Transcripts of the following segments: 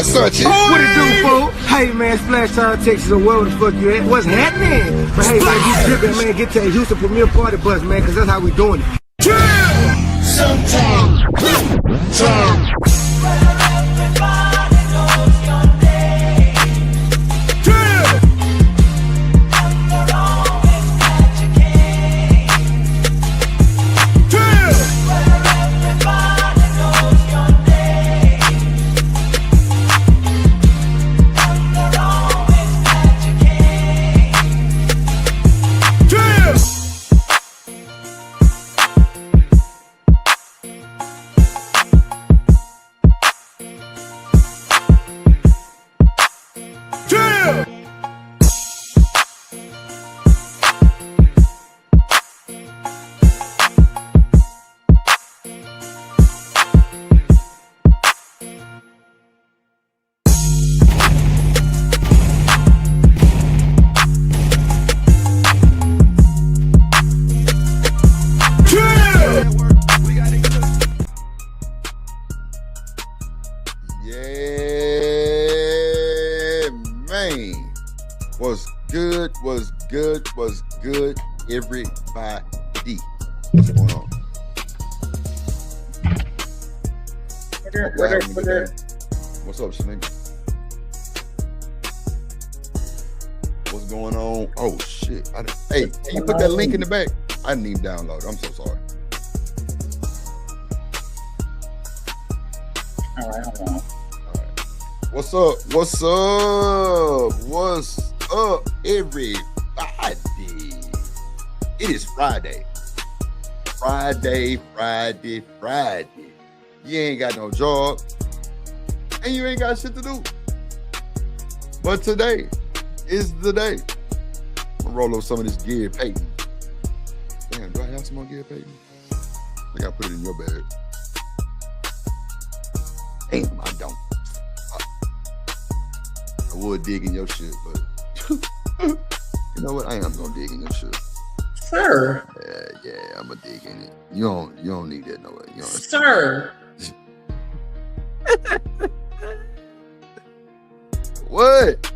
Search it. What it do, fool? Hey, man, Splash Town, Texas, or wherever the fuck you at. What's happening? But hey, man, you tripping, man. Get to that Houston Premier Party bus, man, because that's how we doing it. Sometimes. What's good, everybody? What's going on? What's up, Shenica? What's going on? Oh shit! Hey, can you put that link in the back? I didn't even download it. I'm so sorry. All right, hold on. All right. What's up? What's up? What's up, everybody? It is Friday. Friday. You ain't got no job, and you ain't got shit to do. But today is the day. I'm gonna roll up some of this Gary Payton. Damn, do I have some more Gary Payton? I think I put it in your bag. Damn, I don't. I would dig in your shit, but you know what? I am gonna dig in your shit. Sir. Yeah, I'm gonna dig in it. You don't need that no way. You don't. Sir. What?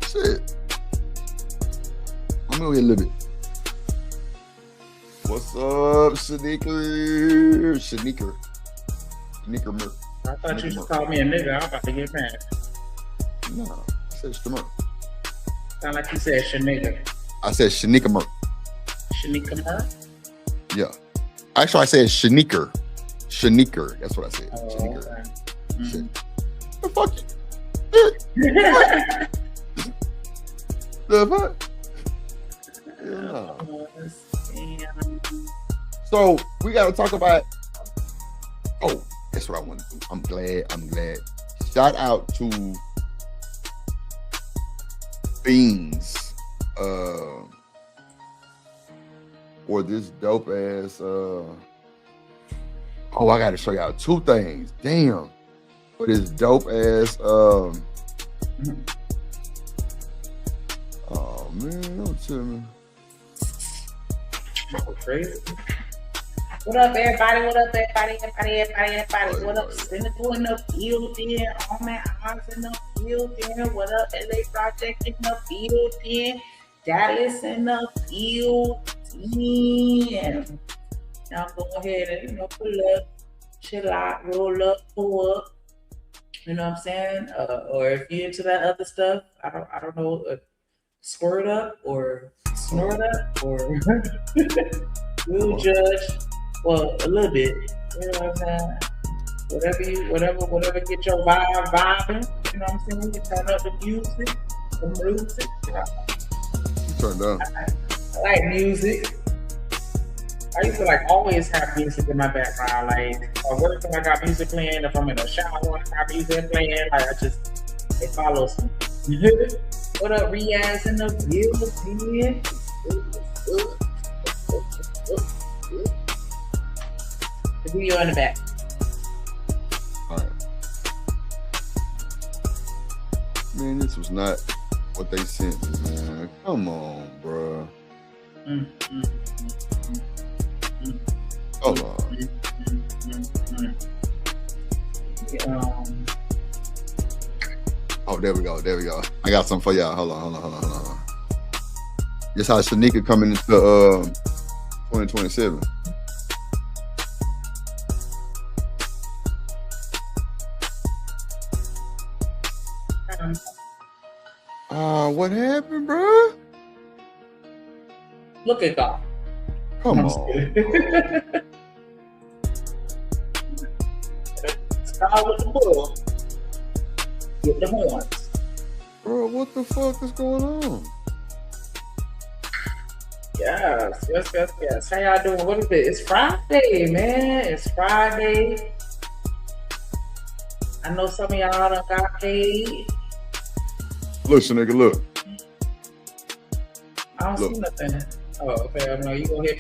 Shit. I'm gonna get a little bit. What's up, Shenica? Merc. I thought you should call me a nigga. I'm about to get mad. No, I said Shenica. Sound like you said Shenica. I said Shenica Merc. Shenica Merc? Yeah. Actually, I said Shenica. That's what I said. Oh, Shenica. okay. Shit. The fuck you? The fuck? Yeah. So we gotta talk about. Oh, that's what I want to do. I'm glad. Shout out to Beans for this dope ass. Oh, I gotta show y'all two things. Damn, for this dope ass. Oh man, don't tell me. Crazy. What up, everybody? What up, everybody? What up, Seneca in the building? All my eyes in the building. What up, LA Project in the building? Dallas in the building. Now go ahead and pull up, chill out, roll up, pull up. You know what I'm saying? Or if you're into that other stuff, I don't know, squirt up or snort up or we'll judge. Well, a little bit, you know what I'm saying? Whatever get your vibe vibing, you know what I'm saying? We can turn up the music. You turned down. I like music. I used to always have music in my background. Like, if I work, I got music playing. If I'm in the shower, I got music playing. It follows me. What up, Riaz in the building? The video in the back. All right. Man, this was not what they sent me, man. Come on, bro. Hold on. Oh, there we go. There we go. I got something for y'all. Hold on. This how Shenica coming into 2027. What happened, bro? Look at God. Come on. Start with the bull. Get the horns. Bro, what the fuck is going on? Yes. How y'all doing? What is it? It's Friday, man. It's Friday. I know some of y'all done got paid. Look, Shenica, look. I don't see nothing. Oh, okay. I know you gonna hit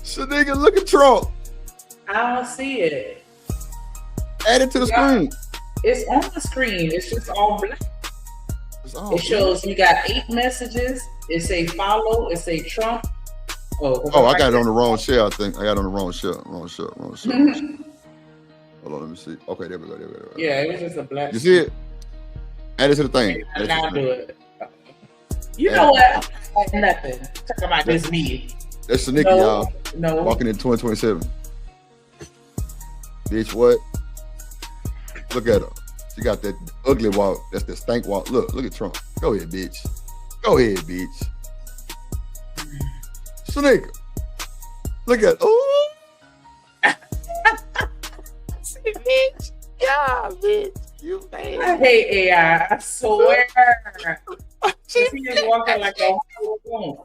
Shenica, look at Trump. I don't see it. Add it to the screen. It's on the screen. It's just all black. It shows you got 8 messages. It say follow. It say Trump. Oh, I got it on the wrong share, I think. I got it on the wrong share. Wrong share. Hold on, let me see. Okay, there we go. Yeah, it was just a black. You see it? Add it to the thing. Now do it. You know what? Nothing. Talk about this me. That's Shenica, y'all. No. Walking in 2027. Bitch, what? Look at her. She got that ugly walk. That's the stank walk. Look at Trump. Go ahead, bitch. Shenica. Look at. Ooh. See, bitch. Yeah, bitch. You man. I hate AI. I swear. She is walking like a whole woman.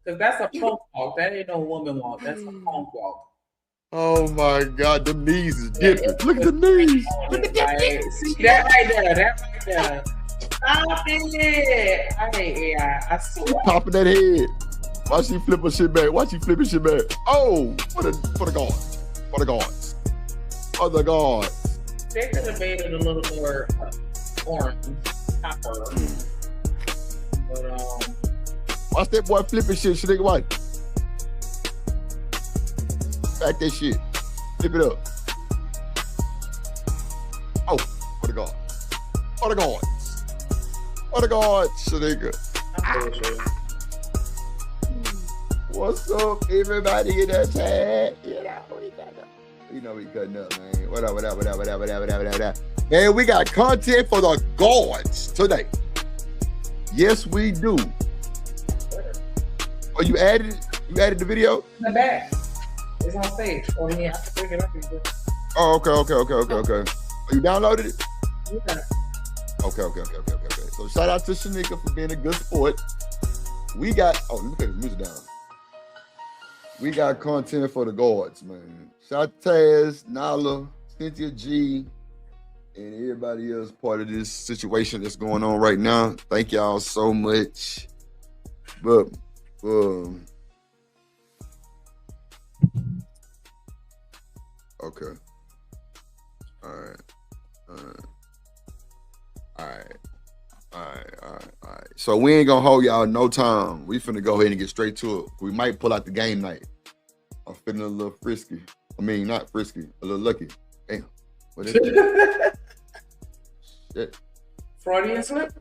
Because that's a punk walk. That ain't no woman walk. That's a punk walk. Oh my God, the knees is different. Look at the knees. Look at that. See that right there. Stop it. I hate AI. I swear. Popping that head. Why she flipping shit back? Oh, for the guards. For the guards. They could have made it a little more orange, copper. But watch that boy flipping shit. Shenica, watch. Back that shit. Flip it up. Oh, for the guards, Shenica. What's up, everybody in the chat? You know we cutting up, man. What up. Man, we got content for the guards today. Yes, we do. Oh, you added it? You added the video? In the back. It's on stage. Oh, yeah, I can pick it up. Oh, okay. Oh, you downloaded it? Yeah. Okay. So shout out to Shenica for being a good sport. We got, look at the music down. We got content for the guards, man. Shout out to Taz, Nala, Cynthia G, and everybody else part of this situation that's going on right now. Thank y'all so much. But, okay. All right. So we ain't gonna hold y'all no time. We finna go ahead and get straight to it. We might pull out the game night. I'm feeling a little frisky. I mean, not frisky, a little lucky. Damn. What is it? Shit. Freudian slip?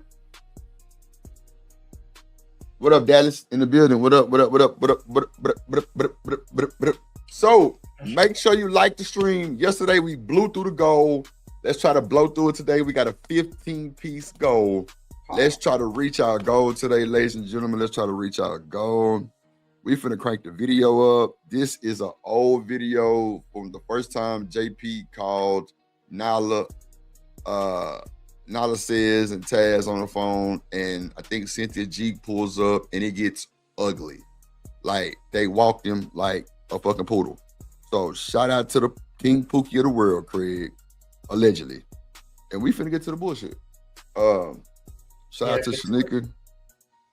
What up, Dallas? In the building. What up? So make sure you like the stream. Yesterday we blew through the goal. Let's try to blow through it today. We got a 15-piece goal. Let's try to reach our goal today, ladies and gentlemen. Let's try to reach our goal. We finna crank the video up. This is an old video from the first time JP called Nala. Nala says and Taz on the phone, and I think Cynthia G pulls up, and it gets ugly. Like they walked him like a fucking poodle. So shout out to the King Pookie of the world, Craig, allegedly. And we finna get to the bullshit. Shout out to Shenica.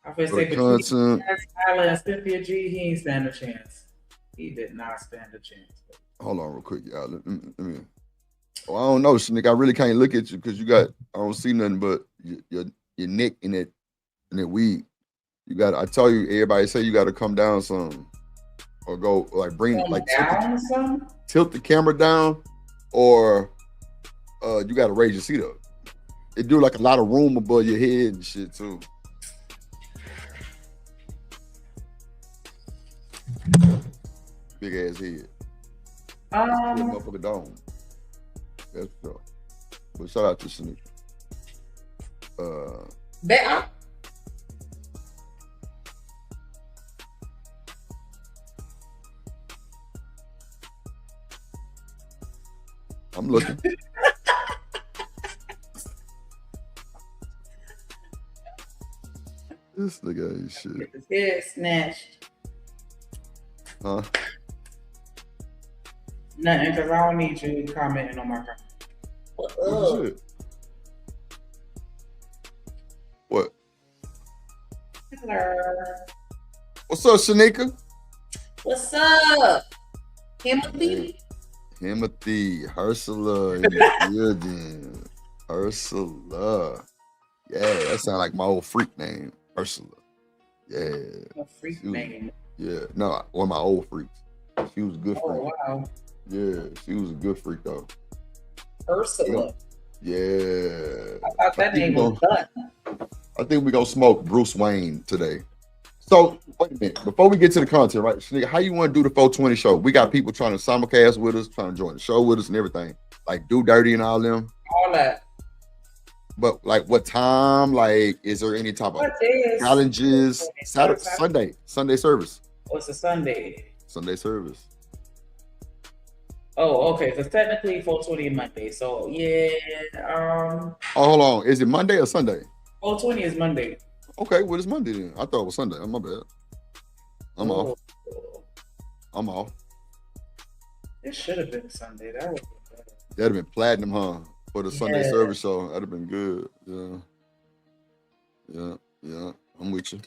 I feel say between Tyler and Cynthia G, he ain't stand a chance. He did not stand a chance. Hold on real quick, y'all. Let me. Oh, I don't know, Shenica. I really can't look at you because I don't see nothing but your neck in that weed. You got. I tell you, everybody say you got to come down some, or go like bring like down some. Tilt the camera down or you gotta raise your seat up. It do like a lot of room above your head and shit too. Big ass head. Motherfucker dome. That's so. But shout out to Shenica. Better. I'm looking. This nigga ain't shit. Get his head snatched. Huh? Nothing, because I don't need you commenting on my comment. What shit? What? Hello. What's up, Shenica? What's up? Timothy? Timothy, Ursula, in the building. Ursula. Yeah, that sound like my old freak name, Ursula. Yeah. A freak name. Yeah, no, one of my old freaks. She was a good freak. Oh, wow. Yeah, she was a good freak though. Ursula. Yeah. I thought that name was done. I think we're gonna smoke Bruce Wayne today. So wait a minute. Before we get to the content, right? Shenica, how you want to do the 420 show? We got people trying to simulcast with us, trying to join the show with us and everything. Like Do Dirty and all them. All that. But like what time? Like, is there any type of challenges? Saturday, Sunday service. What's a Sunday? Sunday service. Oh, okay. Because technically 420 is Monday. So yeah. Oh, hold on. Is it Monday or Sunday? 420 is Monday. Okay, what is Monday then? I thought it was Sunday. Oh, my bad. I'm off. I'm off. It should have been Sunday. That would have been better. That'd have been platinum, huh? For the Sunday service show. That'd have been good. Yeah. I'm with you.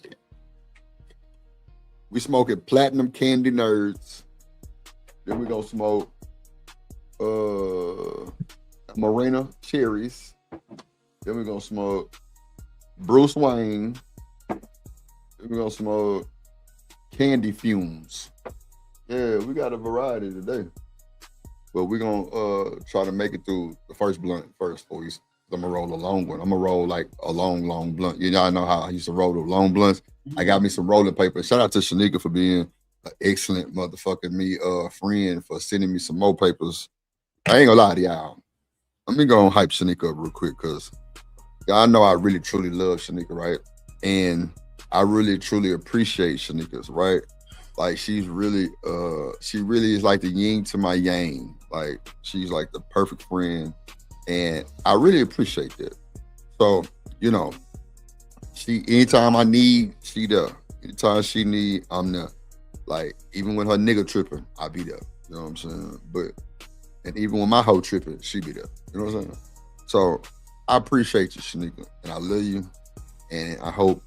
We smoking platinum candy nerds. Then we gonna smoke Marina cherries. Then we gonna smoke Bruce Wayne. Then we gonna smoke candy fumes. Yeah, we got a variety today. But we're gonna try to make it through the first blunt first for you. I'm gonna roll a long one. I'm gonna roll like a long blunt. You all know how I used to roll the long blunts. I got me some rolling paper. Shout out to Shenica for being an excellent motherfucking friend for sending me some more papers. I ain't gonna lie to y'all. Let me go and hype Shenica up real quick because y'all know I really truly love Shenica, right? And I really truly appreciate Shenica's, right? Like she really is like the yin to my yang. Like she's like the perfect friend. And I really appreciate that. So, you know, anytime I need, she there. Anytime she need, I'm there. Like, even when her nigga tripping, I be there. You know what I'm saying? And even when my hoe tripping, she be there. You know what I'm saying? So I appreciate you, Shenica, and I love you. And I hope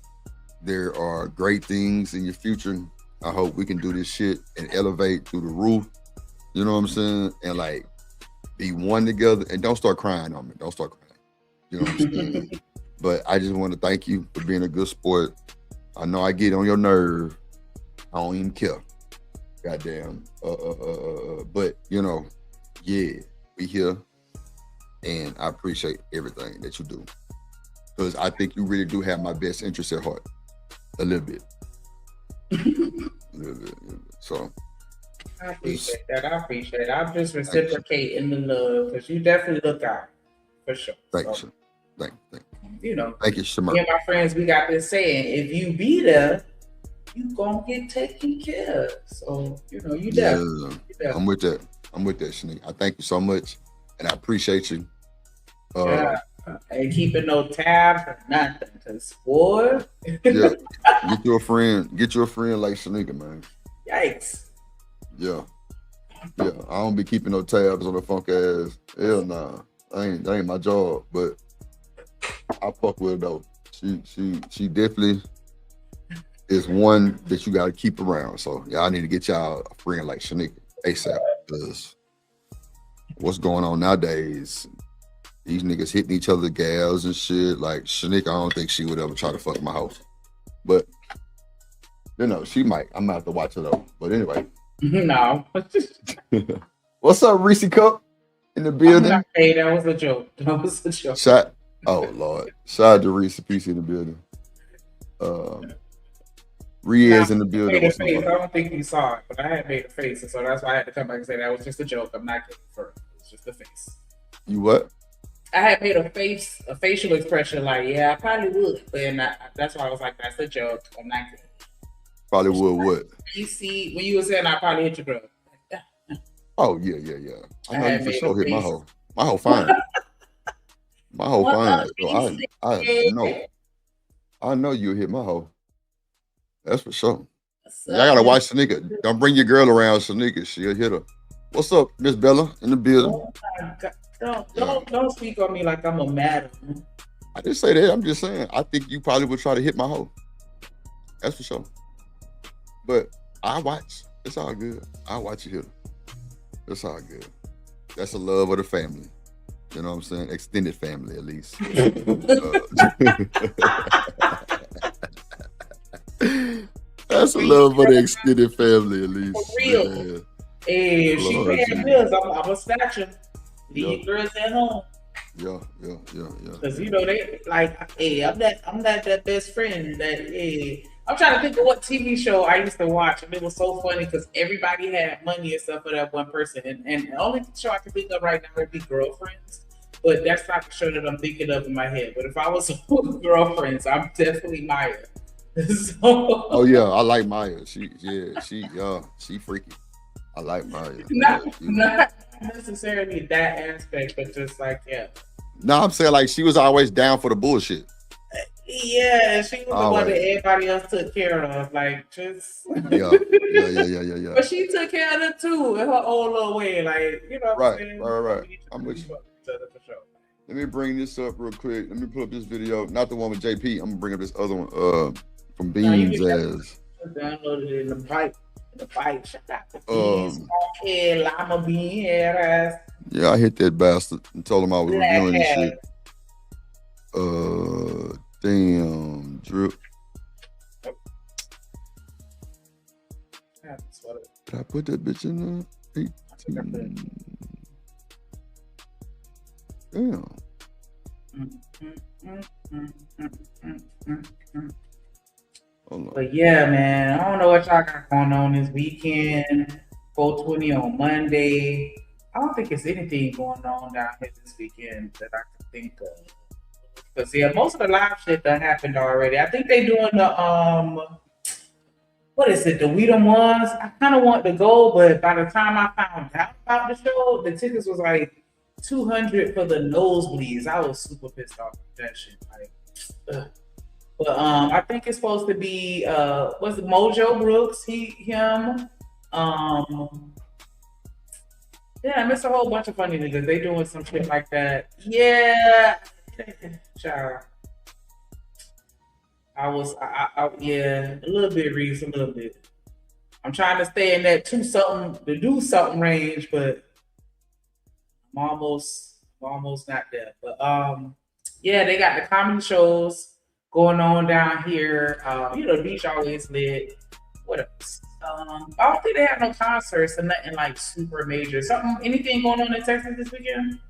there are great things in your future. I hope we can do this shit and elevate through the roof. You know what I'm saying? And like be one together and don't start crying on me. Don't start crying. You know what I'm saying? But I just want to thank you for being a good sport. I know I get on your nerve. I don't even care. Goddamn. But you know, yeah, we here. And I appreciate everything that you do. Because I think you really do have my best interest at heart. A little bit. So I appreciate that. I'm just reciprocating the love because you definitely look out for sure. Thank you. Thank you. You know, thank you, Shamar. Me and my friends, we got this saying: if you be there, you gonna get taken care of. So you know, you there. I'm with that, Shenica. I thank you so much, and I appreciate you. And keeping no tabs or nothing, cause boy. Yeah, get you a friend like Shenica, man. Yikes. Yeah. I don't be keeping no tabs on the funk ass. Hell nah, that ain't my job. But I fuck with her though. She definitely is one that you gotta keep around. So y'all need to get y'all a friend like Shenica ASAP. Because what's going on nowadays? These niggas hitting each other gals and shit. Like Shenica, I don't think she would ever try to fuck my house. But you know, she might. I'm gonna have to watch her though. But anyway. No. What's up, Reese Cup? in the I'm building. not saying that was a joke. That was a joke. Shot. Oh Lord. Shout out to Reese Peace in the building. Now, Riaz in the I building. made a What's up, face. I bro? don't think you saw it, but I had made a face, and so that's why I had to come back and say that was just a joke. I'm not kidding for it. It's just a face. You what? I had made a facial expression like, yeah, I probably would, but that's why I was like, that's a joke. I'm not kidding. Probably would what? You see, when you were saying I probably hit your girl. Oh yeah. I know you for sure hit my hoe. My hoe fine. My hoe What fine. up, So I know you hit my hoe. That's for sure. Y'all gotta watch Shenica. Don't bring your girl around Shenica. She'll hit her. What's up, Miss Bella in the building? Oh my God. Don't speak on me like I'm a madam. I didn't say that. I'm just saying. I think you probably would try to hit my hoe. That's for sure. But I watch. It's all good. I watch you hit her. It's all good. That's the love of the family. You know what I'm saying? Extended family, at least. That's a love for the extended family, at least. For real. Man. Hey, if she Lord, paying bills, I'm gonna snatch her. Leave girls at home. Yeah. Because you know they like, hey, I'm not that best friend that. Hey, I'm trying to think of what TV show I used to watch, and it was so funny because everybody had money except for that one person. And the only show I can think of right now would be Girlfriends, but that's not the show that I'm thinking of in my head. But if I was Girlfriends, I'm definitely Maya. So, oh yeah, I like Maya. She freaky. I like Maya. Not necessarily that aspect, but just like No, I'm saying like she was always down for the bullshit. Yeah, she was the one that everybody else took care of. Like just yeah. But she took care of them too in her own little way. Like, you know what I'm saying? Right. I'm with you. Let me bring this up real quick. Let me pull up this video. Not the one with JP. I'm gonna bring up this other one from Beans as downloaded it in the pipe. Shout out to Beans. Okay, Llama Bean head ass. Yeah, I hit that bastard and told him I was reviewing this shit. Damn, drip. Did I put that bitch in there? 18. Damn. But yeah, man, I don't know what y'all got going on this weekend. 420 on Monday. I don't think it's anything going on down here this weekend that I can think of. Because yeah, most of the live shit that happened already. I think they doing the what is it, the Weedham ones? I kind of want to go, but by the time I found out about the show, the tickets was like $200 for the nosebleeds. I was super pissed off with that shit. Like, but I think it's supposed to be what's it, Mojo Brooks, him. Yeah, I miss a whole bunch of funny niggas. They doing some shit like that. Yeah. Child. I yeah, a little bit, Reese, a little bit. I'm trying to stay in that do something range, but I'm almost not there. But yeah, they got the comedy shows going on down here. You know, the beach always lit. What else? I don't think they have no concerts or nothing like super major. Anything going on in Texas this weekend?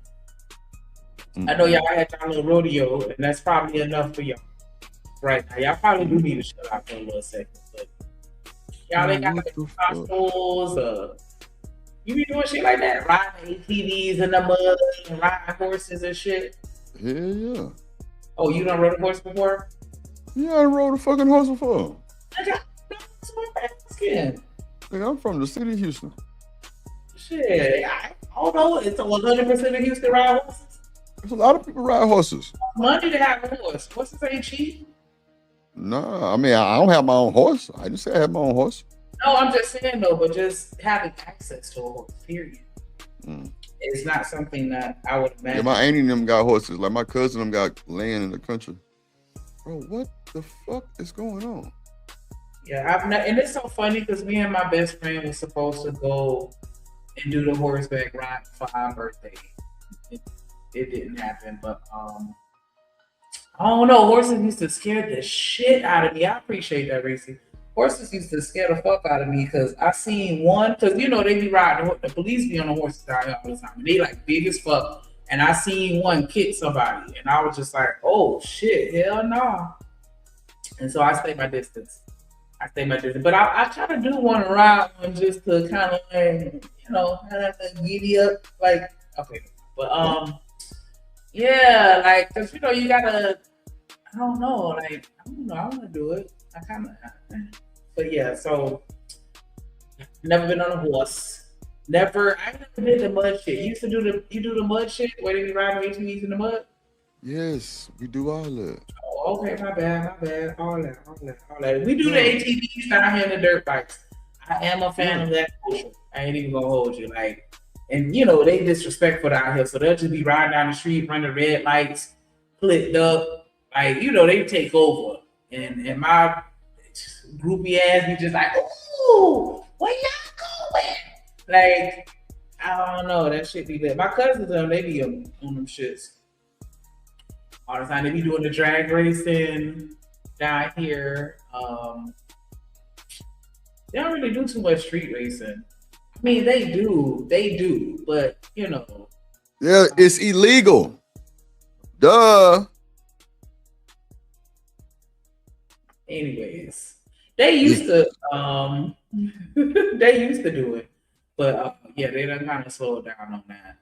I know y'all had y'all little rodeo, and that's probably enough for y'all. Right now, y'all probably do need to shut out for a little second, but y'all ain't got the consoles. You be doing shit like that, riding ATVs in the mud and riding horses and shit. Yeah. Oh, you done rode a horse before? Yeah, I rode a fucking horse before. Nigga, I'm from the city of Houston. Shit, I don't know. It's 100% of Houston ride horses. There's a lot of people ride horses. Money to have a horse. Horses ain't cheap. Nah, I mean, I don't have my own horse. I didn't say I have my own horse. No, I'm just saying though, but just having access to a horse, period. It's not something that I would imagine. Yeah, my auntie and them got horses. Like my cousin them got land in the country. Bro, what the fuck is going on? Yeah, and it's so funny because me and my best friend was supposed to go and do the horseback ride for our birthday. It didn't happen, but I don't know. Horses used to scare the shit out of me. I appreciate that, Reese. horses used to scare the fuck out of me because I seen one, because you know they be riding, the police be on the horses down here all the time, and they like big as fuck. And I seen one kick somebody, and I was just like, oh shit, hell no. And so I stay my distance. But I try to do one around one just to kind of like, you know, kind of like giddy up, like, okay. But yeah, like, cause you know you gotta, I don't know, like, I don't know, I want to do it. I kind of, but yeah. So never been on a horse. I never did the mud shit. You do the mud shit where they be riding ATVs in the mud? Yes, we do all that. Oh, okay, my bad. All that. We do the ATVs down here in the dirt bikes. I am a fan of that culture. I ain't even gonna hold you. Like, and you know, they disrespectful out here, so they'll just be riding down the street, running red lights, flipped up. Like, you know, they take over. And my groupie ass be just like, ooh, where y'all going? Like, I don't know, that shit be lit. My cousins, they be on them shits all the time. They be doing the drag racing down here. They don't really do too much street racing. I mean, they do, but you know. Yeah, it's illegal. Duh. Anyways, they used to do it, but yeah, they done kind of slowed down on that.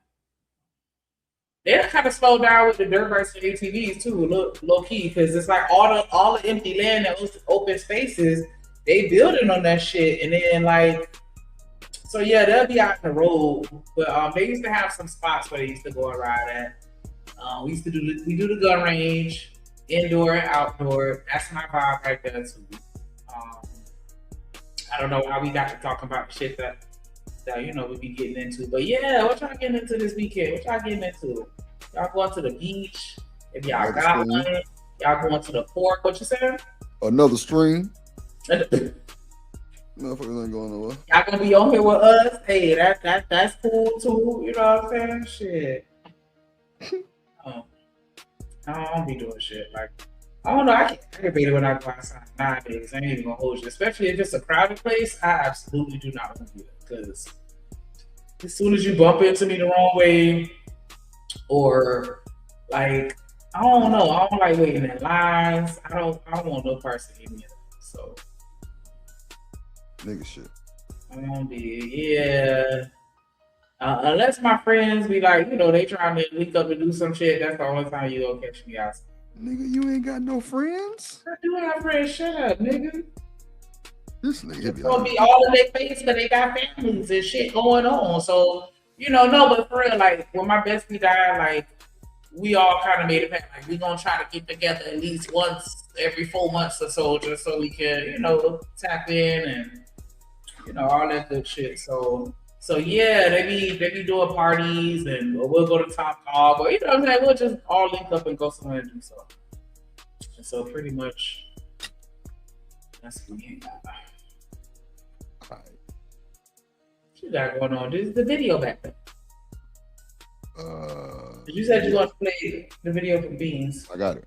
They done kind of slowed down with the dirt bikes and ATVs too, low key, because it's like all the empty land and open spaces, they building on that shit, and then like, so yeah, they'll be out in the road, but they used to have some spots where they used to go and ride at. We do the gun range. Indoor and outdoor, that's my vibe right there too. I don't know how we got to talking about the shit that you know we be getting into, but yeah, what y'all getting into this weekend? What y'all getting into? Y'all going to the beach? If y'all got one, y'all going to the park? What you saying? Another stream. Motherfuckers ain't going nowhere. Y'all gonna be on here with us? Hey, that's cool too. You know what I'm saying? Shit. I don't be doing shit. Like, I don't know. I get aggravated when I go outside nowadays. I ain't even gonna hold you. Especially if it's a crowded place, I absolutely do not want to do that. Because as soon as you bump into me the wrong way, or like, I don't know. I don't like waiting in lines. I don't want no parts of any of that. So, nigga shit. I don't be, yeah. Unless my friends be like, you know, they trying to link up to do some shit, that's the only time you gonna catch me outside. Nigga, you ain't got no friends? I do have friends. Shut up, nigga. This nigga be gonna be all in their face because they got families and shit going on. So, you know, no, but for real, like, when my bestie died, like, we all kind of made a pact. Like, we gonna try to get together at least once every 4 months or so, just so we can, you know, tap in and, you know, all that good shit. So yeah, they be doing parties, and or we'll go to Top Dog, or you know what I'm saying, we'll just all link up and go somewhere and do so. And so pretty much that's what we got. All right. What you got going on? This is the video back there. You said you want to play the video from Beans. I got it.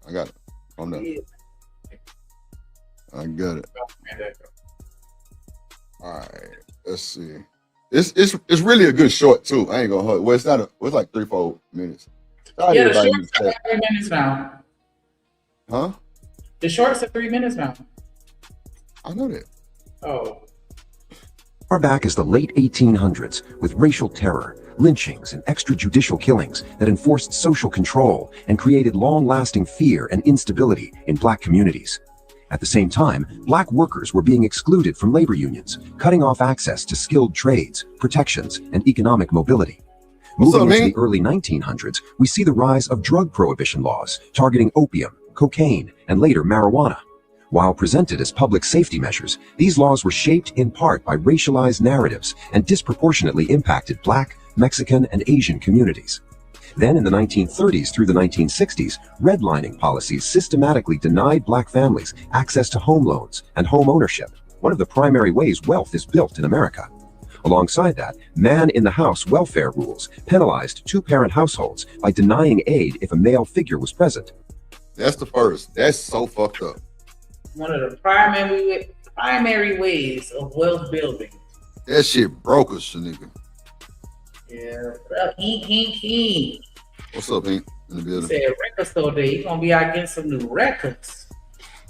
Calm down. Yeah. I got it. All right. Let's see. It's really a good short too. I ain't gonna hold. Well, it's like 3-4 minutes. Yeah, the shorts are 3 minutes now. Huh? The shorts are 3 minutes now. I know that. Oh. Far back as the late 1800s, with racial terror, lynchings, and extrajudicial killings that enforced social control and created long-lasting fear and instability in Black communities. At the same time, Black workers were being excluded from labor unions, cutting off access to skilled trades, protections, and economic mobility. Moving into the early 1900s, we see the rise of drug prohibition laws targeting opium, cocaine, and later marijuana. While presented as public safety measures, these laws were shaped in part by racialized narratives and disproportionately impacted Black, Mexican, and Asian communities. Then in the 1930s through the 1960s, redlining policies systematically denied Black families access to home loans and home ownership, one of the primary ways wealth is built in America. Alongside that, man-in-the-house welfare rules penalized two-parent households by denying aid if a male figure was present. That's the first. That's so fucked up. One of the primary primary ways of wealth building. That shit broke us, Shenica. Yeah. What up, Ink? What's up, Ink? In the He building. said record store day. He gonna be out getting some new records.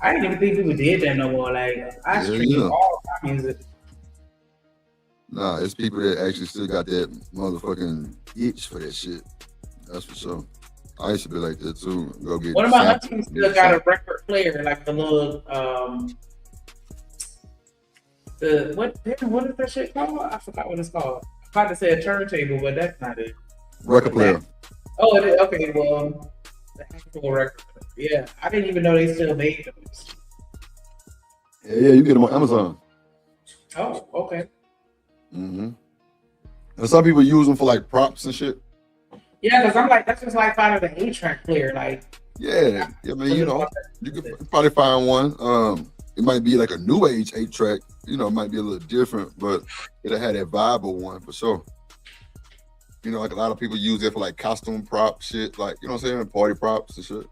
I didn't even think people did that no more. Like I stream all my music. Nah, it's people that actually still got that motherfucking itch for that shit. That's for sure. I used to be like that too. Go get One of my aunties still got a record player, like the little what is that shit called? I forgot what it's called. I'm about to say a turntable, but that's not it. Record player. Oh, it is. Okay, well, the actual record. Yeah, I didn't even know they still made those. Yeah, you get them on Amazon. Oh, okay. Mm-hmm. And some people use them for like props and shit. Yeah, because I'm like, that's just like finding an 8-track player. Like, yeah, I mean, you know, you could probably find one. It might be like a new age 8-track. You know, it might be a little different, but it'll have that viable one for sure. You know, like a lot of people use it for like costume prop shit, like, you know what I'm saying, party props and shit.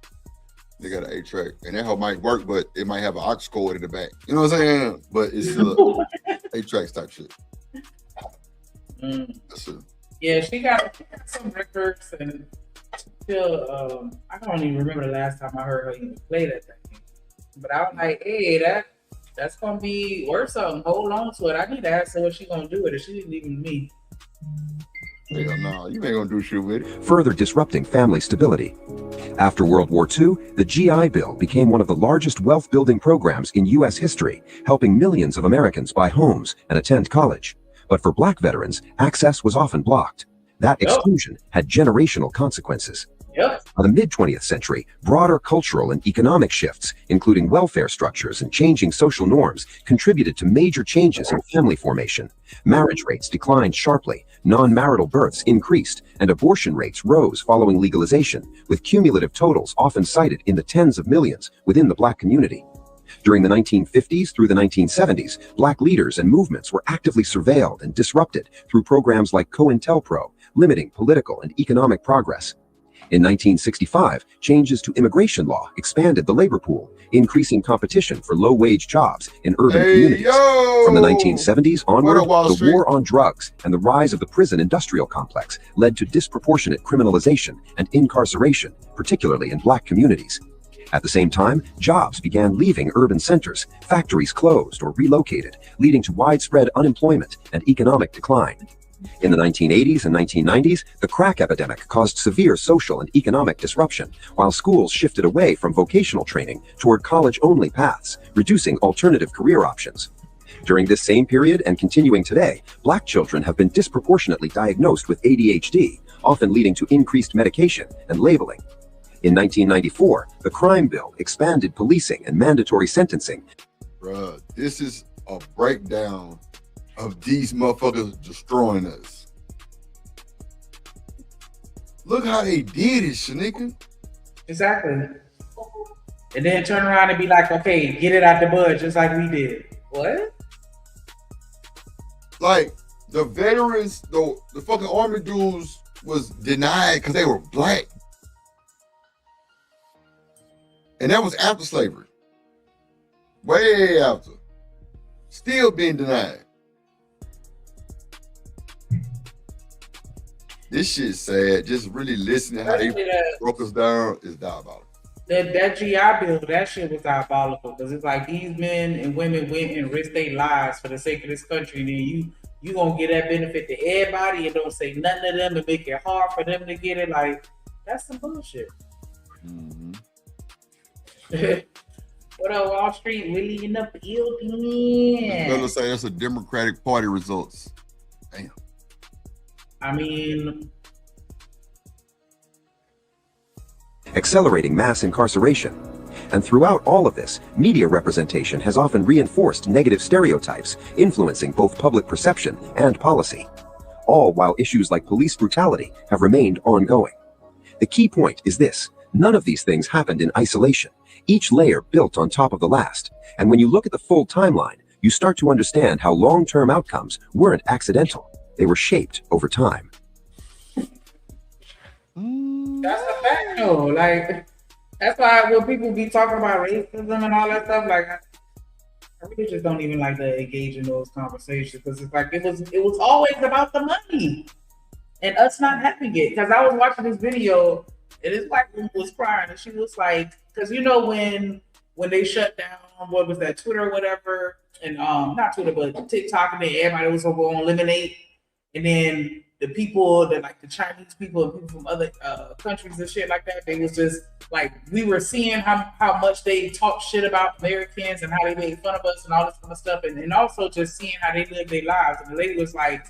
They got an 8-track, and that help might work, but it might have an aux cord in the back. You know what I'm saying? But it's still 8-tracks type shit. That's it. Yeah, she got some records, and still, I don't even remember the last time I heard her even play that thing. But I was like, hey, that's gonna be worth something. Hold on to it. I need to ask her what she's gonna do with it. She didn't leave me. Hell no, you ain't gonna do shit with it. Further disrupting family stability. After World War II, the GI Bill became one of the largest wealth-building programs in U.S. history, helping millions of Americans buy homes and attend college. But for Black veterans, access was often blocked. That exclusion had generational consequences. By the mid-20th century, broader cultural and economic shifts, including welfare structures and changing social norms, contributed to major changes in family formation. Marriage rates declined sharply, non-marital births increased, and abortion rates rose following legalization, with cumulative totals often cited in the tens of millions within the Black community. During the 1950s through the 1970s, Black leaders and movements were actively surveilled and disrupted through programs like COINTELPRO, limiting political and economic progress. In 1965, changes to immigration law expanded the labor pool, increasing competition for low-wage jobs in urban communities. From the 1970s onward, the war on drugs and the rise of the prison industrial complex led to disproportionate criminalization and incarceration, particularly in Black communities. At the same time, jobs began leaving urban centers, factories closed or relocated, leading to widespread unemployment and economic decline. In the 1980s and 1990s, the crack epidemic caused severe social and economic disruption, while schools shifted away from vocational training toward college-only paths, reducing alternative career options. During this same period and continuing today, Black children have been disproportionately diagnosed with ADHD, often leading to increased medication and labeling. In 1994, the crime bill expanded policing and mandatory sentencing. Bruh, this is a breakdown of these motherfuckers destroying us. Look how they did it, Shenica. Exactly. And then turn around and be like, okay, get it out the bud, just like we did. What? Like, the veterans, the fucking army dudes was denied because they were Black. And that was after slavery. Way after. Still being denied. This shit's sad. Just really listening to how they broke us down is diabolical. That GI Bill, that shit was diabolical because it's like these men and women went and risked their lives for the sake of this country, and then you gonna get that benefit to everybody and don't say nothing to them and make it hard for them to get it. Like, that's some bullshit. Mm-hmm. What up, Wall Street? Really in the building? Fellas say that's a Democratic Party results. Damn. I mean, accelerating mass incarceration. And throughout all of this, media representation has often reinforced negative stereotypes, influencing both public perception and policy. All while issues like police brutality have remained ongoing. The key point is this: none of these things happened in isolation. Each layer built on top of the last. And when you look at the full timeline, you start to understand how long-term outcomes weren't accidental. They were shaped over time. that's a fact though. Like, that's why when people be talking about racism and all that stuff, like, I really just don't even like to engage in those conversations because it's like it was always about the money and us not having it. Because I was watching this video and this white woman was crying and she was like, because you know when they shut down what was that Twitter or whatever and not Twitter but TikTok and then everybody was over on Lemonade and then the people that like the Chinese people and people from other countries and shit like that, they was just like we were seeing how much they talk shit about Americans and how they made fun of us and all this kind of stuff and also just seeing how they live their lives. And the lady was like,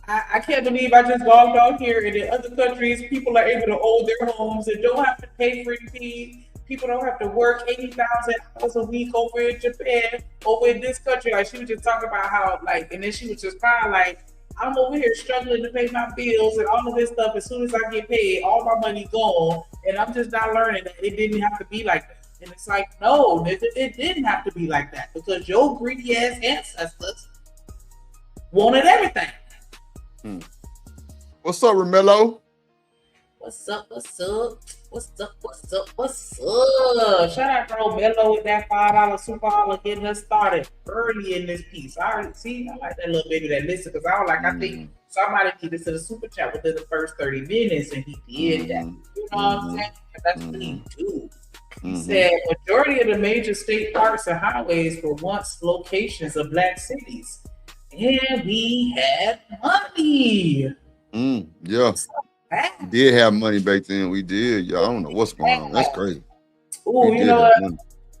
I can't believe I just logged on here and in other countries people are able to own their homes and don't have to pay for anything. People don't have to work 80,000 hours a week over in Japan, over in this country. Like she was just talking about how like, and then she was just crying like, I'm over here struggling to pay my bills and all of this stuff. As soon as I get paid, all my money gone, and I'm just not learning that it didn't have to be like that. And it's like, no, it didn't have to be like that because your greedy ass ancestors wanted everything. What's up, Romello? What's up? What's up? What's up? What's up? What's up? Shout out to Romello with that $5 super holler getting us started early in this piece. I already see. I like that little baby that listen because I was like, I think somebody needed to the super chat within the first 30 minutes, and he did that. You know what I'm saying? That's what he do. He said majority of the major state parks and highways were once locations of black cities, and we had money. Yeah. We did have money back then. We did. Yeah, I don't know what's going on. That's crazy. Oh, you know what?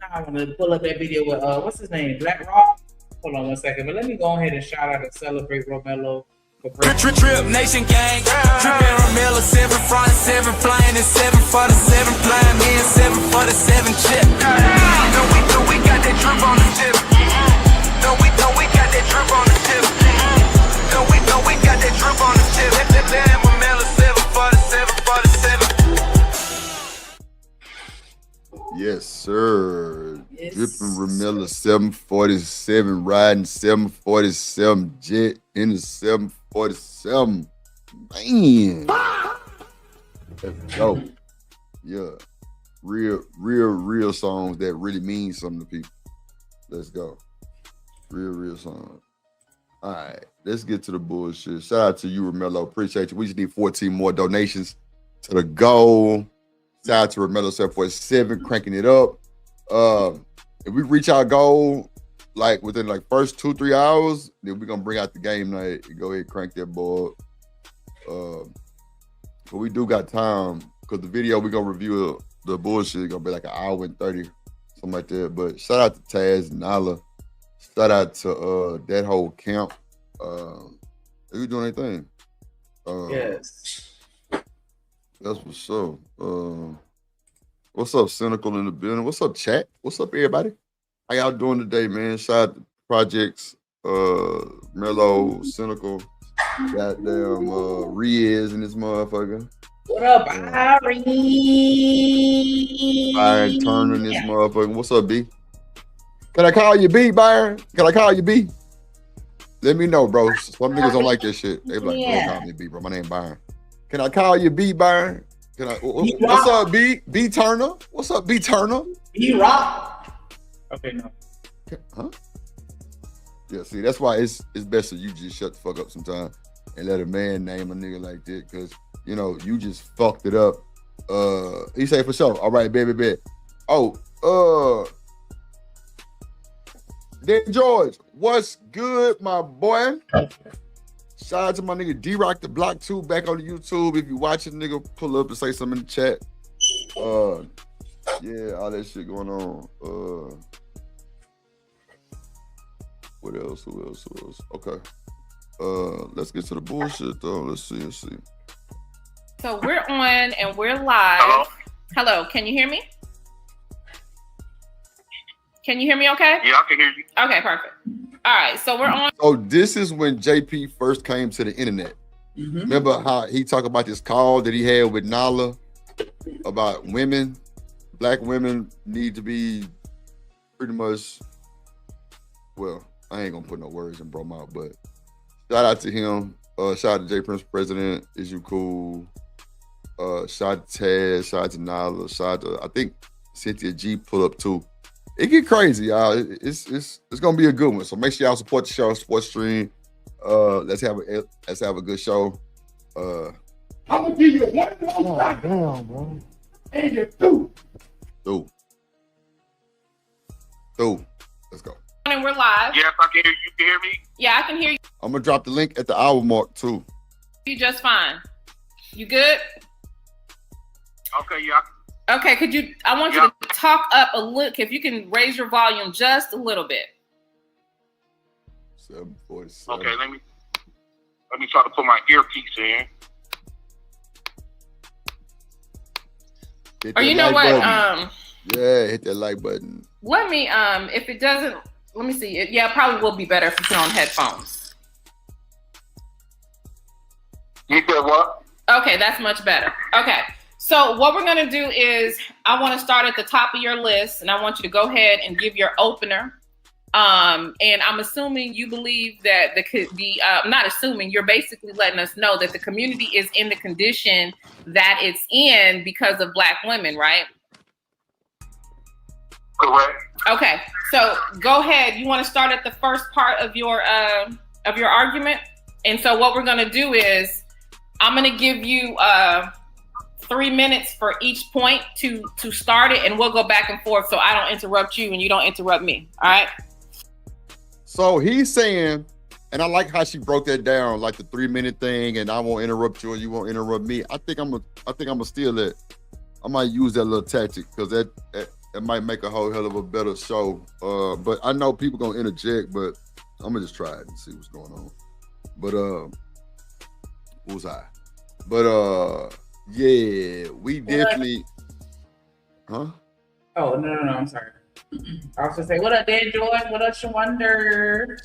I want to pull up that video with what's his name? Black Rock. Hold on one second, but let me go ahead and shout out and celebrate Romello. Trip Nation gang, tripping Romello 7 front 7 flying and 7 for the 7 flying me and 7 for the 7 chip. No, we got that drip on the tip. No, we got that drip on the tip. No, we got that drip on the tip. Damn Romello 7 for the 7 for the 7. Yes, sir. Yes. Dripping Romello 747, riding 747 jet in the 747. Man. Let's go. Yeah. Real songs that really mean something to people. Let's go. Real songs. All right, let's get to the bullshit. Shout out to you, Romello. Appreciate you. We just need 14 more donations to the goal. Shout out to Romello 747, cranking it up. If we reach our goal, like within like first 2-3 hours, then we're gonna bring out the game night and go ahead and crank that board. But we do got time because the video we're gonna review the bullshit is gonna be like an hour and 30, something like that. But shout out to Taz and Nala. Shout out to that whole camp. Are you doing anything? Yes. That's what's up. What's up, Cynical in the building? What's up, chat? What's up, everybody? How y'all doing today, man? Shout out to Projects, Mellow, Cynical, goddamn Riaz in this motherfucker. What up, Byron? Byron Turner in this motherfucker. What's up, B? Can I call you B, Byron? Can I call you B? Let me know, bro. Some niggas don't like this shit. They be like, don't call me B, bro. My name Byron. Can I call you B, Byron? Can I? What's up, B? B Turner? What's up, B Turner? B Rock. Okay, no. Huh? Yeah, see, that's why it's best that you just shut the fuck up sometimes and let a man name a nigga like that, because you know you just fucked it up. He say for sure. All right, baby, bet. Oh, Dan George, what's good, my boy? Shout out to my nigga D-Rock the Block 2 back on the YouTube. If you watching, nigga, pull up and say something in the chat. Yeah, all that shit going on. What else? Who else? Okay. Let's get to the bullshit though. Let's see. So we're on and we're live. Hello, can you hear me? Can you hear me okay? Yeah, I can hear you. Okay, perfect. All right, so we're on. So this is when JP first came to the internet. Mm-hmm. Remember how he talked about this call that he had with Nala about women, black women need to be pretty much, well, I ain't gonna put no words in bro mouth, but shout out to him. Shout out to J Prince President. Is you cool? Shout out to Taz. Shout out to Nala. Shout out to, I think Cynthia G pull up too. it get crazy, y'all. It's gonna be a good one. So make sure y'all support the show, Sports Stream. Let's have a good show. I'm gonna give you one more shot. Damn, bro. And you're through. Let's go. And we're live. Yes, I can hear you. You can hear me? Yeah, I can hear I'm gonna drop the link at the hour mark too. you just fine. You good? Okay, yeah. Okay, I want you to talk up a little, if you can raise your volume just a little bit. 747. Okay, let me try to put my earpiece in. Hit Or that you know like what? button. Yeah, hit that like button. Let me, if it doesn't, let me see. Yeah, it probably will be better if you put on headphones. You said what? Okay, that's much better. Okay, so what we're gonna do is I want to start at the top of your list, and I want you to go ahead and give your opener. And I'm assuming you believe that not assuming, you're basically letting us know that the community is in the condition that it's in because of Black women, right? Correct. Okay, so go ahead. You want to start at the first part of your argument, and so what we're gonna do is I'm gonna give you 3 minutes for each point to start it, and we'll go back and forth so I don't interrupt you and you don't interrupt me. All right. So he's saying, and I like how she broke that down, like the 3 minute thing, and I won't interrupt you or you won't interrupt me. I think I'm gonna steal that. I might use that little tactic because that might make a whole hell of a better show. But I know people gonna interject, but I'm gonna just try it and see what's going on. But what was I? But yeah, we definitely. Huh? Oh no, I'm sorry. I was gonna say, what up, Dan George? What up, Shawanda?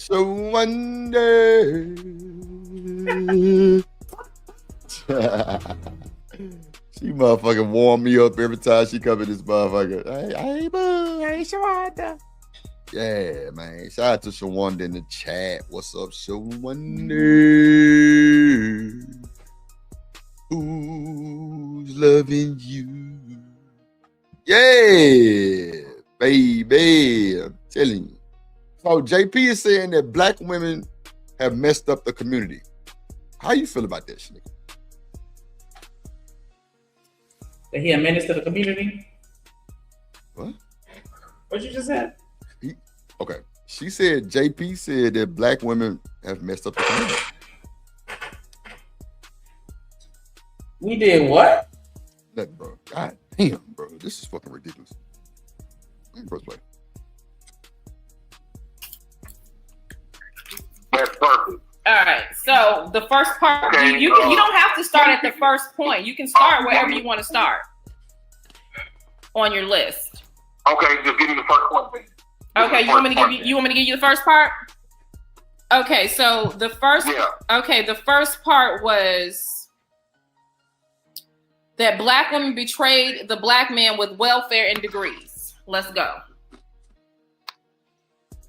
She motherfucking warm me up every time she come in this motherfucker. Hey, boo, hey, Shawanda. Yeah, man. Shout out to Shawanda in the chat. What's up, Shawanda? Who's loving you? Yeah, baby. I'm telling you. So JP is saying that Black women have messed up the community. How you feel about that, Shenica? That he a menace to the community? What? What you just said? Okay. She said, JP said that Black women have messed up the community. We did what? Nothing, bro. God damn, bro. This is fucking ridiculous. First play. That's perfect. All right. So the first part, Okay, you don't have to start at the first point. You can start wherever you want to start on your list. Okay, just give me the first one. Okay, you want me to give you the first part? Okay, so the first the first part was that Black women betrayed the Black man with welfare and degrees. Let's go.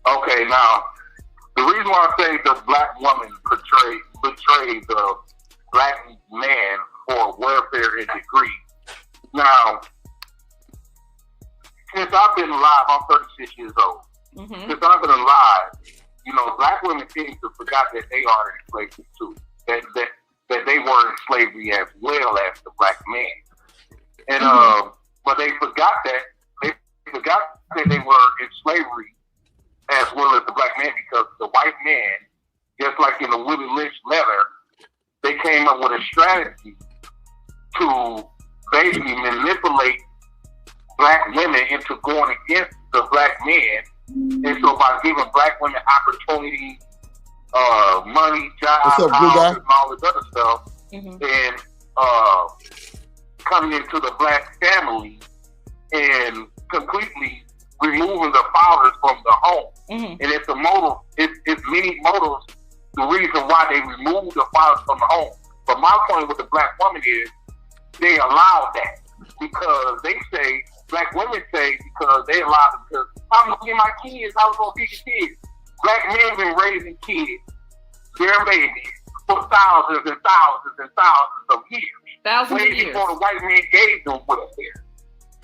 Okay, now the reason why I say the Black woman betrayed the Black man for welfare and degree. Now, since I've been alive, I'm 36 years old. Mm-hmm. Since I've been alive, Black women seem to forgot that they are in slavery too. That they were in slavery as well as the Black man. And but they forgot that they were in slavery as well as the Black man, because the white man, just like in the Willie Lynch letter, they came up with a strategy to basically manipulate Black women into going against the Black man. And so by giving Black women opportunity, money, jobs, houses, and all this other stuff, and coming into the Black family and completely removing the fathers from the home. And it's a motive, it's many motives, the reason why they remove the fathers from the home. But my point with the Black woman is they allow that because they say, Black women say, because they allow them, because I'm going to get my kids, I was going to teach the kids. Black men been raising kids, their babies, for thousands and thousands and thousands of years. Thousands of Way years. before the white man gave them welfare.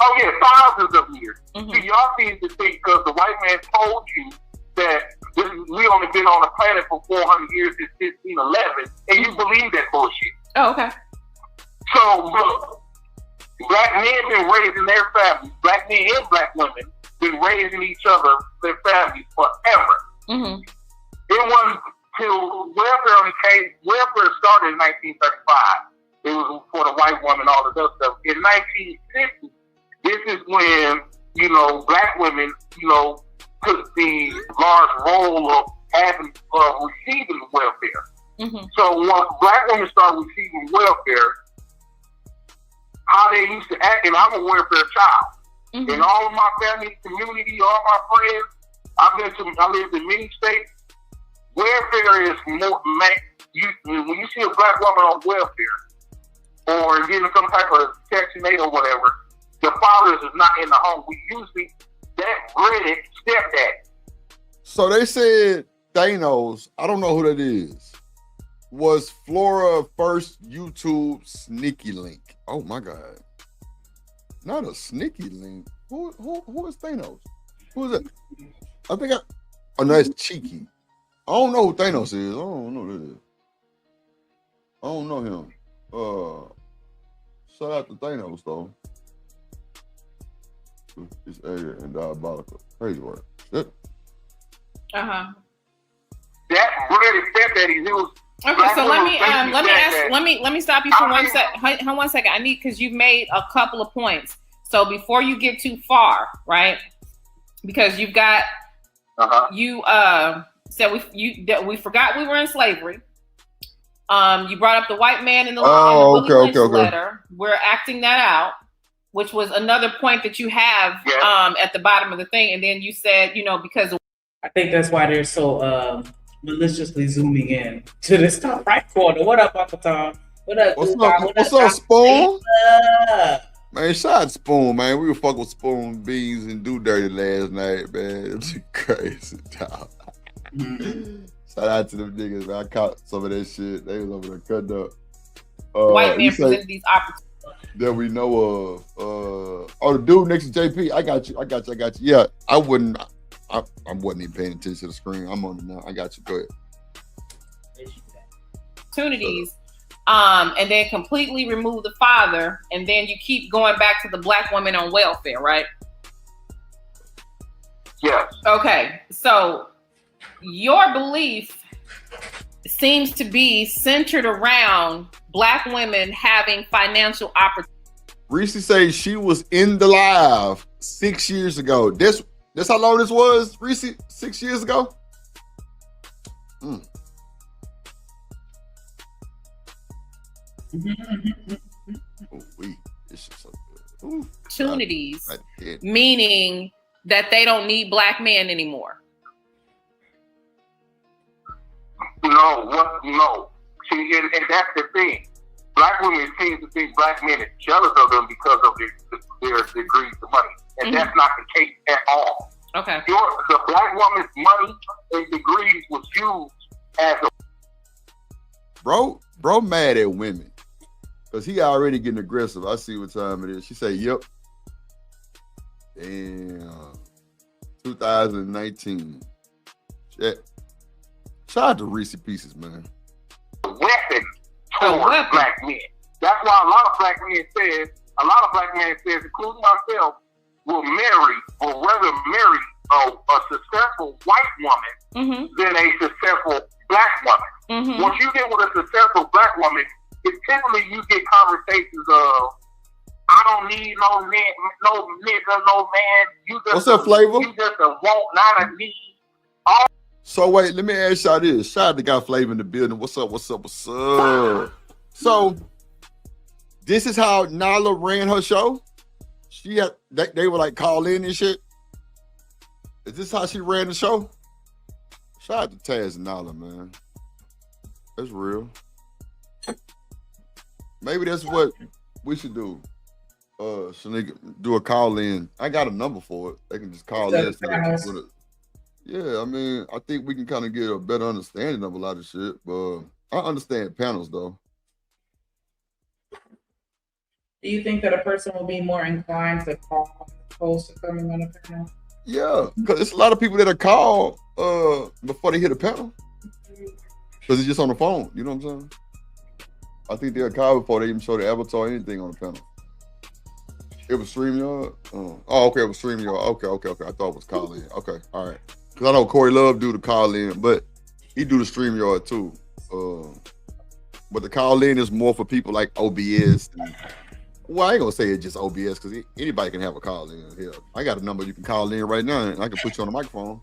Oh yeah, thousands of years. Mhm. See, y'all seem to think because the white man told you that we only been on the planet for 400 years since 1511, and you believe that bullshit. Oh, okay. So look, black men been raising their families, black men and black women been raising each other, their families forever. Mhm. It wasn't till welfare started in 1935. It was for the white woman, all of that stuff. In 1960, this is when, black women, took the large role of receiving welfare. Mhm. So once black women started receiving welfare, how they used to act, and I'm a welfare child. Mhm. In all of my family, community, all my friends, I lived in many states. Welfare is more, when you see a black woman on welfare or getting some type of Section 8 or whatever, the fathers is not in the home. We usually, that granted stepdad. So they said Thanos, I don't know who that is, was Flora's first YouTube sneaky link. Oh my God. Not a sneaky link. Who is Thanos? Who is that? Oh no, that's Cheeky. I don't know who Thanos is. I don't know who that is. I don't know him. Shout out to Thanos though. It's area and diabolical. Crazy work. Shit. Uh-huh. That granted stepdaddy, he was. Okay, so let me stop you for 1 second. Hold on 1 second. I need, because you've made a couple of points. So before you get too far, right? Because you've got you said we forgot we were in slavery. You brought up the white man in the Willie Lynch letter. We're acting that out, which was another point that you have at the bottom of the thing. And then you said, because I think that's why they're so maliciously zooming in to this top right corner. What up, Uncle Tom? What up, What's up, Spoon? Man, shout out Spoon, man. We were fucking with Spoon Beans and Do Dirty last night, man. It was crazy, dog. Shout out to them niggas, man. I caught some of that shit. They was over there cutting up. White man presented these opportunities that we know of. The dude next to JP. I got you. Yeah, I wasn't even paying attention to the screen. I'm on it now. I got you. Go ahead. Opportunities, and then completely remove the father, and then you keep going back to the black woman on welfare, right? Yes. Okay, so your belief seems to be centered around black women having financial opportunities. Reese says she was in the live 6 years ago. This how long this was, Reese? 6 years ago? Oh, this is so good. Opportunities, meaning that they don't need black men anymore. No. See, and that's the thing. Black women seem to think black men are jealous of them because of their degrees of money. And that's not the case at all. Okay. The black woman's money and degrees was used as a... Bro mad at women. Because he already getting aggressive. I see what time it is. She said, yep. Damn. 2019. Shit. Shout out to Reese Pieces, man. Weapon towards black men. That's why a lot of black men says, including myself, will rather marry a successful white woman than a successful black woman. Once you get with a successful black woman, typically you get conversations of, I don't need no man, no nigga, no man. You just what's up, Flavor? You just a want, not a need. So wait, let me ask y'all this. Shout out to guy Flavor in the building. What's up? So this is how Nala ran her show? They were like call in and shit. Is this how she ran the show? Shout out to Taz and Nala, man. That's real. Maybe that's what we should do. Shenica, do a call in. I got a number for it. They can just call in. Yeah, I mean, I think we can kind of get a better understanding of a lot of shit, but I understand panels though. Do you think that a person will be more inclined to call as opposed to coming on a panel? Yeah, because there's a lot of people that are called before they hit a panel. Because it's just on the phone. You know what I'm saying? I think they'll call before they even show the avatar or anything on the panel. It was StreamYard? Oh, okay, it was StreamYard. Okay. I thought it was call in. Okay, all right. Because I know Corey Love do the call in, but he do the StreamYard too. But the call in is more for people like OBS. Well, I ain't gonna say it's just OBS because anybody can have a call in here. I got a number you can call in right now, and I can put you on the microphone.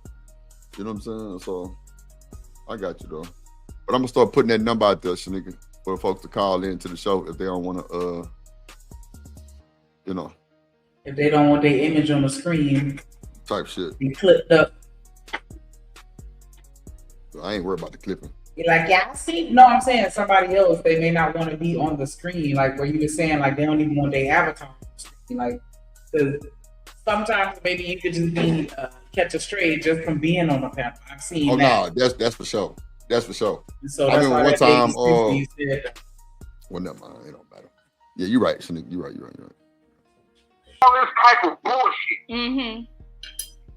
You know what I'm saying? So I got you though. But I'm gonna start putting that number out there, Shenica, for folks to call in to the show if they don't want to, you know, if they don't want their image on the screen, type shit. be clipped up. I ain't worried about the clipping. You're like, yeah, I see. No, I'm saying somebody else. They may not want to be on the screen, like where you were saying, like they don't even want their avatar on the screen. Like, because sometimes maybe you could just be catch a stray just from being on the panel. I've seen. Oh that. no, that's for sure. That's for sure. And so I remember one time. well, never mind. It don't matter. Yeah, you're right, Shenica. You're right. All this type of bullshit. Mm-hmm.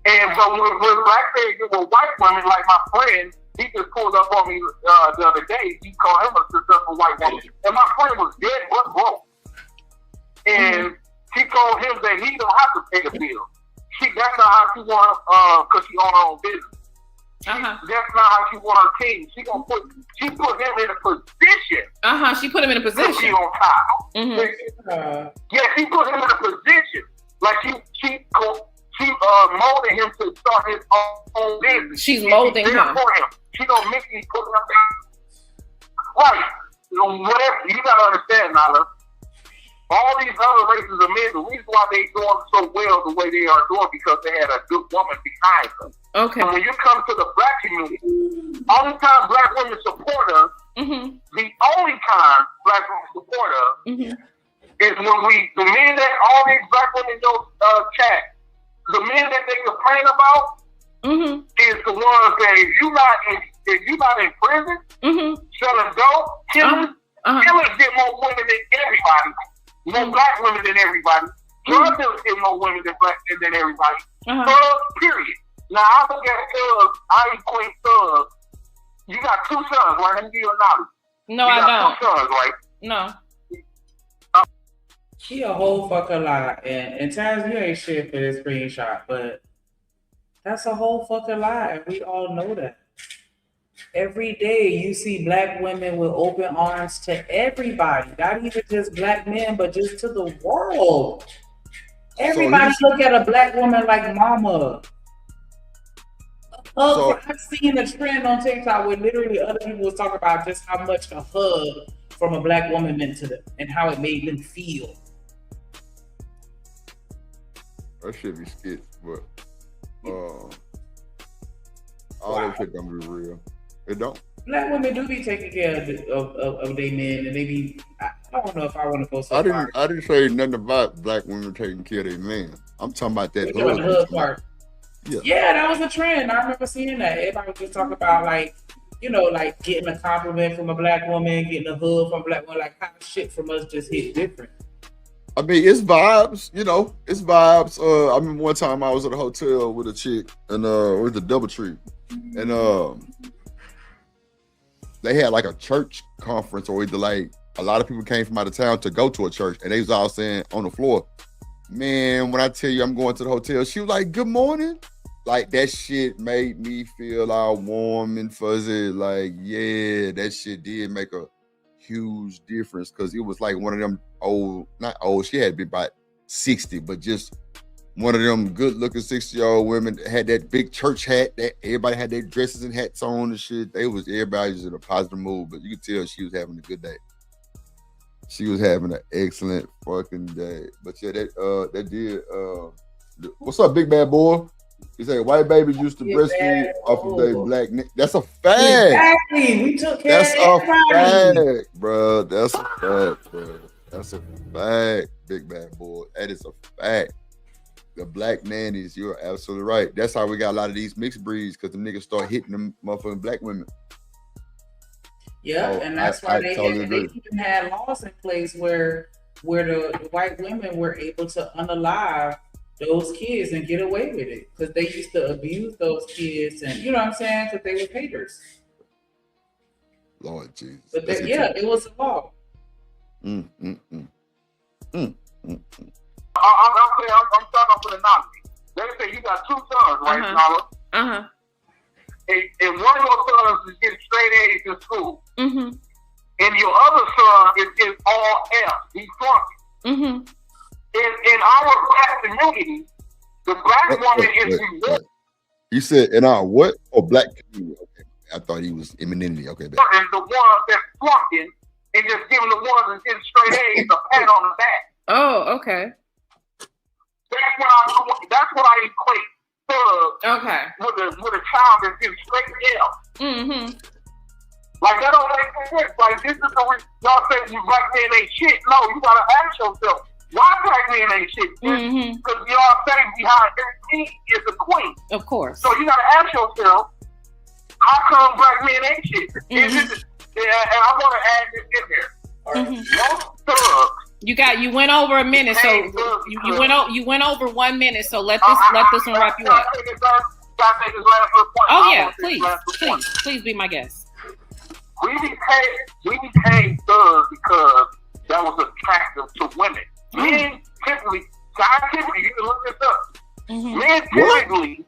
And but when black people with white women, like my friend, he just pulled up on me the other day. He called him a successful white woman, and my friend was dead but broke. And she told him that he don't have to pay the bill. That's not how she want, because she own her own business. That's not how she want her team. She put him in a position. She put him in a position. To be on top. Mm-hmm. She put him in a position. Like she molded him to start his own business. She's molding him. For him. She don't make me put him down. Right. Whatever. You gotta understand, Nala. All these other races of men, the reason why they doing so well the way they are doing because they had a good woman behind them. Okay. And when you come to the black community, only time black women support us, the only time black women support us is when the men that all these black women chat, the men that they complain about is the ones that if you not in prison, selling dope, killers get more women than everybody. More black women than everybody. Drug dealers get more women than everybody. Thugs, period. Now I look at thugs, I equate thugs. You got two sons, right? Let me give you a knowledge. No, I don't. Two sons, right? No. She a whole fucking lie. And Taz, you ain't shit for this screenshot, but that's a whole fucking lie. And we all know that. Every day you see black women with open arms to everybody, not even just black men, but just to the world. Everybody look at a black woman like mama. I've seen a trend on TikTok where literally other people was talking about just how much a hug from a black woman meant to them and how it made them feel. That should be skit, but all that shit don't be real. It don't. Black women do be taking care of their men, and they be. I don't know if I want to go so far. I didn't say nothing about black women taking care of their men. I'm talking about that hug part. Yeah, that was a trend. I remember seeing that. Everybody was just talking about like getting a compliment from a black woman, getting a hug from a black woman. Like how shit from us just hit different. I mean, it's vibes, it's vibes. I remember one time I was at a hotel with a chick, and it was a DoubleTree, and they had like a church conference, or either like a lot of people came from out of town to go to a church, and they was all saying on the floor, man, when I tell you I'm going to the hotel, she was like, good morning. Like that shit made me feel all warm and fuzzy. Like, yeah, that shit did make a huge difference, because it was like one of them not old, she had to be about 60, but just one of them good looking 60-year-old women that had that big church hat that everybody had their dresses and hats on and shit. Everybody was in a positive mood, but you could tell she was having a good day. She was having an excellent fucking day. But yeah, that did what's up, big bad boy? He said white babies used to breastfeed off of their black That's a fact. Exactly. We took care of everybody. That's a fact, bro. That's a fact, bro. That's a fact, big bad boy. That is a fact. The black nannies, you're absolutely right. That's how we got a lot of these mixed breeds, because the niggas start hitting them motherfucking black women. Yeah, and that's why they even had laws in place where where the white women were able to unalive those kids and get away with it because they used to abuse those kids, and you know what I'm saying, because they were haters. Lord Jesus. But it was a law. I'm talking for the knowledge. They say you got two sons, right, Nala? And one of your sons is getting straight A's in school. And your other son is all F. He's flunking. In our black community, the black woman is the You said in our what? Oh, black community. Okay. I thought he was imminently. Okay, and the one that's flunking and just giving the one that's getting straight A's a pat on the back. Oh, okay. That's what I equate thug with a child that's getting straight L. Like that don't make sense. Like this is the reason y'all say you black men ain't shit. No, you gotta ask yourself why black men ain't shit. Because y'all say behind every king is a queen. Of course. So you gotta ask yourself how come black men ain't shit? And I want to add this in there. Most thugs. You went over a minute, so you went over 1 minute. So let this one wrap you up. Oh yeah, please be my guest. We became thugs because that was attractive to women. Men typically, scientifically, you can look this up. Men typically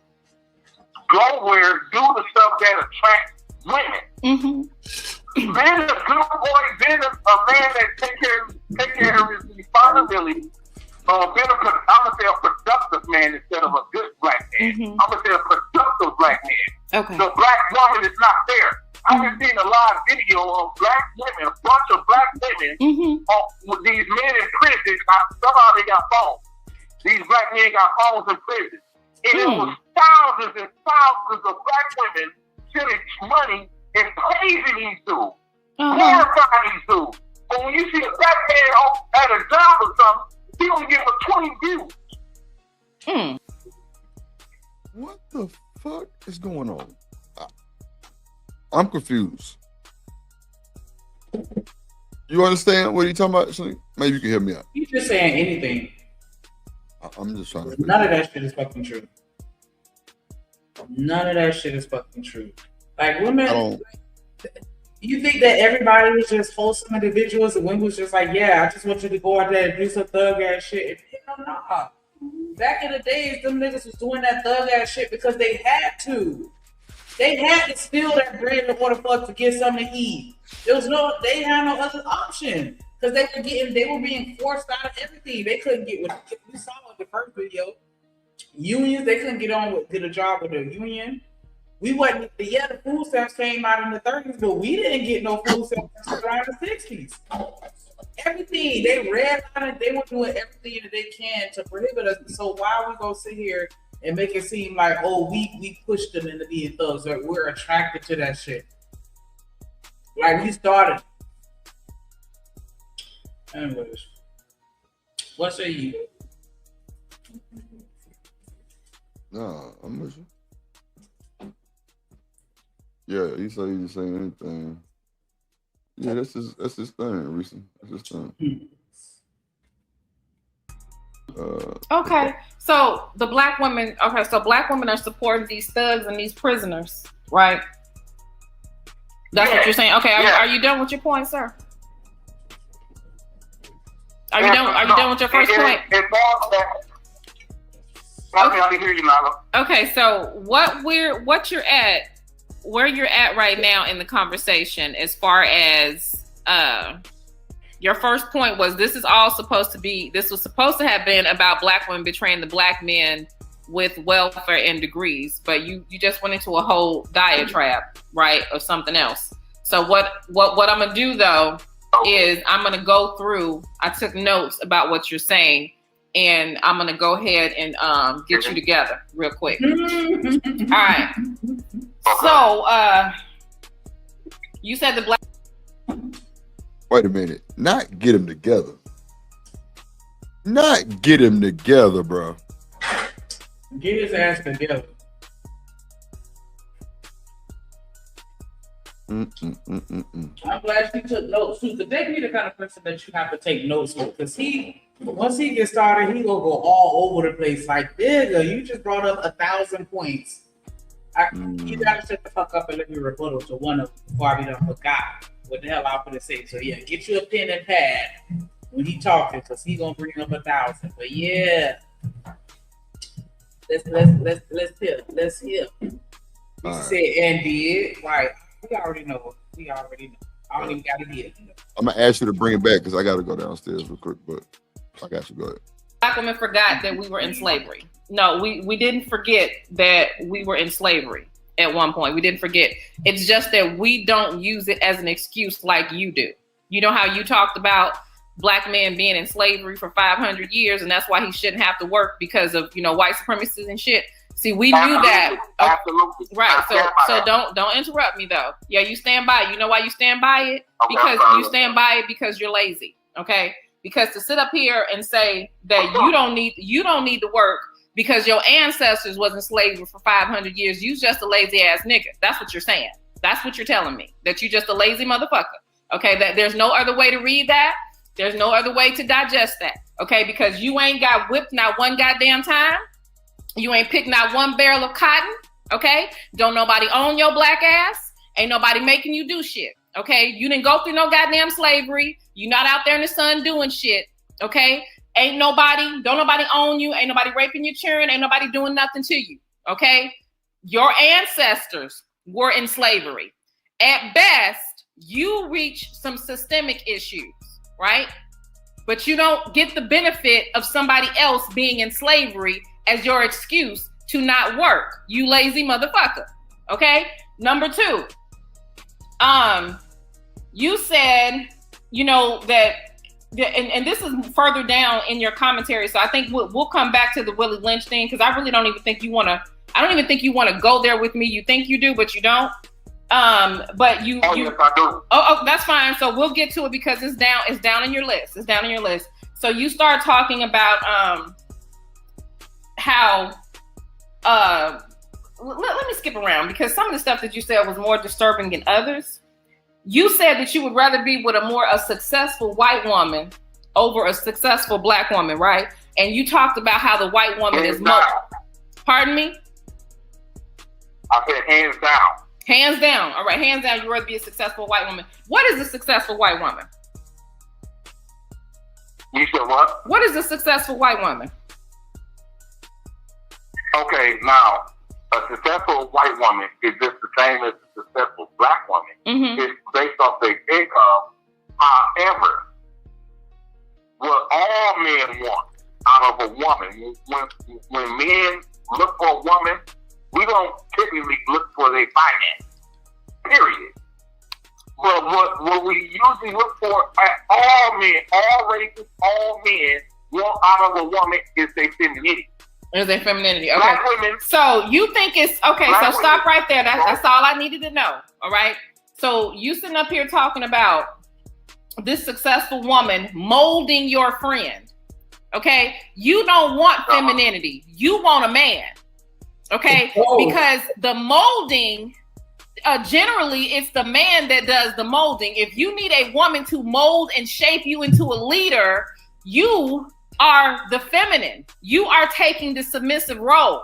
go where do the stuff that attracts women. Being a good boy, being a man that take care of his responsibility, being I'm gonna say a productive man instead of a good black man. I'm gonna say a productive black man. Okay. The black woman is not there. I've been seeing a live video of black women, a bunch of black women, with these men in prison. Somehow they got phones. These black men got phones in prison. And it was thousands and thousands of black women sending money and praising these dudes, glorifying these dudes. But when you see a black man at a job or something, he only give a 20 views. What the fuck is going on? I'm confused. You understand what he's talking about? Maybe you can help me out. He's just saying anything. I'm just trying to. None of that shit is fucking true. None of that shit is fucking true. Like women, you think that everybody was just wholesome individuals and women was just like, yeah, I just want you to go out there and do some thug ass shit. Hell nah. Back in the days, them niggas was doing that thug ass shit because they had to. They had to steal that bread in order for us to get something to eat. They had no other option because they were being forced out of everything. They couldn't get what we saw in the first video. Unions, they couldn't get a job with a union. The food stamps came out in the 30s, but we didn't get no food stamps until around the 60s. Everything, they redlined, they were doing everything that they can to prohibit us. So why are we gonna sit here and make it seem like, oh, we pushed them into being thugs, or we're attracted to that shit? Like we started. Anyways, what say you? No, I'm with you. Yeah, he said he didn't say anything. Yeah, that's his thing, Reese. That's his thing. Okay, so black women are supporting these thugs and these prisoners, right? That's what you're saying. Okay, are you done with your point, sir? Are you done with your first point? I can hear you, Nala. Okay, so where you're at right now in the conversation, as far as your first point was, this was supposed to have been about black women betraying the black men with welfare and degrees, but you just went into a whole diatribe, right, of something else. So what I'm gonna do though is I'm gonna go through. I took notes about what you're saying, and I'm gonna go ahead and get you together real quick. All right. So you said the black. Wait a minute. Not get him together. Not get him together, bro. Get his ass together. I'm glad she took notes too, because they be the kind of person that you have to take notes with. Because once he gets started, he gonna go all over the place. Like, nigga, you just brought up 1,000 points. You gotta shut the fuck up and let me rebuttal to one of them before I done forgot what the hell I'm gonna say. So yeah, get you a pen and pad when he talking, because he gonna bring up 1,000. But yeah, let's hear. You said and did right. We already know. I don't even gotta hear. I'm gonna ask you to bring it back because I gotta go downstairs real quick, but I got you. Go ahead. Black women forgot that we were in slavery. No, we didn't forget that we were in slavery at one point. We didn't forget. It's just that we don't use it as an excuse like you do. You know how you talked about Black men being in slavery for 500 years, and that's why he shouldn't have to work because of, white supremacists and shit. See, we knew that. Absolutely. Right. So don't interrupt me though. Yeah, you stand by it. You know why you stand by it? Because you stand by it because you're lazy. Okay? Because to sit up here and say that you don't need to work because your ancestors was in slavery for 500 years, you just a lazy ass nigga. That's what you're saying. That's what you're telling me. That you just a lazy motherfucker. Okay? That there's no other way to read that. There's no other way to digest that. Okay? Because you ain't got whipped not one goddamn time. You ain't picked not one barrel of cotton, okay? Don't nobody own your black ass. Ain't nobody making you do shit, okay? You didn't go through no goddamn slavery. You not out there in the sun doing shit, okay? Don't nobody own you. Ain't nobody raping your children. Ain't nobody doing nothing to you, okay? Your ancestors were in slavery. At best, you reach some systemic issues, right? But you don't get the benefit of somebody else being in slavery as your excuse to not work, you lazy motherfucker. Okay? Number 2, you said, that, and this is further down in your commentary, so I think we'll come back to the Willie Lynch thing, because I really don't even think you want to go there with me. You think you do, but you don't. But you. Yes, I do. Oh, that's fine. So we'll get to it because it's down in your list. It's down in your list. So you start talking about how let me skip around because some of the stuff that you said was more disturbing than others. You said that you would rather be with a successful white woman over a successful black woman, right? And you talked about how the white woman is more. Pardon me? I said hands down. Hands down. All right, hands down. You'd rather be a successful white woman. What is a successful white woman? You said what? What is a successful white woman? Okay, now, a successful white woman is just the same as a successful black woman. Mm-hmm. It's based off their income. However, what all men want out of a woman, when men look for a woman, we don't typically look for their finance, period. But what we usually look for at all men, all races, all men want out of a woman is their femininity. Is their femininity. Okay. Black women. So you think it's okay, so stop right there. That's all I needed to know. All right. So you sitting up here talking about this successful woman molding your friend. Okay. You don't want femininity. You want a man. Okay. Because the molding, generally it's the man that does the molding. If you need a woman to mold and shape you into a leader, you are the feminine. You are taking the submissive role.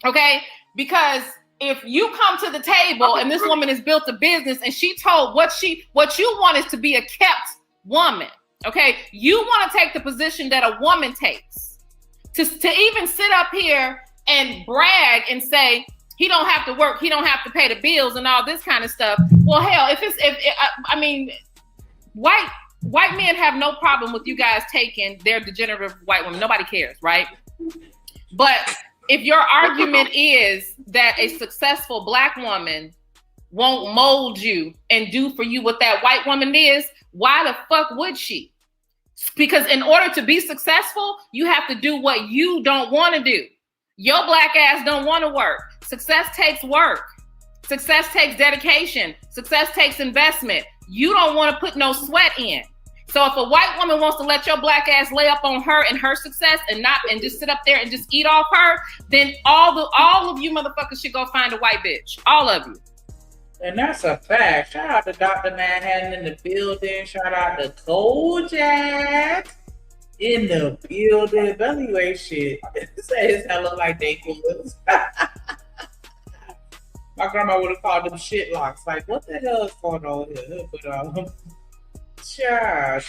Okay? Because if you come to the table and this woman has built a business and she told what you want is to be a kept woman. Okay? You want to take the position that a woman takes. To even sit up here and brag and say, he don't have to work, he don't have to pay the bills and all this kind of stuff. Well, hell, white men have no problem with you guys taking their degenerative white women. Nobody cares, right? But if your argument is that a successful black woman won't mold you and do for you what that white woman is, why the fuck would she? Because in order to be successful, you have to do what you don't want to do. Your black ass don't want to work. Success takes work. Success takes dedication. Success takes investment. You don't want to put no sweat in. So if a white woman wants to let your black ass lay up on her and her success and just sit up there and just eat off her, then all of you motherfuckers should go find a white bitch. All of you. And that's a fact. Shout out to Dr. Manhattan in the building. Shout out to Kojak in the building. Belly you ain't shit. Says I look like they was. My grandma would have called them shit locks. Like, what the hell is going on here? But cha.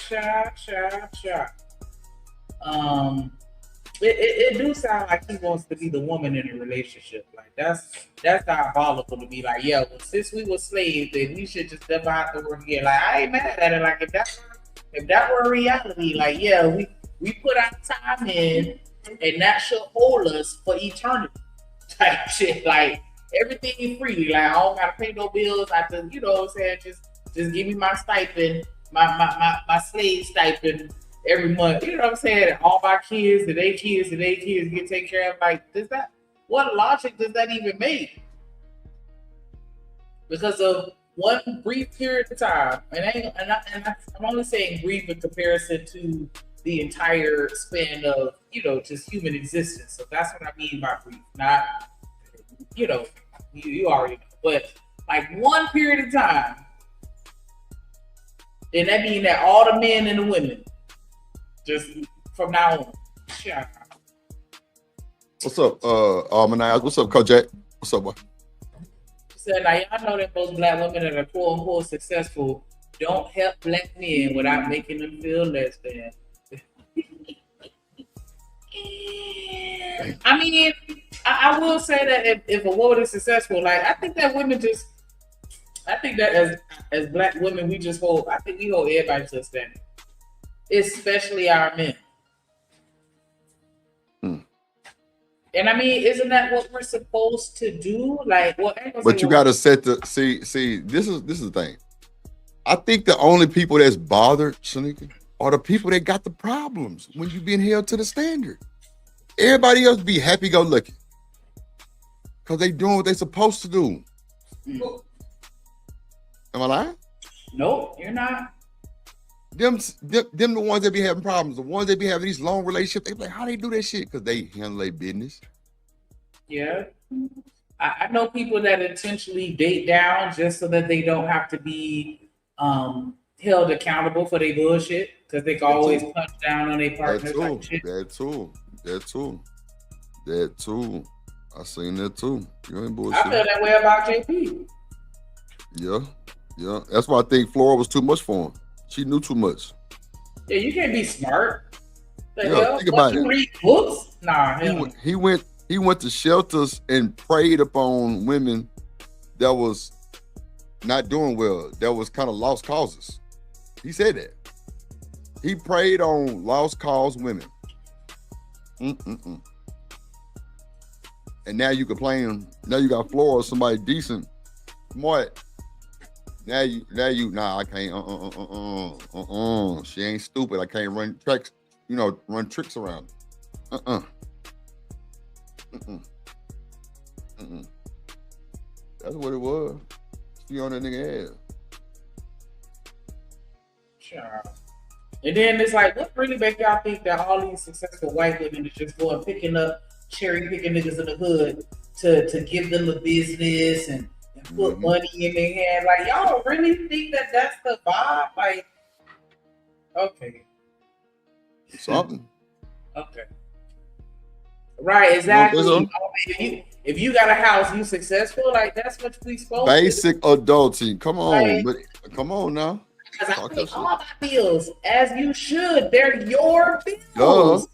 It do sound like he wants to be the woman in a relationship. Like that's diabolical to be like, yeah, well, since we were slaves, then we should just step out the work again. Like I ain't mad at it. Like if that were a reality, like yeah, we put our time in, and that should hold us for eternity. Type shit. Like everything is free. Like I don't gotta pay no bills. I just, you know what I'm saying, just give me my stipend, my slave stipend every month. You know what I'm saying? All my kids and their kids get taken care of. Like, what logic does that even make? Because of one brief period of time, and I'm only saying brief in comparison to the entire span of, you know, just human existence. So that's what I mean by brief. Not, you know, you already know. But like one period of time, then that means that all the men and the women, just from now on. Sure. What's up, Manaz? What's up, Kojak? What's up, boy? She said, now y'all know that most black women that are quote unquote successful don't help black men without making them feel less than. I mean, I will say that if a woman is successful, like I think that as black women, we hold everybody to a standard. Especially our men. And I mean, isn't that what we're supposed to do? Like, well, but you gotta set the see. This is the thing. I think the only people that's bothered, Shenica, are the people that got the problems when you being held to the standard. Everybody else be happy go lucky because they doing what they supposed to do. Am I lying? Nope, you're not. Them the ones that be having problems, the ones that be having these long relationships, they be like, how they do that shit? Because they handle their business. Yeah. I know people that intentionally date down just so that they don't have to be held accountable for their bullshit, because they can always punch down on their partner. That too. I seen that too. You ain't bullshit. I feel that way about JP. Yeah. That's why I think Flora was too much for him. She knew too much. Yeah, you can't be smart. Think about it. Read books? Nah, he went to shelters and preyed upon women that was not doing well, that was kind of lost causes. He said that. He preyed on lost cause women. And now you complain. Now you got Flora, somebody decent, smart. Now I can't. She ain't stupid. I can't run tricks. Run tricks around. That's what it was. She on that nigga ass. Sure. And then it's like, what really make y'all think that all these successful white women are just going cherry picking niggas in the hood to give them a business and put money in their hand? Like, y'all really think that that's the vibe? Like, okay. Something. Okay. Right, exactly. If you got a house, you successful. Like, that's what we supposed Basic to do. Adulting. Come on, but come on now. Because I pay all my bills, as you should. They're your bills.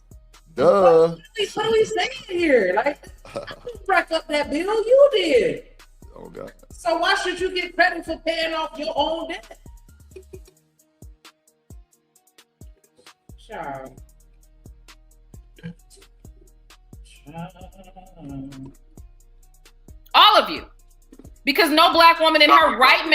Duh. What are we saying here? Like, I didn't rack up that bill. You did. Oh God. So why should you get credit for paying off your own debt? Child. All of you. Because no black woman in her right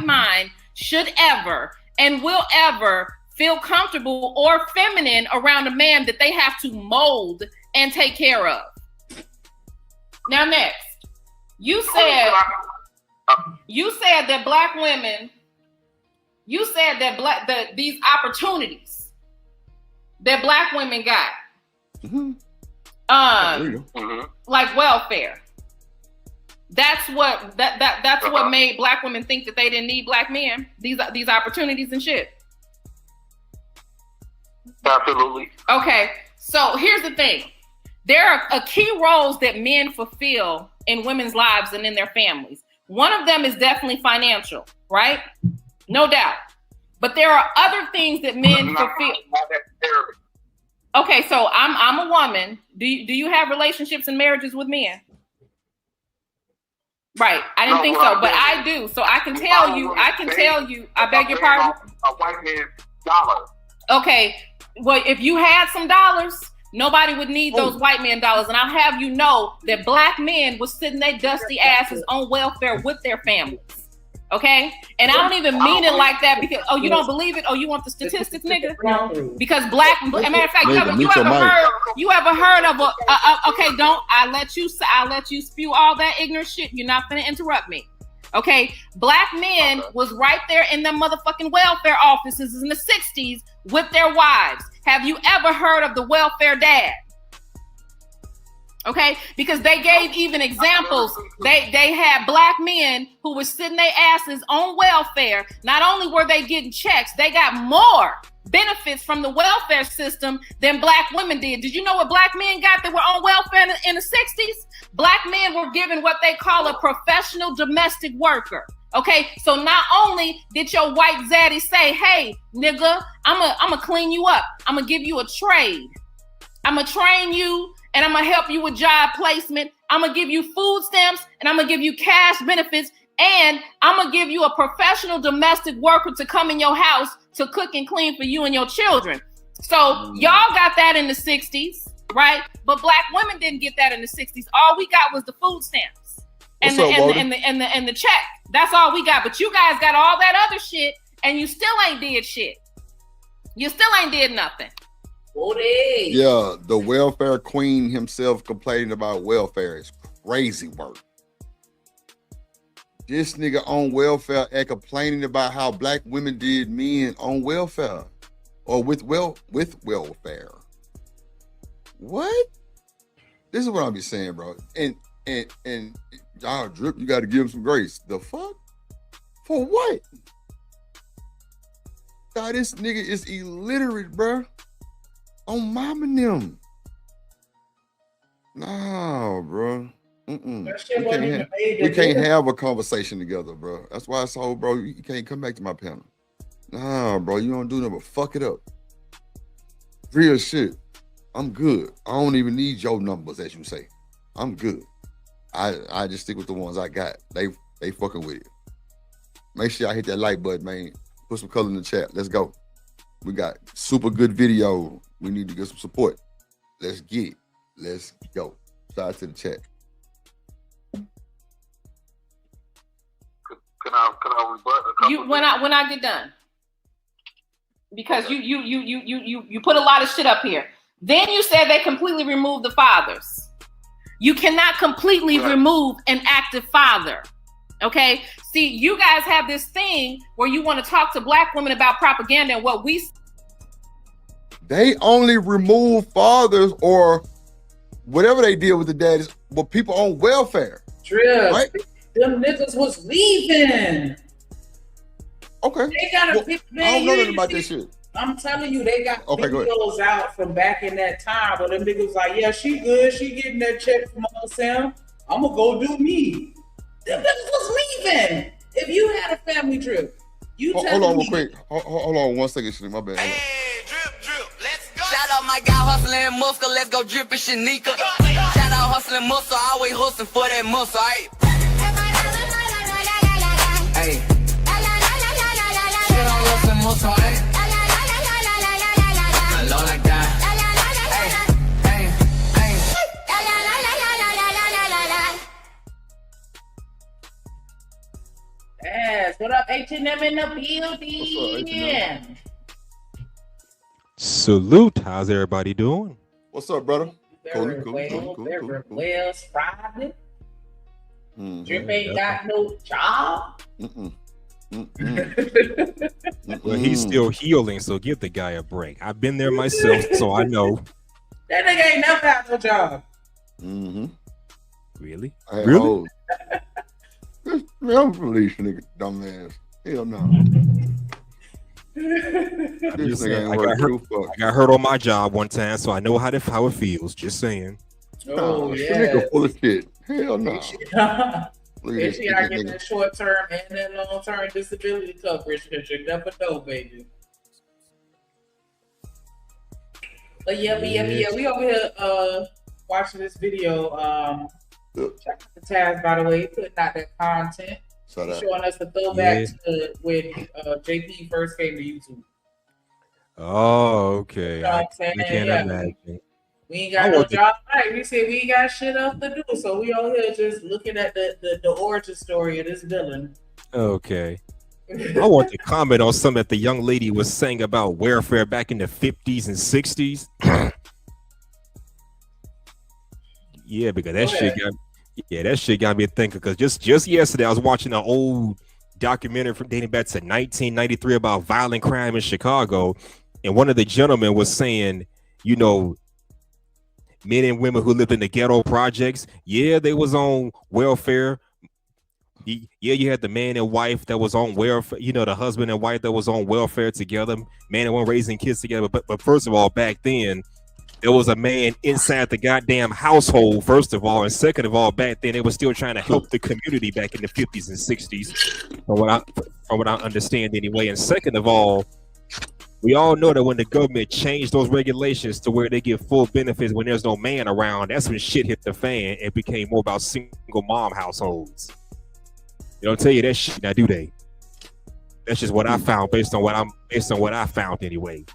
mind should ever and will ever feel comfortable or feminine around a man that they have to mold and take care of. Now next, you said that black women, these opportunities that black women got, like welfare. That's what that's what made black women think that they didn't need black men. These opportunities and shit. Absolutely. Okay, so here's the thing. There are key roles that men fulfill in women's lives and in their families. One of them is definitely financial, right? No doubt. But there are other things that men fulfill. Not necessarily. Okay, so I'm a woman. Do you have relationships and marriages with men? Right. I didn't think so, but I do. So I can tell you. I beg your pardon. A white man's dollar. Okay. Well, if you had some dollars, nobody would need those white man dollars. And I'll have you know that black men was sitting their dusty asses on welfare with their families. Okay? And I don't even mean it like that because, you don't believe it? You want the statistics, nigga? Because black, as a matter of fact, you ever heard of I'll let you spew all that ignorant shit. You're not gonna interrupt me. Okay? Black men was right there in them motherfucking welfare offices in the 60s with their wives. Have you ever heard of the welfare dad? Okay, because they gave even examples. They had black men who were sitting their asses on welfare. Not only were they getting checks, they got more benefits from the welfare system than black women did. Did you know what black men got that were on welfare in the 60s? Black men were given what they call a professional domestic worker. Okay, so not only did your white zaddy say, hey, nigga, I'ma clean you up. I'ma give you a trade. I'ma train you and I'm gonna help you with job placement. I'm gonna give you food stamps and I'm gonna give you cash benefits. And I'm gonna give you a professional domestic worker to come in your house to cook and clean for you and your children. So y'all got that in the 60s, right? But black women didn't get that in the 60s. All we got was the food stamps and the check. That's all we got. But you guys got all that other shit and you still ain't did shit. You still ain't did nothing. Yeah, the welfare queen himself complaining about welfare is crazy work. This nigga on welfare and complaining about how black women did men on welfare or with welfare. What? This is what I'll be saying, bro. And y'all Drip, you got to give him some grace. The fuck? For what? God, this nigga is illiterate, bro. On mom and them. Nah, bro. We can't have a conversation together, bro. That's why I told bro, you can't come back to my panel. Nah, bro, you don't do nothing but fuck it up. Real shit. I'm good. I don't even need your numbers, as you say. I'm good. I just stick with the ones I got. They fucking with it. Make sure I hit that like button, man. Put some color in the chat. Let's go. We got super good video. We need to get some support. Let's get it. Let's go. Shout out to the chat. Can I rebut a couple when I get done? Because you put a lot of shit up here. Then you said they completely removed the fathers. You cannot completely remove an active father. Okay? See, you guys have this thing where you want to talk to black women about propaganda and what we... They only remove fathers or whatever they deal with the daddies, but people on welfare. True. Right? Them niggas was leaving. Okay. They got a big I don't know nothing about this shit. I'm telling you, they got videos out from back in that time where them niggas like, yeah, she good, she getting that check from Uncle Sam. I'm gonna go do me. Them niggas was leaving. If you had a family trip, you hold on real quick. Hold on 1 second, Shenica. My bad. Hey, drip, let's go. Shout out my guy hustling muscle, let's go dripping Shenica. Shout out hustling muscle, always hustling for that muscle, right? Hey. Shit on hustling muscle, hey. Low like that. Yes, what up, H&M in the building? Salute. How's everybody doing? What's up, brother? Very well, Friday. Drip ain't got no job. Well, he's still healing, so give the guy a break. I've been there myself, so I know. That nigga ain't never had no job. Really? Hey, really? Man, I don't believe this nigga dumbass. Hell no. This nigga ain't worth two fuck. I got hurt on my job one time, so I know how it feels. Just saying. Oh, This yeah. nigga full of shit. Hell no. If she not getting that short term and that long term disability coverage, because you never know, baby. But yeah, we over here watching this video. Shout out to Taz, by the way, putting out that content. He's showing us the throwback to when JP first came to YouTube. Oh, okay. You know what I'm saying? I can't imagine. We ain't got no job. Right? We said we ain't got shit else to do, so we over here just looking at the origin story of this villain. Okay. I want to comment on something that the young lady was saying about welfare back in the 50s and 60s. Yeah, because that shit got me thinking. Because just yesterday, I was watching an old documentary from dating back to 1993 about violent crime in Chicago, and one of the gentlemen was saying, you know, men and women who lived in the ghetto projects, yeah, they was on welfare. Yeah, you had the man and wife that was on welfare, you know, the husband and wife that was on welfare together, man and woman raising kids together. But first of all, back then, there was a man inside the goddamn household, first of all. And second of all, back then, they were still trying to help the community back in the 50s and 60s, from what I understand anyway. And second of all, we all know that when the government changed those regulations to where they give full benefits when there's no man around, that's when shit hit the fan. It became more about single mom households. They don't tell you that shit now, do they? That's just what I found based on what I found anyway.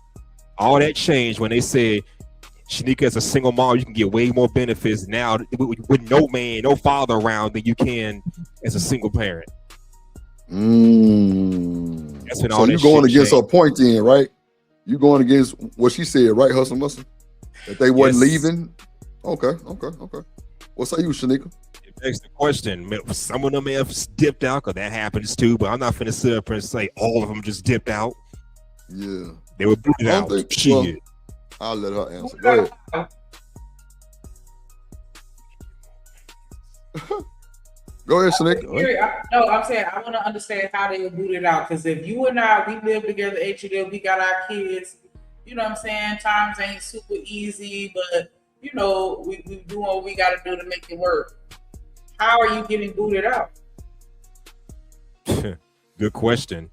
All that changed when they said, Shenica, as a single mom, you can get way more benefits now with no man, no father around than you can as a single parent. That's when all you going against her point then, right? You going against what she said, right, Hustle Muscle? That they wasn't leaving? Okay. What say you, Shenica? It begs the question. Some of them may have dipped out, because that happens too, but I'm not finna sit up and say all of them just dipped out. Yeah. They were booted out. Shit. I'll let her answer. Go ahead. Go ahead, Shenica. No, I'm saying I want to understand how they were booted out. Because if you and I, we live together, we got our kids. You know what I'm saying? Times ain't super easy, but you know, we doing what we got to do to make it work. How are you getting booted out? Good question.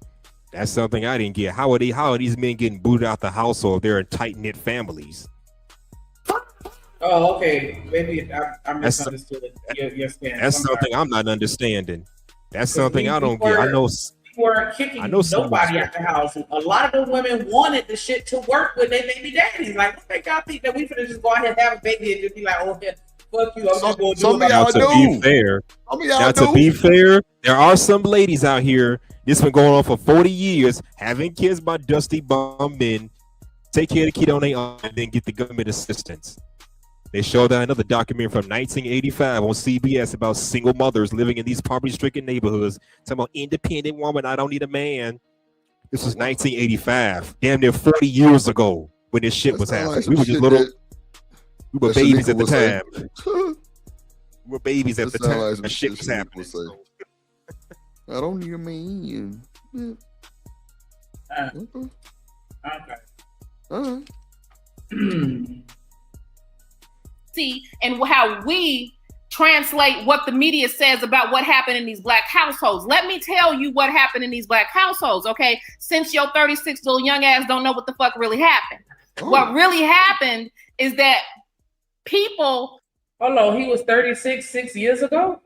That's something I didn't get. How are these men getting booted out the household? They're in tight-knit families. Oh, okay. Maybe I misunderstood your stance. That's something I'm not understanding. That's something I don't get. I know we weren't kicking nobody out the house. A lot of the women wanted the shit to work with their baby daddies. Like, what make y'all think that we finna just go out here and have a baby and just be like, oh, yeah, fuck you, I'm just going to do it. Now, to be fair, there are some ladies out here, this been going on for 40 years, having kids by dusty bum men, take care of the kid on their own, and then get the government assistance. They showed that another documentary from 1985 on CBS about single mothers living in these poverty-stricken neighborhoods. Talking about independent woman, I don't need a man. This was 1985, damn near 40 years ago when this shit was happening. We were just we were babies at the time. We were babies at the time. That shit was happening. I don't need a man. Okay. See, and how we translate what the media says about what happened in these black households. Let me tell you what happened in these black households, okay? Since your 36 little young ass don't know what the fuck really happened. What really happened is that people... Hold on, he was 36 6 years ago?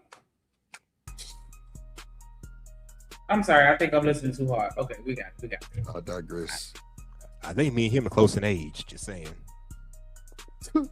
I'm sorry, I think I'm listening too hard. Okay, we got it. I digress. I think me and him are close in age, just saying. The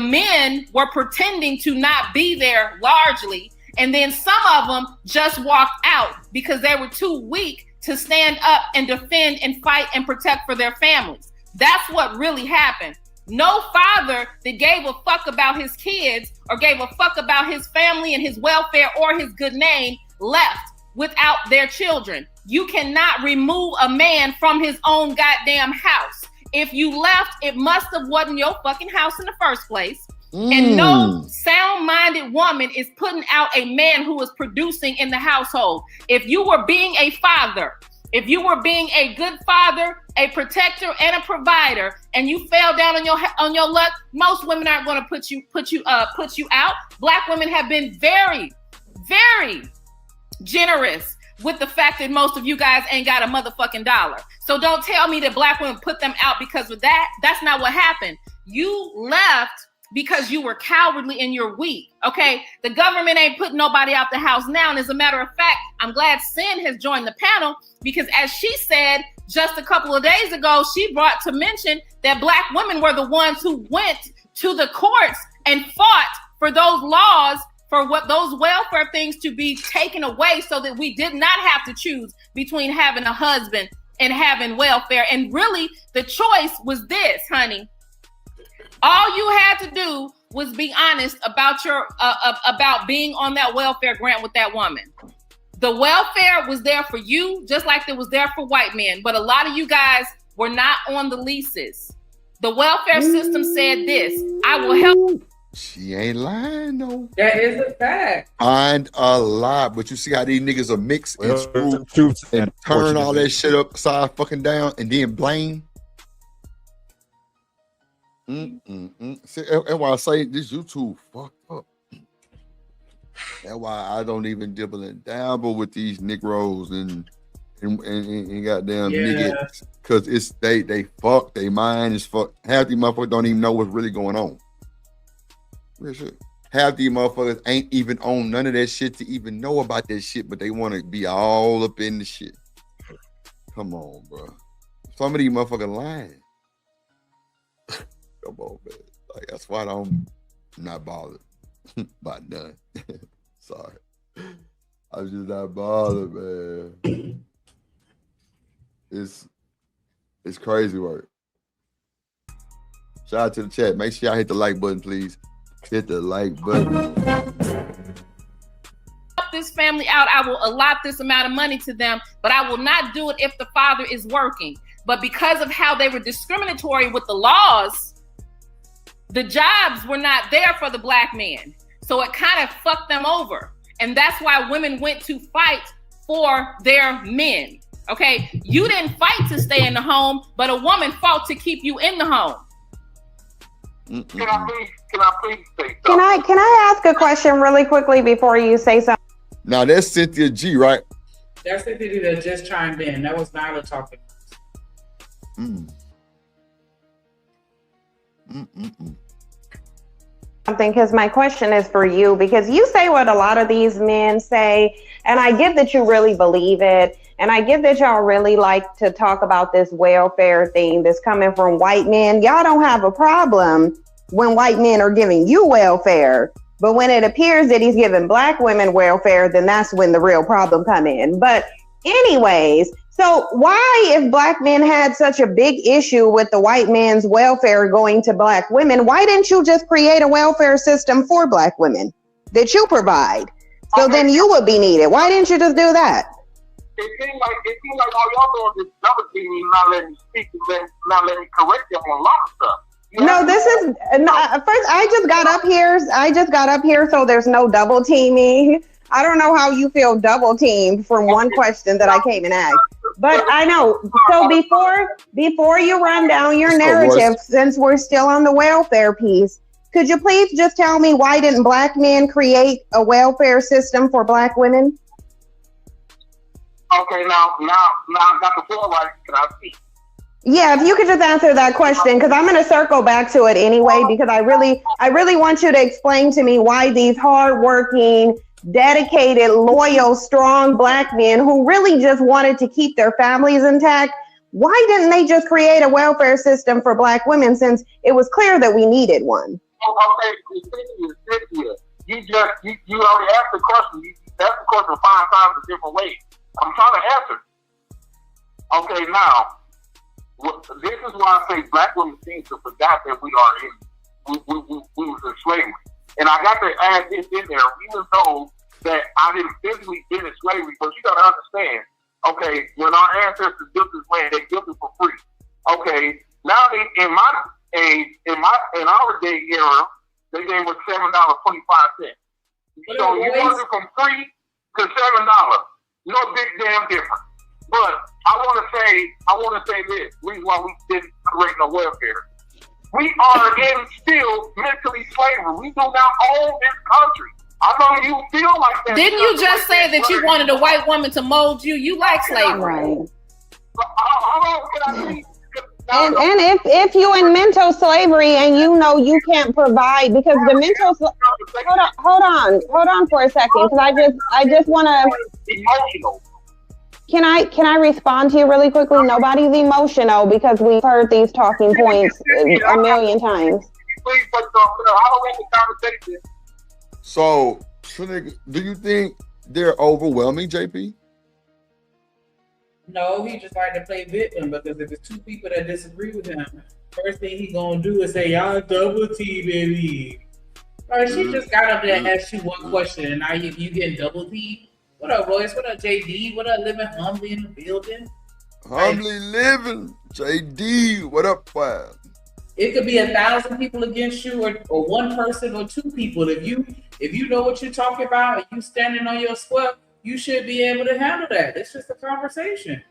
men were pretending to not be there largely, and then some of them just walked out because they were too weak to stand up and defend and fight and protect for their families. That's what really happened. No father that gave a fuck about his kids or gave a fuck about his family and his welfare or his good name left without their children. You cannot remove a man from his own goddamn house. If you left, it must have wasn't your fucking house in the first place. And no sound-minded woman is putting out a man who is producing in the household. If you were being a father, if you were being a good father, a protector, and a provider, and you fell down on your luck, most women aren't going to put you out. Black women have been very, very generous with the fact that most of you guys ain't got a motherfucking dollar. So don't tell me that black women put them out because of that. That's not what happened. You left because you were cowardly and you're weak, okay? The government ain't putting nobody out the house now. And as a matter of fact, I'm glad Sin has joined the panel because as she said just a couple of days ago, she brought to mention that black women were the ones who went to the courts and fought for those laws, for what those welfare things to be taken away so that we did not have to choose between having a husband and having welfare. And really the choice was this, honey. All you had to do was be honest about your about being on that welfare grant with that woman. The welfare was there for you, just like it was there for white men. But a lot of you guys were not on the leases. The welfare system said this: I will help. She ain't lying, though. That is a fact. Find a lie, but you see how these niggas are mixed and screwed and turn all that shit upside fucking down and then blame. See, that's why I say this YouTube fucked up. That's why I don't even dibble and dabble with these Negroes and goddamn niggas, because it's they fuck, they mind is fucked. Half these motherfuckers don't even know what's really going on. Real shit. Half these motherfuckers ain't even on none of that shit to even know about that shit, but they want to be all up in the shit. Come on, bro. Some of these motherfuckers lying. Come on, man. Like, that's why I'm not bothered by none. Sorry. I'm just not bothered, man. It's crazy work. Shout out to the chat. Make sure y'all hit the like button, please. Hit the like button. This family out, I will allot this amount of money to them, but I will not do it if the father is working. But because of how they were discriminatory with the laws, the jobs were not there for the black men. So it kind of fucked them over. And that's why women went to fight for their men. Okay? You didn't fight to stay in the home, but a woman fought to keep you in the home. Can I please say something? Can I ask a question really quickly before you say something? Now that's Cynthia G, right? That's the video that just chimed in. That was Nyla talking. Something, because my question is for you, because you say what a lot of these men say, and I get that you really believe it, and I get that y'all really like to talk about this welfare thing that's coming from white men. Y'all don't have a problem when white men are giving you welfare, but when it appears that he's giving black women welfare, then that's when the real problem come in. But anyways, so why, if black men had such a big issue with the white man's welfare going to black women, why didn't you just create a welfare system for black women that you provide? So then you would be needed. Why didn't you just do that? It seems like all y'all doing is double teaming, not letting me speak, and not letting me correct them on a lot of stuff. No, this is first. I just got up here, so there's no double teaming. I don't know how you feel double teamed from one question that I came and asked, but I know. So before you run down your narrative, since we're still on the welfare piece, could you please just tell me why didn't black men create a welfare system for black women? Okay, now I got the floor right. Can I speak? Yeah, if you could just answer that question, because I'm going to circle back to it anyway, because I really want you to explain to me why these hardworking, dedicated, loyal, strong black men who really just wanted to keep their families intact, why didn't they just create a welfare system for black women, since it was clear that we needed one? Okay, Cynthia, you already asked the question. You asked the question 5 times a different way. I'm trying to answer. Okay, now, this is why I say black women seem to forgot that we was in slavery. And I got to add this in there, even though that I didn't physically been in slavery, but you got to understand, okay, when our ancestors built this land, they built it for free. Okay, now in our day era, they game was $7.25. So you went from $3 to $7. No big damn difference. But I want to say this. Reason why we didn't create no welfare. We are in still mentally slavery. We do not own this country. I know you feel like that. Didn't you just say that you wanted a white woman to mold you? You like slavery. Right. Hold on, And if you in mental slavery and you know you can't provide because the mental hold on for a second because I just want to emotional. Can I respond to you really quickly? Nobody's emotional because we've heard these talking points a million times. Please, I don't want the conversation. So, Shenica, do you think they're overwhelming, JP? No, he just like to play victim because if it's two people that disagree with him, first thing he gonna do is say, y'all double T, baby. All right, she just got up there and asked you one question and now you getting double T. What up, Royce? What up, JD? What up, living humbly in the building? Humbly living, JD. What up, Five? It could be 1,000 people against you, or one person, or two people. If you know what you're talking about, and you standing on your square, you should be able to handle that. It's just a conversation.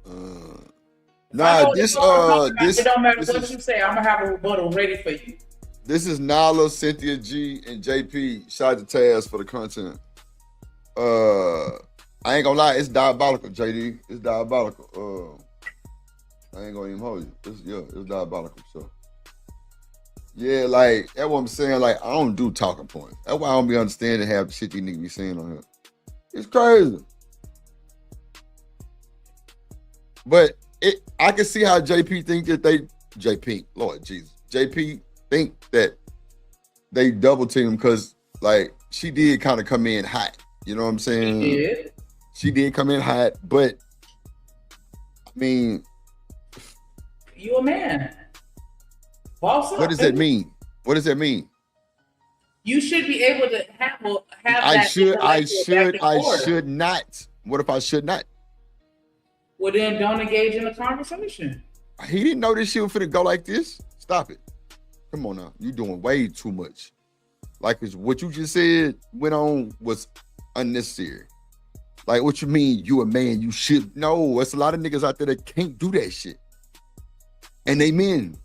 This it don't matter what you say. I'm gonna have a rebuttal ready for you. This is Nala, Cynthia G, and JP. Shout out to Taz for the content. I ain't gonna lie, it's diabolical, JD. It's diabolical. I ain't gonna even hold you. It's diabolical. So yeah, like that's what I'm saying. Like I don't do talking points. That's why I don't be understanding half the shit these niggas be saying on here. It's crazy. But I can see how JP think that Lord Jesus, JP think that they double team because like she did kind of come in hot. You know what I'm saying? She did come in hot, but I mean, you a man. Boss up. What does that mean? What does that mean? You should be able to have that. I should not. What if I should not? Well, then don't engage in a conversation. He didn't know this shit was finna go like this. Stop it. Come on now. You doing way too much. Like what you just said went on was unnecessary. Like what you mean you a man, you should no. There's a lot of niggas out there that can't do that shit. And they men.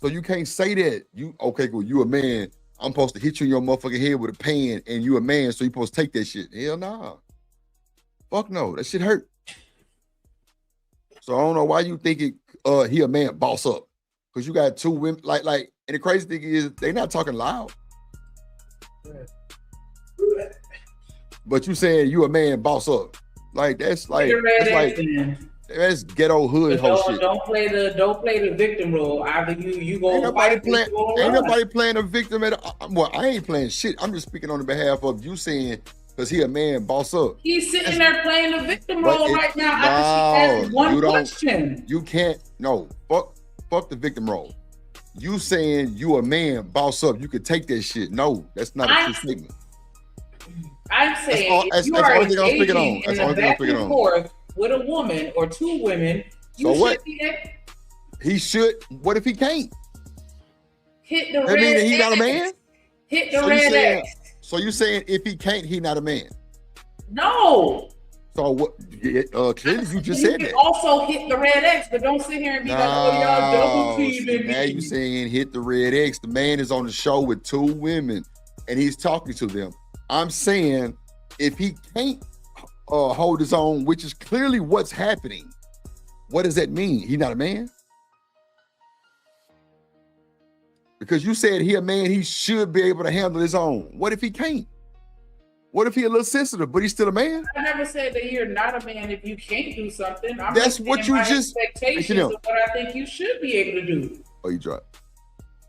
So you can't say that. You okay, cool, you a man. I'm supposed to hit you in your motherfucking head with a pan and you a man, so you supposed to take that shit. Hell nah. Fuck no, that shit hurt. So I don't know why you think he a man boss up. Cause you got two women, like, and the crazy thing is they not talking loud. But you saying you a man boss up. Like that's ghetto hood whole shit. Don't play the victim role. Either you go. Ain't nobody playing a victim well, I ain't playing shit. I'm just speaking on the behalf of you saying because he a man boss up. He's sitting there playing the victim role right now. After she asked one question. You can't. No, fuck the victim role. You saying you a man boss up. You could take that shit. No, that's not a true statement. I'm saying that's the only thing I'm speaking on. That's the only thing I'm speaking on. With a woman or two women, so what? He should. What if he can't? Hit the that red mean that he X. not a man? Hit the red X. So you saying if he can't, he not a man? No. So what? Clearly you just said that. Also hit the red X, but don't sit here and be like, oh y'all double teaming me. Now you saying hit the red X. The man is on the show with two women, and he's talking to them. I'm saying if he can't hold his own, which is clearly what's happening, what does that mean? He not a man? Because you said he a man, he should be able to handle his own. What if he can't? What if he a little sensitive, but he's still a man? I never said that you're not a man if you can't do something. That's what you just expectations of what I think you should be able to do. Oh, you dropped.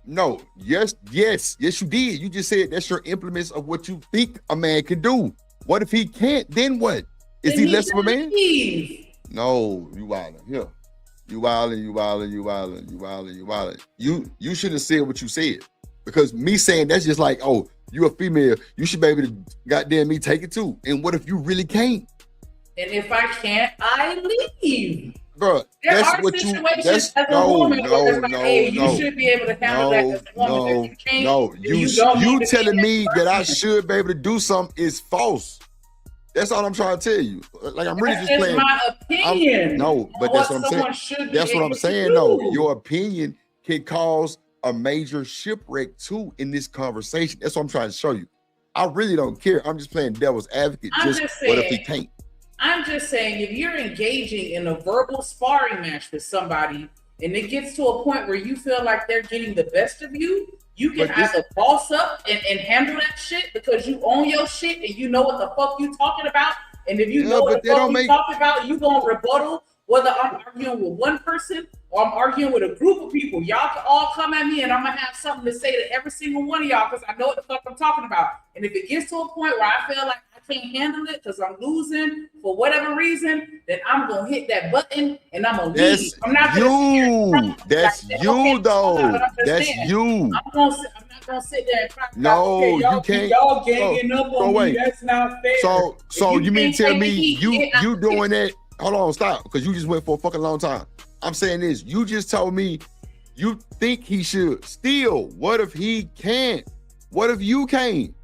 No, yes, you did. You just said that's your implements of what you think a man can do. What if he can't? Then what? Is he less of a man? No, you wildin'. Here. You wildin'. You should have said what you said. Because me saying that's just like, oh, you a female, you should be able to goddamn me take it too. And what if you really can't? And if I can't, I leave. bro. There That's are what you. situations That's as a woman where it's like, hey, you no, should be able to handle that as a woman. If you can't, no. then you don't need to be telling in me that I environment. should be able to do something is false. That's all I'm trying to tell you. Like I'm really That's just just playing. my opinion. No, but on that's what what I'm someone saying. should be That's what I'm able to saying. No, do. your opinion can cause a major shipwreck too in this conversation. That's what I'm trying to show you. I really don't care. I'm just playing devil's advocate. I'm Just just what if he saying. can't? I'm just saying, if you're engaging in a verbal sparring match with somebody and it gets to a point where you feel like they're getting the best of you, you can But this- either boss up and handle that shit because you own your shit and you know what the fuck you talking about. And if you Yeah, know what but the they fuck don't you make- talking about, you gonna rebuttal whether I'm arguing with one person or I'm arguing with a group of people. Y'all can all come at me and I'm gonna have something to say to every single one of y'all because I know what the fuck I'm talking about. And if it gets to a point where I feel like I can't handle it because I'm losing for whatever reason, then I'm gonna hit that button and I'm gonna That's leave. I'm not gonna you. That's you though. That's you. I'm not gonna sit there and cry. No, okay, y'all, you can't. Y'all ganging up so on wait. me. That's not fair. So If you mean can't tell take me the heat, you get out you the doing that? Hold on, stop, because you just went for a fucking long time. I'm saying this. You just told me you think he should. Still, what if he can't? What if you can't?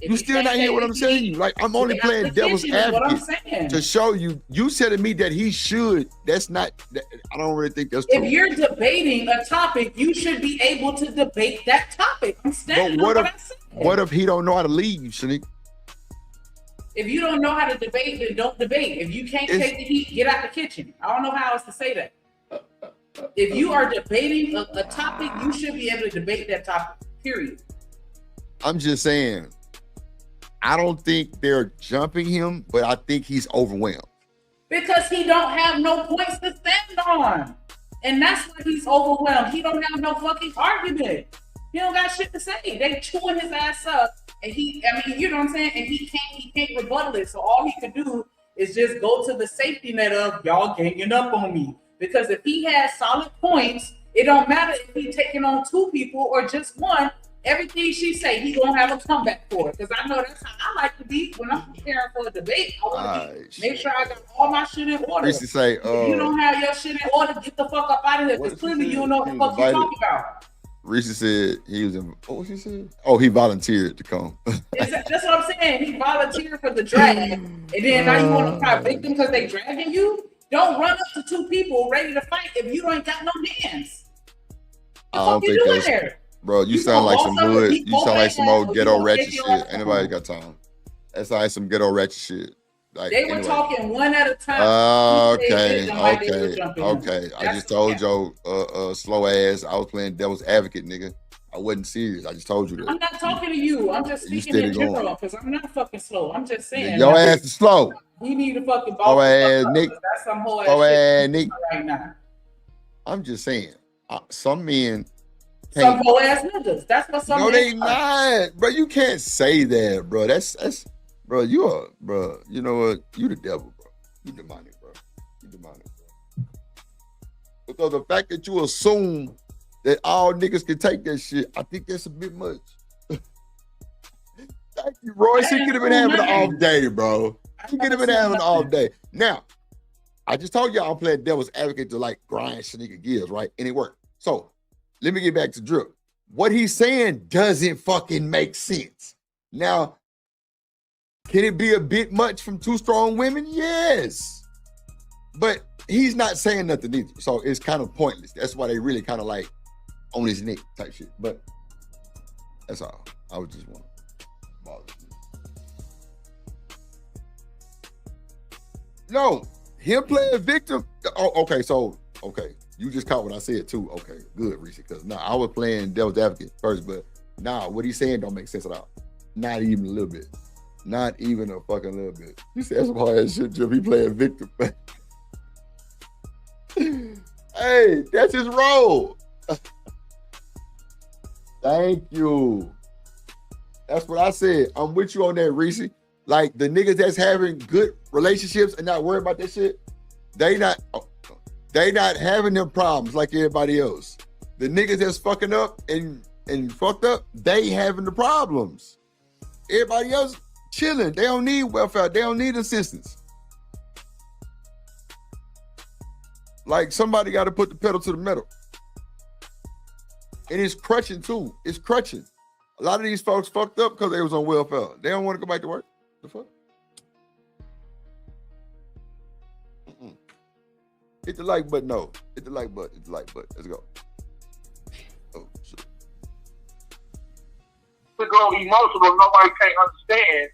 If You still can't not hearing take what the I'm telling heat, you. Like I'm only get out playing the devil's kitchen is what I'm advocate saying. to show you. You telling me that he should. That's not. I don't really think that's true. If you're debating a topic, you should be able to debate that topic. I'm standing But on what I said. what if he don't know how to leave, Shenica? If you don't know how to debate, then don't debate. If you can't take the heat, get out the kitchen. I don't know how else to say that. If you are debating a topic, you should be able to debate that topic, period. I'm just saying, I don't think they're jumping him, but I think he's overwhelmed. Because he don't have no points to stand on. And that's why he's overwhelmed. He don't have no fucking argument. He don't got shit to say. They chewing his ass up. And you know what I'm saying? And he can't rebuttal it. So all he could do is just go to the safety net of y'all ganging up on me. Because if he has solid points, it don't matter if he's taking on two people or just one. Everything she say, he gonna have a comeback for it. Because I know that's how I like to be when I'm preparing for a debate. I want to make sure I got all my shit in order. Used to say, if you don't have your shit in order, get the fuck up out of here. Because clearly you don't know what the fuck you're talking about. Reese said he was in. What was he said? Oh, he volunteered to come. That's what I'm saying. He volunteered for the drag, and then now you want to cry victim because they dragging you. Don't run up to two people ready to fight if you ain't got no hands. I don't think that's there? Bro, you sound like some hood. You sound like some old ghetto ratchet shit. Anybody got time? That's like some ghetto ratchet shit. Like, they were talking one at a time. Okay. I just told your slow ass I was playing devil's advocate, nigga. I wasn't serious. I just told you that. I'm not talking to you. I'm just speaking in general because I'm not fucking slow. I'm just saying. Your ass is slow. He need to fucking ball ass, Nick. That's some whole ass shit Nick. right now. I'm just saying. Some men. Some whole ass niggas. That's what some. No, they not, bro. You can't say that, bro. That's. Bro, you know what? You the devil, bro. You demonic, bro. Because the fact that you assume that all niggas can take that shit, I think that's a bit much. Thank you, Royce. He could have been having an off day, bro. He could have been having an off day. Now, I just told y'all I'm playing devil's advocate to like grind Shenica gears, right? And it worked. So let me get back to Drip. What he's saying doesn't fucking make sense. Now, can it be a bit much from two strong women? Yes. But he's not saying nothing either. So it's kind of pointless. That's why they really kind of like on his neck type shit. But that's all. I would just want to bother you. No, him playing victim. Oh, okay. So, okay. You just caught what I said too. Okay, good, Reese. Because I was playing devil's advocate first, but what he's saying don't make sense at all. Not even a little bit. Not even a fucking little bit. You said some hard ass shit, Jim. He playing victim. Hey, that's his role. Thank you. That's what I said. I'm with you on that, Reese. Like the niggas that's having good relationships and not worried about that shit, they not having them problems like everybody else. The niggas that's fucking up and fucked up, they having the problems. Everybody else chilling. They don't need welfare. They don't need assistance. Like somebody got to put the pedal to the metal. And it's crutching too. It's crutching. A lot of these folks fucked up because they was on welfare. They don't want to go back to work. The fuck? Hit the like button, no. Hit the like button. Hit the like button. Let's go. Oh shit. To go emotional, nobody can't understand.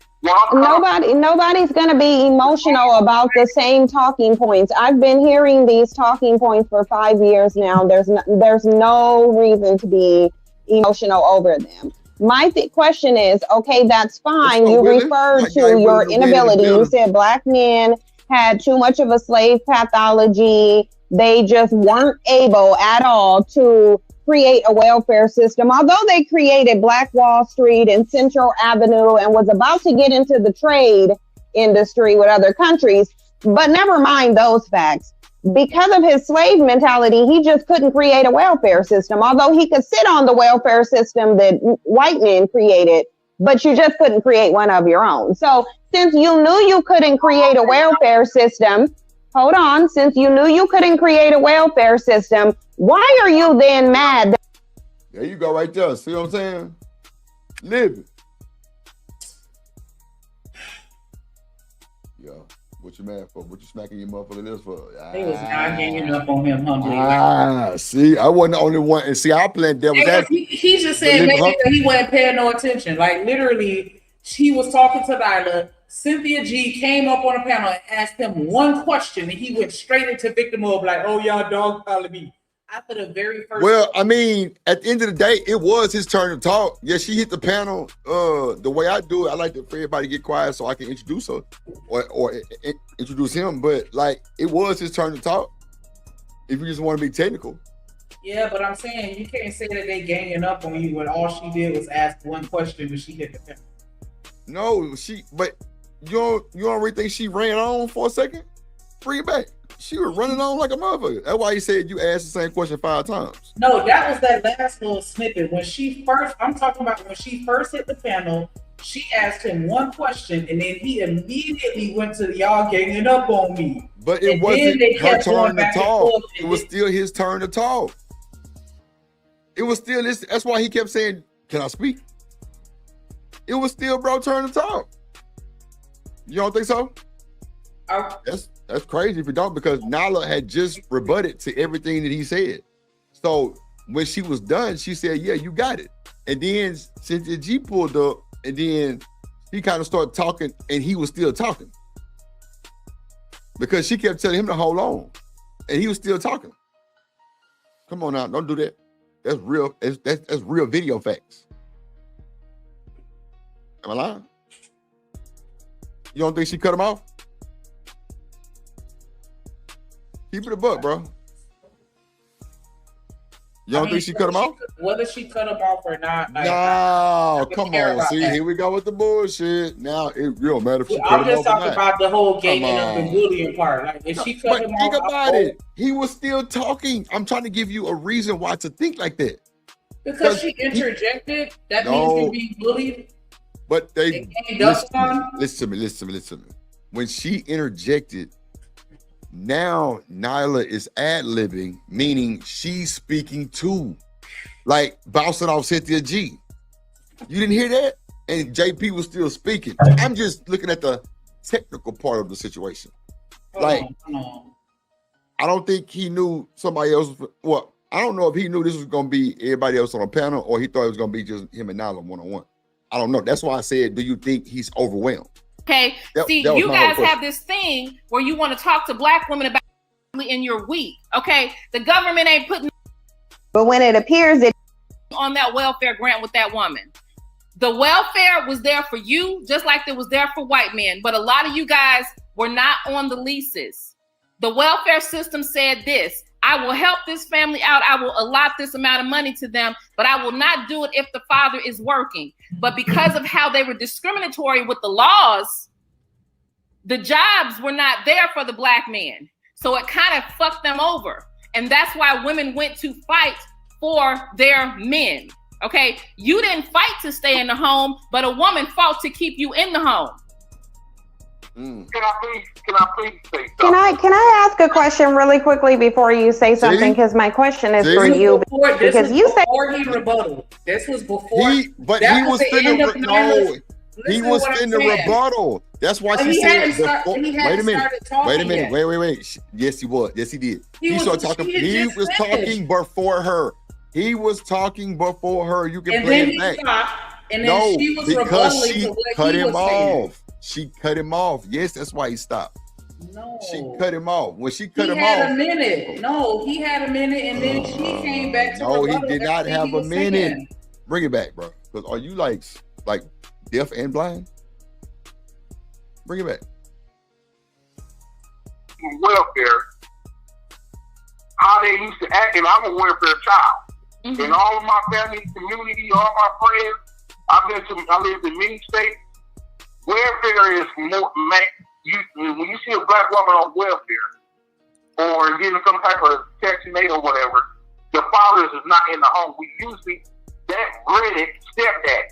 Nobody's gonna be emotional about the same talking points. I've been hearing these talking points for 5 years now. There's no reason to be emotional over them. My question is, okay, that's fine. You referred to your inability. You said black men had too much of a slave pathology. They just weren't able at all to create a welfare system. Although they created Black Wall Street and Central Avenue and was about to get into the trade industry with other countries, but never mind those facts. Because of his slave mentality, he just couldn't create a welfare system. Although he could sit on the welfare system that white men created, but you just couldn't create one of your own. So since you knew you couldn't create a welfare system, since you knew you couldn't create a welfare system, why are you then mad? There you go right there. See what I'm saying? Live it. Yo, what you mad for? What you smacking your motherfucker this for? They was not ganging up on him, Humphrey. See, I wasn't the only one. And see, I played devil's advocate. He just said maybe that he wasn't paying no attention. Like literally, he was talking to Nyla. Cynthia G came up on a panel and asked him one question, and he went straight into victim mode, like, "Oh, y'all dog calling me." After the very first. Well, I mean, at the end of the day, it was his turn to talk. Yeah, she hit the panel. The way I do it, I like for everybody to get quiet so I can introduce her or introduce him. But like, it was his turn to talk. If you just want to be technical. Yeah, but I'm saying you can't say that they ganging up on you when all she did was ask one question and she hit the panel. No, but you don't really think she ran on for a second? Bring it back. She was running on like a motherfucker. That's why he said you asked the same question 5 times. No, that was that last little snippet. I'm talking about when she first hit the panel, she asked him one question and then he immediately went to y'all ganging up on me. But it wasn't her turn to talk. It was still his turn to talk. It was still this. That's why he kept saying, "Can I speak?" It was still bro's turn to talk. You don't think so? That's crazy if you don't, because Nala had just rebutted to everything that he said. So when she was done, she said, "Yeah, you got it." And then Cynthia G pulled up, and then he kind of started talking, and he was still talking because she kept telling him to hold on, and he was still talking. Come on now, don't do that. That's real. That's real video facts. Am I lying? You don't think she cut him off? Keep it a buck, bro. You don't think she cut him off? Whether she cut him off or not. No, come on. See, here we go with the bullshit. Now it don't matter if she cut him off. I'm just talking about the whole ganging up and bullying part. Like if she cut him off. Think about it. He was still talking. I'm trying to give you a reason why to think like that. Because she interjected, that means you're being bullied. But listen to me. When she interjected, now Nyla is ad-libbing, meaning she's speaking too, like bouncing off Cynthia G. You didn't hear that? And JP was still speaking. I'm just looking at the technical part of the situation. I don't think he knew somebody else. Well, I don't know if he knew this was going to be everybody else on a panel or he thought it was going to be just him and Nyla one-on-one. I don't know. That's why I said, do you think he's overwhelmed? Okay. See, you guys have this thing where you want to talk to black women about in your week. Okay. The government ain't putting. But when it appears that on that welfare grant with that woman, the welfare was there for you, just like it was there for white men. But a lot of you guys were not on the leases. The welfare system said this: I will help this family out. I will allot this amount of money to them, but I will not do it if the father is working. But because of how they were discriminatory with the laws, the jobs were not there for the black man. So it kind of fucked them over. And that's why women went to fight for their men. Okay. You didn't fight to stay in the home, but a woman fought to keep you in the home. Can I please say something? Can I ask a question really quickly before you say something? Because my question is for you. Because you say before he rebuttal. This was before. He was finna rebuttal. That's why she said. Wait a minute. Wait. Yes, he was. Yes, he did. He was talking before her. He was talking before her. You can play it back. Stopped, and then she was because she cut him off. Saying. She cut him off. Yes, that's why he stopped. No. She cut him off. When she cut him off. He had a minute. No, he had a minute, and then she came back to no, he did not have a minute. Saying. Bring it back, bro. Because are you like deaf and blind? Bring it back. Welfare, how they used to act, and I'm a welfare child. Mm-hmm. In all of my family, community, all my friends, I lived in many states. Welfare is more, when you see a black woman on welfare or getting some type of Section 8 or whatever, the fathers is not in the home. We usually, that breaded stepdad.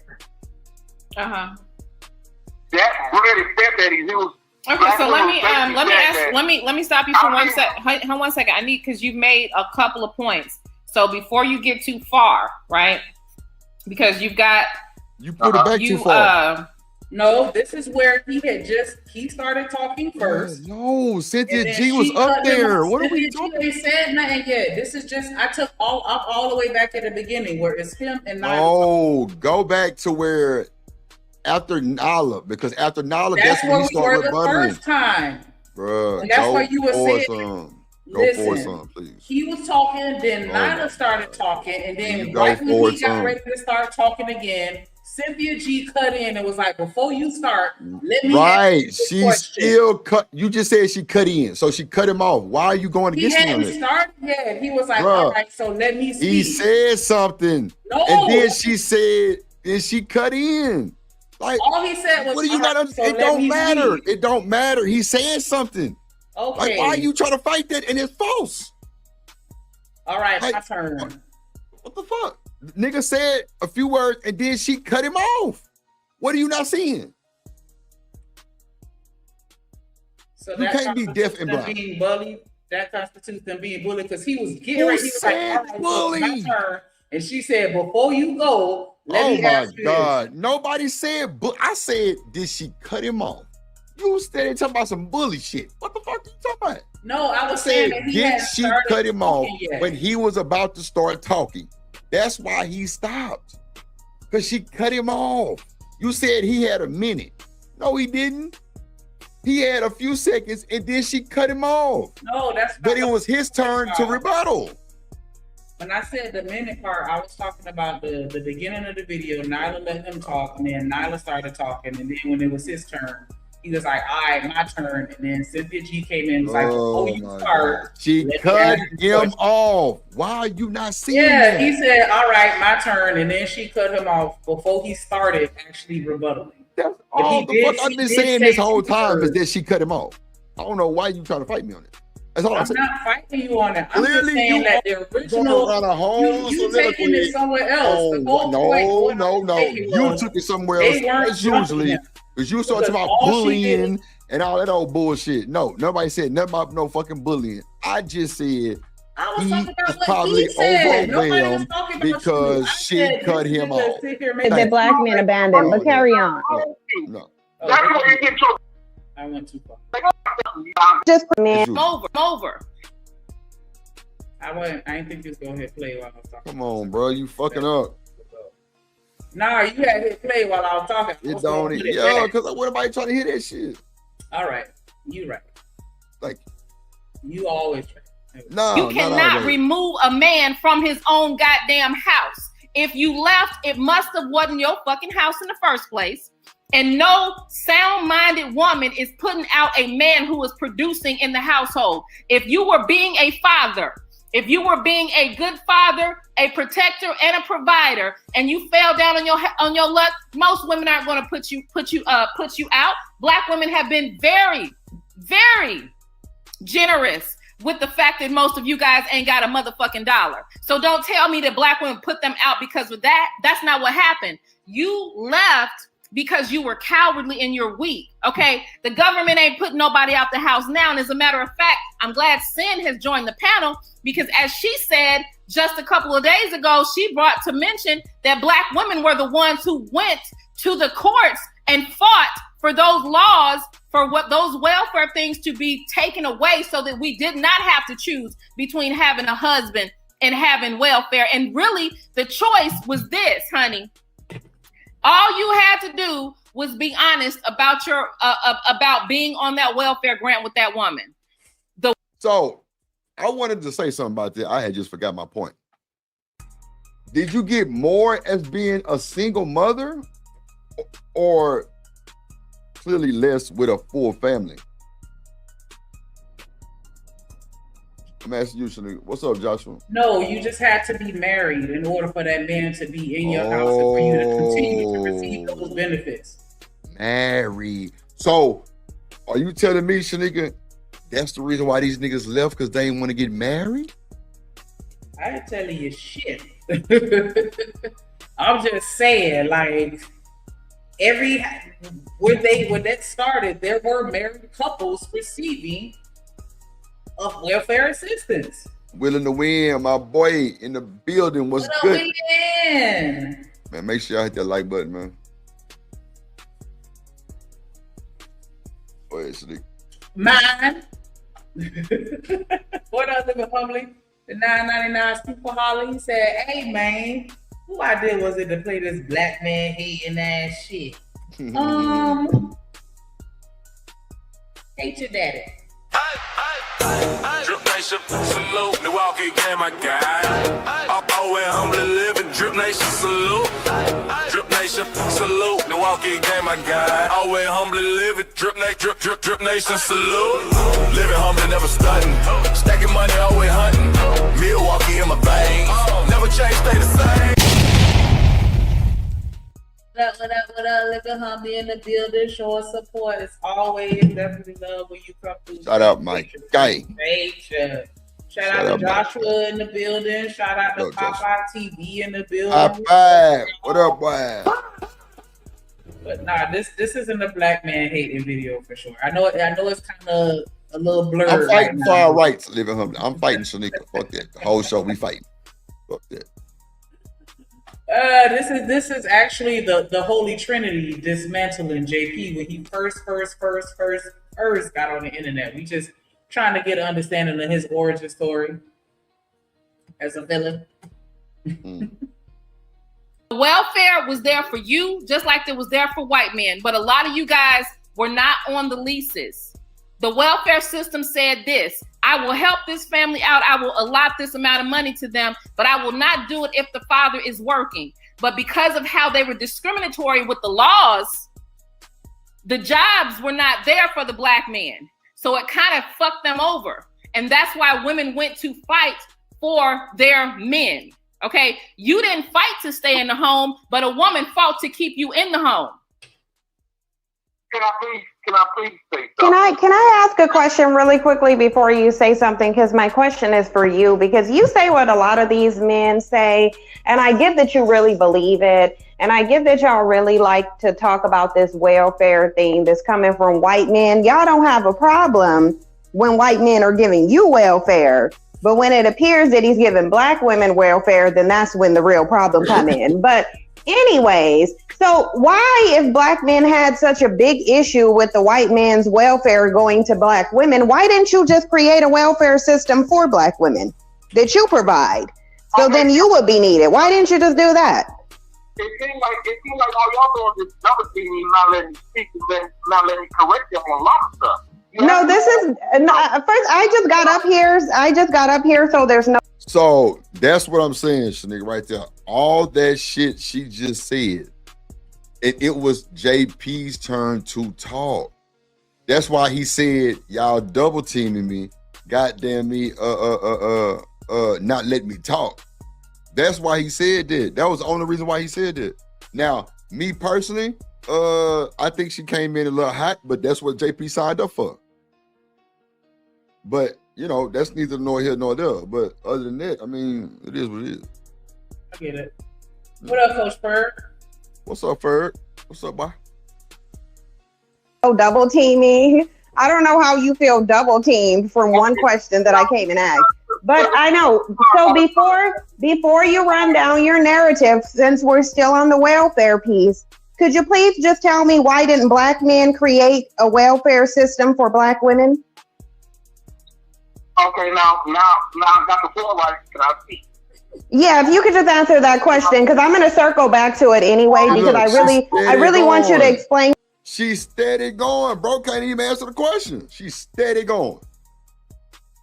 That breaded stepdaddy, it was. Okay, so let me stop you for 1 second. Hold 1 second. I need, because you've made a couple of points. So before you get too far, right? Because you put it back too far. No, this is where he started talking first. No, Cynthia G was up there. What are we talking? They said nothing yet. This is just, I took all the way back at the beginning where it's him and Nyla. Oh, go back to where after Nyla, because after Nyla, that's when he started rebutting. The first time. Bruh, and that's why you were saying. Go for some, please. He was talking, then Nyla started talking, and then right when he got ready to start talking again, Cynthia G cut in and was like, before you start, let me right. She still cut. You just said she cut in. So she cut him off. Why are you going against me on this? He hadn't started yet. He was like, all right, so let me speak. He said something. No. And then she cut in. Like, all he said was, what do you not understand? It don't matter. It don't matter. He said something. Okay. Like, why are you trying to fight that? And it's false. All right, my turn. What the fuck? Nigga said a few words and then she cut him off. What are you not seeing? So you can't be deaf and blind. Being bullied, that constitutes them being bullied because he was getting ready. He was like, all right, my turn. And she said, before you go, let me ask you this. Nobody said, I said, did she cut him off? You steady talking about some bully shit. What the fuck are you talking about? No, I was saying that did she cut him off when he was about to start talking? That's why he stopped. Because she cut him off. You said he had a minute. No, he didn't. He had a few seconds and then she cut him off. No, that's not. But it was his turn to rebuttal. When I said the minute part, I was talking about the beginning of the video. Nyla let him talk, and then Nyla started talking, and then when it was his turn, he was like, all right, my turn. And then Cynthia G came in and was like, before you start. She cut him off. Why are you not seeing that? He said, all right, my turn. And then she cut him off before he started actually rebuttaling. That's all the fuck I've been saying this whole time is that she cut him off. I don't know why you trying to fight me on it. That's all I'm saying. Not fighting you on it. I'm just saying that the original, you taking it somewhere else. No. You took it somewhere else as usually. Because you started talking about bullying and all that old bullshit. No, nobody said nothing about no fucking bullying. I just said he was probably overwhelmed because she cut him off. The black men abandoned, but carry on. No. That's where you get your. I went too far. Just man. Over. I didn't think you was gonna hit play while I was talking. Come on, bro, you fucking up. Nah, you had hit play while I was talking. It don't, yeah, because I want nobody trying to hear that shit. All right, you right. Like you always right. No, you cannot remove a man from his own goddamn house. If you left, it must have wasn't your fucking house in the first place. And no sound-minded woman is putting out a man who is producing in the household. If you were being a father, if you were being a good father, a protector, and a provider, and you fell down on your luck, most women aren't going to put you out. Black women have been very, very generous with the fact that most of you guys ain't got a motherfucking dollar. So don't tell me that black women put them out because of that. That's not what happened. You left because you were cowardly and you're weak. Okay, the government ain't putting nobody out the house now. And as a matter of fact, I'm glad Sin has joined the panel, because as she said just a couple of days ago, she brought to mention that Black women were the ones who went to the courts and fought for those laws, for what those welfare things to be taken away, so that we did not have to choose between having a husband and having welfare. And really, the choice was this, honey. All you had to do was be honest about your about being on that welfare grant with that woman. So I wanted to say something about that. I had just forgot my point. Did you get more as being a single mother, or clearly less with a full family? I'm asking you, Shenica. What's up, Joshua? No, you just had to be married in order for that man to be in your house and for you to continue to receive those benefits. Married. So are you telling me, Shenica, that's the reason why these niggas left, because they didn't want to get married? I ain't telling you shit. I'm just saying, like, when that started, there were married couples receiving of welfare assistance. Willing to win, my boy in the building. Was good. Win. Man, make sure I hit that like button, man. Go ahead, Shenica. Mine. What else in humbly? The $9.99 Super Holly. He said, "Hey man, who idea was it to play this black man hating ass shit? Hate your daddy." Drip Nation, salute. Milwaukee game, my guy. Always humbly living. Drip Nation, salute. Drip Nation, salute. Milwaukee game, my guy. Always humbly living. Drip Nation, salute. Living humbly, never stunting. Stacking money, always hunting. Milwaukee in my veins. Never change, stay the same. What up, living humbly in the building, showing support. It's always definitely love when you come through. Shout out, Mike. Guy. Shout out to Joshua in the building. Shout out to Popeye TV in the building. Popeye, what up, boy? But nah, this isn't a black man hating video for sure. I know it's kind of a little blurred. I'm fighting for our rights, living humbly. I'm fighting Shenica. Fuck that. The whole show we fighting. Fuck that. This is actually the Holy Trinity dismantling JP when he first got on the internet. We just trying to get an understanding of his origin story as a villain. Welfare was there for you, just like it was there for white men. But a lot of you guys were not on the leases. The welfare system said this: I will help this family out. I will allot this amount of money to them, but I will not do it if the father is working. But because of how they were discriminatory with the laws, the jobs were not there for the black man. So it kind of fucked them over. And that's why women went to fight for their men. Okay, you didn't fight to stay in the home, but a woman fought to keep you in the home. Can I please say something? Can I ask a question really quickly before you say something? Because my question is for you, because you say what a lot of these men say, and I get that you really believe it, and I get that y'all really like to talk about this welfare thing that's coming from white men. Y'all don't have a problem when white men are giving you welfare, but when it appears that he's giving black women welfare, then that's when the real problem come in. But anyways, so why, if black men had such a big issue with the white man's welfare going to black women, why didn't you just create a welfare system for black women that you provide? So then you would be needed. Why didn't you just do that? It seems like all y'all doing is double teaming, not letting me speak, and not letting me correct you on a lot of stuff. No, this is first. I just got up here, so there's no. So that's what I'm saying, Shenica, right there. All that shit she just said, it was JP's turn to talk. That's why he said, y'all double teaming me, goddamn me, not letting me talk. That's why he said that. That was the only reason why he said that. Now, me personally, I think she came in a little hot, but that's what JP signed up for. But you know, that's neither nor here nor there. But other than that, I mean, it is what it is. I get it. What up, Coach Ferg? What's up, Ferg? What's up, boy? Oh, double teaming. I don't know how you feel double teamed from one question that I came and asked. But I know. So before you run down your narrative, since we're still on the welfare piece, could you please just tell me why didn't black men create a welfare system for black women? Okay, now I got the floor right. Can I speak? Yeah, if you could just answer that question, because I'm going to circle back to it anyway, because Look, I really want you to explain. She's steady going, bro. Can't even answer the question. She's steady going.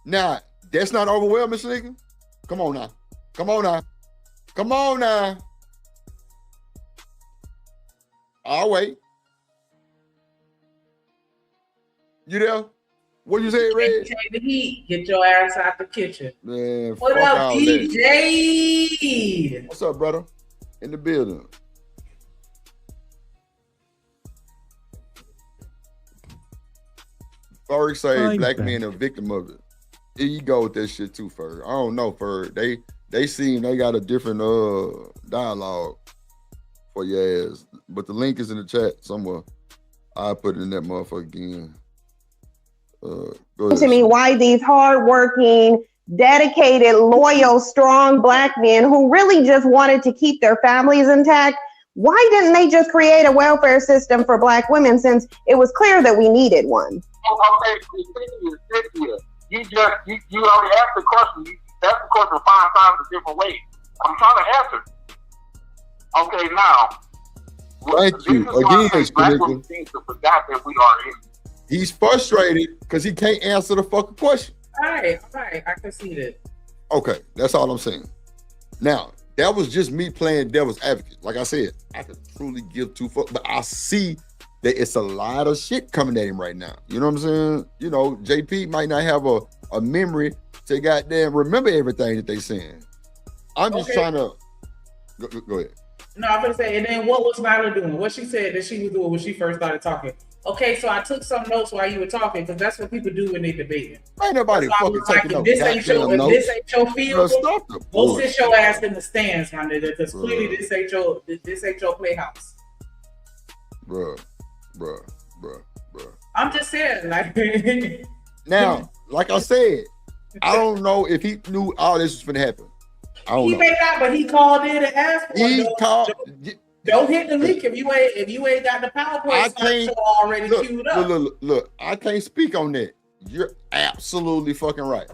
Now, that's not overwhelming, Shenica. Come on now. Come on now. Come on now. I'll wait. You there? What you say, Red? Take the heat. Get your ass out the kitchen. Man, What fuck up, all DJ? that. What's up, brother? In the building. Ferg say black men are victim of it. Here you go with that shit too, Ferg. I don't know, Ferg. They seem they got a different dialogue for your ass. But the link is in the chat somewhere. I'll put it in that motherfucker again. Go ahead, to me why these hardworking, dedicated, loyal, strong black men who really just wanted to keep their families intact, why didn't they just create a welfare system for black women since it was clear that we needed one? Okay, Cynthia, you already asked the question. You asked the question 5 times a different way. I'm trying to answer. Okay, now. Thank you. Again, black women seem to forget that we are in. He's frustrated because he can't answer the fucking question. All right, I can see that. Okay, that's all I'm saying. Now, that was just me playing devil's advocate. Like I said, I could truly give 2 fucks, but I see that it's a lot of shit coming at him right now. You know what I'm saying? You know, JP might not have a memory to goddamn remember everything that they saying. I'm just trying to go ahead. No, I'm gonna say, and then what was Nyla doing? What she said that she was doing when she first started talking. Okay, so I took some notes while you were talking because that's what people do when they debating. Ain't nobody fucking taking no this ain't your field, go sit your ass in the stands, my nigga, because clearly this ain't your playhouse. Bruh. I'm just saying, like. Now, like I said, I don't know if he knew all this was gonna happen. I don't know. May not, but he called in and asked for it. Don't hit the link if you ain't got the PowerPoint slideshow already queued up. Look, I can't speak on that. You're absolutely fucking right.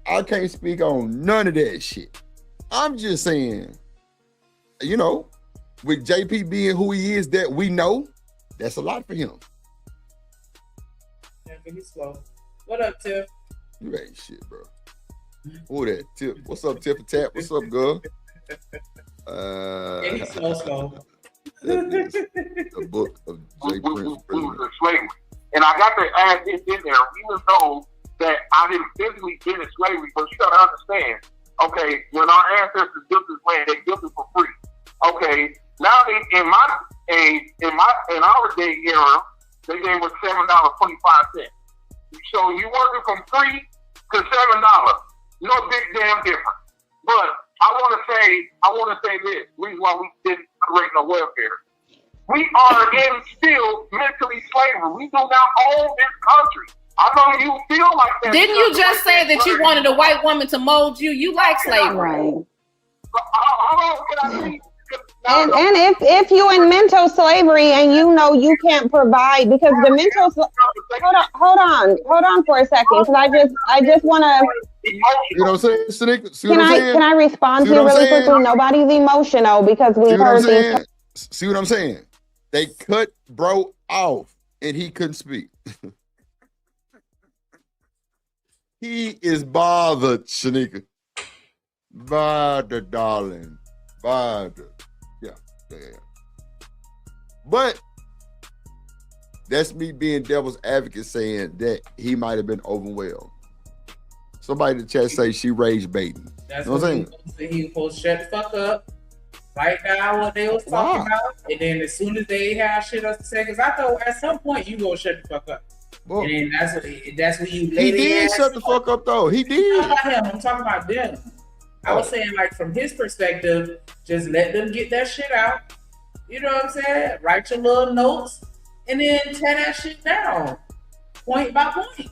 I can't speak on none of that shit. I'm just saying, you know, with JP being who he is that we know, that's a lot for him. Yeah, he's slow. What up, Tiff? You ain't shit, bro. Who that? Tip. What's up, Tip and Tap? What's up, girl? He's slow. The book of J. Prince. Slavery. And I got to add this in there, even though that I didn't physically get in slavery, but you gotta understand, okay, when our ancestors built this land, they built it for free. Okay, now in our day era, they gave us $7.25. So you working from free to $7. No big damn difference. But I want to say this. Reason why we didn't create no welfare. We are in still mentally slavery. We do not own this country. I know you feel like that. Didn't you just say that you wanted a white woman to mold you? You like slavery. And if you in mental slavery and you know you can't provide because the mental hold on for a second because I just want to. You know what I'm saying? Can I respond to you really quickly? Nobody's emotional because we've heard these. See what I'm saying? They cut bro off and he couldn't speak. He is bothered, Shenica. Bothered, darling. Bothered. Yeah. But that's me being devil's advocate saying that he might have been overwhelmed. Somebody in the chat say she rage baiting. That's you know what I'm saying? He was supposed to shut the fuck up, write down what they was talking about, and then as soon as they have shit else to say, because I thought at some point you gonna shut the fuck up. Well, and then that's when you lay. He did shut the fuck up though. He did. I'm talking about him. I'm talking about them. I was saying, like, from his perspective, just let them get that shit out. You know what I'm saying? Write your little notes and then tear that shit down, point by point.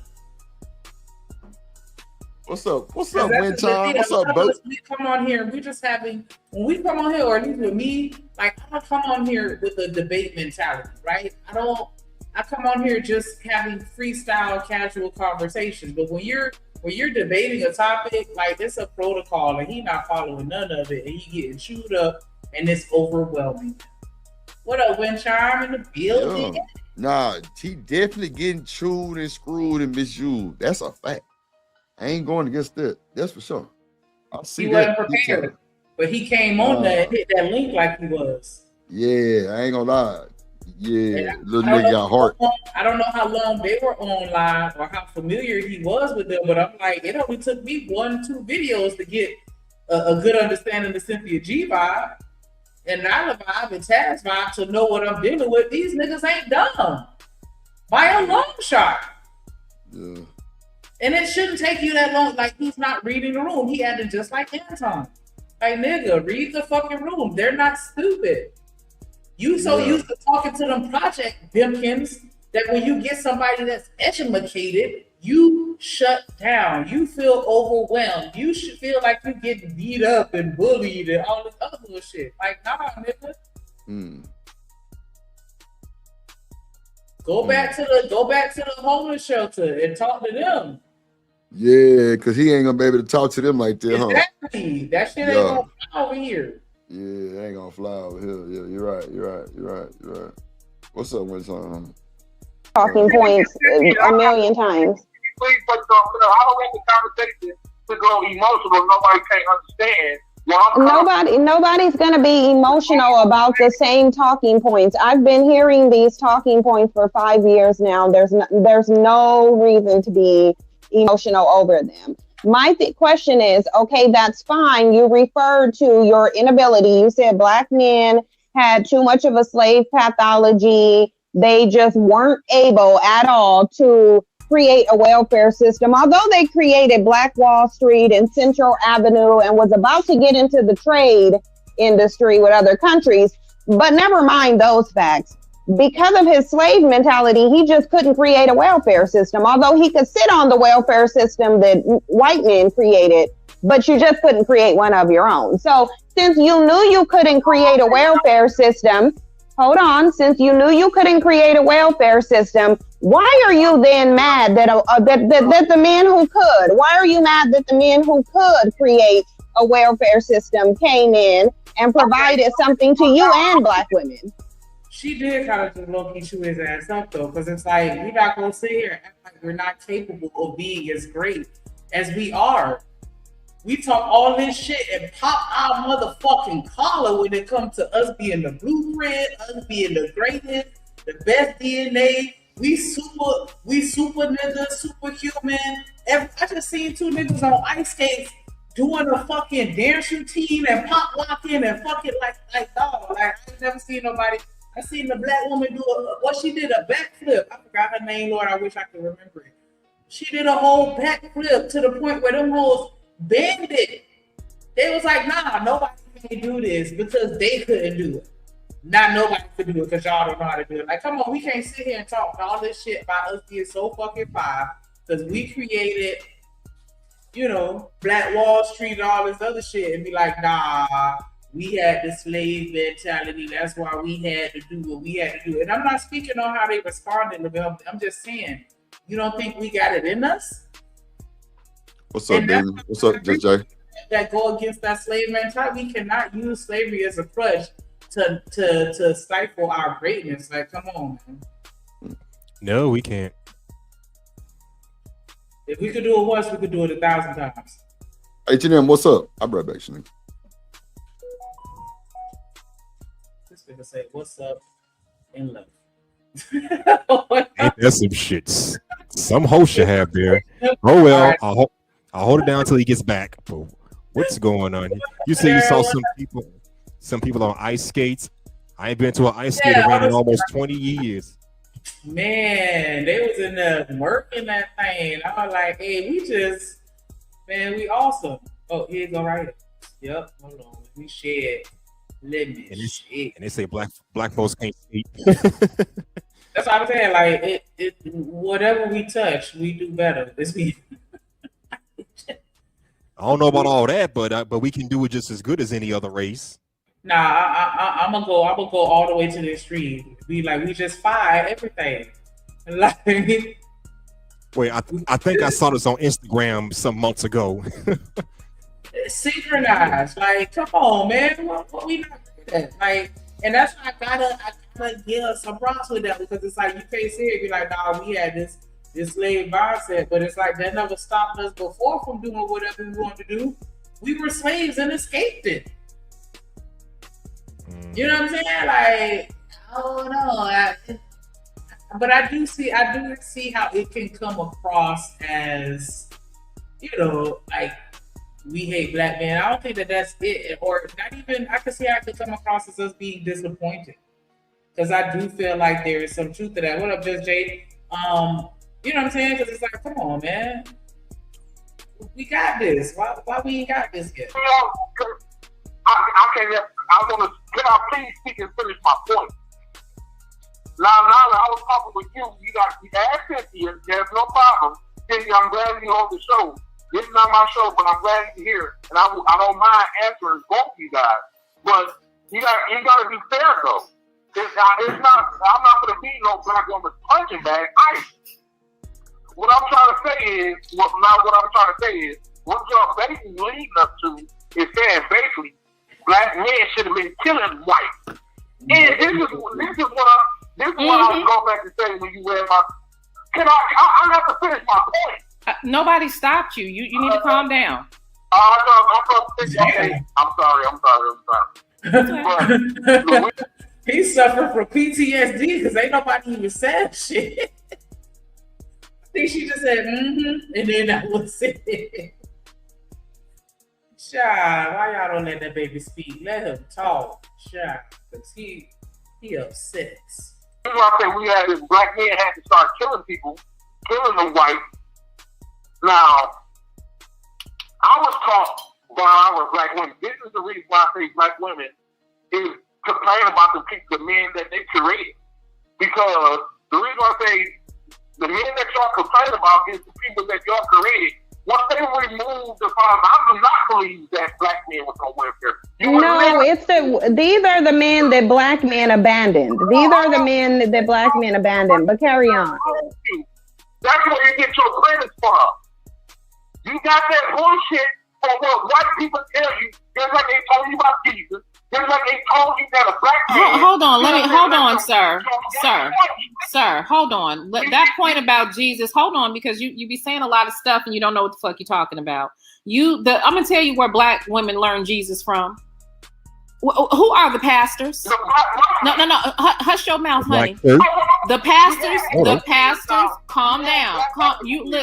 What's up? What's 'Cause up, that's Wind the Chime? thing, What's a lot up, of Boat? us, we come on here, we just having, when we come on here, or at least with me, like I don't come on here with a debate mentality, right? I come on here just having freestyle, casual conversations. But when you're debating a topic, like it's a protocol, and he not following none of it, and he getting chewed up, and it's overwhelming. What up, Wind Chime in the building? Yeah. Nah, he definitely getting chewed and screwed and misused. That's a fact. I ain't going against that. That's for sure. I see He that. wasn't prepared, but he came on there and hit that link like he was. Yeah, I ain't gonna lie. Yeah, little I don't nigga know got heart. I don't know how long they were on live or how familiar he was with them, but I'm like, it only took me 1-2 videos to get a good understanding of Cynthia G vibe and Nyla vibe and Taz vibe to know what I'm dealing with. These niggas ain't dumb by a long shot. Yeah. And it shouldn't take you that long. Like, he's not reading the room. He acted just like Anton. Like, nigga, read the fucking room. They're not stupid. You so used to talking to them project bimpkins that when you get somebody that's educated, you shut down. You feel overwhelmed. You should feel like you're getting beat up and bullied and all this other bullshit. Like, nah, nigga. Go back to the homeless shelter and talk to them. Yeah, because he ain't gonna be able to talk to them like that, huh? Exactly. That shit ain't gonna fly over here. Yeah, it ain't gonna fly over here. Yeah, you're right. What's up, Wind Chime? Talking points a million times. Please, but I don't want the conversation to go emotional. Nobody can't understand. Nobody's gonna be emotional about the same talking points. I've been hearing these talking points for 5 years now. There's no reason to be emotional over them. My question is, okay, that's fine. You referred to your inability. You said Black men had too much of a slave pathology. They just weren't able at all to create a welfare system. Although they created Black Wall Street and Central Avenue and was about to get into the trade industry with other countries, but never mind those facts. Because of his slave mentality, he just couldn't create a welfare system. Although he could sit on the welfare system that white men created, but you just couldn't create one of your own. So since you knew you couldn't create a welfare system, since you knew you couldn't create a welfare system, why are you then mad that the men who could? Why are you mad that the men who could create a welfare system came in and provided something to you and Black women? She did kind of just low-key chew his ass up, though, because it's like, we're not going to sit here and act like we're not capable of being as great as we are. We talk all this shit and pop our motherfucking collar when it comes to us being the blueprint, us being the greatest, the best DNA. We super niggas, superhuman. I just seen 2 niggas on ice skates doing a fucking dance routine and pop locking and fucking like dog. Like, I ain't never seen nobody. I seen the Black woman do she did a backflip. I forgot her name, Lord. I wish I could remember it. She did a whole backflip to the point where them hoes banned it. They was like, nah, nobody can do this because they couldn't do it. Not nobody could do it because y'all don't know how to do it. Like, come on, we can't sit here and talk all this shit about us being so fucking fire because we created, Black Wall Street and all this other shit and be like, nah, we had the slave mentality. That's why we had to do what we had to do. And I'm not speaking on how they responded to them. I'm just saying, you don't think we got it in us? What's up, David? What's up, JJ? That go against that slave mentality. We cannot use slavery as a crutch to stifle our greatness. Like, come on, man. No, we can't. If we could do it once, we could do it 1,000 times. Hey, Janelle, what's up? I'll be right back, Shenica. This nigga say, what's up in love? Ain't that some shits? Some host should have there. Oh well, right. I'll hold it down until he gets back. But what's going on? You say you saw some people on ice skates. I ain't been to an ice skate arena in almost 20 years. Man, they was in there working that thing. I was like, hey, we awesome. Oh, here you go right here. Yep, hold on. We shared limits. And they say black folks can't skate. That's what I'm saying. Like whatever we touch, we do better. It's me. I don't know about all that, but we can do it just as good as any other race. Nah, I'm gonna go all the way to the extreme. We just fire everything. Like, wait, I think I saw this on Instagram some months ago. Synchronized. Like, come on, man. What we not good at? Like, and that's why I gotta give us some props with that, because it's like you can't say it. Be like, nah, we had this slave mindset, but it's like that never stopped us before from doing whatever we wanted to do. We were slaves and escaped it. You know what I'm saying? Like, I don't know. But I do see how it can come across as, like, we hate black men. I don't think that's it, or not even. I can see how it could come across as us being disappointed, because I do feel like there is some truth to that. What up, Just Jay? You know what I'm saying? Because it's like, come on, man, we got this. Why we ain't got this yet? Can I please speak and finish my point? Now, I was talking with you. You asked Cynthia. There's no problem. Cynthia, I'm glad you're on the show. This is not my show, but I'm glad you're here. And I don't mind answering both of you guys. But you got to be fair, though. It's not. I'm not going to be no black woman punching bag. What I'm trying to say is, what y'all basically leading up to is saying basically black men should have been killing white. And this is what I was going back to say when you read my. I have to finish my point. Nobody stopped you. You need to calm down. Okay, I'm sorry. He's suffering from PTSD because ain't nobody even said shit. I think she just said, and then that was it. Child, why y'all don't let that baby speak? Let him talk, child, because he upset. That's why I say we had this black men had to start killing people, killing the white. Now, I was taught while I was black women. This is the reason why I say black women is complaining about the men that they created. Because the reason why I say the men that y'all complain about is the people that y'all created. Once they removed the father, I do not believe that black men was on welfare. These are the men that black men abandoned. These are the men that black men abandoned. But carry on. That's where you get your credit from. You got that bullshit for what white people tell you, just like they told you about Jesus, just like they told you that a black man. Hold on, sir. Hold on. That point about Jesus, hold on, because you be saying a lot of stuff and you don't know what the fuck you're talking about. I'm gonna tell you where black women learn Jesus from. Who are the pastors? No. Hush your mouth, honey. The pastors. Calm down.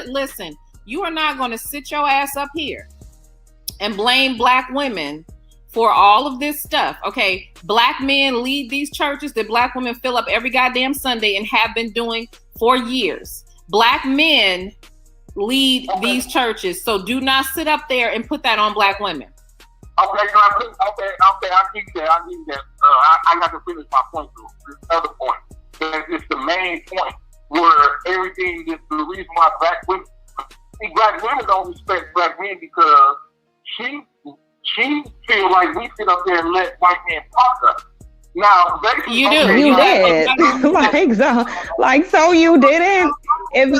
Listen. You are not going to sit your ass up here and blame black women for all of this stuff. Okay, black men lead these churches that black women fill up every goddamn Sunday and have been doing for years. Black men lead these churches, so do not sit up there and put that on black women. Okay, I give you that. I got to finish my point though. This other point, it's the main point where everything is the reason why black women don't respect black men, because she feel like we sit up there and let white men talk us. Now, basically, you did. So you didn't. This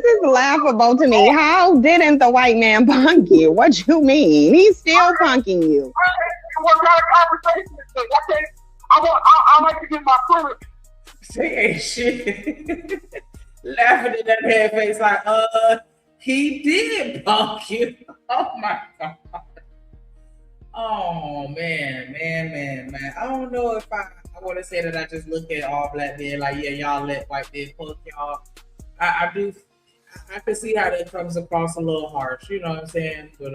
is laughable to me. How didn't the white man punk you? What you mean? He's still punking you. What kind of conversation is this? Okay, I like to get my credit. She ain't shit. Laughing in that head face like, he did punk you. Oh my God. Oh man. I don't know if I want to say that I just look at all black men like, yeah, y'all let white men punk y'all. I can see how that comes across a little harsh, you know what I'm saying? But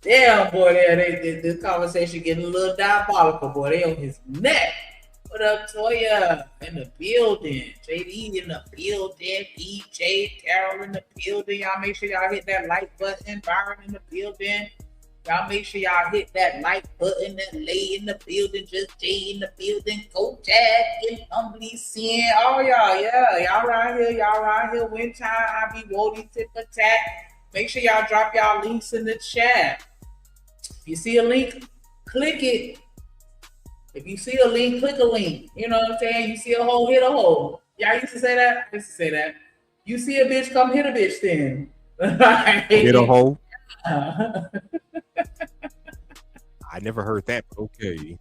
damn, boy, this conversation getting a little diabolical, boy. They on his neck. What up, Toya? In the building. JD in the building. DJ, Carol in the building. Y'all make sure y'all hit that like button. Byron in the building. Y'all make sure y'all hit that like button, that lay in the building, just Jay in the building, go Jack, and humbly seeing all y'all. Yeah, y'all right here, win time, I be woody tip attack. Make sure y'all drop y'all links in the chat. If you see a link, click it. If you see a link, click a link. You know what I'm saying? You see a hole, hit a hole. Y'all used to say that? I used to say that. You see a bitch, come hit a bitch then. Hit a hole? I never heard that, but okay.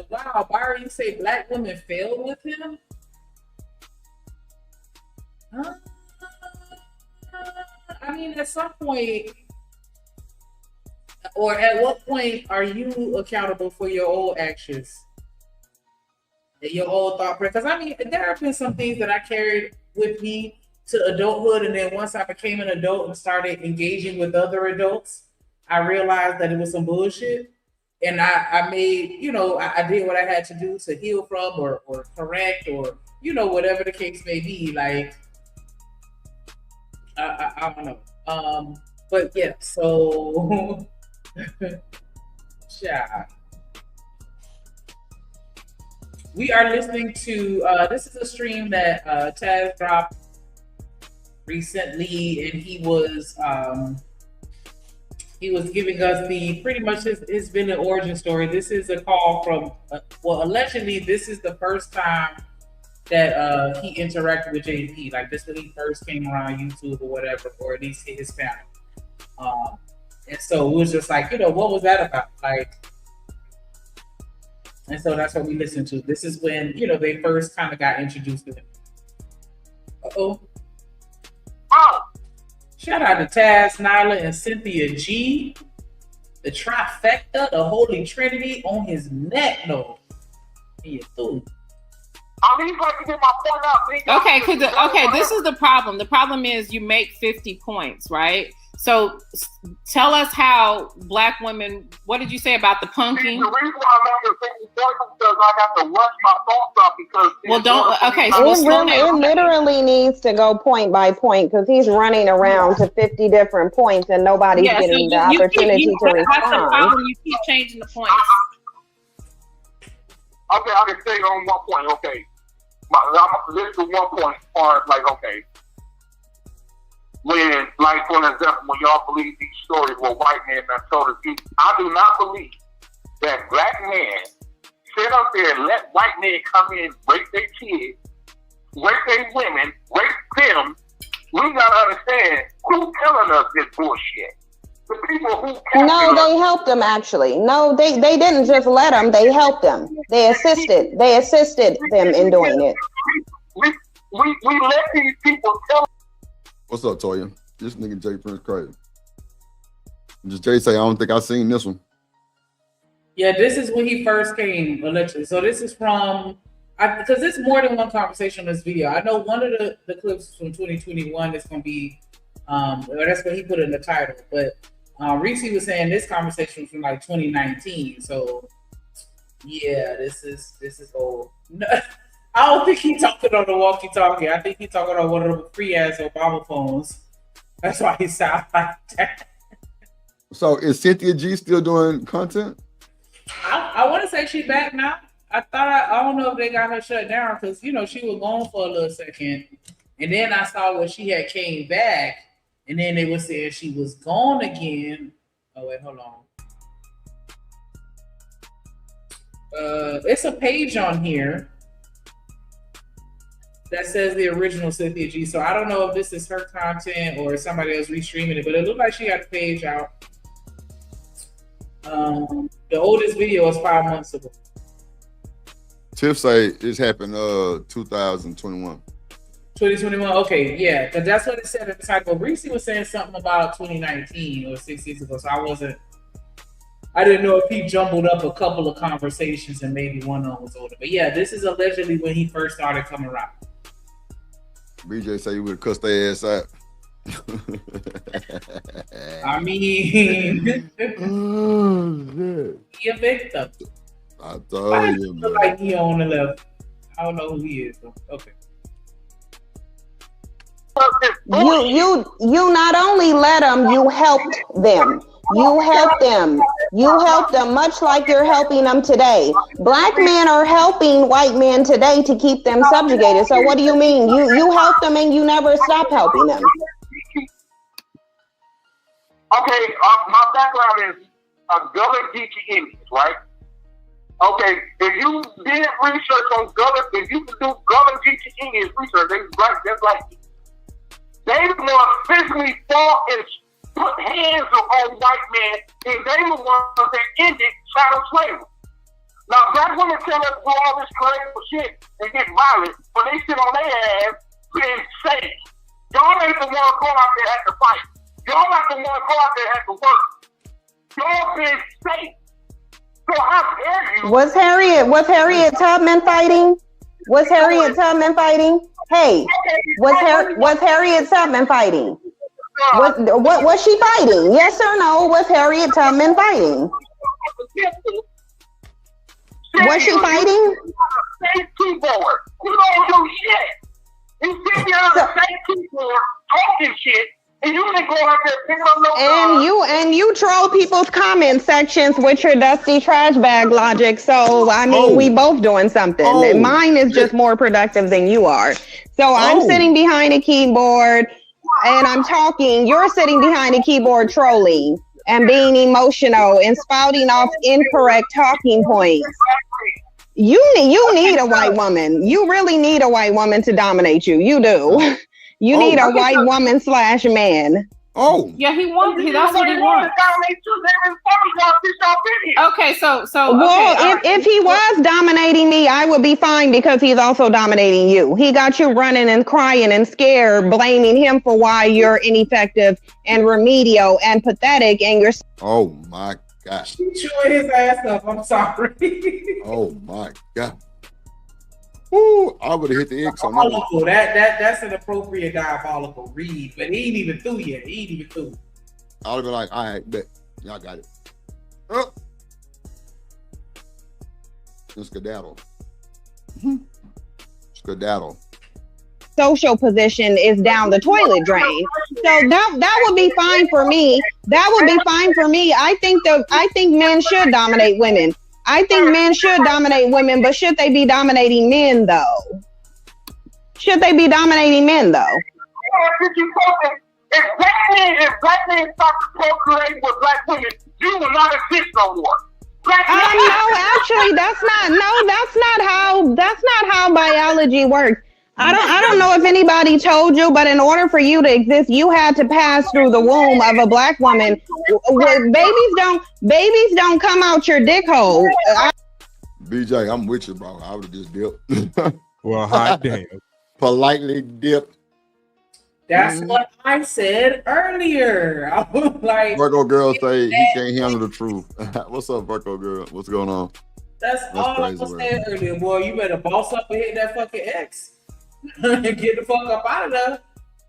Wow, Byron, you say black women failed with him? I mean, at some point, or at what point are you accountable for your old actions? Your old thought? Because I mean, there have been some things that I carried with me to adulthood, and then once I became an adult and started engaging with other adults, I realized that it was some bullshit. And I made, you know, I did what I had to do to heal from or correct or, you know, whatever the case may be. Like, I don't know. But yeah, so yeah. We are listening to this is a stream that Taz dropped recently, and he was giving us the pretty much his been an origin story. This is a call from well, allegedly this is the first time that he interacted with JP. Like this when he first came around YouTube or whatever, or at least his family. And so it was just like, you know, what was that about? Like, and so that's what we listened to. This is when, you know, they first kind of got introduced to him. Oh. Shout out to Taz, Nyla, and Cynthia G. The trifecta, the Holy Trinity on his neck, though. Yeah, too. I mean, like to get my point out. Okay, this is the problem. The problem is you make 50 points, right? So tell us how black women, what did you say about the punking? The reason why I'm making 50 points is because I got to rush my thoughts out because... Well, don't, okay. So it literally needs to go point by point because he's running around to 50 different points and nobody's getting the opportunity to respond. That's the problem. You keep changing the points. Okay, I can say on one point, okay. I'm list to one point as far as like, okay. When, like, for example, when y'all believe these stories where white men have told us, I do not believe that black men sit up there and let white men come in, rape their kids, rape their women, rape them. We gotta understand who's telling us this bullshit. The people who No, they helped them actually. No, they didn't just let them, they helped them. They assisted them in doing it. We let these people tell us. What's up, Toya? This nigga Jay Prince crazy. Just Jay say, I don't think I seen this one. Yeah, this is when he first came, allegedly. So this is from, because there's more than one conversation in this video. I know one of the clips from 2021 is going to be, or that's what he put in the title. But Reese was saying this conversation was from like 2019. So yeah, this is old. I don't think he's talking on the walkie-talkie. I think he's talking on one of the free-ass Obama phones. That's why he sounds like that. So is Cynthia G still doing content? I want to say she's back now. I don't know if they got her shut down because, you know, she was gone for a little second. And then I saw when she had came back. And then they were saying she was gone again. Oh, wait, hold on. It's a page on here that says the original Cynthia G. So I don't know if this is her content or somebody else restreaming it, but it looked like she got the page out. The oldest video was 5 months ago. Tiff say it happened 2021. 2021, okay, yeah, because that's what it said at the time. But Reese was saying something about 2019 or 6 years ago, so I didn't know if he jumbled up a couple of conversations and maybe one of them was older. But yeah, this is allegedly when he first started coming around. BJ say you would have cussed their ass out. I mean, he a victim. I told you, man. Like he on the left. I don't know who he is, though. Okay. You not only let them, you helped them. You help them. You help them much like you're helping them today. Black men are helping white men today to keep them subjugated. So what do you mean? You help them and you never stop helping them. Okay, my background is a Gullah Geechee Indians, right? Okay, if you did research on Gullah, if you could do Gullah Geechee Indians research, they was black just like you. They were physically fought and put hands on white men, and they were ones that ended chattel slavery. Now, black women tell us to do all this crazy shit and get violent, but they sit on their ass being safe. Y'all ain't the one going out there at the fight. Y'all not the one go out there at the work. Y'all been safe. So how dare you? Was Harriet Tubman fighting? Was Harriet Tubman fighting? Hey, was Harriet Tubman fighting? What was she fighting? Yes or no? Was Harriet Tubman fighting? Was she fighting? Same keyboard. You don't do shit. You sit there on the same keyboard talking shit. And you didn't go out there picking up no and you troll people's comment sections with your dusty trash bag logic. So I mean, we both doing something. And mine is just more productive than you are. So I'm sitting behind a keyboard and I'm talking. You're sitting behind a keyboard trolling and being emotional and spouting off incorrect talking points. You need a white woman. You really need a white woman to dominate you. You do. You need a white woman / man. Oh. Yeah, he wants. That's what he wants. Okay, so. Well, if he was dominating me, I would be fine because he's also dominating you. He got you running and crying and scared, blaming him for why you're ineffective and remedial and pathetic, and you're. Oh my gosh. Chewing his ass up. I'm sorry. Oh my God. Ooh, I would have hit the X on that one. That's an appropriate diabolical read, but he ain't even through yet. He ain't even through. I would have been like, all right, bet. Y'all got it. Oh. Skedaddle. Skedaddle. Social position is down the toilet drain. So that would be fine for me. That would be fine for me. I think men should dominate women. I think men should dominate women, but should they be dominating men though? Should they be dominating men though? If black men start procreating with black women, you will not exist no more. No, actually, that's not how biology works. I don't know if anybody told you, but in order for you to exist, you had to pass through the womb of a black woman. Babies don't come out your dick hole. BJ, I'm with you, bro. I would have just dipped. Well, hot damn. Politely dipped. That's what I said earlier. I was like, Virgo girl say he can't handle the truth. What's up, Virgo girl? What's going on? That's all I was saying earlier, boy. You better boss up and hit that fucking X. Get the fuck up out of there.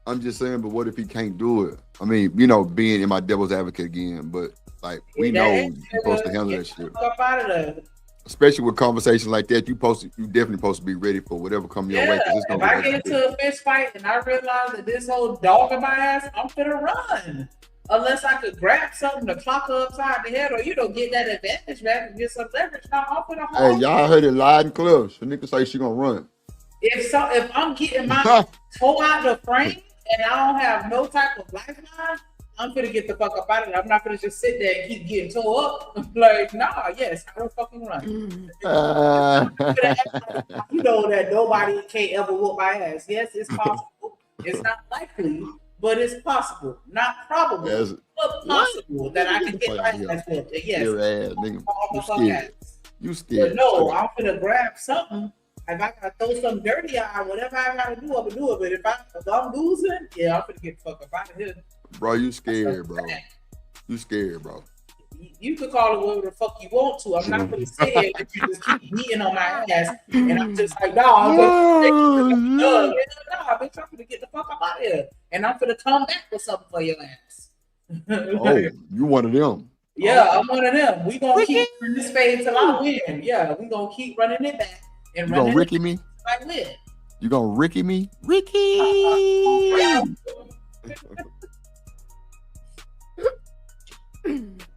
I'm just saying, but what if he can't do it? I mean, being in my devil's advocate again, but like we know you're supposed to handle that shit. Up out of there. Especially with conversations like that, you definitely supposed to be ready for whatever comes your way. If I get into a fist fight and I realize that this whole dog in my ass, I'm finna run. Unless I could grab something to clock her upside the head or, get that advantage back and get some leverage. Now I'm finna hold. Hey, y'all heard it loud and clear. Shenica say she gonna run. If I'm getting my toe out the frame and I don't have no type of lifeline, I'm gonna get the fuck up out of there. I'm not gonna just sit there and keep getting toe up. Like, nah, yes, I will fucking run. You know that nobody can't ever whoop my ass. Yes, it's possible. It's not likely, but it's possible. Not probable, but possible that I can get my ass whooped. Yes, your ass, nigga. You scared. But no, I'm gonna grab something. If I gotta throw something dirty out, whatever I gotta do, I'm gonna do it. But if I'm losing, I'm gonna get the fuck up out of here. Bro, you scared, bro. You scared, bro. You can call it whatever the fuck you want to. I'm not gonna say it if you just keep beating on my ass. And I'm just like, nah, bitch, I'm gonna get the fuck up out of here. And I'm gonna come back with something for your ass. Oh, you one of them. Yeah, I'm one of them. We gonna keep running this fade till I win. Yeah, we gonna keep running it back. And you gonna Ricky me? Like win. You gonna Ricky me? Ricky!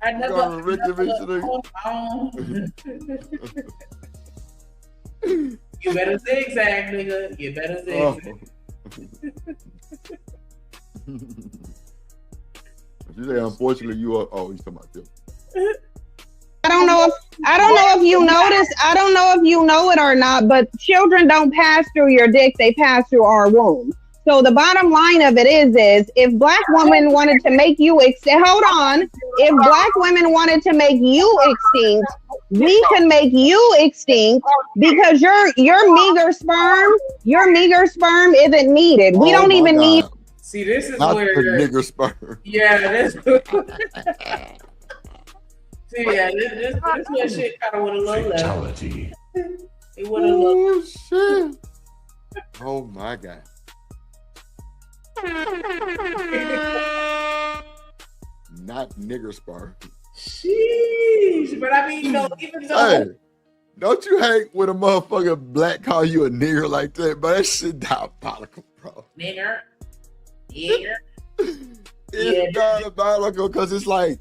I never. You better zigzag, nigga. You better zigzag. You say, unfortunately, you are. Oh, he's talking about you. I don't know if you notice. I don't know if you know it or not, but children don't pass through your dick; they pass through our womb. So the bottom line of it is if black women wanted to make you hold on, if black women wanted to make you extinct, we can make you extinct because your meager sperm isn't needed. We don't even need. See, this is not where the nigger sperm. Yeah, this. See, yeah, this where shit kind of would have looked left. It would have looked. Shit. Oh my god. Not nigger sperm. Sheesh, but I mean, even though. Hey, don't you hate when a motherfucker black call you a nigger like that? But that shit diabolical, bro. Nigger. It's diabolical because it's like,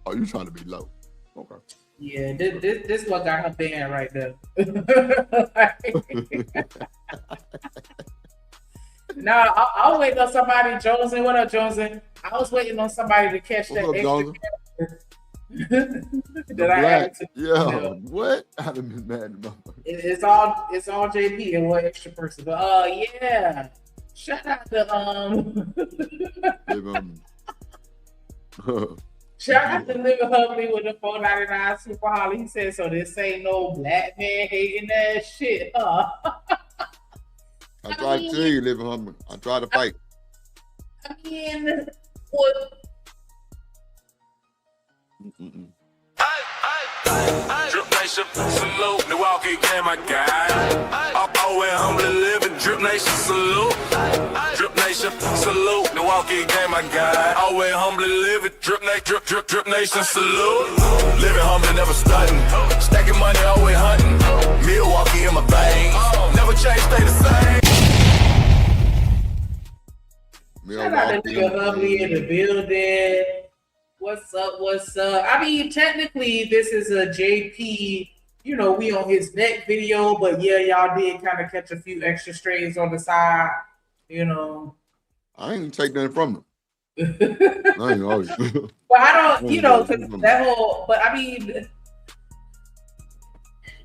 oh, you trying to be low. Okay. Yeah, this what got her banned right there. Nah, I was waiting on somebody, Johnson. What up, Johnson? I was waiting on somebody to catch that extra that I had to. Yeah, what? I'd have been mad about it. It's all JP and one extra person. But yeah. Shout out to shout out to Living Humbly with the $4.99 Super Holly. He said, so this ain't no black man hating that shit, huh? I tried to tell you, Living Humbly. I tried to fight. I mean, what? Drip Nation, salute. Milwaukee game, my guy. Always humbly living. Drip Nation, salute. Drip Nation, salute. Milwaukee game, my guy. Always humbly living. Drip Nation, salute. Living humbly, never stunting. Stacking money, always hunting. Milwaukee in my veins. Never change, stay the same. Shout out to Living Humbly in the building. What's up? I mean, technically, this is a JP, we on his neck video, but yeah, y'all did kind of catch a few extra strays on the side, I ain't even take nothing from them. I ain't always. But I don't, that whole, but I mean,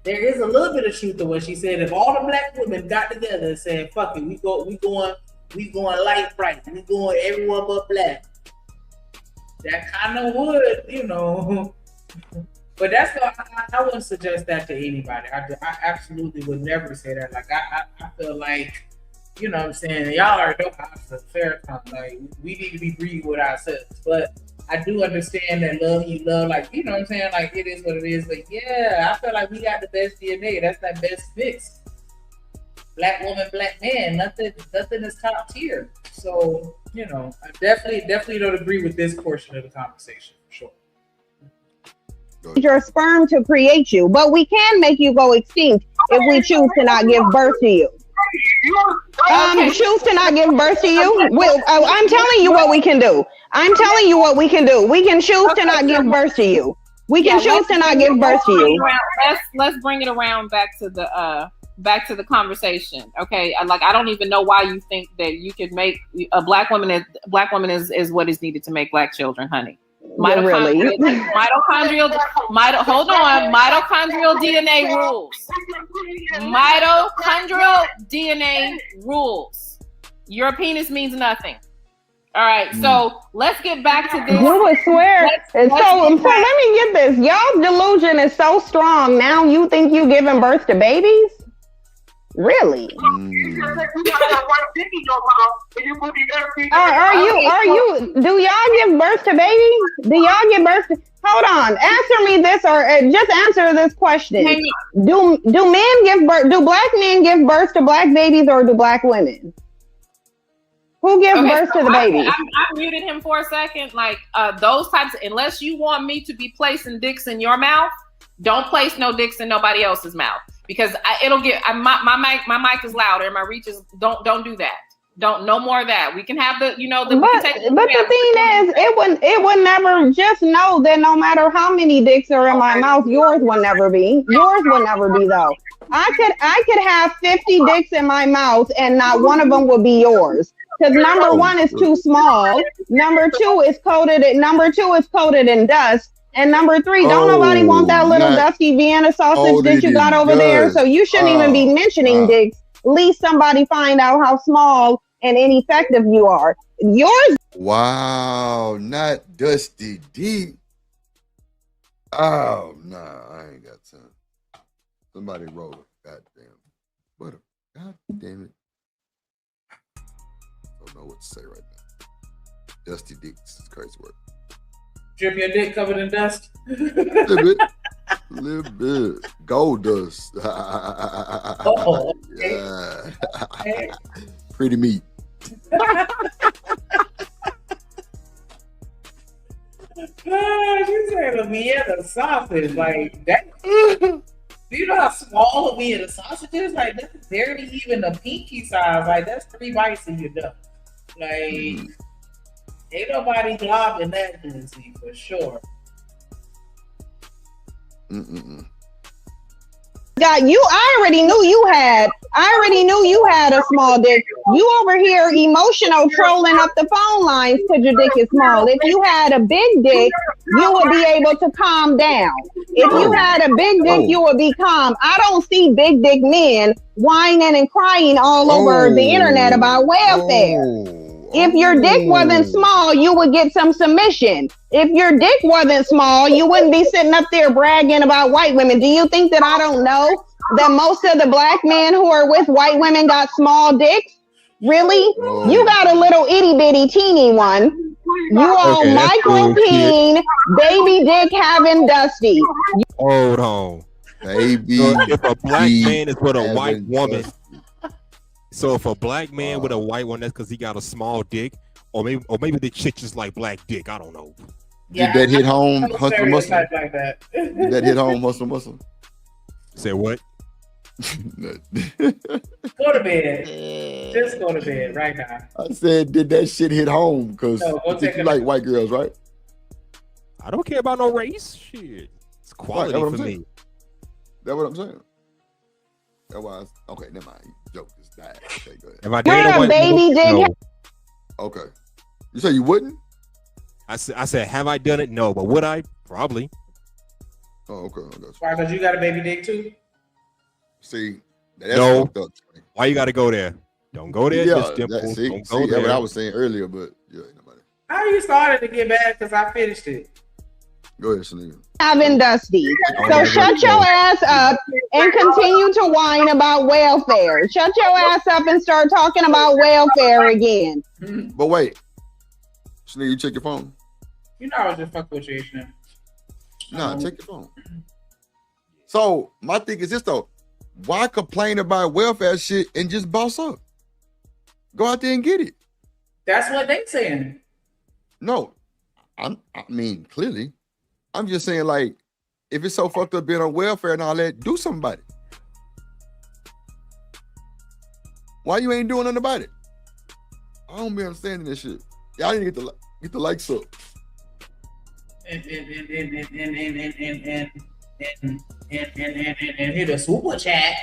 there is a little bit of truth to what she said. If all the black women got together and said, fuck it, we going light bright, we going everyone but black. That kind of would, but that's not, I wouldn't suggest that to anybody. I absolutely would never say that. Like, I feel like, you know what I'm saying? Y'all already know how it's a fair time. Like, we need to be breathing with ourselves. But I do understand that love, like, you know what I'm saying? Like, it is what it is. Like, yeah, I feel like we got the best DNA. That's that best mix. Black woman, black man, nothing is top tier. So, I definitely don't agree with this portion of the conversation, for sure. Your sperm to create you, but we can make you go extinct if we choose to not give birth to you. Choose to not give birth to you. I'm telling you what we can do. We can choose to not give birth to you. We can choose to not give birth to you. Let's bring it around back to the conversation. Okay, like, I don't even know why you think that you could make a black woman is what is needed to make black children, honey. Mitochondrial DNA rules. Mitochondrial DNA rules. Your penis means nothing. All right, so let's get back to this. You would swear. So let me get this. Y'all delusion is so strong. Now you think you giving birth to babies? Really? Are you? Do y'all give birth to babies? Do y'all give birth to? Hold on. Answer me this, or just answer this question. Do men give birth? Do black men give birth to black babies, or do black women? Who gives birth to the baby? I muted him for a second. Like, those types, unless you want me to be placing dicks in your mouth, don't place no dicks in nobody else's mouth, because it'll get my mic is louder and my reach is don't do that. Don't no more of that. We can have the, we But can take the thing is, it would never just know that no matter how many dicks are in my mouth, yours will never be. Yours will never be though. I could have 50 dicks in my mouth and not one of them will be yours. Because number one is too small. Number two is coated in dust. And number three, don't nobody want that little dusty Vienna sausage that you got over there. So you shouldn't even be mentioning dicks. At least somebody find out how small and ineffective you are. Yours. Wow, not dusty deep. Oh no, I ain't got time. Somebody roll it. Goddamn. What a goddamn it. Don't know what to say right now. Dusty dicks is crazy word. Drip your dick covered in dust. Little bit. Gold dust. Oh, okay. Yeah. Okay. Pretty meat. She said a Vienna sausage. Like that. Do you know how small a Vienna sausage is? Like that's barely even a pinky size. Like that's 3 bites and you're done. Like ain't nobody globbing that pussy for sure. God, I already knew you had a small dick. You over here emotional trolling up the phone lines because your dick is small. If you had a big dick, you would be able to calm down. If you had a big dick, you would be calm. I don't see big dick men whining and crying all over the internet about welfare. If your dick wasn't small, you would get some submission. If your dick wasn't small, you wouldn't be sitting up there bragging about white women. Do you think that I don't know that most of the black men who are with white women got small dicks? Really? You got a little itty bitty teeny one. You all micro peen, baby dick having dusty. Hold on. Baby. So if a black man is with a white woman. So if a black man with a white one, that's because he got a small dick, or maybe the chick just like black dick. I don't know. Yeah, did that hit home, hustle muscle? Like that. Did that hit home, muscle? Say what? Go to bed. Just go to bed right now. I said, did that shit hit home? Because you like white girls, right? I don't care about no race. Shit, it's quality for me. That's what I'm saying. That's why. Okay, never mind. Joke just died. Okay, go ahead. If I dated a white baby dick. no. Okay. You say you wouldn't? I said, have I done it? No, but would I? Probably. Oh, okay. Why? Because you got a baby dick too. See, that's no. fucked up. Why you got to go there? Don't go there. Yeah, don't go that's there. what I was saying earlier, but yeah, nobody. How you started to get bad because I finished it. Go ahead, Shenica. Having dusty. So shut your ass up and continue to whine about welfare. Shut your ass up and start talking about welfare again. But wait, Shenica, you check your phone. You know I was just fucking with you, H&M. Nah, check your phone. So my thing is this though. Why complain about welfare shit and just boss up? Go out there and get it. That's what they saying. No, I mean, clearly. I'm just saying, like, if it's so fucked up being on welfare and all that, do something about it. Why you ain't doing nothing about it? I don't be understanding this shit. Y'all need to get the likes up. And hit a super chat.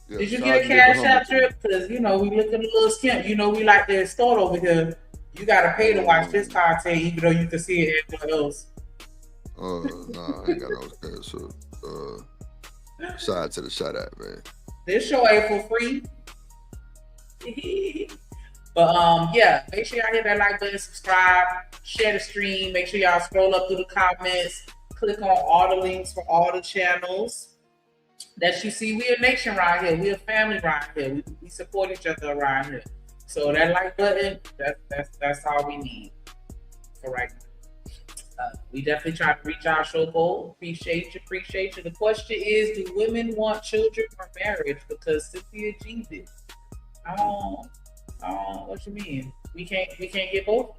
Yeah, did you get a cash out trip? Because we look at a little skimp. We like to start over here. You gotta pay to watch this content, even though you can see it everywhere else. Nah, I ain't got no cash up. Shout out to the shout out, man. This show ain't for free. But yeah, make sure y'all hit that like button, subscribe, share the stream. Make sure y'all scroll up through the comments, click on all the links for all the channels that you see. We a nation around here. We a family around here. We support each other around here. So that like button, that's all we need for right now. We definitely try to reach our show goal. Appreciate you. The question is, do women want children or marriage? Because Cynthia G did. What you mean? We can't get both?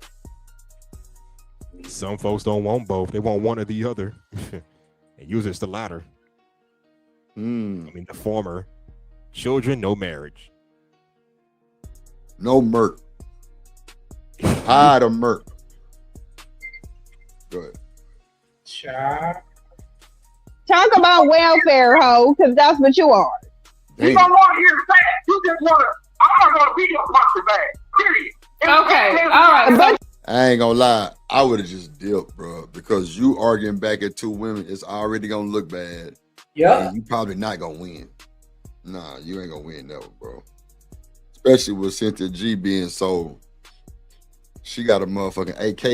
Some folks don't want both. They want one or the other. And usually it's the latter. I mean, the former. Children, no marriage. No murk. Hide a murk. Go ahead. Child. Talk about welfare, hoe, because that's what you are. You don't want to hear the facts. You just want to. I'm not going to be your monster bag. Period. Okay, all right. But I ain't gonna lie, I would have just dipped, bro, because you arguing back at two women, it's already gonna look bad. Yep. And you probably not gonna win. Nah, you ain't gonna win never, bro. Especially with Cynthia G being so, she got a motherfucking AK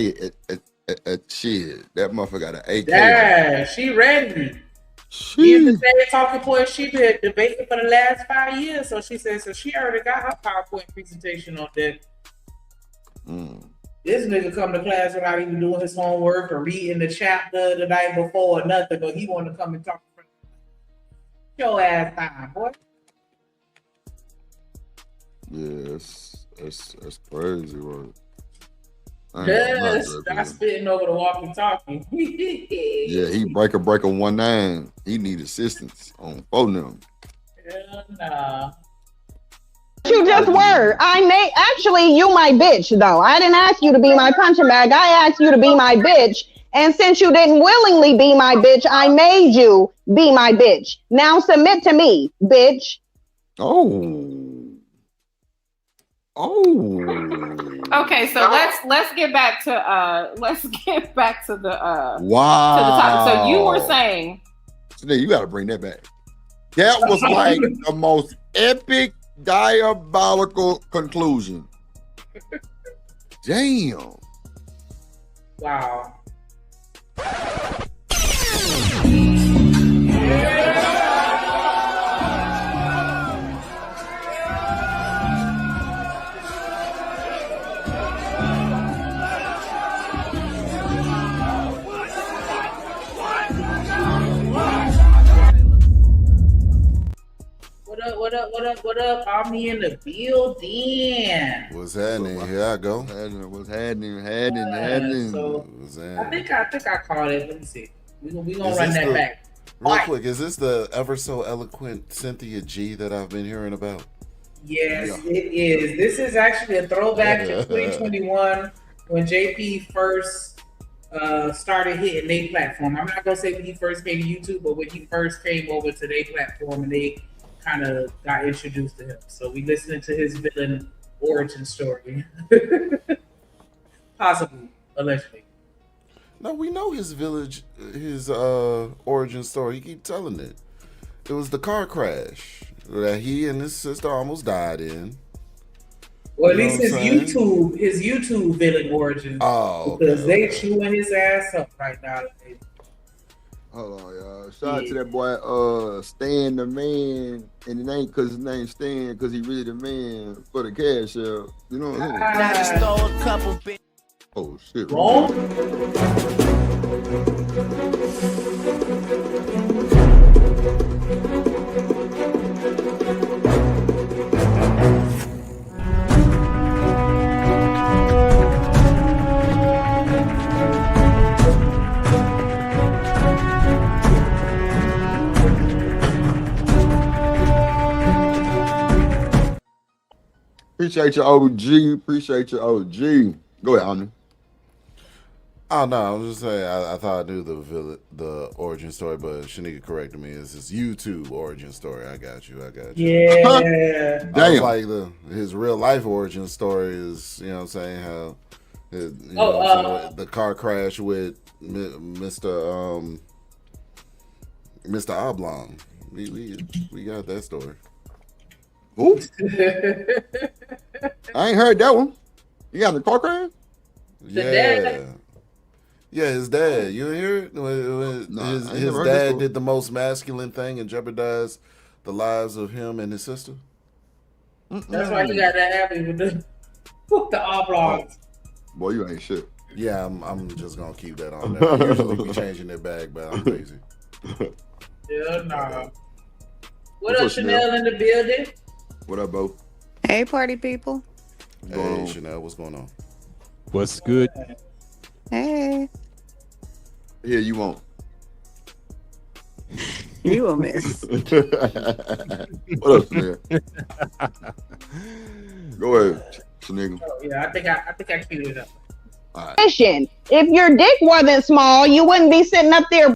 at shit. That motherfucker got an AK. Yeah, she ready. She is the same talking point she been debating for the last 5 years. So she said, so she already got her PowerPoint presentation on deck. This nigga come to class without even doing his homework or reading the chapter the night before or nothing, but he want to come and talk to your ass time, boy. Yes, that's crazy, bro. Just stop spitting over the walkie-talkie. Yeah, he breaker 19. He need assistance on phone them. Hell nah. you just were. Actually, you my bitch, though. I didn't ask you to be my punching bag. I asked you to be my bitch. And since you didn't willingly be my bitch, I made you be my bitch. Now submit to me, bitch. Okay, so let's get back to the wow. to the topic. So you were saying, so you got to bring that back. That was like the most epic, diabolical conclusion. Damn. Wow. What up? Omni in the building. What's happening? Here I go. What's happening? So, I think I caught it. Let me see. We gonna run that back. Real quick, is this the ever so eloquent Cynthia G that I've been hearing about? Yes, it is. This is actually a throwback to 2021 when JP first started hitting their platform. I'm not gonna say when he first came to YouTube, but when he first came over to their platform and they kind of got introduced to him. So we listening to his villain origin story. Possibly, allegedly. No, we know his origin story. He keep telling it. It was the car crash that he and his sister almost died in. Or at least his YouTube villain origin. Oh, because they chewing his ass up right now. Hold on, y'all. Shout out to that boy, Stan the Man, and it ain't because his name's Stan, because he really the man for the cash out. You know what I mean? Oh shit! Appreciate your OG. Appreciate your OG. Go ahead, Omni. Oh no, I was just saying. I thought I knew the origin story, but Shenica corrected me. It's his YouTube origin story. I got you. Yeah. I was like his real life origin story is, you know what I'm saying, how the car crash with Mr. Oblong. We got that story. Ooh. I ain't heard that one. You got in the car crash? Yeah, his dad. You hear it? His dad did the most masculine thing and jeopardized the lives of him and his sister. That's why you got that happy with the oblongs. Boy, you ain't shit. Yeah, I'm just gonna keep that on there. Usually we changing it back, but I'm crazy. Yeah, nah. What up, Chanel in the building? What up, Bo? Hey, party people. Hey, Chanel, what's going on? What's good? Hey. Yeah, you won't. You will miss. What up, man? Go ahead, Shenica. Oh, yeah, I think I queued it up. All right. If your dick wasn't small, you wouldn't be sitting up there.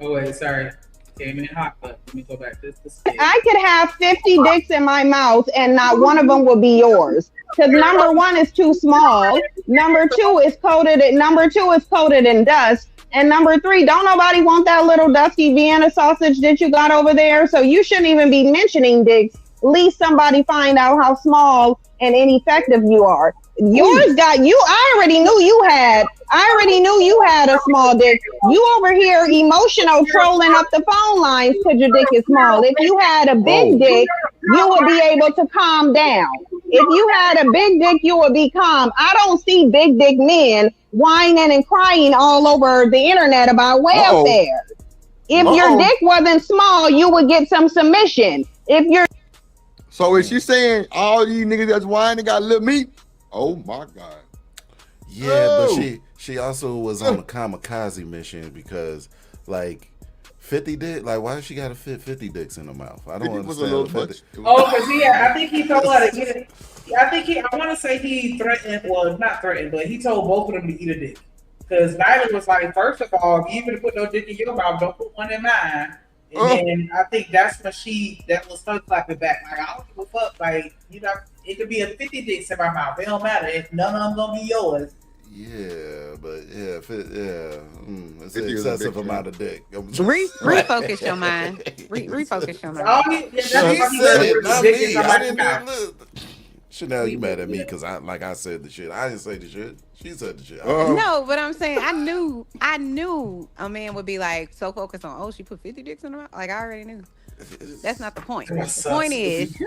Oh wait, sorry. Came in hot, but let me go back. This I could have 50 dicks in my mouth and not one of them would be yours. Because number one is too small. Number two is coated in dust. And number three, don't nobody want that little dusty Vienna sausage that you got over there. So you shouldn't even be mentioning dicks. At least somebody find out how small and ineffective you are. Yours got you. I already knew you had a small dick. You over here emotional trolling up the phone lines because your dick is small. If you had a big dick, you would be able to calm down. If you had a big dick, you would be calm. I don't see big dick men whining and crying all over the internet about welfare. If your dick wasn't small, you would get some submission. So is she saying all these niggas that's whining got little meat? Oh my God. Yeah, but she also was on a kamikaze mission because like 50 dick, like why she gotta fit 50 dicks in her mouth? I don't understand. because I think he told her to get it. I want to say he threatened, well, not threatened, but he told both of them to eat a dick. Because Nyla was like, first of all, if you even put no dick in your mouth, don't put one in mine. And then I think that's when that was her clapping back. Like, I don't give a fuck. Like, you know, it could be a 50 dicks in my mouth. It don't matter. If none of them gonna be yours. Yeah, but it's an excessive amount of dick. Refocus your mind. Refocus your mind. She said it, not me. I didn't look. Chanel, you mad at me because I said the shit. I didn't say the shit. She said the shit. No, but I'm saying I knew a man would be like so focused on, she put 50 dicks in her mouth. Like I already knew. That's not the point. The point is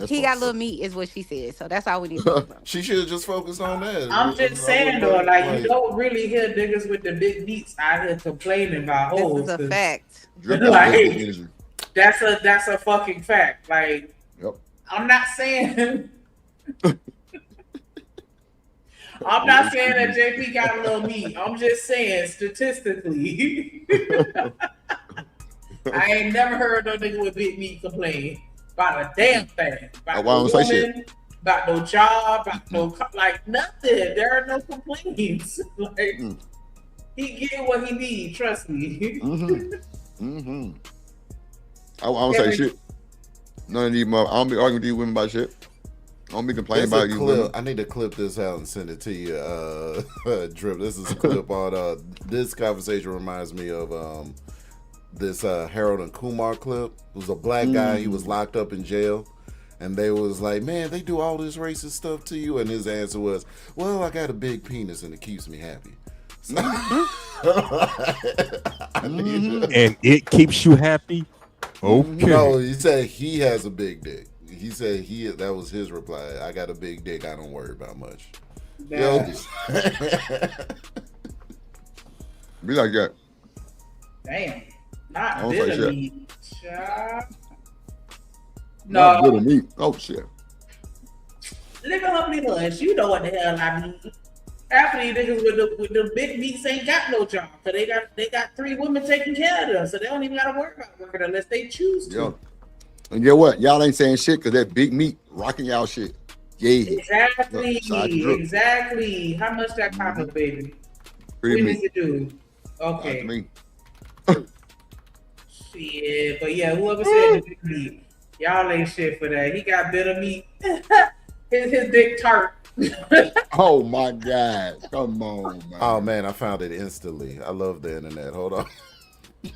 he got little meat is what she said. So that's all we need to focus on. She should have just focused on that. I'm just saying though, like you don't really hear niggas with the big meats out here complaining about hoes. This is a fact. Like, that's a fucking fact. Like I'm not saying that JP got a little meat. I'm just saying statistically. I ain't never heard no nigga with big meat complain about a damn thing. About no woman, about no job, about no like nothing. There are no complaints. Like he getting what he need. Trust me. I don't say shit. None of these I don't be arguing with these women about shit. I don't be complaining about you women. I need to clip this out and send it to you, Drip. This is a clip on this conversation reminds me of this Harold and Kumar clip. It was a black guy. He was locked up in jail. And they was like, man, they do all this racist stuff to you. And his answer was, well, I got a big penis and it keeps me happy. So, and it keeps you happy? Okay. No, he said he has a big dick. He said that was his reply. I got a big dick. I don't worry about much. Yo. Be like that. Damn. Not bitter meat. Not bitter meat. Oh shit. Live a humbly hush. You know what the hell I mean. Half of these niggas with the big meats ain't got no job. So they got 3 women taking care of them. So they don't even gotta worry about working unless they choose to. Yo. And get what? Y'all ain't saying shit because that big meat rocking y'all shit. Yeah. Exactly. How much that cost, baby? Pretty we need to do. Okay. Shit. But yeah, whoever said the big meat, y'all ain't shit for that. He got bitter meat. his dick tart. Oh my God. Come on, man. Oh man, I found it instantly. I love the internet. Hold on.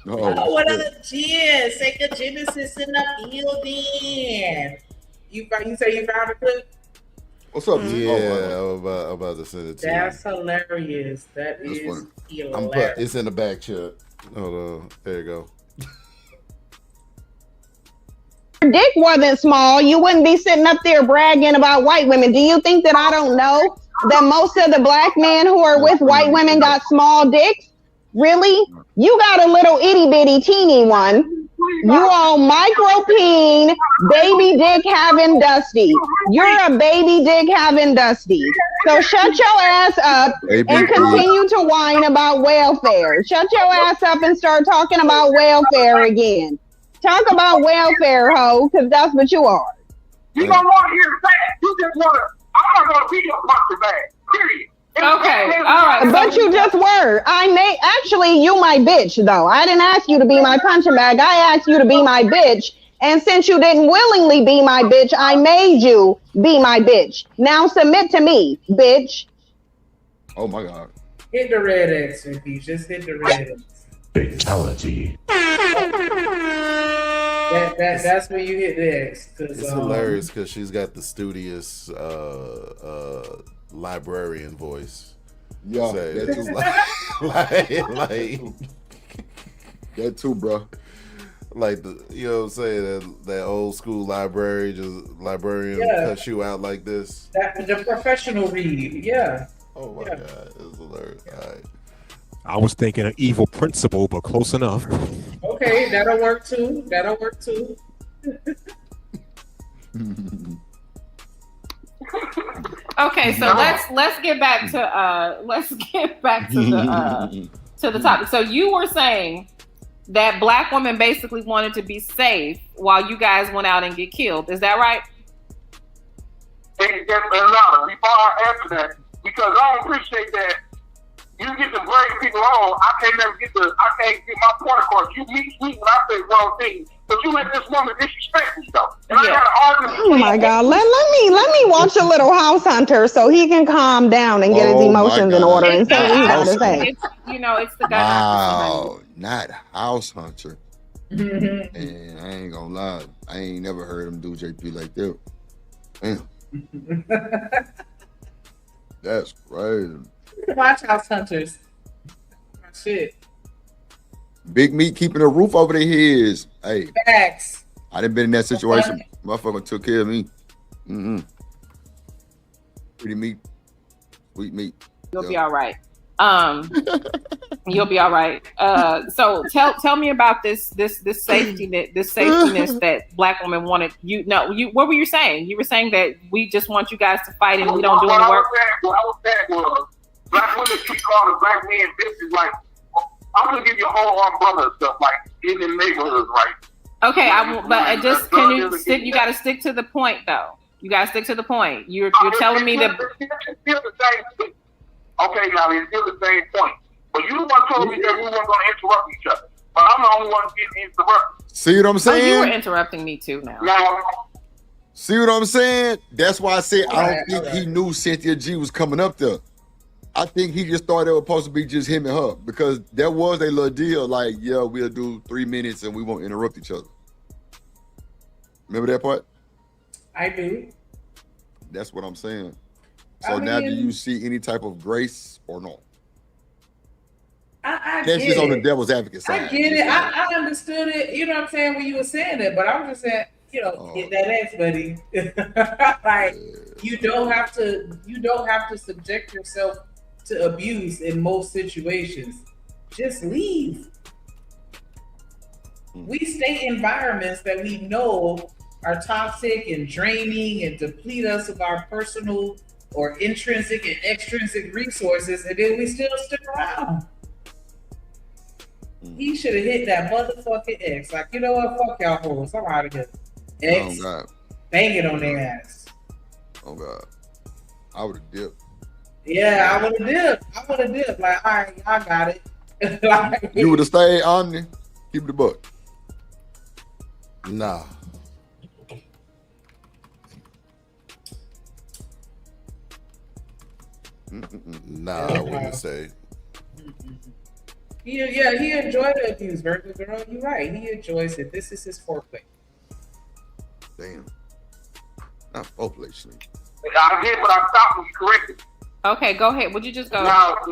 What are the cheers? Sega Genesis in the building. You say you found a clip? What's up? Yeah, I'm about to send it to you. That's hilarious. That is hilarious. It's in the back chat. Hold on. There you go. Your dick wasn't small, you wouldn't be sitting up there bragging about white women. Do you think that I don't know that most of the black men who are with white women got small dicks? Really? You got a little itty bitty teeny one. You all micro peen, baby dick having dusty. You're a baby dick having dusty. So shut your ass up and continue to whine about welfare. Shut your ass up and start talking about welfare again. Talk about welfare, hoe, because that's what you are. You don't want to hear that. You just want to. I'm not going to be your puncher bag. Period. Okay, all right. But you just were. Actually, you my bitch, though. I didn't ask you to be my punching bag. I asked you to be my bitch. And since you didn't willingly be my bitch, I made you be my bitch. Now submit to me, bitch. Oh my God. Hit the red X, Vicky. Just hit the red X. Fatality. That's when you hit the X. It's hilarious because she's got the studious librarian voice. Yeah, it's just like that too, bro. Like you know what I'm saying, that old school librarian cuts you out like this. The professional read, yeah. Oh my God, it's hilarious. All right. I was thinking an evil principal, but close enough. Okay, that'll work too. Okay, so let's get back to the topic. So you were saying that black women basically wanted to be safe while you guys went out and get killed. Is that right? Before I answer that, because I don't appreciate that. You get to bring people on. I can't get my point across. You meet me when I say wrong things, but you let this woman disrespect me though. And I got to argue. Oh my God! Let me watch a little House Hunter so he can calm down and get his emotions in order and say what he got to say. It's the guy. Wow, not House Hunter. And I ain't gonna lie, I ain't never heard him do JP like that. Damn. That's crazy. Watch House Hunters. Shit. Big meat keeping a roof over their heads. Hey. Facts. I done been in that situation. Motherfucker took care of me. Pretty meat. Sweet meat. You'll be all right. You'll be all right. So tell me about this safety safetiness that black women wanted. What were you saying? You were saying that we just want you guys to fight and we don't do any work. What I was saying was black women keep calling black men bitches. Like, I'm gonna give you a whole umbrella of stuff, like in the neighborhoods, right? Okay, you got to stick to the point, though. You got to stick to the point. You're telling me that. It's still the same thing. Okay, now it's still the same point. But you the one told me that we weren't going to interrupt each other. But I'm the only one getting interrupted. See what I'm saying? You were interrupting me too now. See what I'm saying? That's why I said I don't think he knew Cynthia G was coming up there. I think he just thought it was supposed to be just him and her because there was a little deal like, yeah, we'll do 3 minutes and we won't interrupt each other. Remember that part? I do. That's what I'm saying. So now do you see any type of grace or no? That's just on the devil's advocate side. I get it. I understood it. You know what I'm saying when you were saying it, but I'm just saying, get that ass, buddy. Like you don't have to subject yourself to abuse in most situations. Just leave. We stay in environments that we know are toxic and draining and deplete us of our personal or intrinsic and extrinsic resources, and then we still stick around. He should have hit that motherfucking X. Like, you know what? Fuck y'all hoes. I'm out of here. X. Oh, God. Bang it on their ass. Oh, God. I would have dipped. Yeah, I would have dipped. Like, all right, I got it. Like, you would have stayed Omni. Keep the buck. Nah. Nah, I wouldn't say. He enjoyed the abuse, Virgil. Girl, you're right. He enjoys it. This is his foreplay. Damn. Not foreplay, Shenica. I did, but I stopped when you corrected. Okay, go ahead. Would you just go? Now, the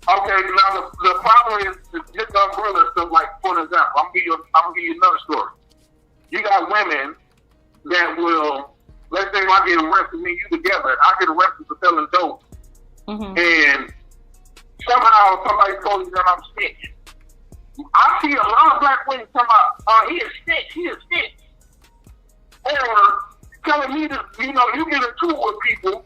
problem is just the umbrella stuff. Like, for example, I'm gonna give you another story. You got women that will, let's say I get arrested, me and you together, I get arrested for selling dope. And somehow somebody told me that I'm snitch. I see a lot of black women talking about, he is snitch. Or telling me that, you get into it with people,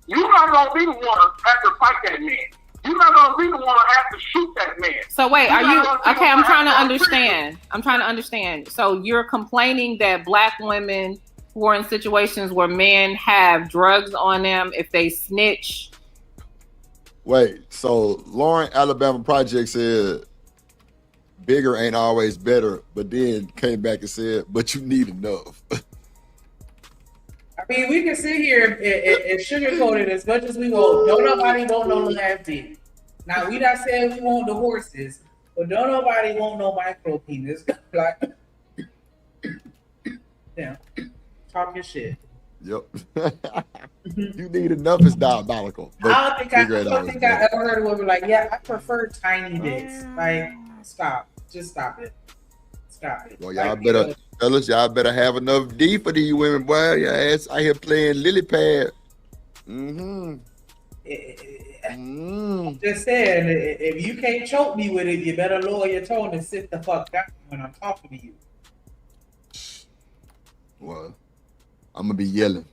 you're not going to be the one to have to fight that man. You're not going to be the one to have to shoot that man. So wait, okay, I'm trying to understand. So you're complaining that black women who are in situations where men have drugs on them if they snitch? Wait, so Lauren Alabama Project said bigger ain't always better, but then came back and said, but you need enough. I mean, we can sit here and sugarcoat it as much as we want. Don't nobody want no lab dick. Now, we not saying we want the horses, but don't nobody want no micro penis. Like, yeah, talk your shit. Yep. You need enough is diabolical. I don't think I ever heard a woman like, yeah, I prefer tiny dicks. Like, stop. Just stop it. Stop it. Well, y'all better, fellas, y'all better have enough D for these women, boy. Your ass out here playing lily pad. Just saying, if you can't choke me with it, you better lower your tone and sit the fuck down when I'm talking to you. Well, I'm gonna be yelling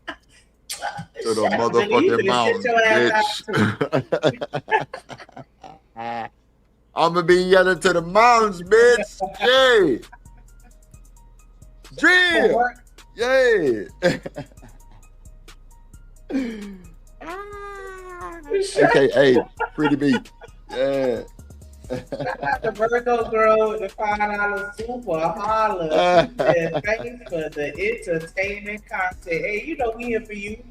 to the motherfucking mountains, bitch. I'm gonna be yelling to the mountains, bitch. Yay! Drill! Yay! AKA Pretty Beat. Yeah. The Virgo girl with the $5 super holler. Thanks for the entertainment content. Hey, you know we here for you.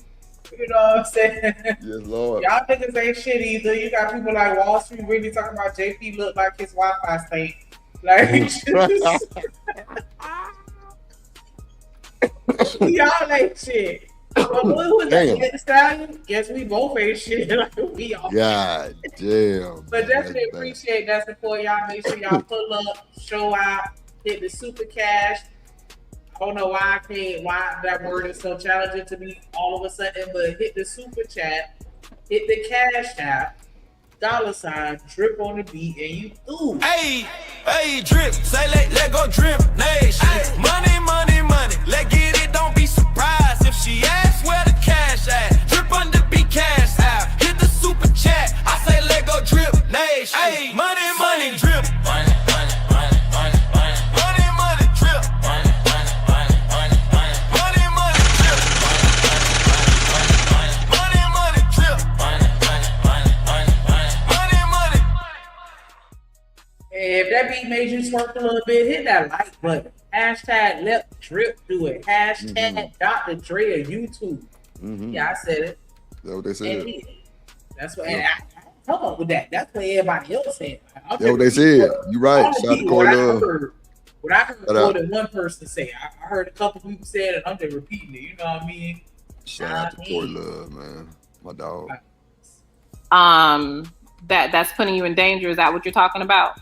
You know what I'm saying? Yes, Lord. Y'all niggas ain't shit either. You got people like Wall Street really talking about JP look like his Wi-Fi state. Like, y'all ain't shit. But we was the stallion. Guess we both ain't shit. Like, we all. God damn. But definitely appreciate that support. Y'all make sure y'all pull up, show out, hit the super cash. I don't know why that word is so challenging to me all of a sudden, but hit the super chat, hit the cash app, $ drip on the beat, and you through. Hey, drip, say let go drip nation. Money, money, money, let get it, don't be surprised if she asks where the cash at. Drip on the beat, cash out, hit the super chat, I say let go drip nation. Hey, money, money, drip. Money, money, money, money, money. Money, money, drip. Money, money, money, money, money. Money, money, drip. Money, money, drip. Money, money, money, money, money. Money, money. If that beat made you twerk a little bit, hit that like button. Hashtag let drip do it. Hashtag Dr. Dre on YouTube. Yeah, I said it. That's what they said. That's what I come up with that. That's what everybody else said. That's what they said. You right. Shout out to Corey Love. What I heard more than one person say. I heard a couple people say it, and I'm just repeating it. You know what I mean? Shout out to Corey Love, man. My dog. That's putting you in danger. Is that what you're talking about?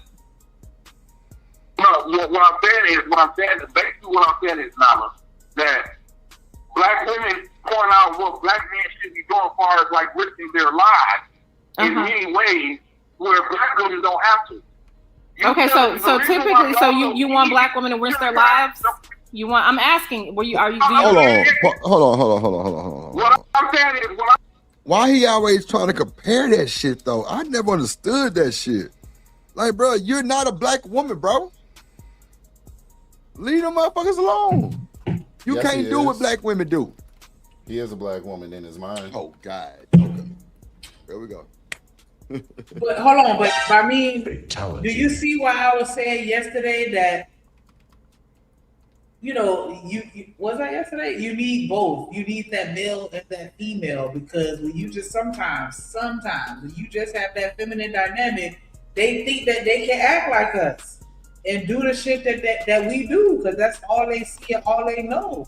No, what I'm saying is basically what I'm saying is, Nala, that black women point out what black men should be doing as far as like risking their lives in many ways where black women don't have to. Okay, so typically, so you want black women to risk their lives? You want? I'm asking. Hold on. What I'm saying is, why he always trying to compare that shit though? I never understood that shit. Like, bro, you're not a black woman, bro. Leave them motherfuckers alone. You can't do what black women do. He is a black woman in his mind. Oh God. Okay. There we go. But hold on, but I mean, do you see why I was saying yesterday that, you know, you was that yesterday? You need both. You need that male and that female, because when you just sometimes when you just have that feminine dynamic, they think that they can act like us and do the shit that we do, because that's all they see and all they know.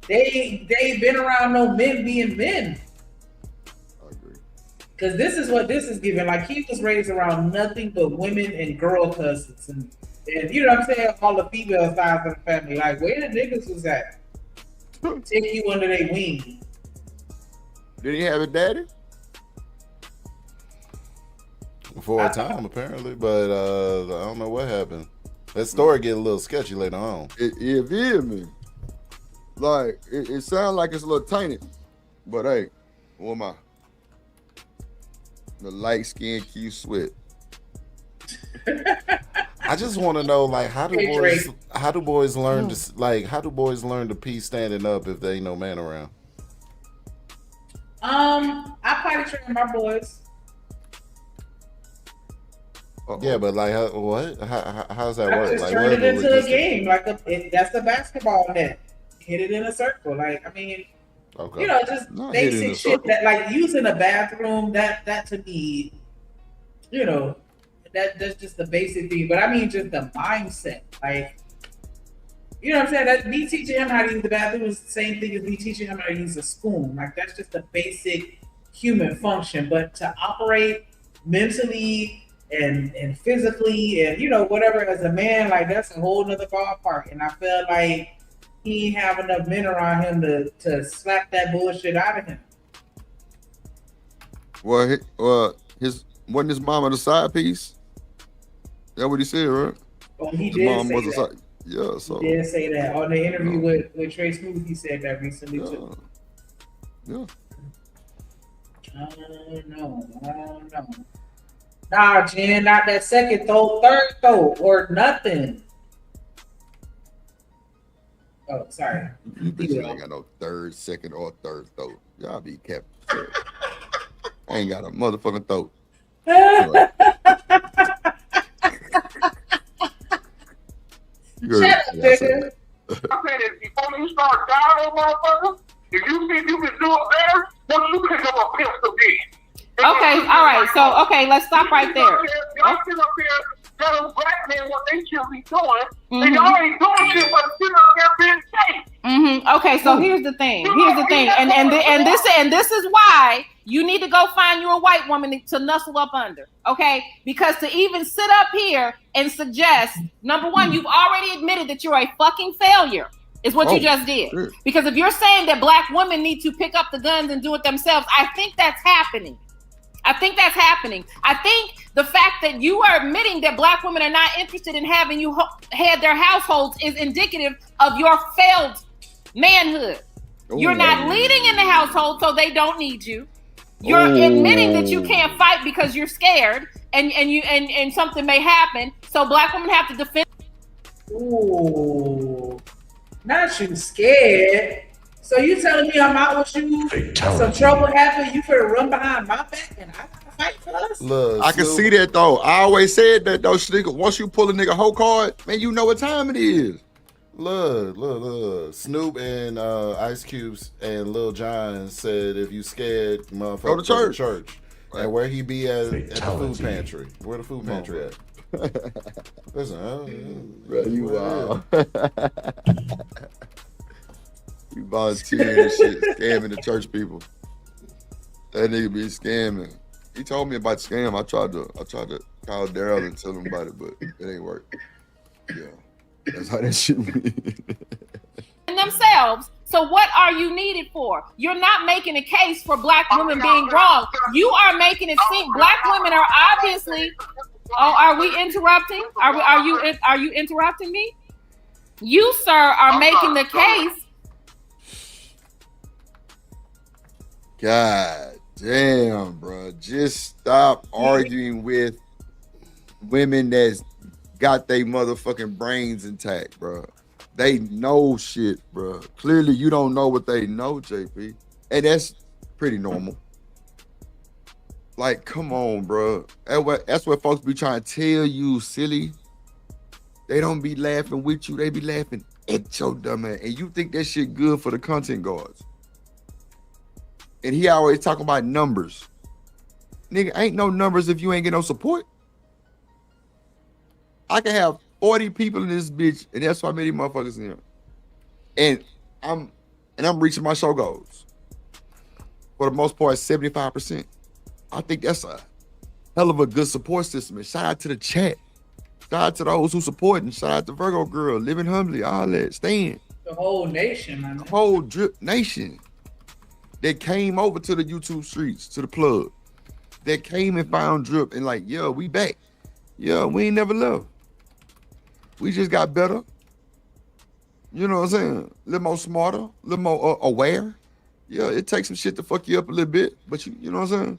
They ain't been around no men being men. Because this is what this is giving. Like, he was raised around nothing but women and girl cousins. And you know what I'm saying? All the female sides of the family. Like, where the niggas was at? Take you under their wing. Did he have a daddy? For a time, apparently. But I don't know what happened. That story get a little sketchy later on. It is me. Like, it sounds like it's a little tainted. But hey, who am I? The light skinned Q Sweat. I just want to know, like, how do How do boys learn to like? How do boys learn to pee standing up if there ain't no man around? I probably train my boys. Yeah, but like, how's that work? Just like, turn it into a game. Like that's the basketball net. Hit it in a circle. Like I mean, okay. You know, just basic shit that like using a bathroom. That to me, you know, that's just the basic thing. But I mean, just the mindset. Like, you know what I'm saying? That me teaching him how to use the bathroom is the same thing as me teaching him how to use a spoon. Like that's just a basic human function. But to operate mentally and physically and you know whatever as a man, like that's a whole nother ballpark. And I felt like he ain't have enough men around him to slap that bullshit out of him. Well, wasn't his mama the side piece? That what he said, right? Oh, he his did mom say was that. A side. Yeah, so He did say that on the interview with Trey Smooth. He said that recently too. Yeah. I don't know. Nah, Jen, not that second throw, third throw, or nothing. Oh, sorry. You bitches ain't got no third, second, or third throat. Y'all be kept. I ain't got a motherfucking throat. Shut up, nigga. I said if before you start dying, motherfucker, if you think you can do it better, then you pick up a pistol then. Okay, all right. So, okay, let's stop right there. Y'all sit up here telling black men what they should be doing, and y'all ain't doing shit but sit up there being safe. Okay, so here's the thing. And this is why you need to go find you a white woman to nuzzle up under. Okay, because to even sit up here and suggest, number one, you've already admitted that you're a fucking failure. Is what you just did. Sure. Because if you're saying that black women need to pick up the guns and do it themselves, I think that's happening. I think the fact that you are admitting that black women are not interested in having you head their households is indicative of your failed manhood. You're not leading in the household, so they don't need you. You're admitting that you can't fight because you're scared and something may happen. So black women have to defend. Ooh, not you scared. So you telling me I'm out with you? Fatality. Some trouble happened. You finna run behind my back and I gotta fight for us? Look, I can see that though. I always said that though, Shenica. Once you pull a nigga whole card, man, you know what time it is. Look. Snoop and Ice Cubes and Lil Jon said if you scared, motherfucker, go to church. Right. And where he be at the food pantry. Where the food pantry at? Listen, bro, you wild. You volunteering and shit, scamming the church people. That nigga be scamming. He told me about scam. I tried to call Daryl and tell him about it, but it ain't work. Yeah, that's how that shit be. Themselves. So what are you needed for? You're not making a case for black women being wrong. You are making it seem black women are obviously. Oh, are we interrupting? Are you interrupting me? You, sir, are making the case. God damn, bro. Just stop arguing with women that's got their motherfucking brains intact, bro. They know shit, bro. Clearly, you don't know what they know, JP. And that's pretty normal. Like, come on, bro. That's what folks be trying to tell you, silly. They don't be laughing with you. They be laughing at your dumb ass. And you think that shit good for the content guards. And he always talking about numbers. Nigga, ain't no numbers if you ain't get no support. I can have 40 people in this bitch, and that's why many motherfuckers in here. And I'm reaching my show goals. For the most part, 75%. I think that's a hell of a good support system. And shout out to the chat. Shout out to those who support, and shout out to Virgo Girl, Living Humbly, all that, Stan. The whole nation, man. The whole drip nation that came over to the YouTube streets, to the plug. That came and found Drip and like, yeah, we back. Yeah, we ain't never left. We just got better. You know what I'm saying? A little more smarter, a little more aware. Yeah, it takes some shit to fuck you up a little bit, but you know what I'm saying?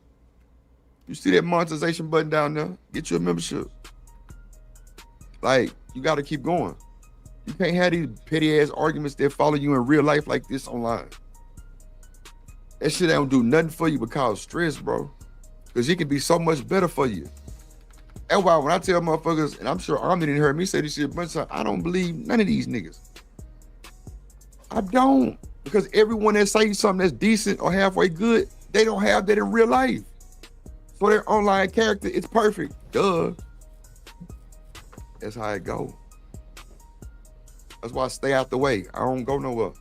You see that monetization button down there? Get you a membership. Like, you got to keep going. You can't have these petty ass arguments that follow you in real life like this online. That shit don't do nothing for you but cause stress, bro. Because it can be so much better for you. That's why when I tell motherfuckers, and I'm sure Armin didn't hear me say this shit a bunch of times, I don't believe none of these niggas. I don't. Because everyone that say something that's decent or halfway good, they don't have that in real life. For their online character, it's perfect. Duh. That's how it go. That's why I stay out the way. I don't go nowhere.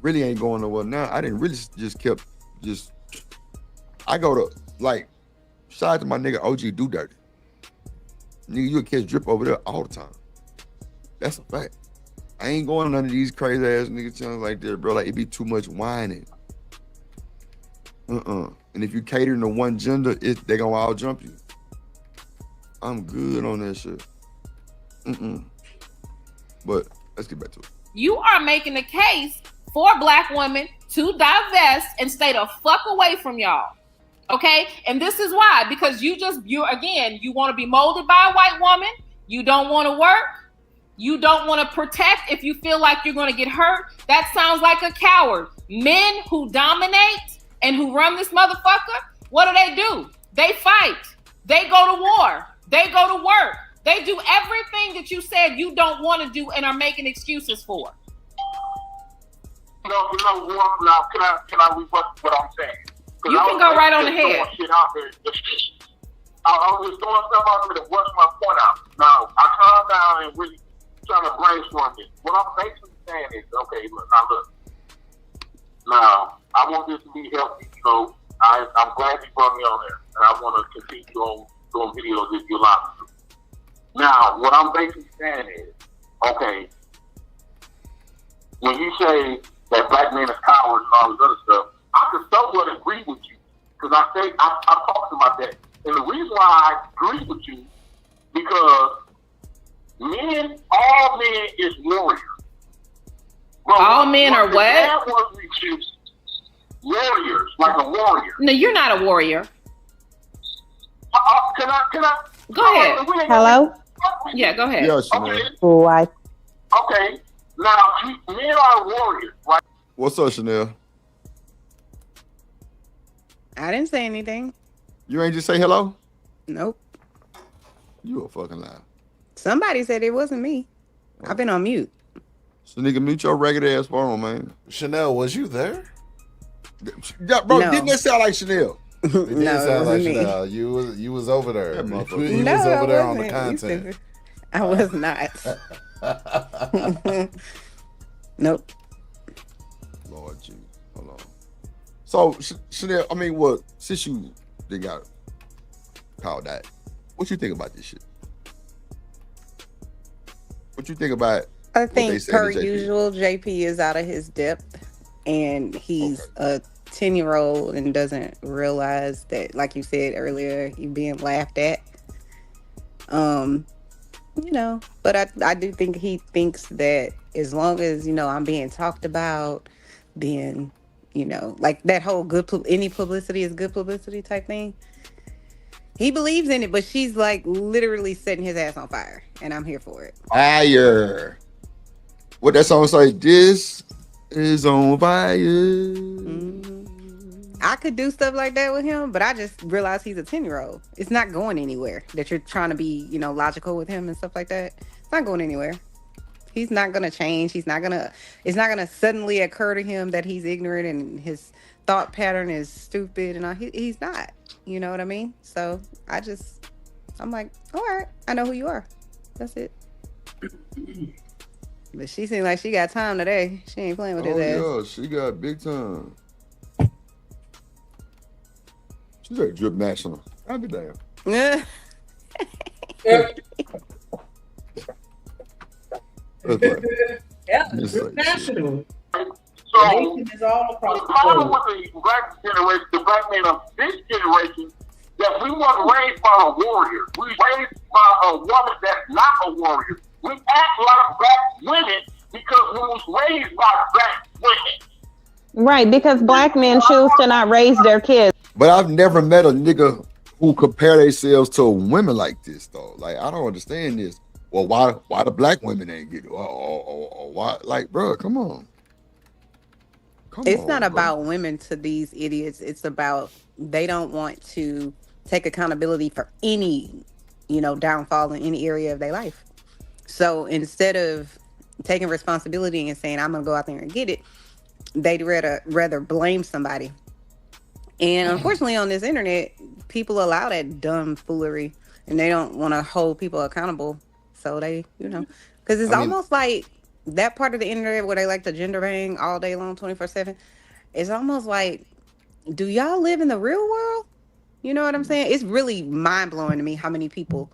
Really ain't going nowhere now. I didn't really I go to, like, shout out to my nigga OG Do Dirty. Nigga, you'll catch drip over there all the time. That's a fact. I ain't going to none of these crazy ass nigga channels like that, bro. Like, it be too much whining. And if you catering to one gender, they gonna all jump you. I'm good on that shit. But let's get back to it. You are making a case for Black women to divest and stay the fuck away from y'all. Okay? And this is why, because you want to be molded by a white woman. You don't want to work. You don't want to protect if you feel like you're going to get hurt. That sounds like a coward. Men who dominate and who run this motherfucker, what do? They fight. They go to war. They go to work. They do everything that you said you don't want to do and are making excuses for. Now, can I rebut what I'm saying? You can go right on ahead. Shit out there. I was throwing stuff out there to work my point out. Now, I calm down and really trying to brainstorm this. What I'm basically saying is, okay, look. Now, I want this to be healthy. So I'm glad you brought me on there, and I want to continue doing videos if you allow me to. Now, what I'm basically saying is, okay, when you say that Black men is cowards and all this other stuff, I can somewhat agree with you because I talked about that, and the reason why I agree with you because all men is warriors. But all men are what? Warriors, like a warrior. No, you're not a warrior. Can I? Go ahead. Hello? Yeah, go ahead. Yeah, okay. Why? Okay. Now, men are warriors, right? What's up, Chanel? I didn't say anything. You ain't just say hello? Nope. You a fucking liar. Somebody said it wasn't me. I've been on mute. So nigga, mute your ragged ass phone, man. Chanel, was you there? Yeah, bro, No. didn't that sound like Chanel? It did No, it sound like wasn't me. Chanel. You was over there. That You motherfucker. was over there on the You content. stupid. I was not. Nope. Lord Jesus. Hold on. So, Chanel, I mean, what, since you got called that, what you think about this shit? What you think about I what they think said per to JP? usual, JP is out of his depth, and he's a 10-year-old and doesn't realize that, like you said earlier, you being laughed at. But I do think he thinks that as long as, I'm being talked about, being, like that whole any publicity is good publicity type thing. He believes in it, but she's like literally setting his ass on fire, and I'm here for it. Fire. What that song say? This is on fire. I could do stuff like that with him, but I just realized he's a 10-year-old. It's not going anywhere that you're trying to be, logical with him and stuff like that. It's not going anywhere. He's not going to change. It's not going to suddenly occur to him that he's ignorant and his thought pattern is stupid and all. He's not. You know what I mean? So I'm like, all right, I know who you are. That's it. But she seemed like she got time today. She ain't playing with his ass. Oh, yeah, she got big time. She's like Drip National. I'll be damn. Yeah. Yeah, It's Drip like National. So, Nation is all across the the problem board. with the black generation, the black men of this generation, that we weren't raised by a warrior. We raised by a woman that's not a warrior. We act like black women because we was raised by black women. Right, because Black men choose to not raise their kids. But I've never met a nigga who compare themselves to women like this, though. Like, I don't understand this. well, why the black women ain't get it? Or why? Like, bro, come on. It's not Bro. about women to these idiots. It's about they don't want to take accountability for any, downfall in any area of their life. So instead of taking responsibility and saying, I'm going to go out there and get it, they'd rather blame somebody. And unfortunately on this internet, people allow that dumb foolery and they don't want to hold people accountable. So they, because it's almost like that part of the internet where they like to gender bang all day long, 24/7. It's almost like, do y'all live in the real world? You know what I'm saying? It's really mind blowing to me how many people,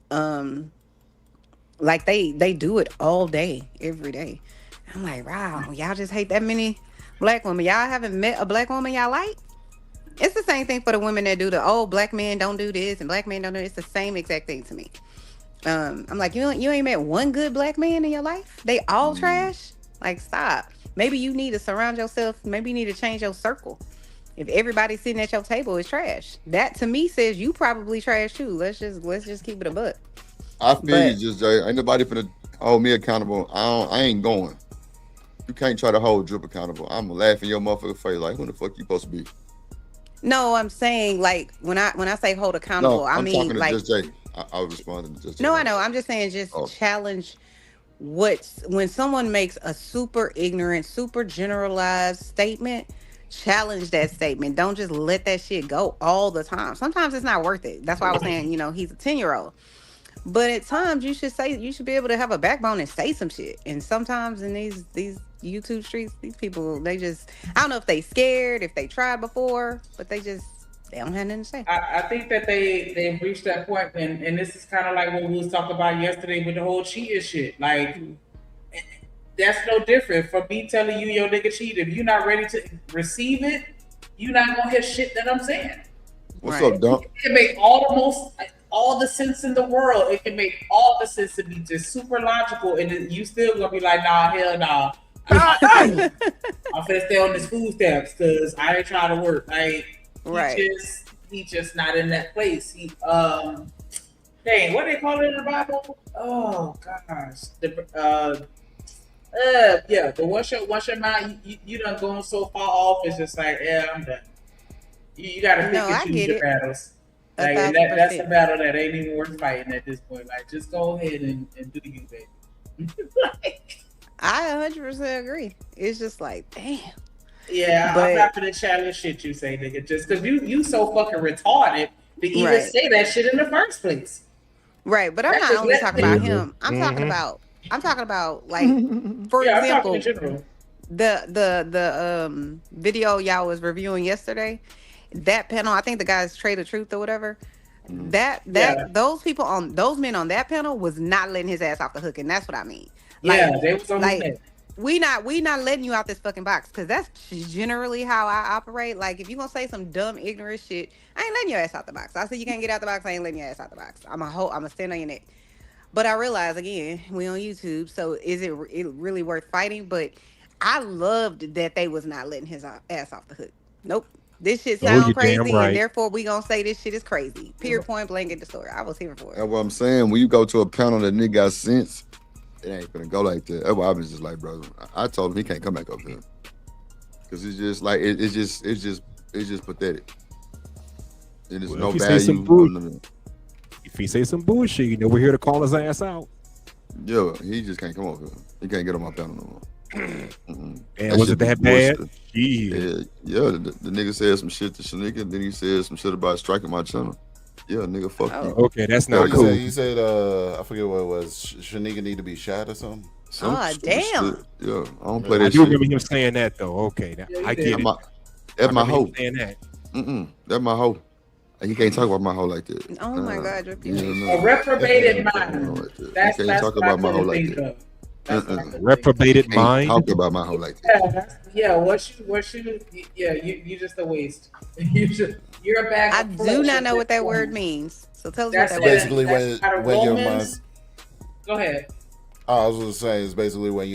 like they do it all day, every day. I'm like, wow, y'all just hate that many black women. Y'all haven't met a black woman y'all like? It's the same thing for the women that do black men don't do this and black men don't do it. It's the same exact thing to me. I'm like, you ain't met one good black man in your life? They all trash? Like, stop. Maybe you need to surround yourself. Maybe you need to change your circle. If everybody sitting at your table is trash, that to me says you probably trash too. Let's just keep it a buck. I feel you, just Jay. Ain't nobody finna hold me accountable. I ain't going. You can't try to hold Drip accountable. I'm laughing your motherfucking face. Like, who the fuck you supposed to be? No, I'm saying, like, when I say hold accountable, No, I I'm mean, talking to like, just Jay. I was responding to just Jay. No, I know. I'm just saying, challenge when someone makes a super ignorant, super generalized statement, challenge that statement. Don't just let that shit go all the time. Sometimes it's not worth it. That's why I was saying, he's a 10-year-old. But at times you should be able to have a backbone and say some shit. And sometimes in these YouTube streets, these people, I don't know if they scared, if they tried before, but they don't have nothing to say. I think that they've reached that point, and this is kind of like what we was talking about yesterday with the whole cheating shit. Like, that's no different from me telling you your nigga cheated. If you're not ready to receive it, you're not gonna hear shit that I'm saying. What's up, Dump? It can make all the sense in the world. It can make all the sense to be just super logical, and then you still gonna be like, nah, hell nah. I'm finna stay on this food stamps because I ain't trying to work. Like, he just not in that place. He dang, what they call it in the Bible? Oh gosh, but once your mind, you done gone so far off. It's just like, yeah, I'm done. You gotta pick and choose your battles. Like, and that's the battle that ain't even worth fighting at this point. Like, just go ahead and do you, baby. I 100% agree. It's just like, damn. Yeah, I'm not gonna challenge shit you say, nigga. Just because you so fucking retarded to even say that shit in the first place. Right, but I'm not only talking about him. I'm talking about like, for example, the video y'all was reviewing yesterday. That panel, I think the guy's Trade of Truth or whatever. Those men on that panel was not letting his ass off the hook, and that's what I mean. Like, they was on his we not letting you out this fucking box, because that's generally how I operate. Like, if you gonna say some dumb ignorant shit, I ain't letting your ass out the box. I said you can't get out the box, I ain't letting your ass out the box. I'ma stand on your neck. But I realize, again, we on YouTube, so is it really worth fighting? But I loved that they was not letting his ass off the hook. Nope. This shit sound crazy, and therefore we gonna say this shit is crazy. Period, point blank in the story. I was here for it. That's what I'm saying. When you go to a panel that nigga got sense, it ain't gonna go like that. That's why I was just like, brother, I told him he can't come back up here. Cause it's just like it's just pathetic. And there's no value. If he say some bullshit, we're here to call his ass out. Yeah, he just can't come up here. He can't get on my panel no more. And was it that bad? Yeah, the nigga said some shit to Shenica, then he said some shit about striking my channel. Yeah, nigga, fuck you. Okay, that's not cool. He said, I forget what it was. Shenica need to be shot or something. Damn. Shit. Yeah, I don't play that shit. I do remember him saying that though. Okay, I get it. That's my hoe. Saying that. That's my hoe. You can't talk about my hoe like that. Oh my God, a reprobated mind. You can't talk about my hoe like that. Reprobated mind. Talk about my hoe like that. You just a waste. You're a bag. I do not know what that word means. So tell us what that basically word means. when your mind. Go ahead. I was gonna say it's basically when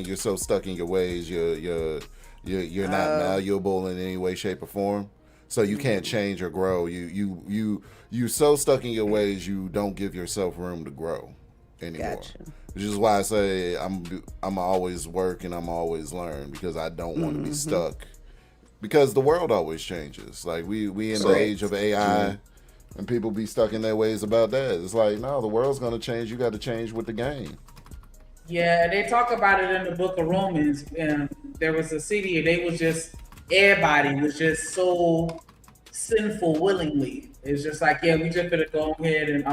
you're so stuck in your ways, you're not malleable in any way, shape, or form. So you can't change or grow. You so stuck in your ways, you don't give yourself room to grow. anymore. Gotcha. Which is why I say I'm always work and I'm always learn, because I don't want to be stuck. Because the world always changes. Like we in the age of AI, and people be stuck in their ways about that. It's like, no, the world's gonna change. You got to change with the game. Yeah, they talk about it in the book of Romans. There was a city, and they was just, everybody was just so sinful willingly. It's just like, yeah, we just gonna go ahead and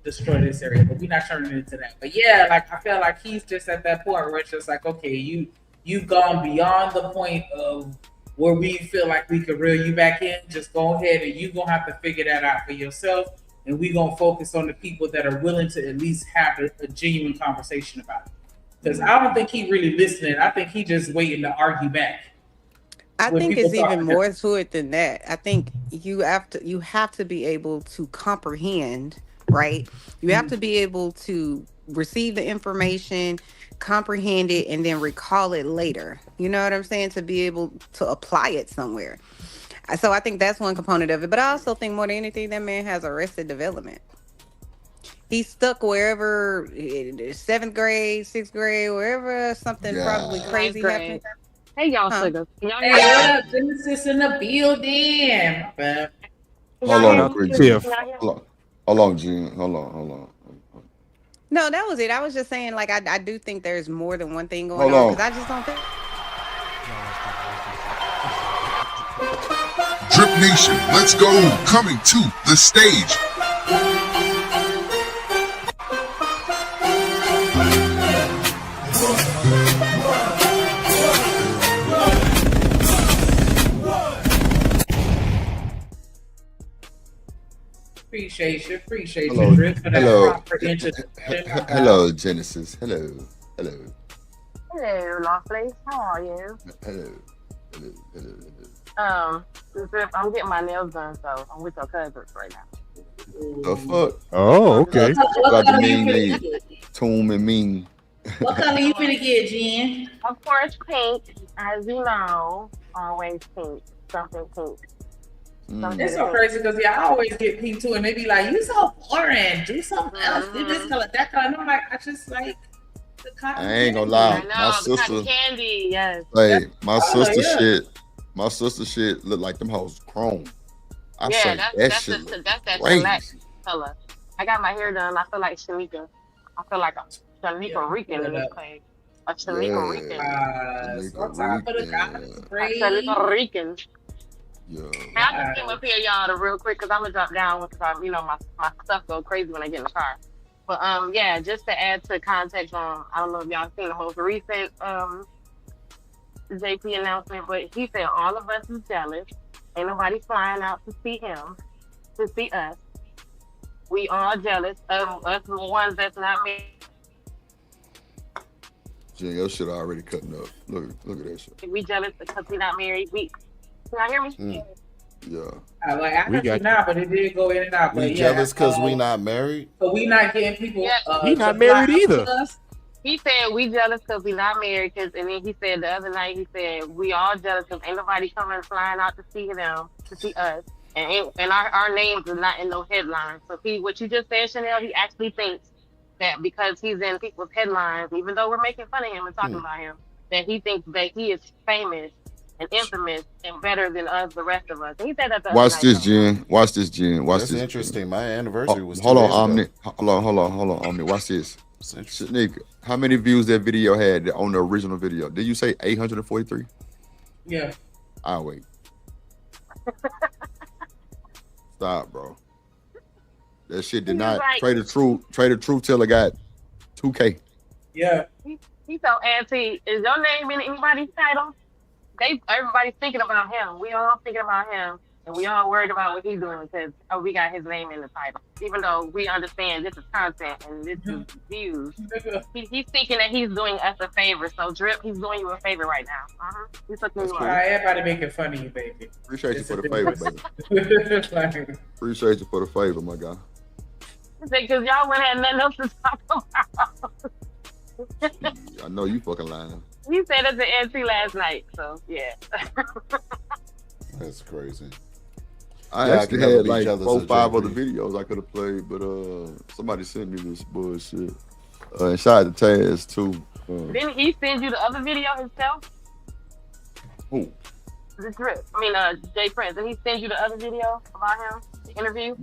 destroy this area, but we're not turning it into that. But yeah, like I feel like he's just at that point where it's just like, okay, you've gone beyond the point of where we feel like we could reel you back in. Just go ahead and you're gonna have to figure that out for yourself. And we're gonna focus on the people that are willing to at least have a genuine conversation about it. Because I don't think he really listening. I think he just waiting to argue back. I think it's even more to it than that. I think you have to be able to comprehend, right? You have to be able to receive the information, comprehend it, and then recall it later. You know what I'm saying? To be able to apply it somewhere. So I think that's one component of it. But I also think more than anything, that man has arrested development. He's stuck wherever, 7th grade, 6th grade, wherever something probably crazy happened. Hey, y'all, sugars. Y'all Hey, what up, Genesis in the building? Hold on, Gene. Hold on. No, that was it. I was just saying, like, I do think there's more than one thing going on, because I just don't think. Drip Nation, let's go. Coming to the stage. Appreciate you, Drip, for that proper introduction. Hello, Genesis. Hello. Hello, lovely. How are you? Hello. Drip, I'm getting my nails done, so I'm with your cousins right now. The fuck? Oh, okay. Got the mean Tomb and mean. What color you finna get, Jen? Of course, pink. As you know, always pink. Something pink. It's so crazy because I always get pink too, and they be like, "You so boring. Do something else. Do this color, that color." And I'm like, I just like the cotton. I ain't gonna lie, my sister. Candy, yes. Hey, my sister shit look like them hoes chrome. That's that shellac color. I got my hair done. I feel like Shenica. I feel like a Shenica Rican in this place. A Shenica Rican. Shenica Rican. Yeah. I just came up here, y'all, real quick, because I'm gonna drop down because my stuff go crazy when I get in the car. But yeah, just to add to context on, I don't know if y'all seen the most recent JP announcement, but he said all of us is jealous. Ain't nobody flying out to see him, to see us. We all jealous of us, the ones that's not married. Jen, your shit already cutting up. Look at that shit. We jealous because we not married. Can y'all hear me? Yeah. I heard you now, but it did go in and out. We jealous because we not married? But we not getting people. He not married either. He said we jealous because we not married. And then he said the other night, he said we all jealous because ain't nobody coming flying out to see them, to see us. And our names are not in no headlines. So what you just said, Chanel, he actually thinks that because he's in people's headlines, even though we're making fun of him and talking about him, that he thinks that he is famous and infamous and better than us, the rest of us. And he said that. Watch this, Jen. That's interesting. My anniversary was. Hold on, Omni. Hold on, Omni. Watch this. Shenica, how many views that video had on the original video? Did you say 843? Yeah. I'll wait. Stop, bro. That shit did not trade the truth till it got 2K. Yeah. He so anti. Is your name in anybody's title? Everybody's thinking about him. We all thinking about him, and we all worried about what he's doing because we got his name in the title. Even though we understand this is content and this is views, he's thinking that he's doing us a favor. So Drip, he's doing you a favor right now. He's looking you up. Everybody making fun of you, baby. Appreciate you for the favor, baby. Appreciate you for the favor, my guy. Because y'all went had nothing else to talk about. I know you fucking lying. He said it's an NC last night, so yeah. That's crazy. I Y'all actually can never had be like jealous 4 of 5 other JP. videos I could have played, but somebody sent me this bullshit. And shout out to Taz too. Didn't he send you the other video himself? Who? The Drip. I mean, Jay Prince. Did he send you the other video about him? The interview?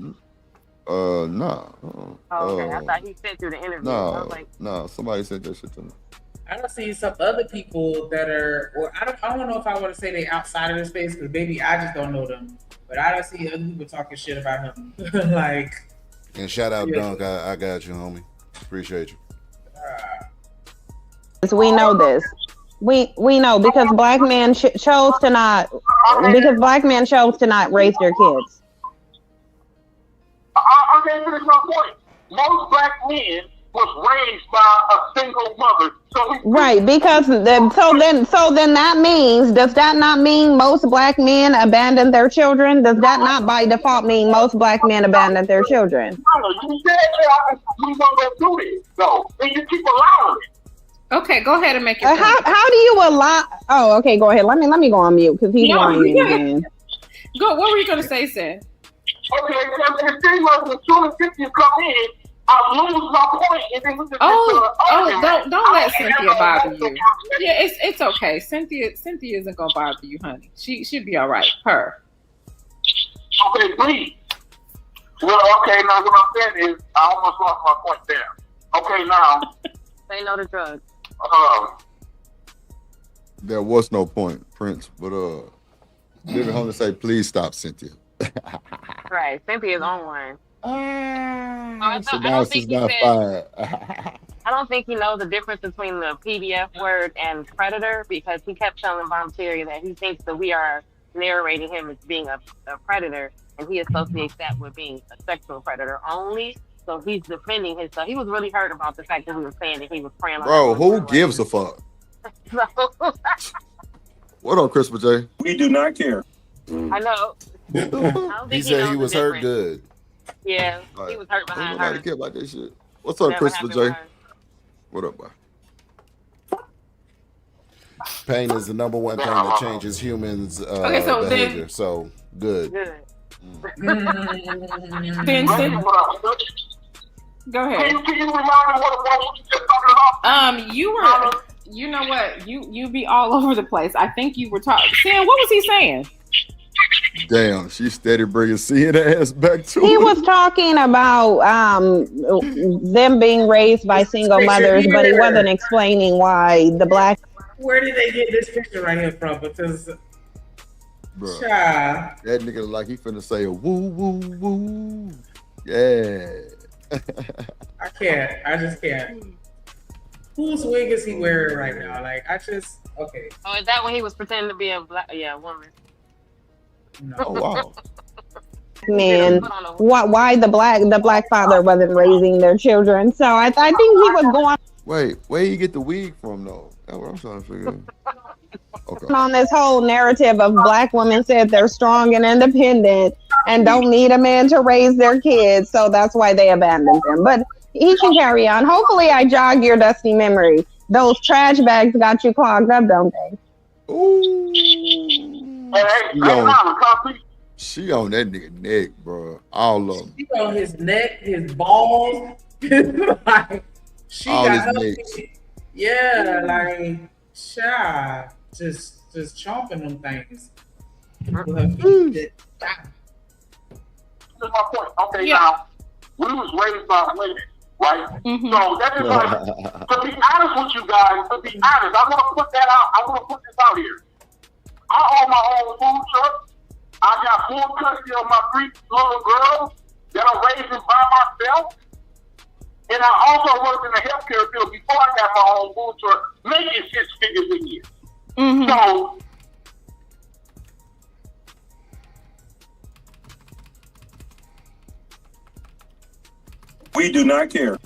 Nah. Oh, okay. I thought he sent you the interview. I was like, Nah. Somebody sent that shit to me. I don't see some other people that are, or I don't know if I want to say they outside of the space because maybe I just don't know them. But I don't see other people talking shit about him. Like. And shout out Dunk. I got you, homie. Appreciate you. We know this. We know because black men chose to not raise their kids. Okay, here's my point. Most black men was raised by a single mother. Right, because so then that means, does that not mean most black men abandon their children? Does that not by default mean most black men abandon their children? You said we want to do this, though, and you keep allowing it. Okay, go ahead and make your point. How do you allow? Oh, okay, go ahead. Let me go on mute because he's whining again. Go. What were you gonna say, Sam? Okay, it seems like when 250 come in, I lose my point, and then we just Don't let Cynthia bother you. Yeah, it's okay. Cynthia isn't gonna bother you, honey. She'll be all right. Her. Okay, please. Well, okay, now what I'm saying is I almost lost my point there. Okay, now. Say no to drugs. There was no point, Prince, but Living Home to say, please stop, Cynthia. Right, Cynthia's on one. So now she's not fired. I don't think he knows the difference between the PDF word and predator because he kept telling Volunteer that he thinks that we are narrating him as being a predator, and he associates that with being a sexual predator only. So he's defending himself. He was really hurt about the fact that we were saying that he was preying on. Bro, who gives a fuck? What up, Christopher J? We do not care. I know. He said he was hurt good. Yeah, he was hurt behind her. Nobody care about that shit. What's up, Christopher J? What up, boy? Pain is the number one thing that changes humans' behavior. So good. Vincent. Go ahead. You know what? You be all over the place. I think you were talking. Sam, what was he saying? Damn, she steady bringing seeing ass back to He her. was talking about them being raised by single mothers, but he wasn't explaining why the black. Where did they get this picture right here from? Because Bruh, child. that nigga like he finna say a woo woo woo. Yeah. I can't. I just can't. Whose wig is he wearing right now? Like, okay. Oh, is that when he was pretending to be a woman? No. Oh wow. Men, why the black father wasn't raising their children? So I think he was going. Wait, where you get the wig from though? That's what I'm trying to figure out. Okay. On this whole narrative of black women said they're strong and independent and don't need a man to raise their kids, so that's why they abandoned them. But he can carry on. Hopefully, I jog your dusty memory. Those trash bags got you clogged up, don't they? Ooh. She on that nigga neck, bro. All of them. She on his neck, his balls. Like, she All got his her. necks. Yeah, like, child. Just chomping them things. With her feet. That's my point. Okay, now, we was raised by women, right? Mm-hmm. So that is like, to be honest with you guys, I want to put that out. I want to put this out here. I own my own food truck. I got full custody of my 3 little girls that I'm raising by myself. And I also worked in the healthcare field before I got my own food truck, making 6 figures a year. Mm-hmm. So, we do not care.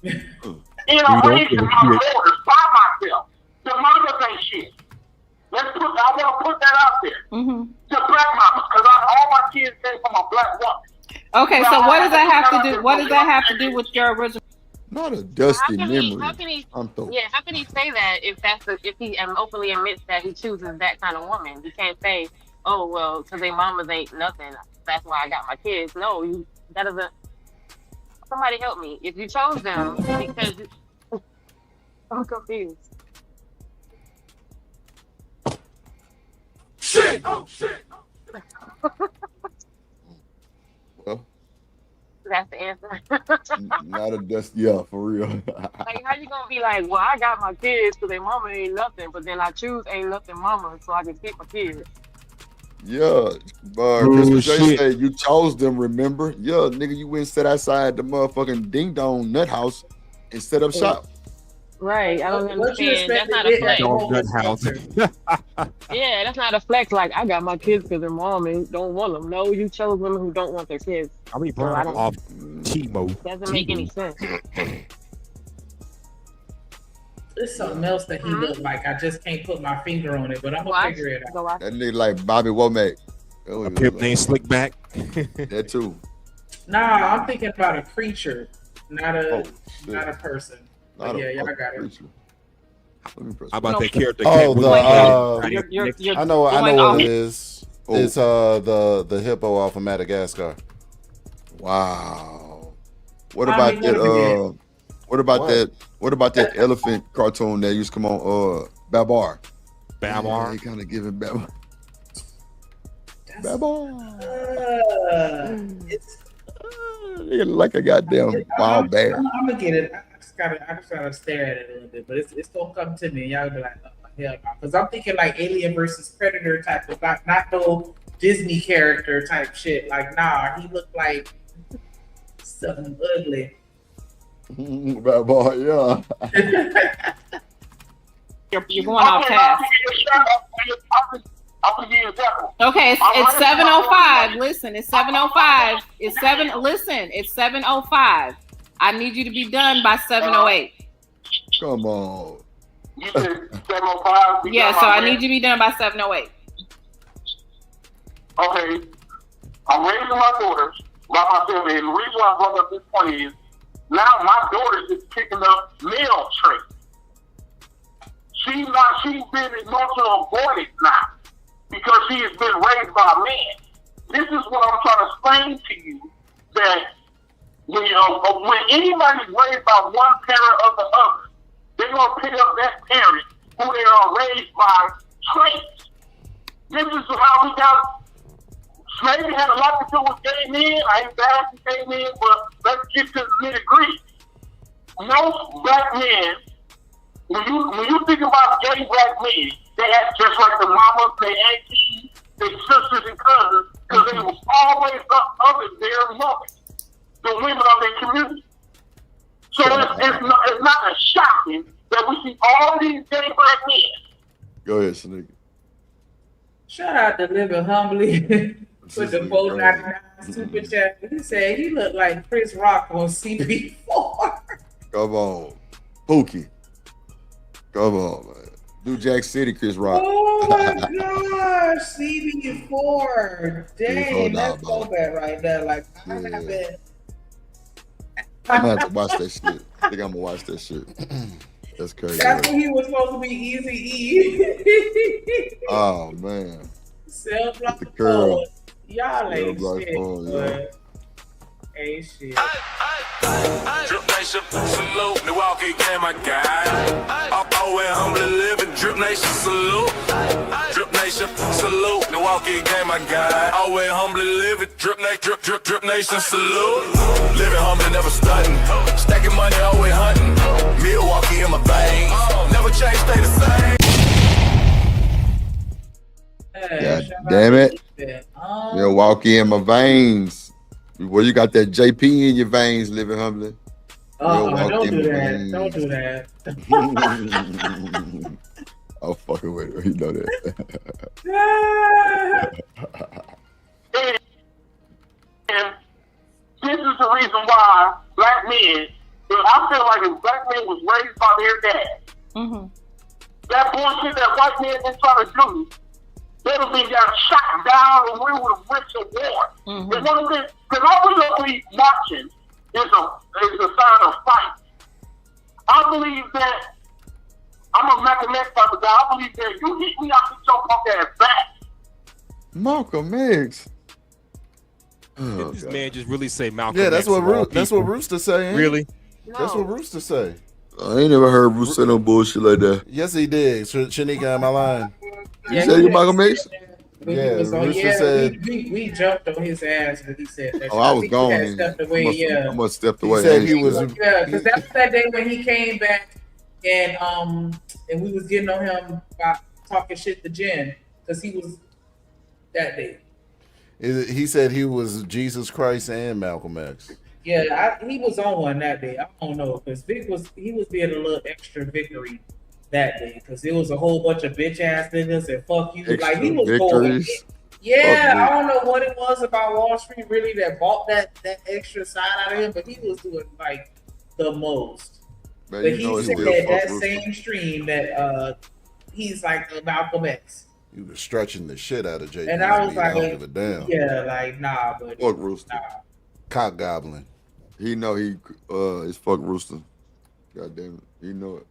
And I'm raising my daughters by myself. The mothers ain't shit. I want to put that out there. Mm-hmm. To black mamas, because all my kids came from a black woman. Okay, so what does that have to do? What does that have to do with your original? Not a dusty memory. How can he say that if he openly admits that he chooses that kind of woman? He can't say oh well, because their mamas ain't nothing. That's why I got my kids. No, that doesn't. Somebody help me. If you chose them because I'm confused. Shit! Oh shit! Well, That's the answer. not a dust. Yeah, for real. Like, how you gonna be like, well, I got my kids because their mama ain't nothing, but then I choose ain't nothing mama so I can keep my kids. Yeah, but Christmas J said you chose them. Remember? Yeah, nigga, you went and sat outside the motherfucking ding dong nut house and set up shop. Right, I don't understand. That's not a flex. Yeah, that's not a flex. Like, I got my kids because their mom don't want them. No, you chose women who don't want their kids. I mean, off Timo. Doesn't make any sense. There's something else that he looked like. I just can't put my finger on it, but I'm gonna figure it out. That nigga like Bobby Womack. A pimp named Slickback. That too. Nah, I'm thinking about a creature, not a person. But yeah, y'all got it. How about that character? Oh, I know what it is. It's the hippo off of Madagascar. Wow. What about that? What about that elephant cartoon that used to come on? Babar. Babar. They kind of give it Babar. Babar. It's like a goddamn wild bear. I'm gonna get it. I just gotta stare at it a little bit, but it's gonna come to me. Y'all be like, oh, hell no, because I'm thinking like Alien versus Predator type of, not no Disney character type shit. Like, nah, he looked like something ugly. Bad boy, yeah. You're going off task. Okay, it's 7:05. Listen, it's 7:05. It's 7:05. I need you to be done by 7:08. Come on. You said 7:05? Yeah, so I need you to be done by 7:08. Okay. I'm raising my daughters by myself, and the reason why I brought up this point is now my daughter is picking up male traits. She's been emotional avoided now because she has been raised by a man. This is what I'm trying to explain to you, that when anybody's raised by one parent or the other, they're going to pick up that parent who they are raised by traits. This is how we got. Slavery had a lot to do with gay men. I ain't bad to gay men, but let's get to the nitty-gritty. Most black men, when you think about gay black men, they act just like the mamas, their aunties, their sisters and cousins, because they was always up of their mothers, the women of their community. So it's not a shocking that we see all these gay black men. Go ahead, Shenica. Shout out to Living Humbly. With the $4.99 super chat. He said he looked like Chris Rock on CB4. Come on. Pookie. Come on, man. New Jack City, Chris Rock. Oh my gosh, CB4. Dang, that's so bad right there. Like, I haven't. I'm gonna have to watch that shit. I think I'm gonna watch that shit. That's crazy. That's when he was supposed to be Easy-E. Oh man. Cell block the curl. Y'all ain't shit. Ain't shit. Drip Nation, salute. Milwaukee game, my guy. Always humbly living. Drip Nation, salute. Drip Nation, salute. Milwaukee game, my guy. Always humbly living. Drip Nation, salute. Living humbly, never stunting. Stacking money, always hunting. Milwaukee in my veins. Never change, stay the same. God damn it. Milwaukee in my veins. Well, you got that JP in your veins, Living Humbly. Oh, don't do that. Don't do that. I'm fucking with her. You know that. And this is the reason why black men, I feel like if black men was raised by their dad, that bullshit that white men been trying to do, they would have got shot down and we would have went to war. Because ultimately marching is a sign of fight. I believe that, I'm a Malcolm X type of guy, I believe that you hit me out the choke off that back, Malcolm X. Did this man just really say Malcolm? Yeah, that's X what Rooster saying. Really? That's what Rooster say. I ain't never heard Bruce say no bullshit like that. Yes, he did. Shanika, am I lying? You said you Malcolm X? Yeah, Rooster said we jumped on his ass when he said that. Oh, I was gone. He stepped away. I must stepped away. He said he was. Yeah, because that was that day when he came back and we was getting on him about talking shit to Jen because he was that day. He said he was Jesus Christ and Malcolm X. Yeah, he was on one that day. I don't know because Vic was being a little extra victory that day because it was a whole bunch of bitch ass niggas and fuck you. Extra like he was victories. going. Yeah, I don't know what it was about Wall Street really that bought that extra side out of him, but he was doing like the most. Man, but he said that same stream that he's like the Malcolm X. He was stretching the shit out of JP. And I was like, I don't give a damn. Yeah, like nah, but fuck Rooster. Nah. Cock goblin. He know he is fuck Rooster. God damn it, he know it.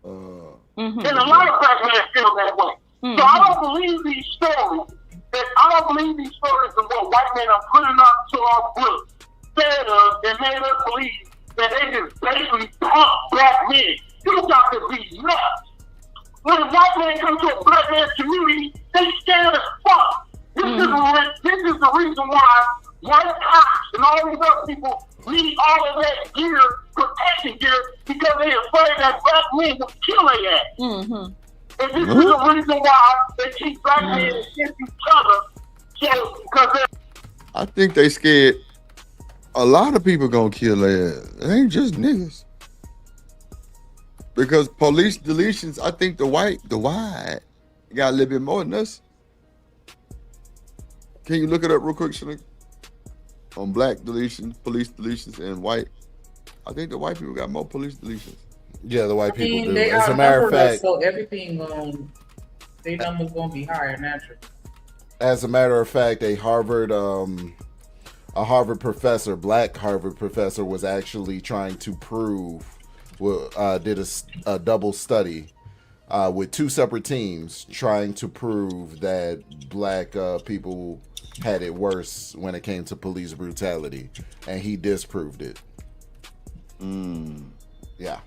And a lot of black men feel that way. So I don't believe these stories. I don't believe these stories of what white men are putting up to our books. Fed us and made us believe that they just basically pump black men. You got to be nuts. When a white man comes to a black man's community, they scared as fuck. This is the reason why white cops and all these other people need all of that gear, protection gear, because they're afraid that black men will kill their ass. Mm-hmm. And this is the reason why they keep black men against each other. So, because I think they scared a lot of people gonna kill their ass. It ain't just niggas. Because police deletions, I think the white got a little bit more than us. Can you look it up real quick, Shenica? On black deletions, police deletions, and white. I think the white people got more police deletions. Yeah, the white people do. They As a matter of fact, so everything their numbers gonna be higher naturally. As a matter of fact, a Harvard professor, black Harvard professor, was actually trying to prove, did a double study with two separate teams trying to prove that black people had it worse when it came to police brutality, and he disproved it. Yeah.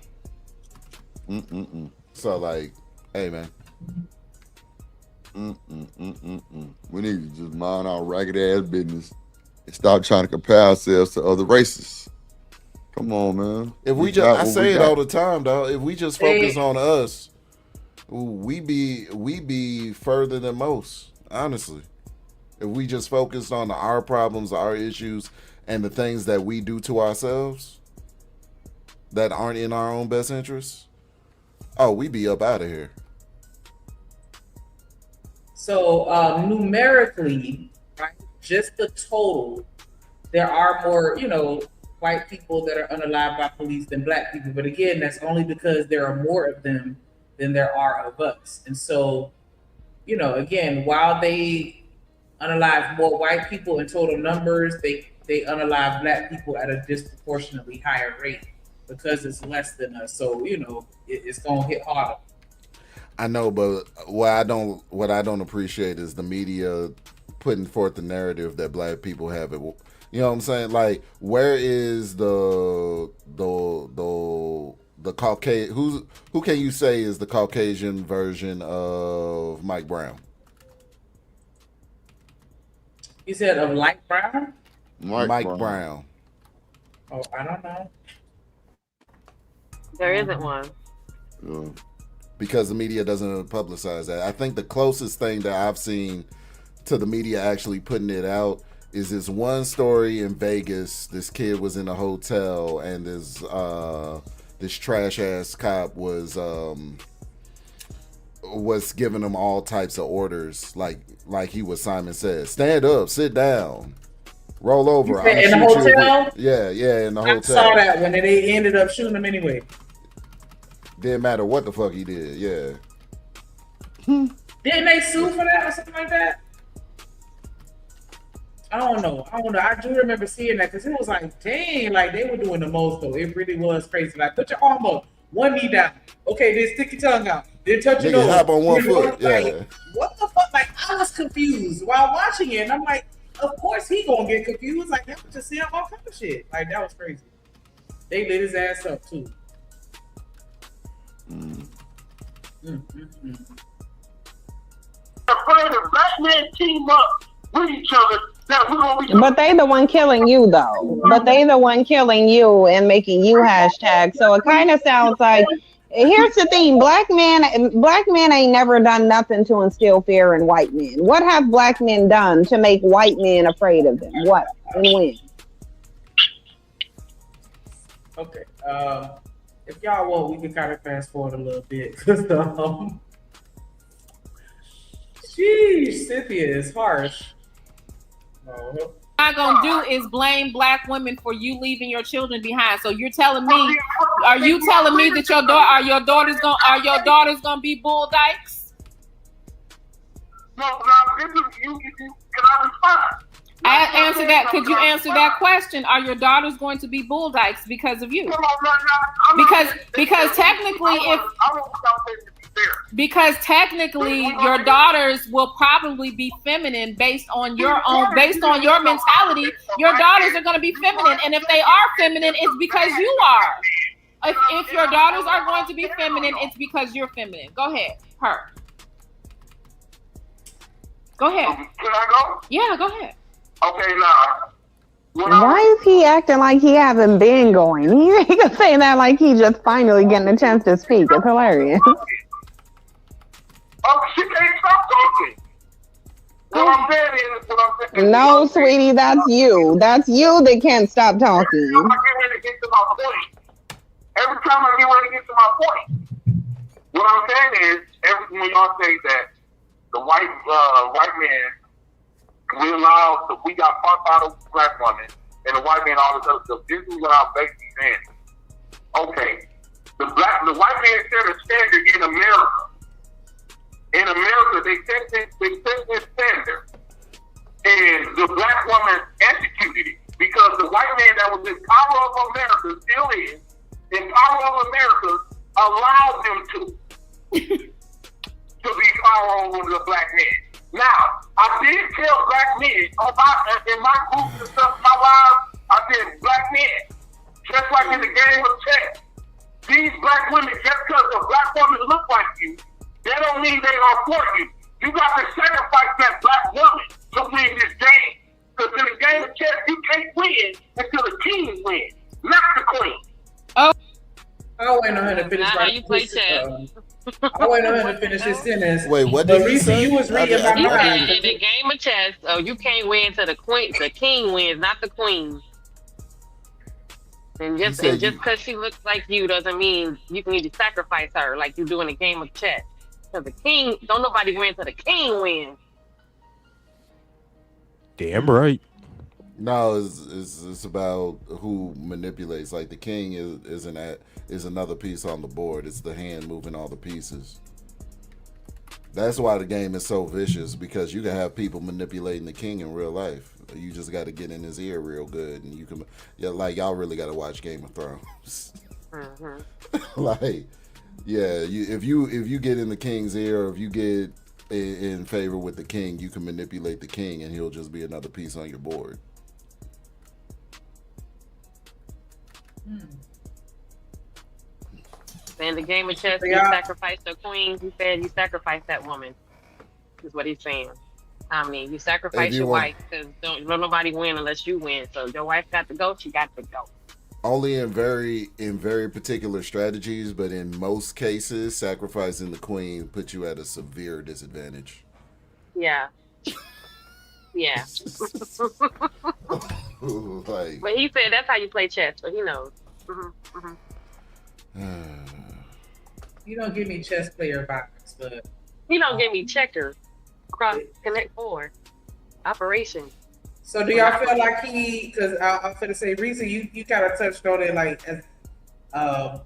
So like, hey man. We need to just mind our ragged ass business and stop trying to compare ourselves to other races. Come on, man. If we just, I say it all the time, dog. If we just focus on us, we be further than most, honestly. If we just focus on our problems, our issues, and the things that we do to ourselves that aren't in our own best interests, oh, we be up out of here. So numerically, right, just the total, there are more, white people that are unalived by police than black people. But again, that's only because there are more of them than there are of us. And so, again, while they unalive more white people in total numbers, they unalive black people at a disproportionately higher rate because it's less than us. So, it's gonna hit harder. I know, but what I don't appreciate is the media putting forth the narrative that black people have it. You know what I'm saying? Like, where is the Caucasian? Who can you say is the Caucasian version of Mike Brown? You said of Mike Brown? Mike Brown. Oh, I don't know. There isn't one. Yeah. Because the media doesn't publicize that. I think the closest thing that I've seen to the media actually putting it out is this one story in Vegas. This kid was in a hotel and this trash ass cop was giving him all types of orders, like he was Simon Says, stand up, sit down, roll over. In the hotel? Yeah, in the hotel. I saw that when they ended up shooting him anyway. Didn't matter what the fuck he did. Yeah. Didn't they sue for that or something like that? I don't know. I do remember seeing that because it was like, dang, like they were doing the most though. It really was crazy. Like, put your arm up, one knee down. Okay, then stick your tongue out. Then touch your Nigga nose. hop on one Your foot. nose, like, Yeah. what the fuck? Like, I was confused while watching it, and I'm like, of course he gonna get confused. Like, that was just seeing all kind of shit. Like, that was crazy. They lit his ass up too. Black men team up with each other. But they the one killing you though. But they the one killing you and making you hashtag. So it kind of sounds like, here's the thing: black men ain't never done nothing to instill fear in white men. What have black men done to make white men afraid of them? What and when? Okay. If y'all want, we can kind of fast forward a little bit because sheesh, Cynthia is harsh. What I'm gonna do is blame black women for you leaving your children behind. So you're telling me, are you telling me that are your daughters gonna be bull dykes? No, you can I respond? Answer that. Could you answer that question? Are your daughters going to be bull dykes because of you? Because technically your daughters will probably be feminine based on your mentality. Your daughters are going to be feminine, and if they are feminine, it's because you are. If your daughters are going to be feminine, it's because you're feminine. Go ahead, her. Go ahead. Can I go? Yeah, go ahead. Okay, now. Why is he acting like he hasn't been going? He can say that like he just finally getting a chance to speak. It's hilarious. Oh, she can't stop talking. What I'm saying is, No, sweetie, that's you. That's you that can't stop talking. Every time I get ready to get to my point, what I'm saying is, when y'all say that the white man, we got fucked out of black women, and the white man all this other stuff. This is what I'm basically saying. Okay, the white man set a standard in America. In America, they set this standard, and the black woman executed it because the white man that was in power of America still is in power of America allowed them to be power over the black man. Now, I did tell black men in my groups and stuff, my lives, I said, black men, just like in the game of chess, these black women, just because a black woman look like you, that don't mean they are for you. You got to sacrifice that black woman to win this game. Because in the game of chess, you can't win until the king wins, not the queen. Oh, I wait on her to finish. Not how you play chess. I wait on her to finish his sentence. Wait, what did he say? You was reading my mind. In the game of chess, you can't win till the king wins, not the queen. And just because she looks like you doesn't mean you can either sacrifice her like you do in a game of chess. Because the king, don't nobody win till the king wins. Damn right. No, it's about who manipulates. Like the king is another piece on the board. It's the hand moving all the pieces. That's why the game is so vicious, because you can have people manipulating the king in real life. You just got to get in his ear real good, and you can, y'all really got to watch Game of Thrones. Like, yeah, if you get in the king's ear, or if you get in favor with the king, you can manipulate the king, and he'll just be another piece on your board. In the game of chess, you sacrifice the queen. He said you sacrifice that woman. Is what he's saying. I mean, you sacrifice your wife because don't nobody win unless you win. So your wife got to go. She got to go. Only in very particular strategies, but in most cases, sacrificing the queen puts you at a severe disadvantage. Yeah. Yeah. Like, but he said that's how you play chess, so he knows. You don't give me chess player vibes, but he don't give me checker. Cross connect 4 operation. So do y'all feel like because I'm gonna say, Reese, you kind of touched on it, like, as I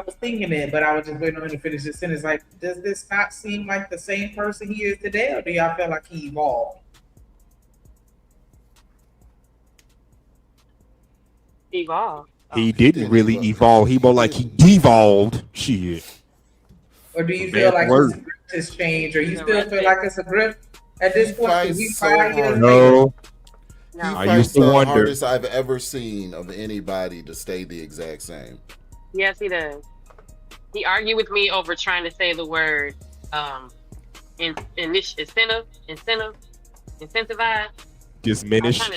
was thinking it, but I was just waiting on him to finish this sentence. Like, does this not seem like the same person he is today, or do y'all feel like he evolved? Evolved. He didn't really evolve. He more like he devolved. Shit. Or do you For feel bad like word. his grift has changed? Or you still feel like it's a grift at this point? 'Cause fights we so 5 years hard. No, He I fights used to the wonder. hardest I've ever seen of anybody to stay the exact same. Yes, he does. He argued with me over trying to say the word incentivize. Diminished.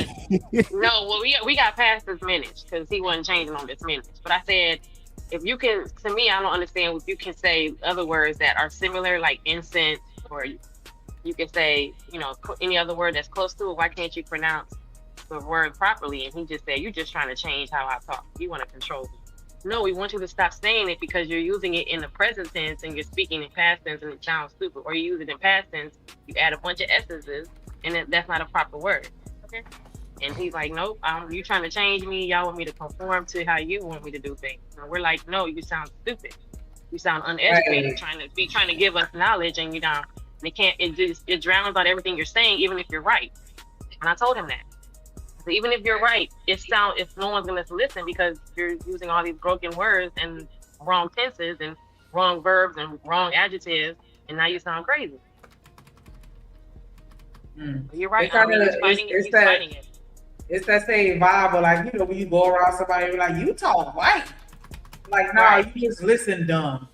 No, well, we got past this minute because he wasn't changing on this minute. But I said, if you can, to me, I don't understand if you can say other words that are similar, like incense, or you can say, any other word that's close to it. Why can't you pronounce the word properly? And he just said, you're just trying to change how I talk. You want to control me. No, we want you to stop saying it because you're using it in the present tense and you're speaking in past tense and it sounds stupid. Or you use it in past tense, you add a bunch of S's and that's not a proper word. Okay. And he's like, nope, you trying to change me. Y'all want me to conform to how you want me to do things. And we're like, no, you sound stupid. You sound uneducated, trying to give us knowledge, and you don't. And it drowns out everything you're saying, even if you're right. And I told him that. So even if you're right, if no one's gonna listen because you're using all these broken words and wrong tenses and wrong verbs and wrong adjectives, and now you sound crazy. You're right. It's that same vibe, but like when you go around somebody, you're like, you talk white. Like, nah, you just listen dumb.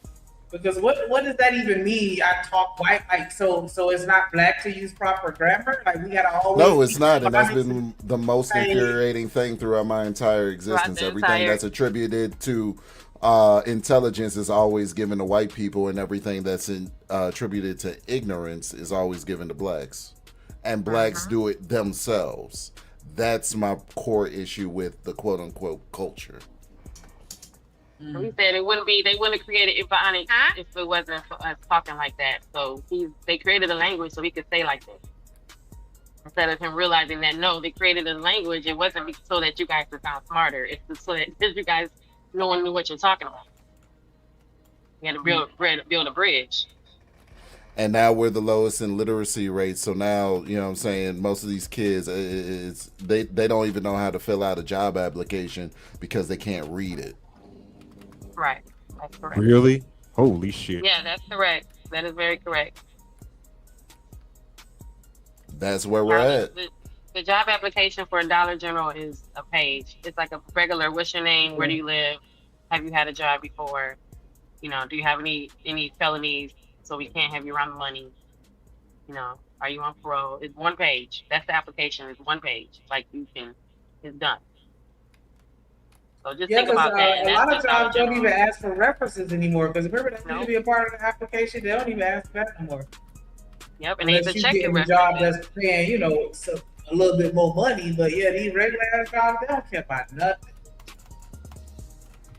Because what does that even mean? I talk white, like so it's not black to use proper grammar. Like we gotta always. No, it's not, and that's been the most infuriating thing throughout my entire existence. Everything that's attributed to intelligence is always given to white people, and everything that's attributed to ignorance is always given to blacks, and blacks do it themselves. That's my core issue with the quote unquote culture. He said they wouldn't have created Ibonics if it wasn't for us talking like that. So they created a language so he could say like this. Instead of him realizing that no, they created a language, it wasn't so that you guys could sound smarter. It's so that you guys, no one knew what you're talking about. You had to build a bridge. And now we're the lowest in literacy rates. So now, you know what I'm saying, most of these kids, they don't even know how to fill out a job application because they can't read it. Right. That's correct. Really? Holy shit. Yeah, that's correct. That is very correct. That's where we're at. The job application for a Dollar General is a page. It's like a regular, what's your name? Where do you live? Have you had a job before? Do you have any felonies so we can't have you around the money? Are you on parole? It's one page. That's the application. It's one page. Like it's done. So just think about that. A lot of jobs don't even ask for references anymore because remember that used to be a part of the application. They don't even ask that anymore. Yep, and they have to check your references. Job that's paying, a little bit more money, but yeah, these regular ass jobs they don't care about nothing.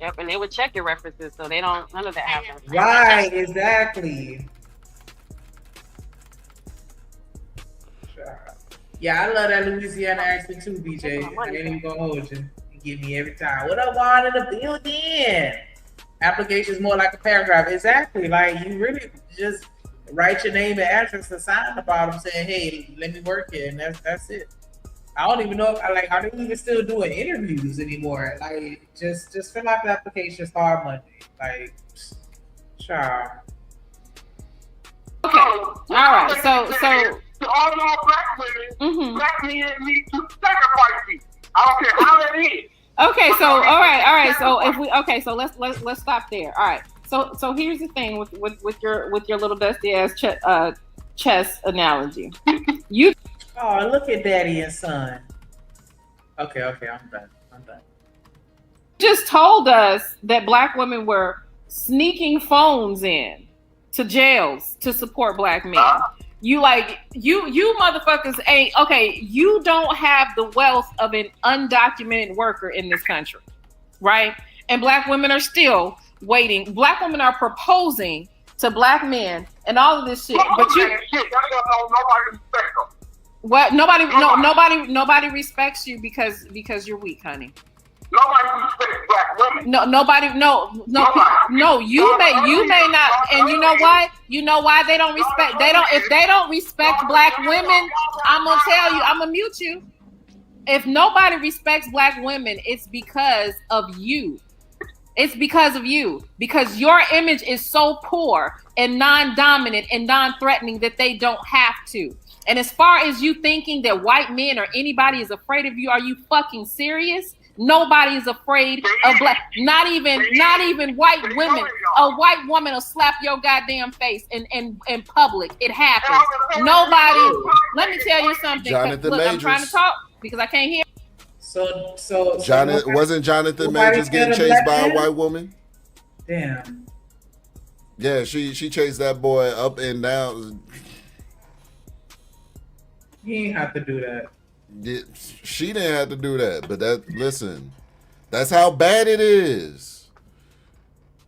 Yep, and they would check your references, so none of that happens. Right, exactly. Yeah, I love that Louisiana accent too, BJ. I ain't even gonna hold you. Give me every time. What up, Juan in the building? Application is more like a paragraph. Exactly. Like you really just write your name and address and sign the bottom saying, "Hey, let me work here," and that's it. I don't even know if are they even still doing interviews anymore? Like just fill out the application, start Monday. Like, child. Okay. All right. So to all y'all black women, black men need to sacrifice you. I don't care how that is. Okay, so all right. So let's stop there. All right. So here's the thing with your little dusty ass chess analogy. Oh, look at daddy and son. Okay, I'm done. Just told us that black women were sneaking phones in to jails to support black men. You motherfuckers ain't okay. You don't have the wealth of an undocumented worker in this country, right? And black women are still waiting. Black women are proposing to black men and all of this shit. But what? Nobody respects you because you're weak, honey. Nobody respects black women. Nobody. You may not. And you know why? You know why they don't respect? If they don't respect black women, I'm gonna tell you. I'm gonna mute you. If nobody respects black women, it's because of you. It's because of you. Because your image is so poor and non-dominant and non-threatening that they don't have to. And as far as you thinking that white men or anybody is afraid of you, are you fucking serious? Nobody is afraid of black, not even white women. A white woman will slap your goddamn face in public. It happens. Nobody, let me tell you something. Jonathan Look, I'm Majors. trying to talk because I can't hear. So wasn't Jonathan Majors getting chased by a white woman? Damn. Yeah, she chased that boy up and down. He ain't have to do that. She didn't have to do that, but listen, that's how bad it is.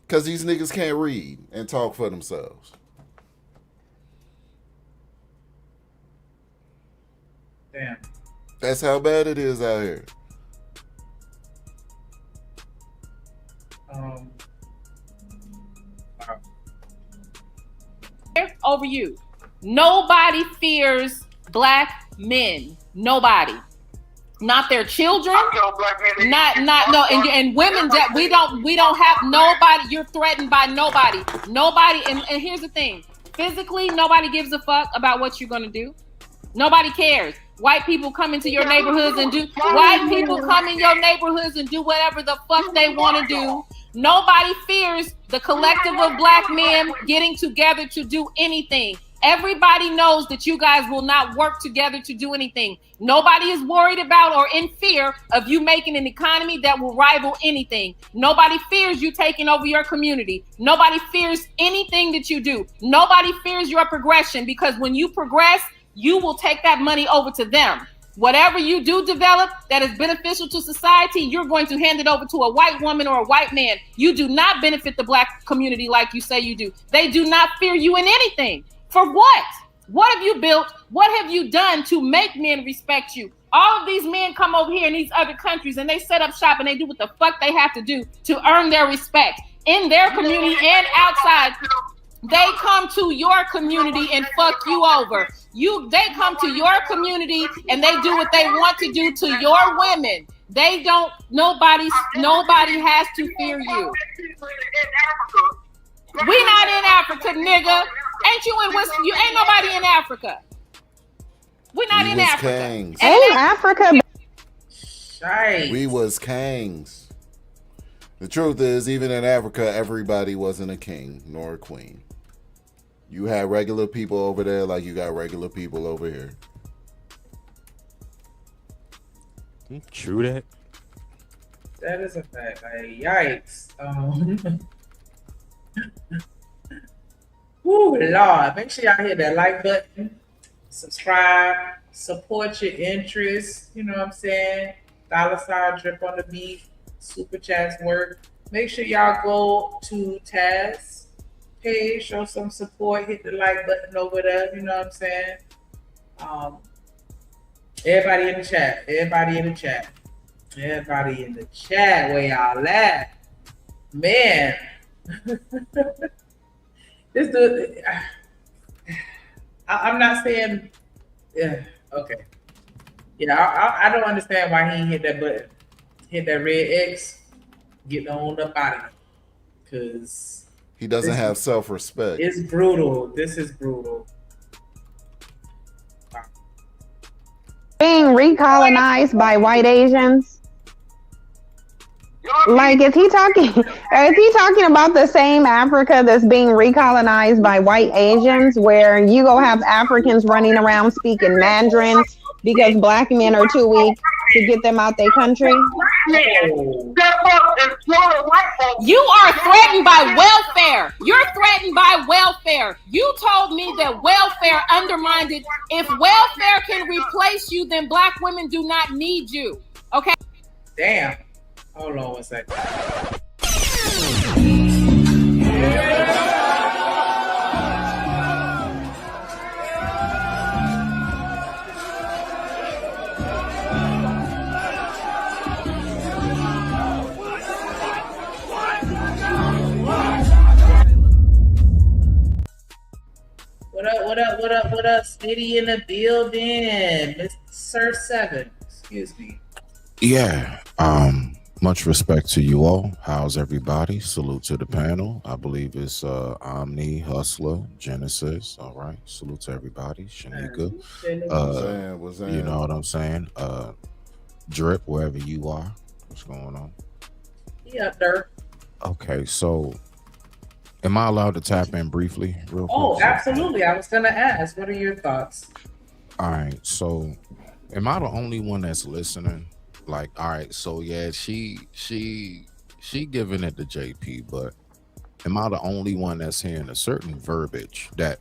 Cause these niggas can't read and talk for themselves. Damn. That's how bad it is out here. Over you. Nobody fears black men. Nobody. Not their children. And women that we don't have nobody. You're threatened by nobody. Nobody. And here's the thing. Physically, nobody gives a fuck about what you're gonna do. Nobody cares. White people come into your neighborhoods and do whatever the fuck they want to do. Nobody fears the collective of black men getting together to do anything. Everybody knows that you guys will not work together to do anything. Nobody is worried about or in fear of you making an economy that will rival anything. Nobody fears you taking over your community. Nobody fears anything that you do. Nobody fears your progression, because when you progress, you will take that money over to them. Whatever you do develop that is beneficial to society, you're going to hand it over to a white woman or a white man. You do not benefit the black community like you say you do. They do not fear you in anything. For what? What have you built? What have you done to make men respect you? All of these men come over here in these other countries and they set up shop and they do what the fuck they have to do to earn their respect in their community and outside. They come to your community and fuck you over. They come to your community and they do what they want to do to your women. They don't. Nobody has to fear you. We not in Africa, nigga. Ain't you in West? You ain't nobody in Africa. We not in Africa. Ain't Africa. Right. We was kings. The truth is, even in Africa, everybody wasn't a king nor a queen. You had regular people over there like you got regular people over here. True that. That is a fact. Like, yikes. Woo, Lord. Make sure y'all hit that like button. Subscribe. Support your interests. You know what I'm saying? $ drip on the beat. Super chats work. Make sure y'all go to Taz page, show some support, hit the like button over there. You know what I'm saying? Everybody in the chat. Where y'all at? Man. This dude, I'm not saying, yeah, okay. Yeah, I don't understand why he hit that button. Hit that red X, get on up out of it. Because he doesn't have self-respect. It's brutal. This is brutal. Being recolonized by white Asians. Like, is he talking about the same Africa that's being recolonized by white Asians, where you go have Africans running around speaking Mandarin because black men are too weak to get them out their country? You are threatened by welfare. You're threatened by welfare. You told me that welfare undermined it. If welfare can replace you, then black women do not need you. Okay? Damn. Hold on one second. What up? City in the building. Mr. Sir 7. Excuse me. Yeah. Much respect to you all. How's everybody? Salute to the panel. I believe it's Omni, Hustler, Genesis. All right. Salute to everybody. Shenica. You know what I'm saying? Drip, wherever you are. What's going on? Yeah, Dirk. Okay, so am I allowed to tap in briefly, real quick? Oh, absolutely. I was gonna ask, what are your thoughts? All right, so am I the only one that's listening? Like, all right, so yeah, she giving it to JP, but am I the only one that's hearing a certain verbiage that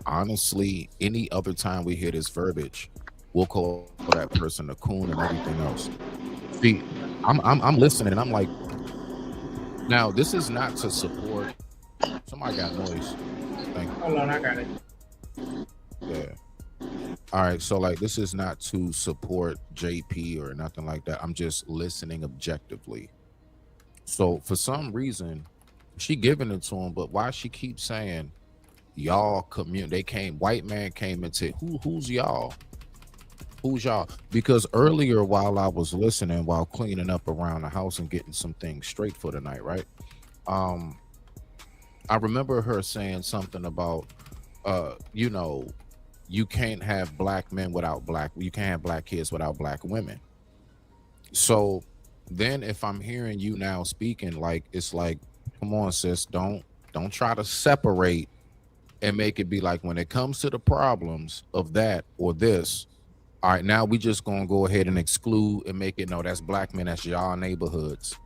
honestly, any other time we hear this verbiage, we'll call that person a coon and everything else. See, I'm listening and I'm like, now this is not to support. Somebody got noise. Thank you. Hold on, I got it. Yeah. All right, so like this is not to support JP or nothing like that. I'm just listening objectively. So for some reason, she giving it to him, but why she keep saying y'all white man came into who's y'all? Who's y'all? Because earlier while I was listening, while cleaning up around the house and getting some things straight for the night, right? I remember her saying something about you can't have black men you can't have black kids without black women. So then if I'm hearing you now speaking, like it's like, come on, sis, don't try to separate and make it be like when it comes to the problems of that or this, all right, now we just gonna go ahead and exclude and make it no, that's black men, that's y'all neighborhoods.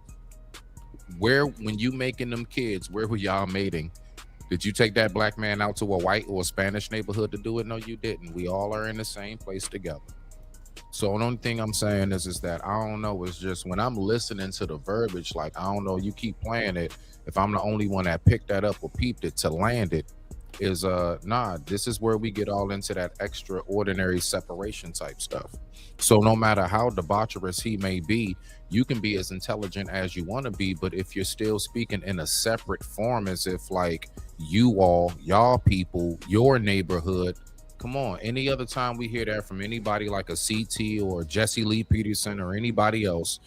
Where when you making them kids, where were y'all mating? Did you take that black man out to a white or a Spanish neighborhood to do it? No, you didn't. We all are in the same place together. So the only thing I'm saying is that I don't know. It's just when I'm listening to the verbiage, like I don't know, you keep playing it. If I'm the only one that picked that up or peeped it to land it, is this is where we get all into that extraordinary separation type stuff. So no matter how debaucherous he may be, you can be as intelligent as you want to be, but if you're still speaking in a separate form, as if like y'all people, your neighborhood, come on. Any other time we hear that from anybody like a CT or Jesse Lee Peterson or anybody else,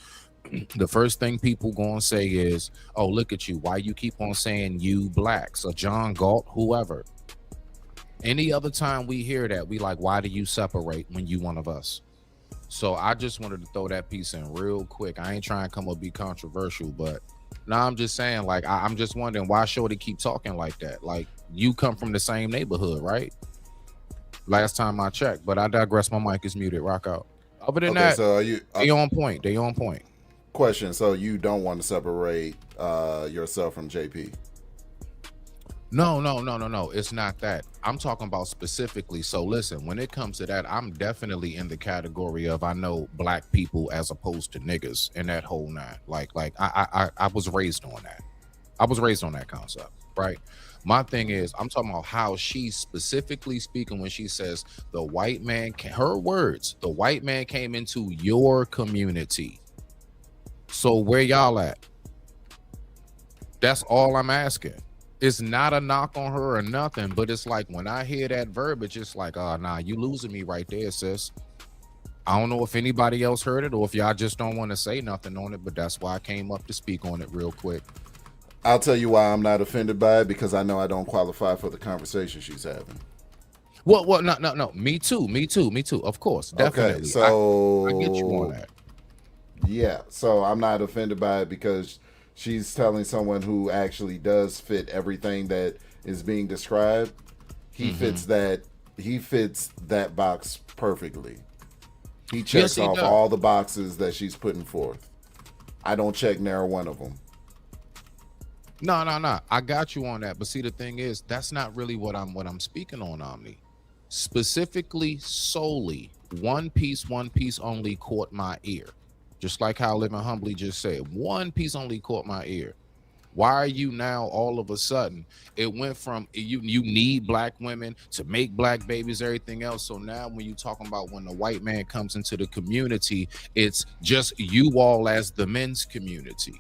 the first thing people gonna say is, oh, look at you, why you keep on saying you blacks or John Galt, whoever. Any other time we hear that, we like, why do you separate when you one of us? So I just wanted to throw that piece in real quick. I ain't trying to come up be controversial, but now I'm just saying, like, I'm just wondering why Shorty keep talking like that. Like, you come from the same neighborhood, right? Last time I checked, but I digress. My mic is muted. Rock out. Other than that, so they on point. They on point. Question: so you don't want to separate yourself from JP? No. It's not that. I'm talking about specifically. So listen, when it comes to that, I'm definitely in the category of I know black people as opposed to niggas and that whole nine. Like I was raised on that. I was raised on that concept, right? My thing is, I'm talking about how she's specifically speaking when she says the white man, her words, the white man came into your community. So where y'all at? That's all I'm asking. It's not a knock on her or nothing, but it's like when I hear that verbiage, it's like, oh, nah, you losing me right there, sis. I don't know if anybody else heard it or if y'all just don't want to say nothing on it, but that's why I came up to speak on it real quick. I'll tell you why I'm not offended by it, because I know I don't qualify for the conversation she's having. Well, no. Me too. Of course, definitely. Okay, so I get you on that. Yeah, so I'm not offended by it because she's telling someone who actually does fit everything that is being described. He fits that box perfectly. He checks off all the boxes that she's putting forth. I don't check near one of them. No. I got you on that. But see, the thing is, that's not really what I'm speaking on, Omni. Specifically, solely, one piece only caught my ear. Just like how Living Humbly just said, one piece only caught my ear. Why are you now all of a sudden? It went from you need black women to make black babies, everything else. So now when you talking about when the white man comes into the community, it's just you all as the men's community.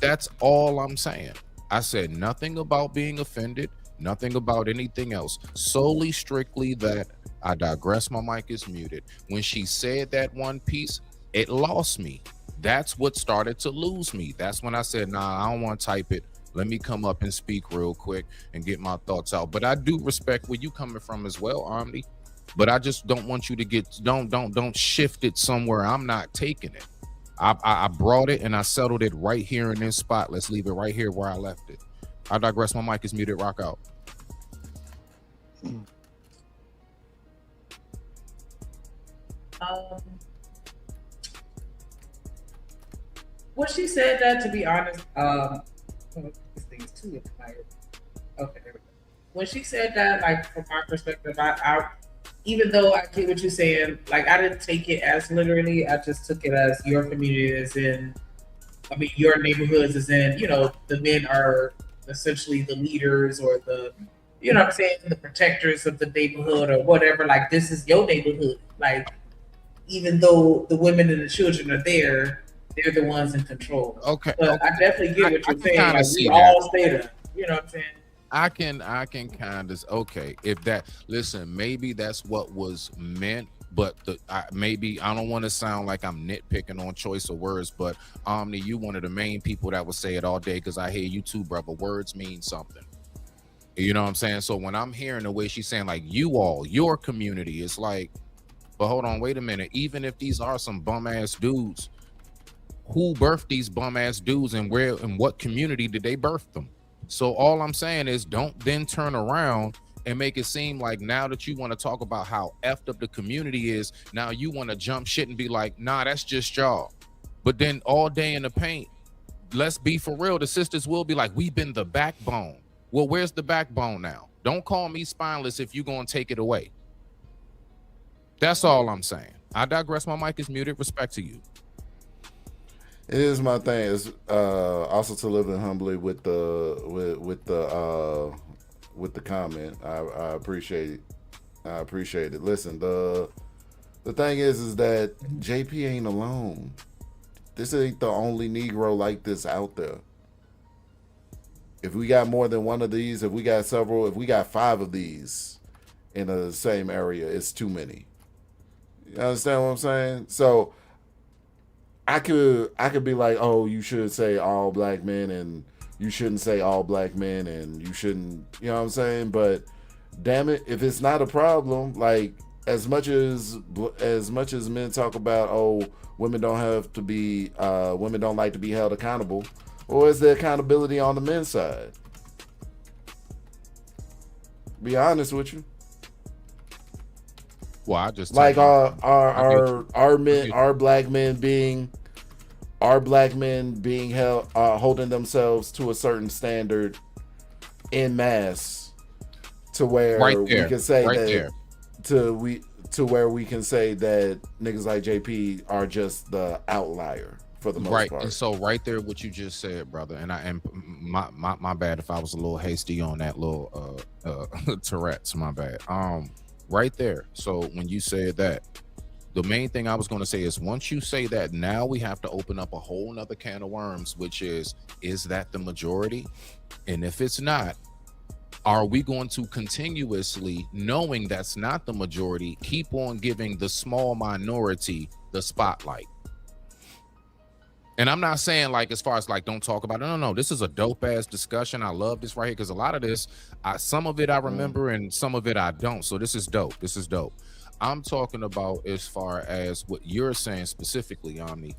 That's all I'm saying. I said nothing about being offended, nothing about anything else. Solely, strictly that. I digress. My mic is muted. When she said that one piece, It lost me. That's what started to lose me. That's when I said, nah, I don't want to type it. Let me come up and speak real quick and get my thoughts out. But I do respect where you coming from as well, Omni. But I just don't want you to get don't shift it somewhere. I'm not taking it. I brought it and I settled it right here in this spot. Let's leave it right here where I left it. I digress. My mic is muted. Rock out. When she said that, to be honest, this thing is too expired. Okay, there we go. When she said that, like from my perspective, I even though I get what you're saying, like I didn't take it as literally. I just took it as your community is in. I mean, your neighborhoods is in. You know, the men are essentially the leaders or the, you know what I'm saying, the protectors of the neighborhood or whatever. Like this is your neighborhood. Like even though the women and the children are there, they're the ones in control. Okay. But I definitely get what you're saying. Like we that. all stay there. You know what I'm saying? I can kind of, okay, if that, listen, maybe that's what was meant, but maybe I don't want to sound like I'm nitpicking on choice of words, but Omni, you one of the main people that would say it all day, because I hear you too, brother. Words mean something. You know what I'm saying? So when I'm hearing the way she's saying, like, you all, your community, it's like, but hold on, wait a minute. Even if these are some bum ass dudes, who birthed these bum ass dudes, and where and what community did they birth them? So all I'm saying is, don't then turn around and make it seem like now that you want to talk about how effed up the community is, now you want to jump shit and be like, nah, that's just y'all. But then all day in the paint, let's be for real, the sisters will be like, we've been the backbone. Well, where's the backbone now? Don't call me spineless if you're going to take it away. That's all I'm saying. I digress. My mic is muted. Respect to you. It is my thing. Is also to live in humbly with the comment. I appreciate it. I appreciate it. Listen, the thing is that JP ain't alone. This ain't the only Negro like this out there. If we got more than one of these, if we got several, if we got 5 of these in the same area, it's too many. You understand what I'm saying? So I could be like, oh, you should say all black men, and you shouldn't say all black men, and you shouldn't, you know what I'm saying? But damn it, if it's not a problem, like as much as men talk about, oh, women don't like to be held accountable, or is there accountability on the men's side? Be honest with you. Well, I just like our black men being held, holding themselves to a certain standard in mass, to where we can say where we can say that niggas like JP are just the outlier for the most part. And so right there, what you just said, brother, and my bad if I was a little hasty on that little Tourette's, my bad. Right there. So when you said that, the main thing I was going to say is, once you say that, now we have to open up a whole nother can of worms, which is that the majority? And if it's not, are we going to continuously, knowing that's not the majority, keep on giving the small minority the spotlight? And I'm not saying like as far as like don't talk about it. No. This is a dope ass discussion. I love this right here, because a lot of this, some of it I remember and some of it I don't. So this is dope. This is dope. I'm talking about as far as what you're saying specifically, Omni.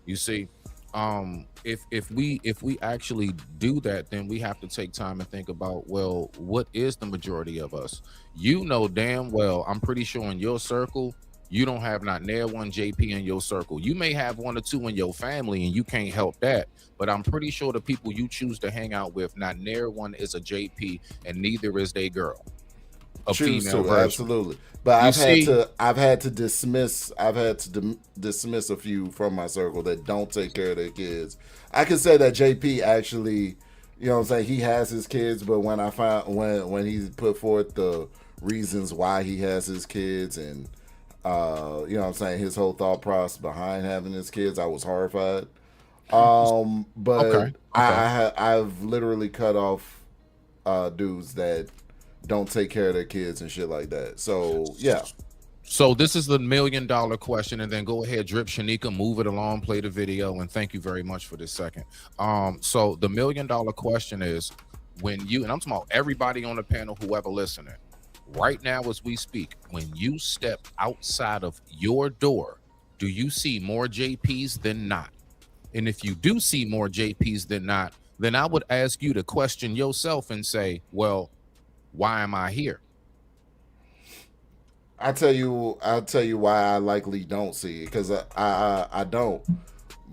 You see, if we actually do that, then we have to take time and think about, well, what is the majority of us? You know damn well, I'm pretty sure in your circle, you don't have not near one JP in your circle. You may have 1 or 2 in your family, and you can't help that. But I'm pretty sure the people you choose to hang out with, not near one is a JP, and neither is they girl. A choose female to, version. absolutely. But I've had to dismiss a few from my circle that don't take care of their kids. I can say that JP actually, you know what I'm saying, he has his kids, but when I found when he put forth the reasons why he has his kids, and you know what I'm saying, his whole thought process behind having his kids, I was horrified. But okay. I've literally cut off dudes that don't take care of their kids and shit like that. So yeah. So this is the $1 million question, and then go ahead, drip Shenica, move it along, play the video, and thank you very much for this second. So the $1 million question is, when you, and I'm talking about everybody on the panel, whoever listening, right now as we speak, when you step outside of your door, do you see more JPs than not? And if you do see more JPs than not, then I would ask you to question yourself and say, well, why am I here? I'll tell you why I likely don't see it, because I don't.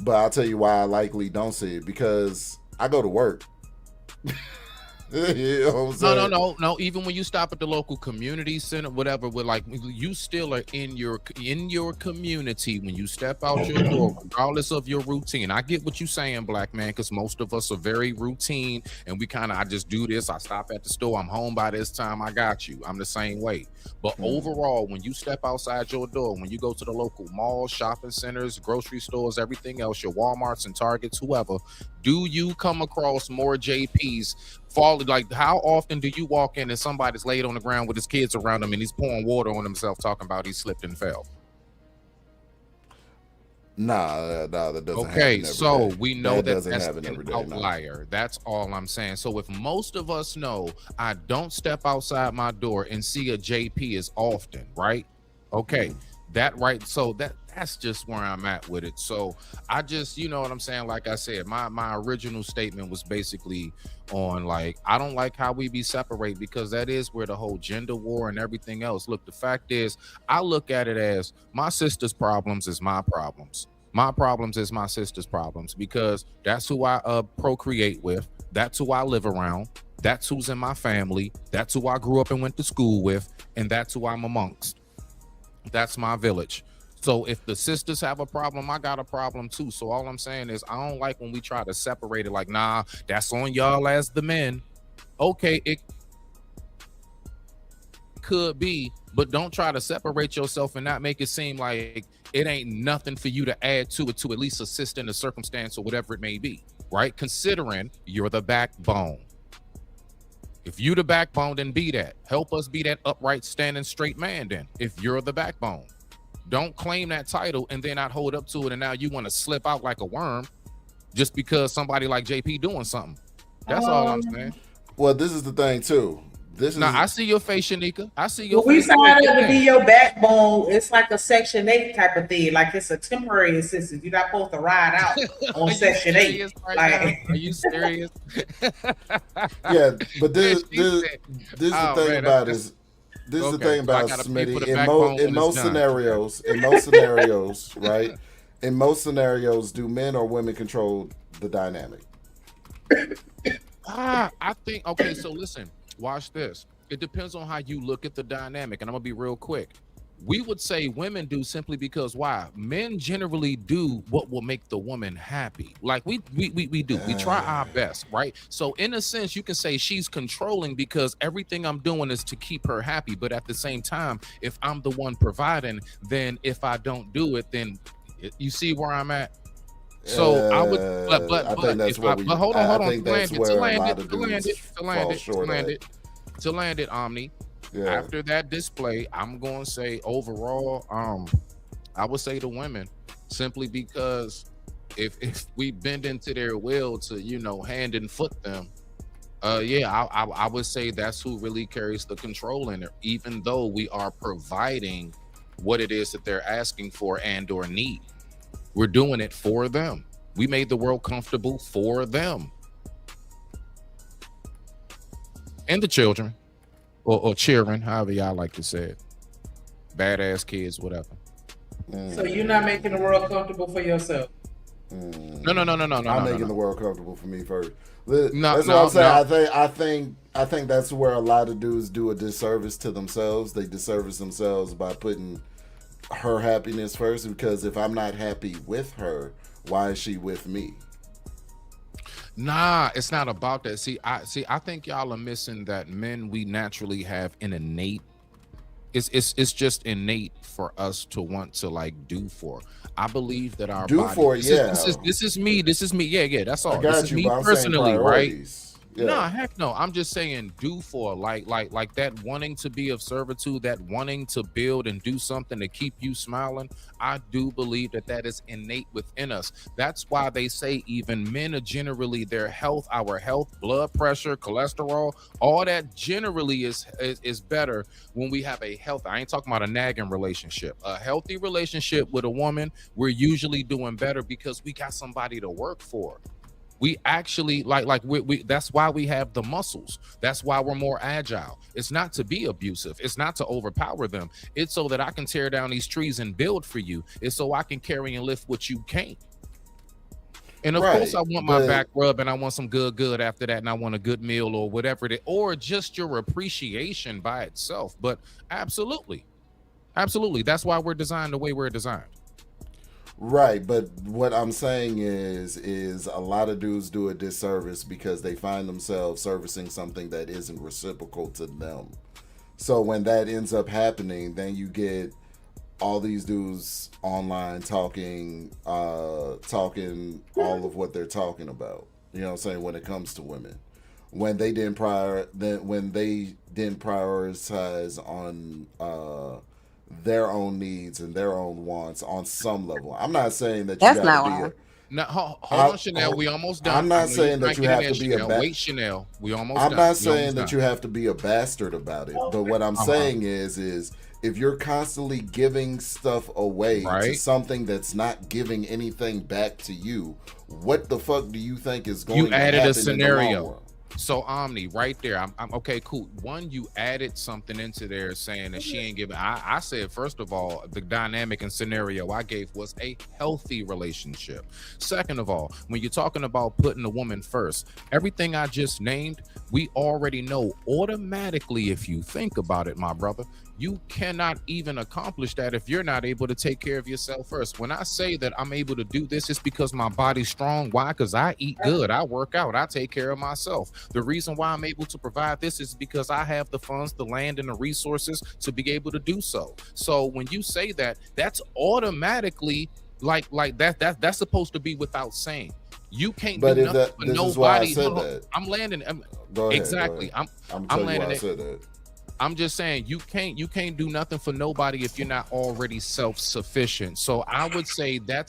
But I'll tell you why I likely don't see it, because I go to work. You know what I'm saying? No. Even when you stop at the local community center, whatever, with like, you still are in your community when you step out your door, regardless of your routine. I get what you're saying, black man, because most of us are very routine, and we kind of, I just do this. I stop at the store. I'm home by this time. I got you. I'm the same way. But overall, when you step outside your door, when you go to the local malls, shopping centers, grocery stores, everything else, your Walmarts and Targets, whoever, do you come across more JPs fall? Like, how often do you walk in and somebody's laid on the ground with his kids around him and he's pouring water on himself, talking about he slipped and fell? Nah, that doesn't happen. Okay, so we know that doesn't that's happen an every day. outlier. That's all I'm saying. So if most of us know I don't step outside my door and see a JP as often, right? Okay, that right. So that's just where I'm at with it. So I just, you know what I'm saying? Like I said, my original statement was basically on, like, I don't like how we be separate, because that is where the whole gender war and everything else. Look, the fact is, I look at it as my sister's problems is my problems. My problems is my sister's problems, because that's who I procreate with. That's who I live around. That's who's in my family. That's who I grew up and went to school with. And that's who I'm amongst. That's my village. So if the sisters have a problem, I got a problem too. So all I'm saying is, I don't like when we try to separate it, like, nah, that's on y'all as the men. Okay, it could be, but don't try to separate yourself and not make it seem like it ain't nothing for you to add to it, to at least assist in the circumstance or whatever it may be, right? Considering you're the backbone. If you the backbone, then be that. Help us be that upright, standing straight man then, if you're the backbone. Don't claim that title and then not hold up to it, and now you want to slip out like a worm just because somebody like JP doing something. That's all I'm saying. Well, this is the thing too. I see your face, Shenica. I see your face. We signed up to be your backbone. It's like a Section 8 type of thing. Like, it's a temporary assistance. You're not supposed to ride out on Section 8. Right, are you serious? Yeah, but this is the thing about it. This is the thing about Smitty. In most scenarios, right? In most scenarios, do men or women control the dynamic? I think, okay, so listen, watch this. It depends on how you look at the dynamic, and I'm gonna be real quick. We would say women do, simply because why? Men generally do what will make the woman happy. Like we do. We try our best, right? So in a sense, you can say she's controlling because everything I'm doing is to keep her happy. But at the same time, if I'm the one providing, then if I don't do it, then you see where I'm at. So I would, but hold on. To land it, Omni. Yeah. After that display, I'm going to say overall, I would say the women, simply because if we bend into their will to, hand and foot them, I would say that's who really carries the control in it, even though we are providing what it is that they're asking for and or need. We're doing it for them. We made the world comfortable for them. And the children. Or children, however y'all like to say it. Badass kids, whatever. So you're not making the world comfortable for yourself? No. I'm making the world comfortable for me first. That's what I'm saying. I think that's where a lot of dudes do a disservice to themselves. They disservice themselves by putting her happiness first, because if I'm not happy with her, why is she with me? Nah, it's not about that. I think y'all are missing that men, we naturally have an innate. It's just innate for us to want to like do for. I believe that our do body, for this is me. Yeah. That's all. I got this is you, me personally, right? No, heck no. I'm just saying do for like that wanting to be of servitude, that wanting to build and do something to keep you smiling. I do believe that is innate within us. That's why they say even men are generally our health, blood pressure, cholesterol, all that generally is better when we have a health. I ain't talking about a nagging relationship. A healthy relationship with a woman, we're usually doing better because we got somebody to work for. We actually we that's why we have the muscles. That's why we're more agile. It's not to be abusive. It's not to overpower them. It's so that I can tear down these trees and build for you. It's so I can carry and lift what you can't. And of course, I want my back rub and I want some good after that, and I want a good meal or whatever it is, or just your appreciation by itself. But absolutely, that's why we're designed the way we're designed. Right, but what I'm saying is a lot of dudes do a disservice because they find themselves servicing something that isn't reciprocal to them. So when that ends up happening, then you get all these dudes online talking all of what they're talking about. You know what I'm saying, when it comes to women. When they didn't prioritize on their own needs and their own wants on some level. I'm not saying that you got to be a... No, hold on, Chanel. We almost done. I'm not saying that you have to be a... Wait, Chanel. We almost done. I'm not saying that you have to be a bastard about it. But what I'm saying is if you're constantly giving stuff away to something that's not giving anything back to you, what the fuck do you think is going to happen? You added a scenario. So Omni, right there. I'm okay, cool. One, you added something into there saying that she ain't giving. I said, first of all, the dynamic and scenario I gave was a healthy relationship. Second of all, when you're talking about putting the woman first, everything I just named, we already know automatically. If you think about it, my brother, you cannot even accomplish that if you're not able to take care of yourself first. When I say that I'm able to do this, it's because my body's strong. Why? Because I eat good, I work out, I take care of myself. The reason why I'm able to provide this is because I have the funds, the land, and the resources to be able to do so. So when you say that, that's automatically like that's supposed to be without saying. You can't do nothing for nobody. I'm landing. Go ahead, exactly. Go ahead. I'm landing. I said that. I'm just saying you can't do nothing for nobody if you're not already self-sufficient. So I would say that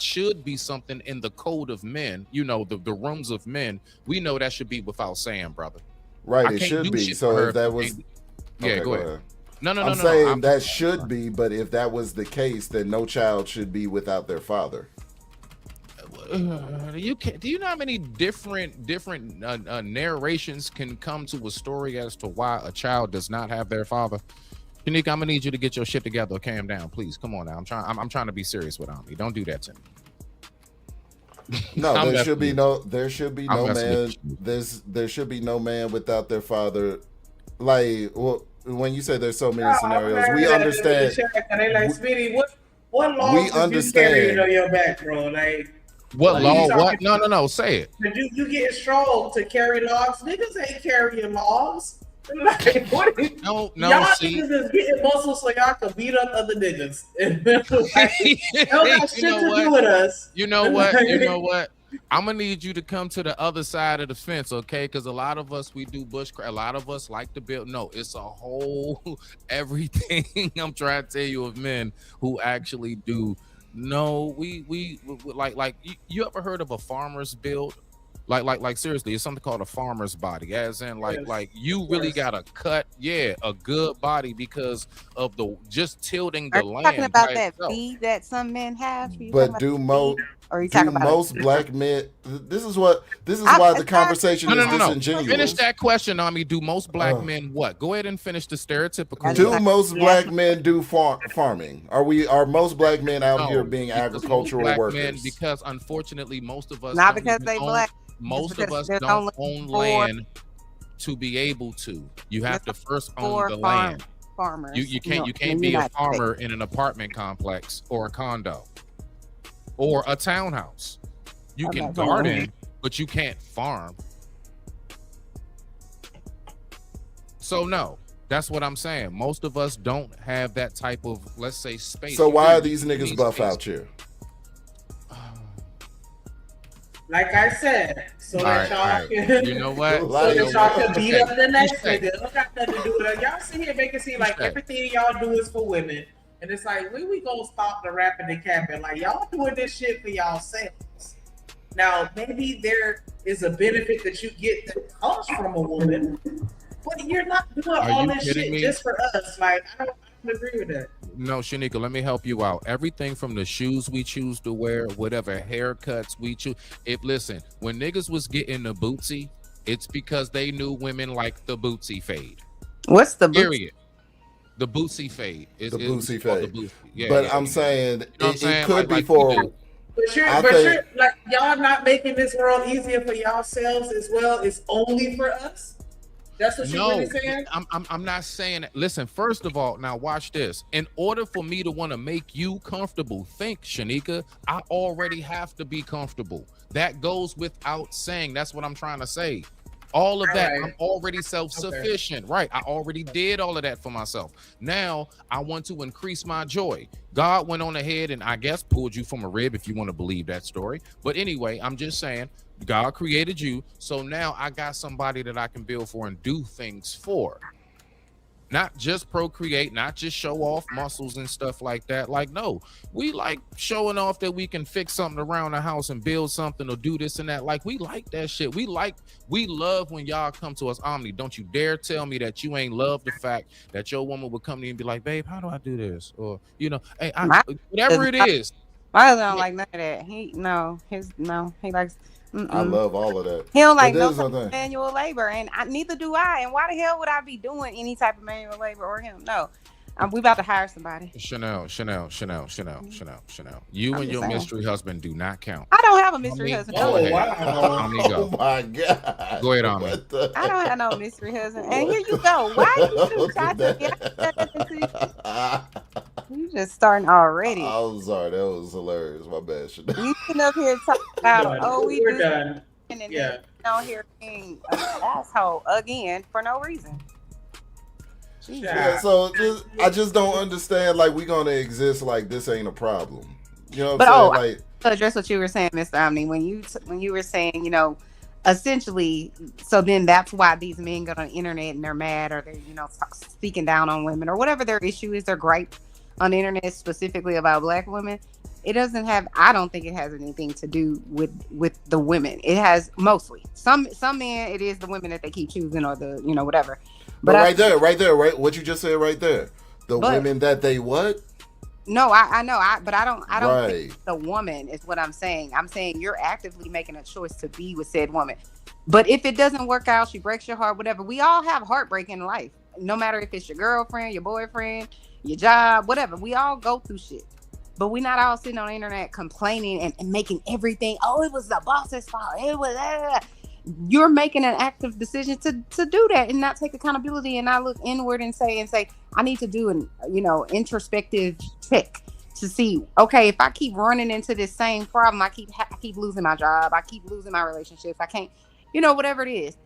should be something in the code of men, you know, the rooms of men. We know that should be without saying, brother. Right, it should be. So if that was go ahead. No. I'm saying that should be, but if that was the case, then no child should be without their father. Do you know how many different narrations can come to a story as to why a child does not have their father? Shenica, I'm gonna need you to get your shit together. Calm down, please. Come on now. I'm trying to be serious with Ami. Don't do that to me. No, there should be no man. There should be no man without their father. Like, well, when you say there's so many scenarios, we understand. They like, Speedy, what laws did you carry on your back, bro? Like. What law? What? No. Say it. You getting strong to carry logs? Niggas ain't carrying logs. Like, what? No. Y'all niggas is getting muscles so y'all can beat up other niggas. Like, y'all got shit to do with us. You know what? I'm gonna need you to come to the other side of the fence, okay? Because a lot of us, we do bushcraft. A lot of us like to build. No, it's a whole everything. I'm trying to tell you of men who actually do. No, we like you ever heard of a farmer's build? Like seriously, it's something called a farmer's body, as in like you really gotta cut a good body because of the just tilting the land. Talking about that feed that some men have. But do most black men? This is why the conversation is disingenuous. Finish that question on me. Do most black men what? Go ahead and finish the stereotypical. Do most black men do farming? Are most black men out here being agricultural workers? Men, because unfortunately, most of us not because they black. Most of us don't own land to be able to. You have to first own the land. Farmers. You can't be a farmer in an apartment complex or a condo or a townhouse. You can garden, but you can't farm. So no, that's what I'm saying. Most of us don't have that type of, let's say, space. So why are these niggas buff out here? Like I said, so that y'all can, You know what? so that y'all can beat up the next Okay. nigga. It don't got nothing to do with it. Y'all sit here making it seem like everything y'all do is for women. And it's like, when we gonna stop the rapping and capping? Like, y'all doing this shit for yourselves. Now, maybe there is a benefit that you get that comes from a woman, but you're not doing all this shit just for us. Like, I don't agree with that. No, Shenica, let me help you out. Everything from the shoes we choose to wear, whatever haircuts we choose. Listen, when niggas was getting the bootsy, it's because they knew women like the bootsy fade. What's the period? The bootsy fade. The bootsy fade. Yeah, but I'm saying it could like be for. But you're like, y'all not making this world easier for yourselves as well. It's only for us. That's what you're really saying? I'm not saying it. Listen, first of all, now watch this. In order for me to want to make you comfortable, think, Shenica, I already have to be comfortable. That goes without saying. That's what I'm trying to say. All of that, I'm already self-sufficient, right? I already did all of that for myself. Now I want to increase my joy. God went on ahead and I guess pulled you from a rib, if you want to believe that story. But anyway, I'm just saying, God created you, so now I got somebody that I can build for and do things for. Not just procreate, not just show off muscles and stuff like that. Like, no, we like showing off that we can fix something around the house and build something or do this and that. Like, we like that shit. We love when y'all come to us, Omni. Don't you dare tell me that you ain't love the fact that your woman would come to you and be like, babe, how do I do this? Or, you know, hey, whatever it is. My husband don't like none of that. He likes. I love all of that. He don't like no type of manual labor, and neither do I. And why the hell would I be doing any type of manual labor or him? No, we about to hire somebody. Chanel. You and your mystery husband do not count. I don't have a mystery husband. Oh, wow. Oh my God. Go ahead, Omni. I don't have no mystery husband. And here you go. Why you try to You just starting already. I'm sorry, that was hilarious. My bad. You sitting up here talking about, we're done. And then down here being an asshole again for no reason. Yeah, so I just don't understand. Like, we gonna exist like this ain't a problem. You know what I'm saying? Like, to address what you were saying, Mr. Omni, when you were saying, you know, essentially, so then that's why these men go on the internet and they're mad or they're, you know, speaking down on women or whatever their issue is, their gripe on the internet specifically about Black women. It doesn't have, I don't think it has anything to do with the women. It has mostly some men, it is the women that they keep choosing or the, you know, whatever. But right there, what you just said right there, women that they what? No, I know, but I don't think the woman is what I'm saying. I'm saying you're actively making a choice to be with said woman. But if it doesn't work out, she breaks your heart, whatever. We all have heartbreak in life, no matter if it's your girlfriend, your boyfriend, your job, whatever. We all go through shit. But we're not all sitting on the internet complaining and making everything, it was the boss's fault. It was You're making an active decision to do that and not take accountability and not look inward and say, I need to do an, you know, introspective check to see, okay, if I keep running into this same problem, I keep losing my job, I keep losing my relationships, I can't, you know, whatever it is.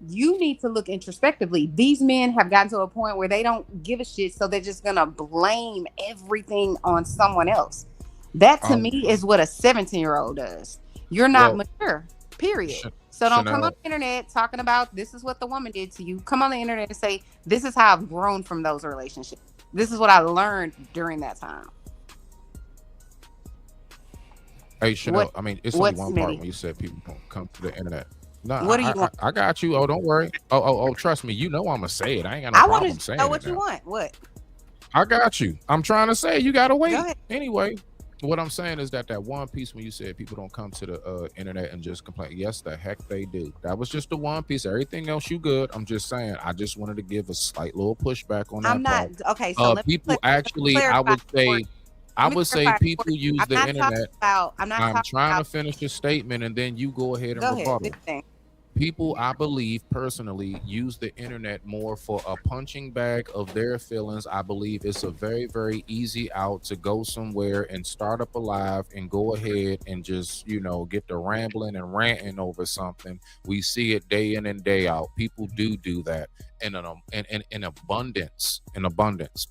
You need to look introspectively. These men have gotten to a point where they don't give a shit, so they're just gonna blame everything on someone else. That to me is what a 17-year-old does. You're not mature, period. So don't come on the internet talking about this is what the woman did to you. Come on the internet and say, this is how I've grown from those relationships. This is what I learned during that time. Hey, Chanel, it's only one part when you said people don't come to the internet. No, what do you want? I got you. Oh, don't worry. Oh, trust me. You know I'm gonna say it. I ain't got no problem saying it. I want to know what you want. What? I got you. I'm trying to say you gotta wait. Anyway, what I'm saying is that one piece when you said people don't come to the internet and just complain. Yes, the heck they do. That was just the one piece. Everything else you good. I'm just saying. I just wanted to give a slight little pushback on that. I'm not okay. So people actually, I would say people use the internet. I'm trying to finish your statement and then you go ahead and rebuttal. People, I believe personally, use the internet more for a punching bag of their feelings. I believe it's a very, very easy out to go somewhere and start up a live and go ahead and just, you know, get to rambling and ranting over something. We see it day in and day out. People do that in abundance.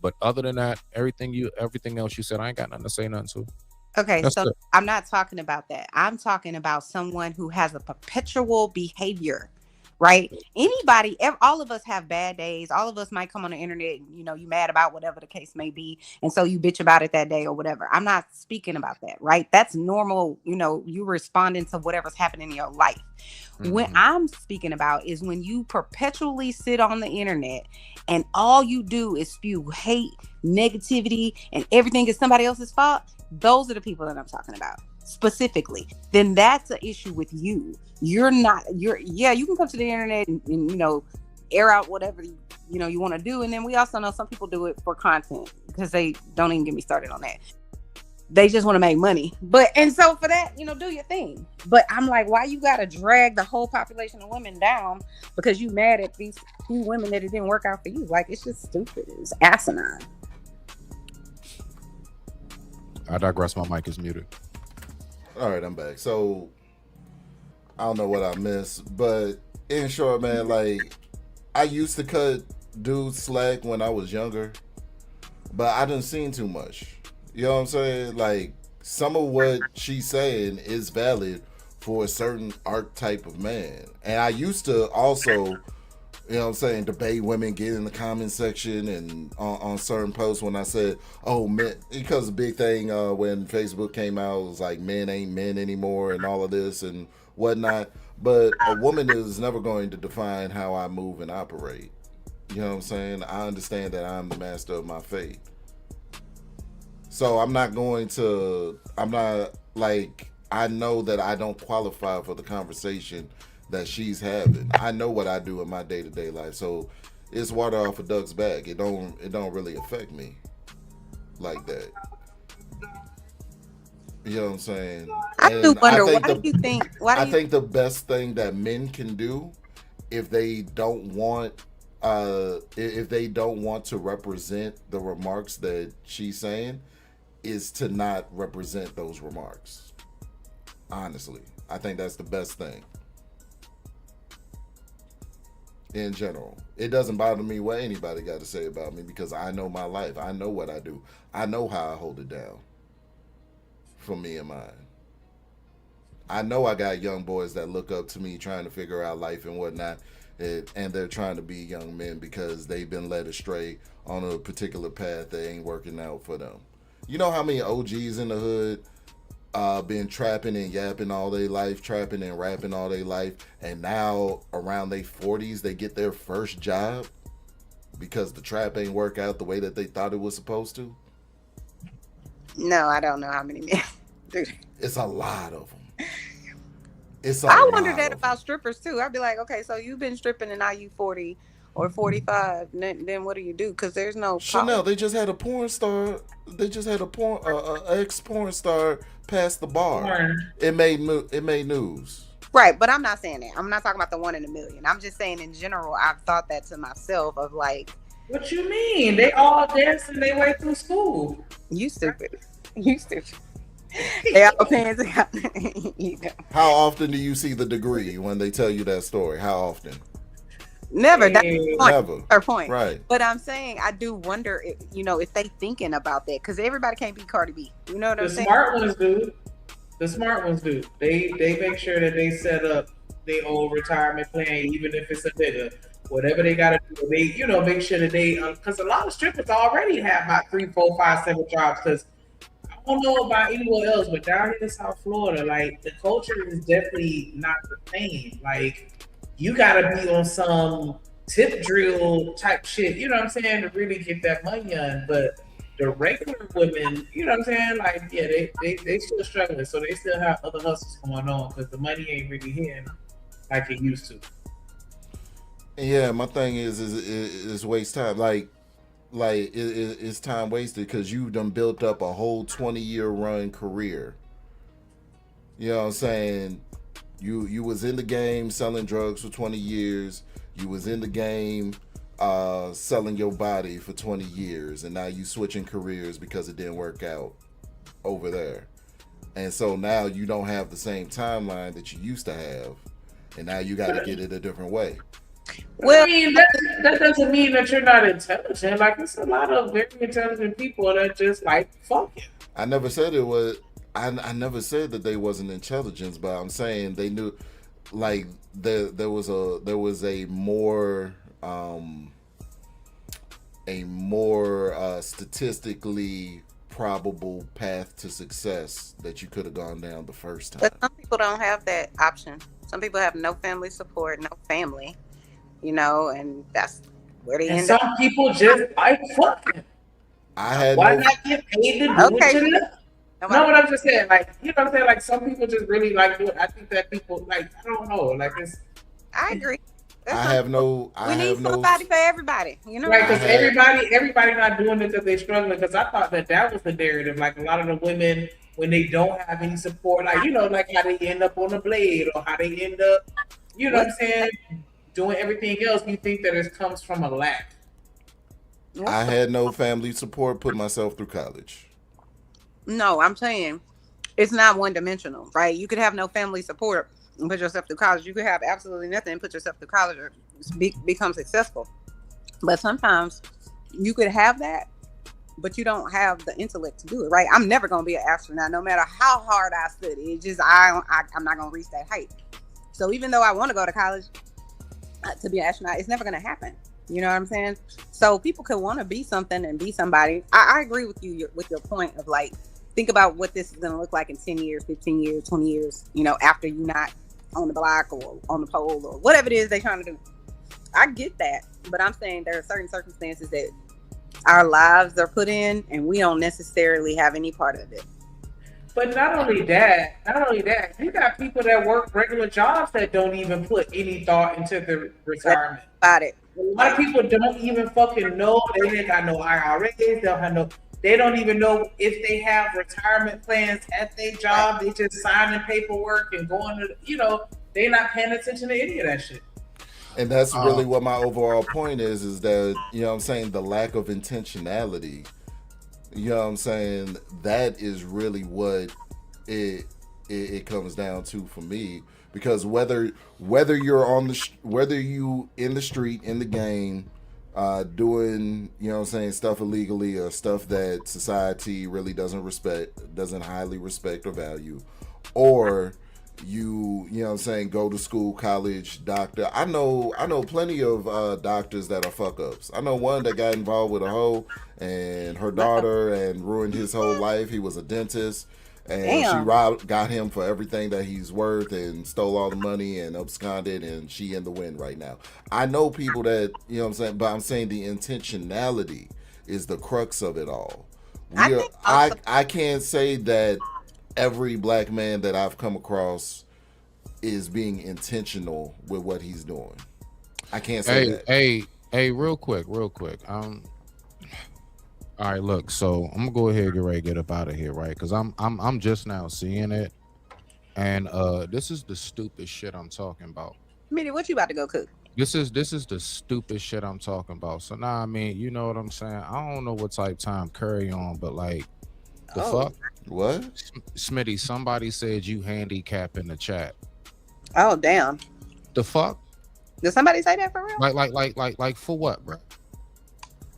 But other than that, everything else you said, I ain't got nothing to say nothing to. Okay, That's so it. I'm not talking about that. I'm talking about someone who has a perpetual behavior, right? All of us have bad days. All of us might come on the internet, and, you mad about whatever the case may be. And so you bitch about it that day or whatever. I'm not speaking about that, right? That's normal. You responding to whatever's happening in your life. What I'm speaking about is when you perpetually sit on the internet and all you do is spew hate, negativity, and everything is somebody else's fault. Those are the people that I'm talking about specifically. Then that's an issue with you. You can come to the internet and air out whatever you want to do. And then we also know some people do it for content, because they don't even get me started on that. They just want to make money. And so for that, do your thing. But I'm like, why you got to drag the whole population of women down because you mad at these few women that it didn't work out for you? Like, it's just stupid. It's asinine. I digress. My mic is muted. All right, I'm back. So I don't know what I missed, but in short, man, like, I used to cut dudes slack when I was younger, but I didn't seen too much. You know what I'm saying? Like, some of what she's saying is valid for a certain archetype of man. And I used to also, debate women, get in the comment section and on certain posts when I said, oh, men, because the big thing when Facebook came out was like, men ain't men anymore and all of this and whatnot. But a woman is never going to define how I move and operate. You know what I'm saying? I understand that I'm the master of my fate. So I know that I don't qualify for the conversation that she's having. I know what I do in my day-to-day life. So it's water off a duck's back. It don't really affect me like that. You know what I'm saying? I do wonder, why do you think I think the best thing that men can do if they don't want to represent the remarks that she's saying is to not represent those remarks. Honestly, I think that's the best thing. In general, it doesn't bother me what anybody got to say about me because I know my life. I know what I do. I know how I hold it down for me and mine. I know I got young boys that look up to me trying to figure out life and whatnot, and they're trying to be young men because they've been led astray on a particular path that ain't working out for them. You know how many OGs in the hood been trapping and yapping all their life, trapping and rapping all their life, and now around their 40s they get their first job because the trap ain't work out the way that they thought it was supposed to? No, I don't know how many men. Dude. It's a lot of them. I wonder that about strippers too. I'd be like, okay, so you've been stripping and now you 40 or 45. Then what do you do? Because there's no Chanel. They just had a porn star. They just had a ex porn star pass the bar. It made news. Right, but I'm not saying that. I'm not talking about the 1 in a million. I'm just saying in general. I've thought that to myself of like, what you mean? They all dancing their way through school. You stupid. You stupid. They all paying to How often do you see the degree when they tell you that story? How often? Never. That's the point. Never. Her point. Right. But I'm saying I do wonder if they thinking about that, because everybody can't be Cardi B. You know what I'm saying? The smart ones do. They make sure that they set up their own retirement plan, even if it's a nigga. Whatever they gotta do, they make sure that they because a lot of strippers already have about 3, 4, 5, 7 jobs. Because I don't know about anywhere else, but down here in South Florida, like the culture is definitely not the same. Like you gotta be on some tip drill type shit, you know what I'm saying, to really get that money on. But the regular women, you know what I'm saying, like yeah, they still struggling, so they still have other hustles going on because the money ain't really hitting like it used to. Yeah, my thing is waste time. Like it's time wasted because you done built up a whole 20-year run career. You know what I'm saying? You was in the game selling drugs for 20 years. You was in the game selling your body for 20 years, and now you switching careers because it didn't work out over there. And so now you don't have the same timeline that you used to have, and now you got to get it a different way. Well, I mean, that doesn't mean that you're not intelligent. Like, there's a lot of very intelligent people that just like fucking. I never said it was. I never said that they wasn't intelligence, but I'm saying they knew, like there was a more statistically probable path to success that you could have gone down the first time. But some people don't have that option. Some people have no family support, no family, and that's where they And end some up. people just like fucking. I had Why no. not get paid to do Okay. it to them? No, but I'm just saying, like, you know what I'm saying? Like, some people just really like do it. I think that people, like, I don't know, like, it's. I agree. I have no. We need somebody for everybody, Right, because everybody not doing it because they're struggling. Because I thought that was the narrative. Like, a lot of the women, when they don't have any support, like, like how they end up on a blade or how they end up, you know what I'm saying, doing everything else, you think that it comes from a lack. I had no family support. Put myself through college. No, I'm saying it's not one dimensional, right? You could have no family support and put yourself through college. You could have absolutely nothing and put yourself through college or become successful. But sometimes you could have that, but you don't have the intellect to do it, right? I'm never going to be an astronaut, no matter how hard I study. It's just I'm not going to reach that height. So even though I want to go to college to be an astronaut, it's never going to happen. You know what I'm saying? So people could want to be something and be somebody. I agree with you with your point of, like, think about what this is going to look like in 10 years, 15 years, 20 years, after you're not on the block or on the pole or whatever it is they're trying to do. I get that, but I'm saying there are certain circumstances that our lives are put in and we don't necessarily have any part of it. But not only that, you got people that work regular jobs that don't even put any thought into the retirement. About it. A lot of people don't even fucking know. They ain't got no IRAs. They don't even know if they have retirement plans at their job. They just signing paperwork and going to, they're not paying attention to any of that shit. And that's really what my overall point is that, what I'm saying, the lack of intentionality, what I'm saying, that is really what it comes down to for me. Because whether you're whether you in the street, in the game, doing, stuff illegally or stuff that society really doesn't highly respect or value, or you go to school, college, doctor. I know plenty of doctors that are fuck ups. I know one that got involved with a hoe and her daughter and ruined his whole life. He was a dentist. And she got him for everything that he's worth and stole all the money and absconded, and she in the wind right now. I know people that, but I'm saying the intentionality is the crux of it all. I can't say that every black man that I've come across is being intentional with what he's doing. I can't say that. Hey, real quick. All right, look. So I'm gonna go ahead and get ready to get up out of here, right? Because I'm just now seeing it, and this is the stupid shit I'm talking about. Minnie, what you about to go cook? This is the stupid shit I'm talking about. So now, I mean, you know what I'm saying? I don't know what type time Curry on, but like, the fuck? What? Smitty, somebody said you handicap in the chat. Oh damn. The fuck? Did somebody say that for real? Like for what, bro?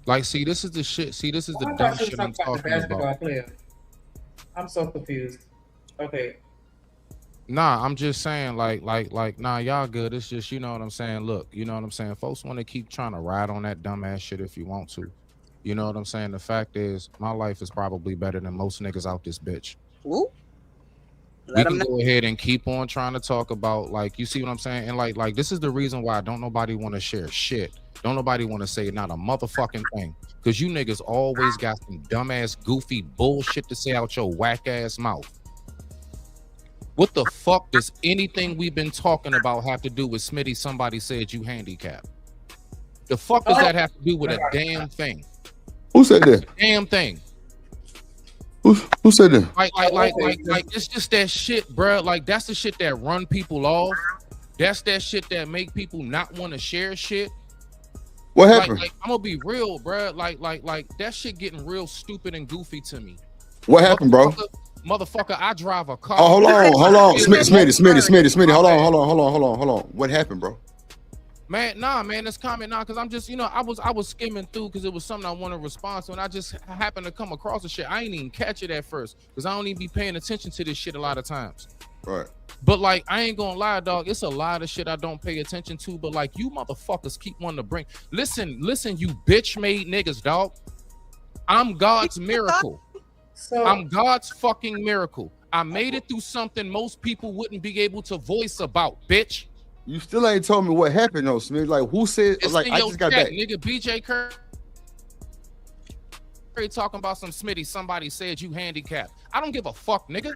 Like, see, this is the shit. See, this is the dumb shit I'm talking about. Player. I'm so confused. Okay. Nah, I'm just saying, like, nah, y'all good. It's just, you know what I'm saying? Look, you know what I'm saying? Folks want to keep trying to ride on that dumbass shit if you want to. You know what I'm saying? The fact is, my life is probably better than most niggas out this bitch. Ooh. We can go ahead and keep on trying to talk about, like, you see what I'm saying? And like this is the reason why don't nobody want to share shit. Don't nobody want to say not a motherfucking thing. Because you niggas always got some dumbass, goofy bullshit to say out your whack ass mouth. What the fuck does anything we've been talking about have to do with Smitty? Somebody said you handicapped. The fuck does that have to do with a damn thing? Who said that? Damn thing. Who said that? Like it's just that shit, bro. Like, that's the shit that run people off. That's that shit that make people not want to share shit. What happened? Like, I'm gonna be real, bro. Like that shit getting real stupid and goofy to me. What happened, bro? Motherfucker, I drive a car. Oh, hold on. Smitty. Hold on. What happened, bro? Man, nah, man, this comment now, because I'm just, I was skimming through because it was something I want to respond to, and I just happened to come across the shit. I ain't even catch it at first because I don't even be paying attention to this shit a lot of times. Right. But like, I ain't gonna lie, dog. It's a lot of shit I don't pay attention to. But like, you motherfuckers keep wanting to bring. Listen, you bitch-made niggas, dog. I'm God's miracle. I'm God's fucking miracle. I made it through something most people wouldn't be able to voice about, bitch. You still ain't told me what happened though, Smith. Like, who said? It's like, in I your just got chat, back. nigga. BJ Curry talking about some Smitty. Somebody said you handicapped. I don't give a fuck, nigga.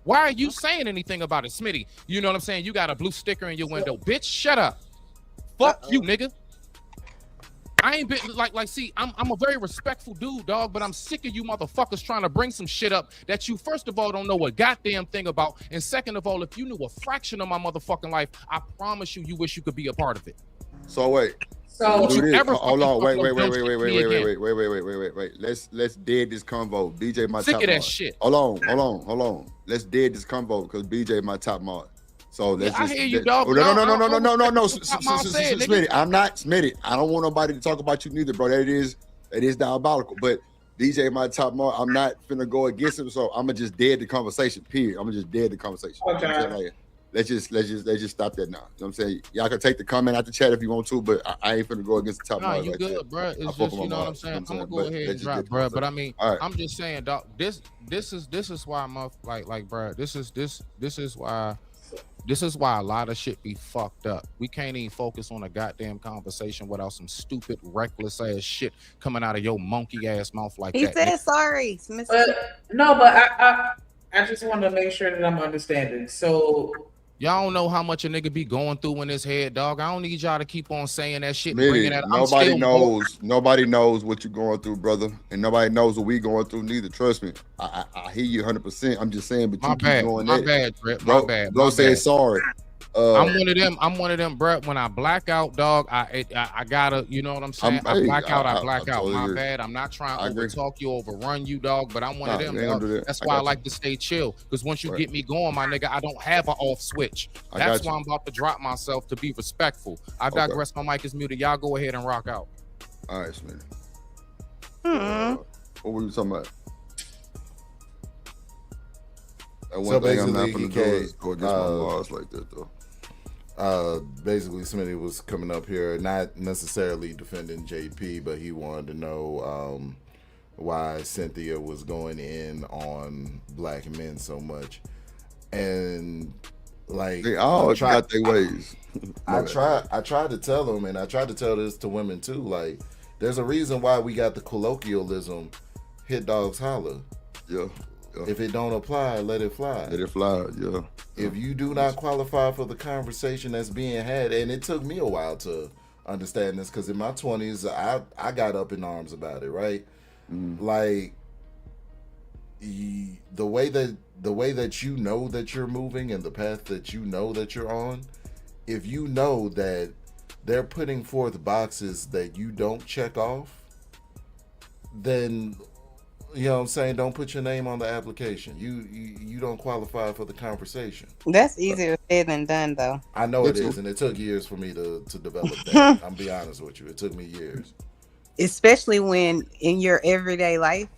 Why are you saying anything about it, Smitty? You know what I'm saying? You got a blue sticker in your window, bitch. Shut up. Fuck you, nigga. I ain't been see, I'm a very respectful dude, dog, but I'm sick of you motherfuckers trying to bring some shit up that you first of all don't know a goddamn thing about, and second of all, if you knew a fraction of my motherfucking life, I promise you wish you could be a part of it. So wait. So do this. ever Hold on. Wait. fucking dumb shit to me Wait. Let's dead this convo. BJ my Sick top of that mod. shit. Hold on. Let's dead this convo because BJ my top mod. So let's I just hear you, dog. No. Said, Smitty, I'm not Smitty. I don't want nobody to talk about you neither, bro. That is diabolical. But DJ my top mod, I'm not finna go against him, so I'm gonna just dead the conversation. Period. I'm gonna just dead the conversation. Okay. You know what I'm saying? Like, let's just stop that now. You know what I'm saying? Y'all can take the comment out the chat if you want to, but I ain't finna go against the top Nah, mod. you like good, that. bro. It's just, you know what I'm saying? I'm gonna go ahead and drop, bro. But I mean, I'm just saying, dog. This is why I'm like, bro. This is why a lot of shit be fucked up. We can't even focus on a goddamn conversation without some stupid, reckless ass shit coming out of your monkey ass mouth like He that. said sorry. But I just want to make sure that I'm understanding. So y'all don't know how much a nigga be going through in his head, dog. I don't need y'all to keep on saying that shit. Smitty, Bringing that. Nobody knows what you're going through, brother, and nobody knows what we going through neither. Trust me, I hear you 100%. I'm just saying, but you keep going my at bad, it. Brett, Bro, my bad. Bro, say sorry. I'm one of them, bro. When I black out, dog, I gotta, you know what I'm saying? I black out. I totally my agree. Bad. I'm not trying to overtalk you, overrun you, dog, but I'm one of them, dog. That's why I like to stay chill. Because once you get me going, my nigga, I don't have an off switch. That's why I'm about to drop myself to be respectful. I digress. My mic is muted. Y'all go ahead and rock out. All right, Smitty. What were you talking about? That one thing I'm not gonna do is go against my laws like that, though. Basically, Smitty was coming up here, not necessarily defending JP, but he wanted to know why Cynthia was going in on black men so much, and like they all got their ways. I tried to tell them, and I tried to tell this to women too. Like, there's a reason why we got the colloquialism, "hit dogs holler." Yeah. If it don't apply, let it fly. Let it fly, yeah. If you do not qualify for the conversation that's being had, and it took me a while to understand this, because in my 20s, I got up in arms about it, right? Like, the way that you know that you're moving and the path that you know that you're on, if you know that they're putting forth boxes that you don't check off, then, you know what I'm saying, don't put your name on the application. You don't qualify for the conversation. That's easier said than done, though. I know it is, and it took years for me to develop that. I'm be honest with you. It took me years. Especially when in your everyday life,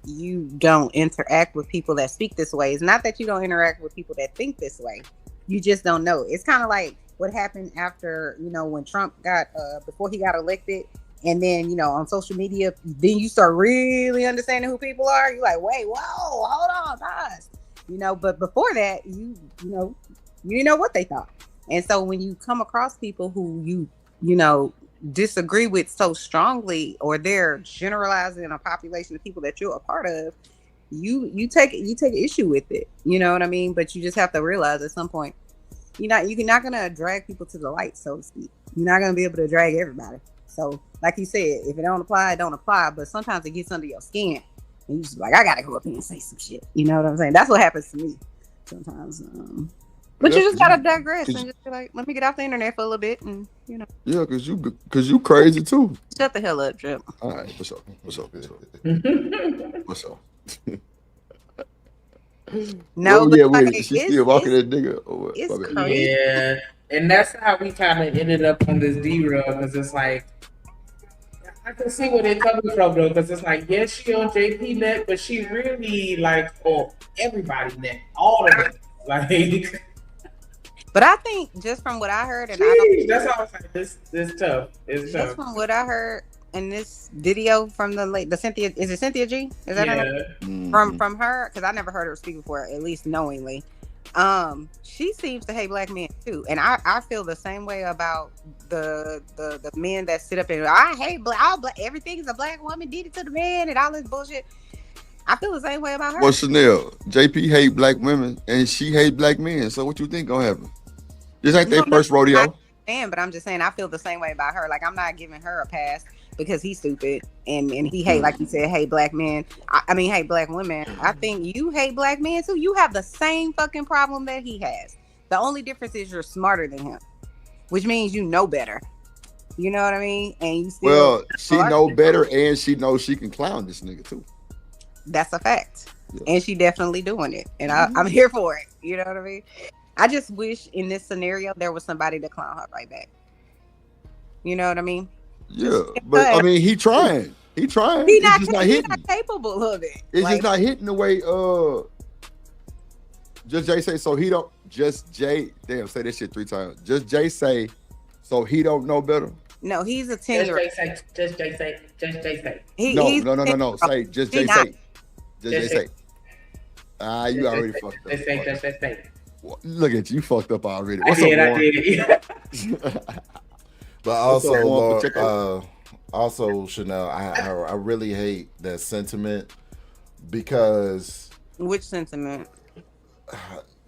you don't interact with people that speak this way. It's not that you don't interact with people that think this way. You just don't know. It's kind of like what happened after, when Trump got, before he got elected. And then, on social media, then you start really understanding who people are. You're like, wait, whoa, hold on, guys. But before that, you didn't know what they thought. And so when you come across people who you disagree with so strongly, or they're generalizing a population of people that you're a part of, you take issue with it. You know what I mean? But you just have to realize at some point, you're not gonna drag people to the light, so to speak. You're not gonna be able to drag everybody. So, like you said, if it don't apply, it don't apply. But sometimes it gets under your skin, and you just like, I gotta go up here and say some shit. You know what I'm saying? That's what happens to me sometimes. But you just gotta digress and just be like, let me get off the internet for a little bit, and Yeah, cause you crazy too. Shut the hell up, Drip. All right, what's up? What's up? No, but yeah, wait, she still walking that nigga. It's crazy. Yeah. And that's how we kind of ended up on this derail, because it's like, I can see where they're coming from though, because it's like, yes, she on JP net, but she really like on everybody net, all of it. Like, but I think just from what I heard, and that's how I was like, this tough. It's just tough. from what I heard in this video from the Cynthia, is it Cynthia G? Is that her? From her? Because I never heard her speak before, at least knowingly. She seems to hate black men too, and I feel the same way about the men that sit up and I hate black. Everything's a black woman did it to the man and all this bullshit. I feel the same way about her. Well, Chanel, JP hate black women and she hate black men. So what you think gonna happen? This ain't their first rodeo. But I'm just saying I feel the same way about her. Like I'm not giving her a pass because he's stupid and he hate, like you said, hate black men. I mean, hate black women. I think you hate black men too. You have the same fucking problem that he has. The only difference is you're smarter than him, which means you know better. You know what I mean? And you still well, she know better, and she knows she can clown this nigga too. That's a fact, and she definitely doing it, and I'm here for it. You know what I mean? I just wish in this scenario there was somebody to clown her right back. You know what I mean? Yeah, but I mean, he trying. He's not capable of it. It's just not hitting the way. Just Jay say so he don't. Just Jay, damn, say this shit 3 times. Just Jay say, so he don't know better. No, he's a 10-year-old. Just Jay say. No. Say just Jay say. Just Jay say. You already fucked up. Just say. Look at you fucked up already. I did. But also, Lord, also Chanel, I really hate that sentiment because which sentiment?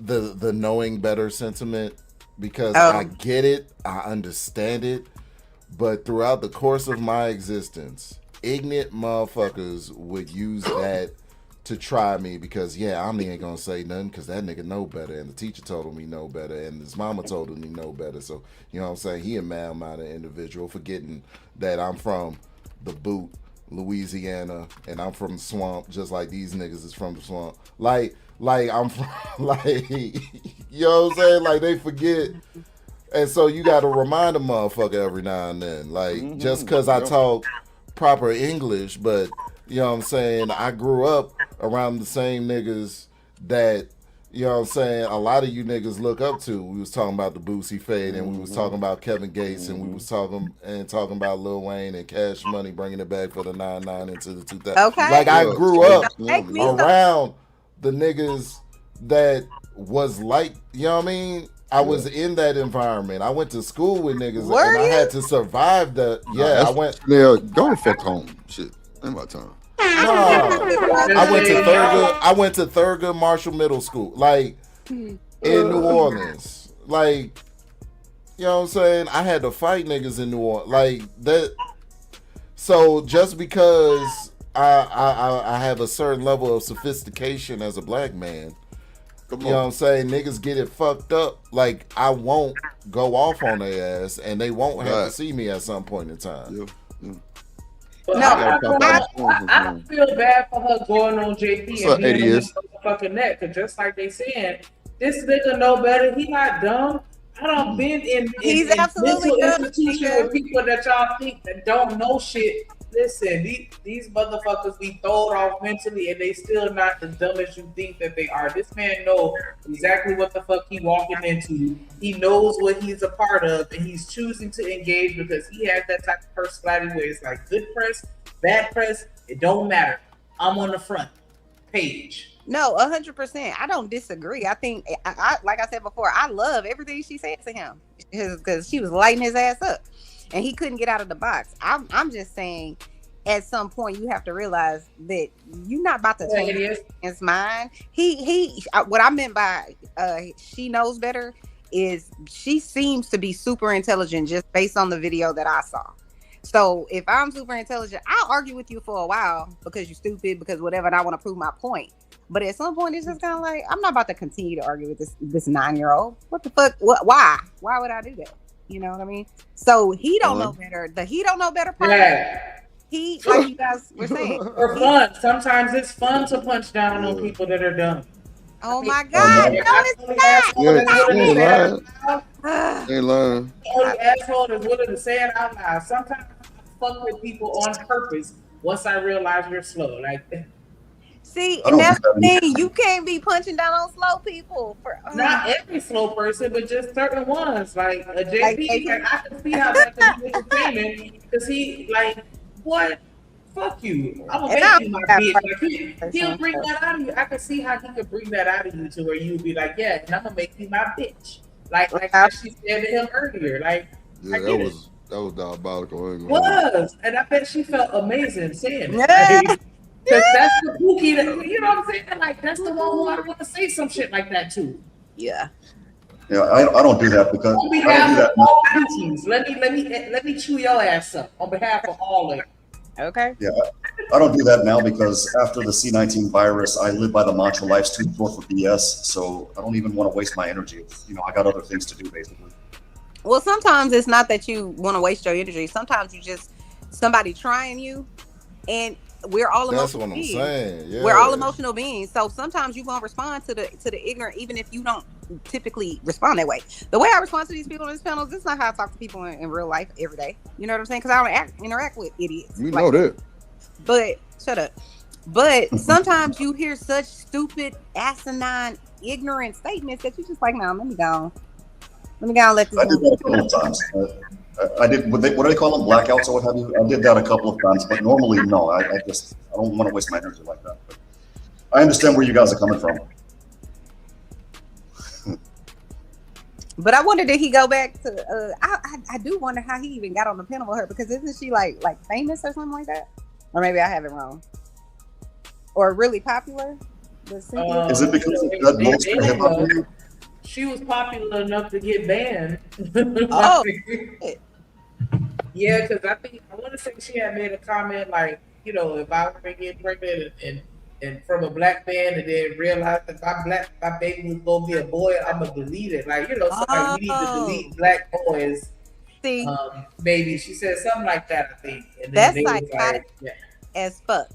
The knowing better sentiment, because I get it, I understand it, but throughout the course of my existence, ignorant motherfuckers would use that to try me because I'm ain't gonna say nothing because that nigga know better, and the teacher told him he know better, and his mama told him he know better. So you know what I'm saying, he a mad-minded individual, forgetting that I'm from the boot, Louisiana, and I'm from the swamp, just like these niggas is from the swamp. Like I'm from, like, you know what I'm saying? Like they forget, and so you got to remind a motherfucker every now and then. Like just because I talk proper English, but you know what I'm saying, I grew up around the same niggas that, you know what I'm saying, a lot of you niggas look up to. We was talking about the Boosie Fade, and we was talking about Kevin Gates, and we was talking about Lil Wayne and Cash Money bringing it back for the 99 into the 2000. Okay. Like I grew up around the niggas that was like, you know what I mean? I was in that environment. I went to school with niggas, and I had to survive the. I went. Yeah, go the fuck home. Shit, ain't my time. I went to Thurgood Marshall Middle School, like in New Orleans. Like, you know what I'm saying? I had to fight niggas in New Orleans, like that. So just because I have a certain level of sophistication as a black man, you know what I'm saying? Niggas get it fucked up. Like I won't go off on their ass, and they won't have to see me at some point in time. But I feel bad for her going on JP and being on the fucking net, because just like they saying, this nigga know better. He not dumb. I done been in mental institutions with people that y'all think that don't know shit. Listen, these motherfuckers be thrown off mentally, and they still not as dumb as you think that they are. This man know exactly what the fuck he walking into. He knows what he's a part of, and he's choosing to engage because he has that type of personality where it's like good press, bad press, it don't matter. I'm on the front page. No, 100%. I don't disagree. I think, I like I said before, I love everything she said to him because she was lighting his ass up. And he couldn't get out of the box. I'm just saying, at some point you have to realize that you're not about to change his mind. What I meant by she knows better is she seems to be super intelligent just based on the video that I saw. So if I'm super intelligent, I'll argue with you for a while because you're stupid, because whatever, and I want to prove my point. But at some point, it's just kind of like, I'm not about to continue to argue with this 9-year-old. What the fuck? Why? Why would I do that? You know what I mean? So he don't know better. He don't know better part. He, like you guys were saying, for fun. Sometimes it's fun to punch down on people that are dumb. Oh my God! No, it's not. Ain't lying. The only asshole that's willing to say it out loud. Sometimes I fuck with people on purpose once I realize you're slow. Like, see, and that's the thing. You can't be punching down on slow people. Not every slow person, but just certain ones. Like a JP, like I can see how that could be entertaining because he, like, what? Fuck you. I'm gonna make you my bitch. Like, he'll bring that out of you. I can see how he could bring that out of you to where you'd be like, yeah, and I'm gonna make you my bitch. Like how she said to him earlier. Like, yeah, that was diabolical. Was, and I bet she felt amazing saying it. Because that's the Pookie that, you know what I'm saying? Like, that's the one who I want to say some shit like that to. Yeah. Yeah, I don't do that because on behalf of all Pookies, let me chew your ass up on behalf of all of you. Okay. Yeah, I don't do that now because after the C-19 virus, I live by the mantra life's too short for BS. So I don't even want to waste my energy. You know, I got other things to do basically. Well, sometimes it's not that you want to waste your energy. Sometimes you just somebody trying you, and we're all emotional beings. Yeah. We're all emotional beings. So sometimes you're gonna respond to the ignorant, even if you don't typically respond that way. The way I respond to these people in these panels, this is not how I talk to people in real life every day. You know what I'm saying? Because I don't interact with idiots. You know that. But shut up. But sometimes you hear such stupid, asinine, ignorant statements that you just like, no, let me go. Let me go and let this. I did that a couple of times. I did. What do they call them? Blackouts or what have you? I did that a couple of times, but normally no. I don't want to waste my energy like that. But I understand where you guys are coming from. But I wonder, did he go back to? I do wonder how he even got on the panel with her, because isn't she like famous or something like that? Or maybe I have it wrong. Or really popular? Is it because of that most hip hop video? She was popular enough to get banned. Oh. Yeah, because I want to say she had made a comment like, you know, if I were to get pregnant and from a black man and then realize that my baby was gonna be a boy, I'm gonna delete it. Like, you know, so like we need to delete black boys. See, maybe she said something like that, I think. And that's then psychotic as fuck.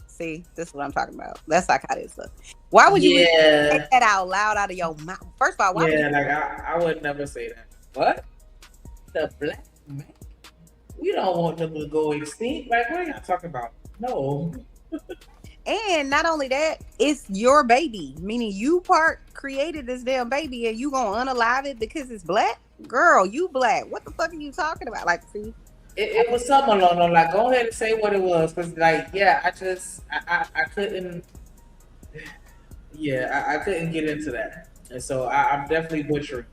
See, this is what I'm talking about. That's psychotic as fuck. Why would you say that out loud out of your mouth? First of all, why would you I would never say that. What? The black man? We don't want them to go extinct. Like, what are y'all talking about? No. And not only that, it's your baby. Meaning you created this damn baby and you gonna unalive it because it's black? Girl, you black. What the fuck are you talking about? Like, see? It was something along those lines. Go ahead and say what it was. Because, like, yeah, I couldn't. Yeah, I couldn't get into that. And so I'm definitely butchering